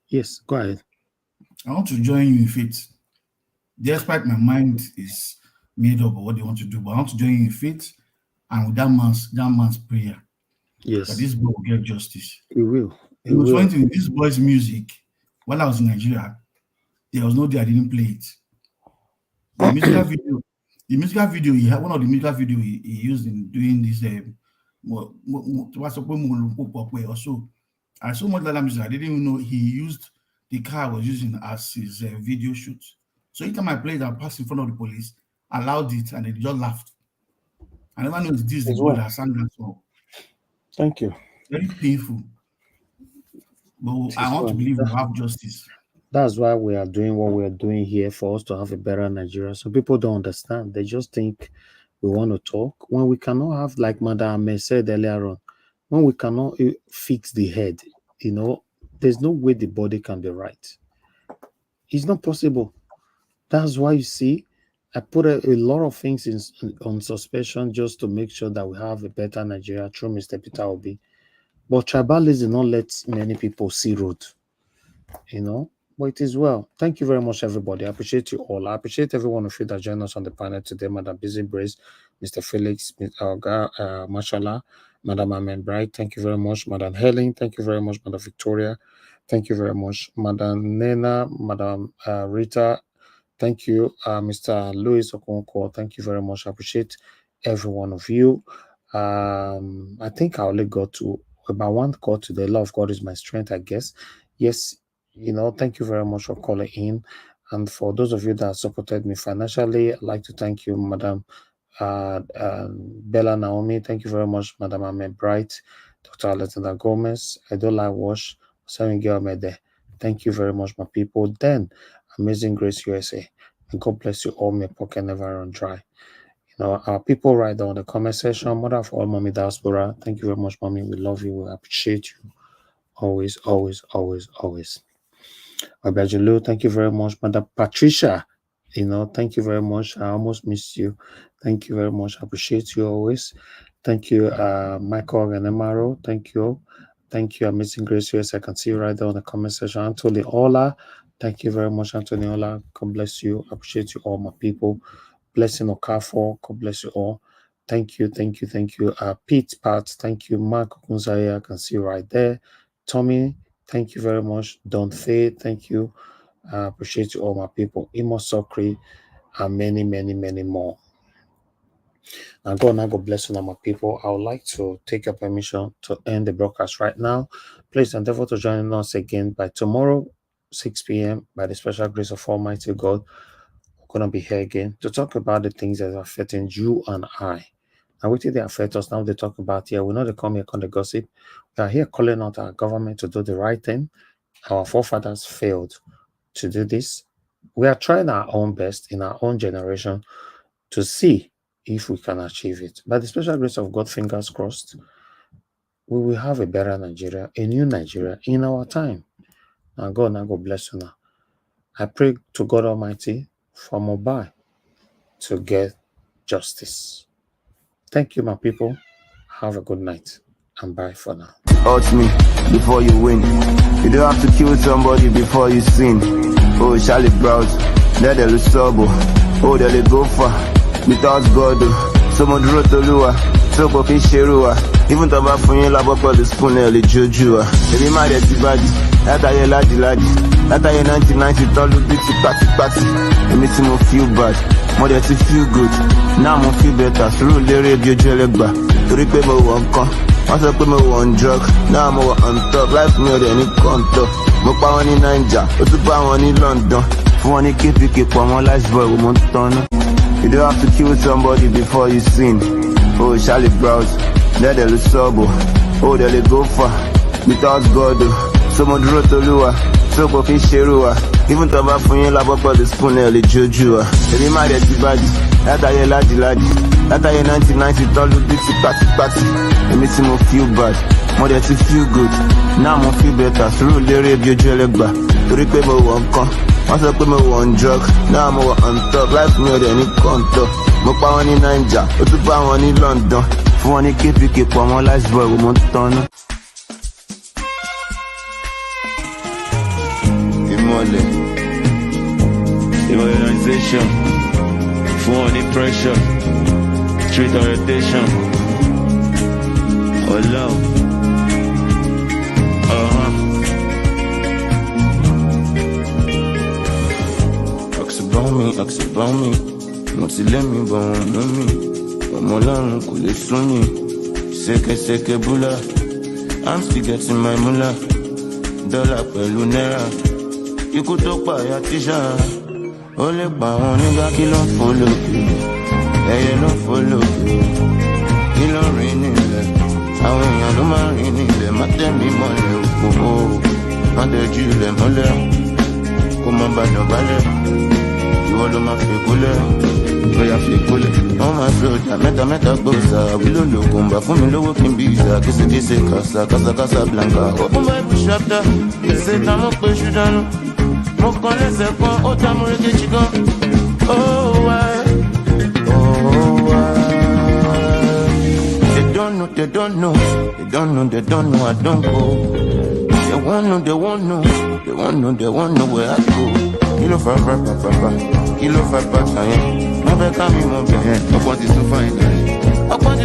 Yes, go ahead. I want to join you in faith. Despite my mind is made up of what they want to do, but I want to join you in faith and with that man's prayer. Yes. That this boy will get justice. He will. It was funny thing, this boy's music, while I was in Nigeria, there was no day I didn't play it. The musical video he had, one of the musical video he used in doing this or so. I so much that music, I didn't even know he used the car I was using as his video shoot. So each time I played, I passed in front of the police, allowed it, and they just laughed. I never knew this is the boy that sang that song. Thank you. Very painful. But I want to believe we have justice. That's why we are doing what we are doing here, for us to have a better Nigeria. So people don't understand. They just think we want to talk when we cannot have, like Madam Ahmed said earlier on, when we cannot fix the head, there's no way the body can be right. It's not possible. That's why you see, I put a lot of things on suspension just to make sure that we have a better Nigeria through Mr. Peter Obi. But tribalism not let many people see road, But it is well. Thank you very much, everybody. I appreciate you all. I appreciate every one of you that joined us on the panel today. Madam Busy Brace, Mr. Felix, Mashallah, Madam Amen Bright. Thank you very much, Madam Helen. Thank you very much, Madam Victoria. Thank you very much, Madam Nena, Madam Rita. Thank you, Mr. Louis Okonkwo. Thank you very much. I appreciate every one of you. I think I only got to about one call today. Love of God is my strength, I guess. Yes, thank you very much for calling in. And for those of you that supported me financially, I'd like to thank you, Madam Bella Naomi. Thank you very much, Madam Ahmed Bright, Dr. Alexander Gomez, Edola Wash, Sammy Mede. Thank you very much, my people. Then, Amazing Grace USA. And God bless you all. May pocket never run dry. Our people right down in the comment section. Mother of all, Mommy Diaspora. Thank you very much, Mommy. We love you. We appreciate you. Always, always, always, always. Abajulu, thank you very much. Madam Patricia, thank you very much. I almost missed you. Thank you very much. I appreciate you always. Thank you, Michael and Emaro. Thank you. Thank you, Amazing Grace. Yes, I can see you right there on the comment section. Anthony Ola, thank you very much, Anthony Ola. God bless you. I appreciate you all, my people. Blessing Okafo. God bless you all. Thank you, thank you, thank you. Pete Pat, thank you. Mark Kunzaya, I can see you right there. Tommy, thank you very much. Don Faye, thank you. I appreciate you all, my people. Imo Sokri, and many, many, many more. Now, God bless you, my people. I would like to take your permission to end the broadcast right now. Please endeavor to join us again by tomorrow, 6 p.m. by the special grace of Almighty God. We're going to be here again to talk about the things that are affecting you and I. And what did they affect us? Now they talk about here. We're not to come here on the gossip. We are here calling out our government to do the right thing. Our forefathers failed to do this. We are trying our own best in our own generation to see if we can achieve it. By the special grace of God, fingers crossed, we will have a better Nigeria, a new Nigeria in our time. And God bless you now. I pray to God Almighty for Mohbad. to get justice. Thank you, my people. Have a good night and bye for now. Hurt me before you win. You don't have to kill somebody before you sin. Oh, Charlie Browse, let the Lusobo. Oh, they go far without God. Someone wrote the lure, so go fish sherua. Even the bath for you, labo the spoon, early jujua. If you mad at the body, that I ladi. That I 1990, all the big party. It makes me feel bad, more than to feel good. Now I'm feel better, through the radio jelegba. To repay my one con, once I put my one drug. Now I'm on top, life more than it contour. Mo pa one in Nigeria, o tu pa one in London. For one keep for one life boy, we want to. You don't have to kill somebody before you sin. Oh, Charlie Browse, let the Lusobo. Oh, they go far without God. Someone wrote the lure, so go fish sherua. Even the bath for you, labo the spoon, early jujua. If you mad at the body, that I ladi. That I 1990, all the big party. It makes me feel bad, more than to feel good. Now I'm feel better, through the radio jelegba. To repay my one con, once I put my one drug. Now I'm on top, life more than it contour. Mo pa one in Nigeria, o tu pa one in London. For one keep for one life boy, we want to. Organization, for any pressure, street orientation, or love. Ask about me, not to let me bone on me. I'm alone, cool as sunny. Seke bula, I'm still getting my mullah. Dollar per lunera. You could talk by your teacher. Only by one nigga kill on follow you. Hey, you don't follow you. Kill on raining there. I want you to marry in them. I tell me money. Oh, and the Julie Muller. Come on, by no ballet. You all of my figure. So you figure. Oh, my float. Meta goza. We don't look on, but for me, low working visa. Kiss Casa Blanca. Open my push up there. Say, I'm up, push you down. Mo connais quoi, autant me que tu go. Oh why? They don't know, I don't go. They won't know where I go. Kilo fa, my back can be more bad. I want this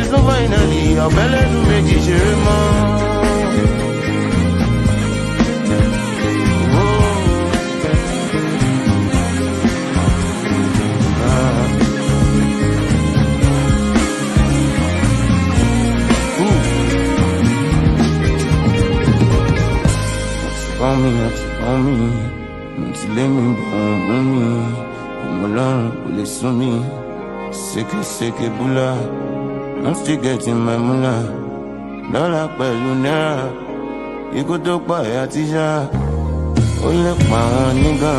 so finally. I'll belly to make it share. On me, not to let me bone me. I'm alone, will it sue me? Seke bula, I'm still getting my mullah. Dollar per lunera, you could talk by a teacher. Oh, look, my one nigga.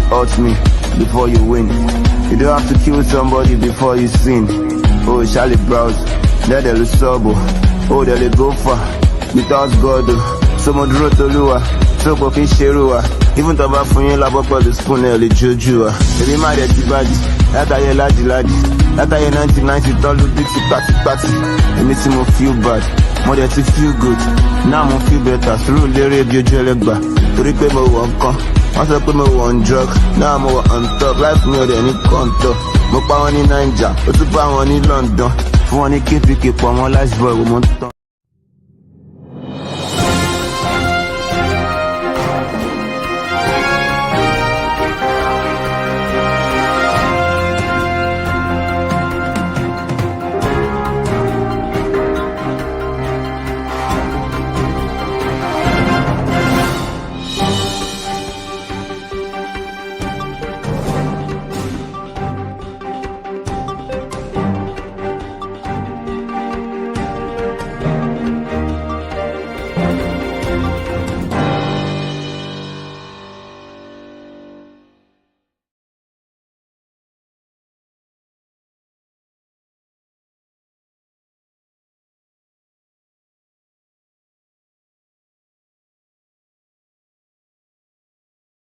Hurt me before you win. You don't have to kill somebody before you sin. Oh, Charlie Browse, let the Lusobo. Oh, they go far without God. Someone wrote the lure, so go fish sherua. Even the bath for you, labo the spoon, early jujua. If you mad at the body, that I ladi. That I 1990, all the big party. It makes me feel bad, more than to feel good. Now I'm feel better, through the radio jelegba. To repay my one con, once I put my one drug. Now I'm on top, life more than it contour. Mo pa one in Nigeria, o tu pa one in London. For one keep for one life boy, we want to.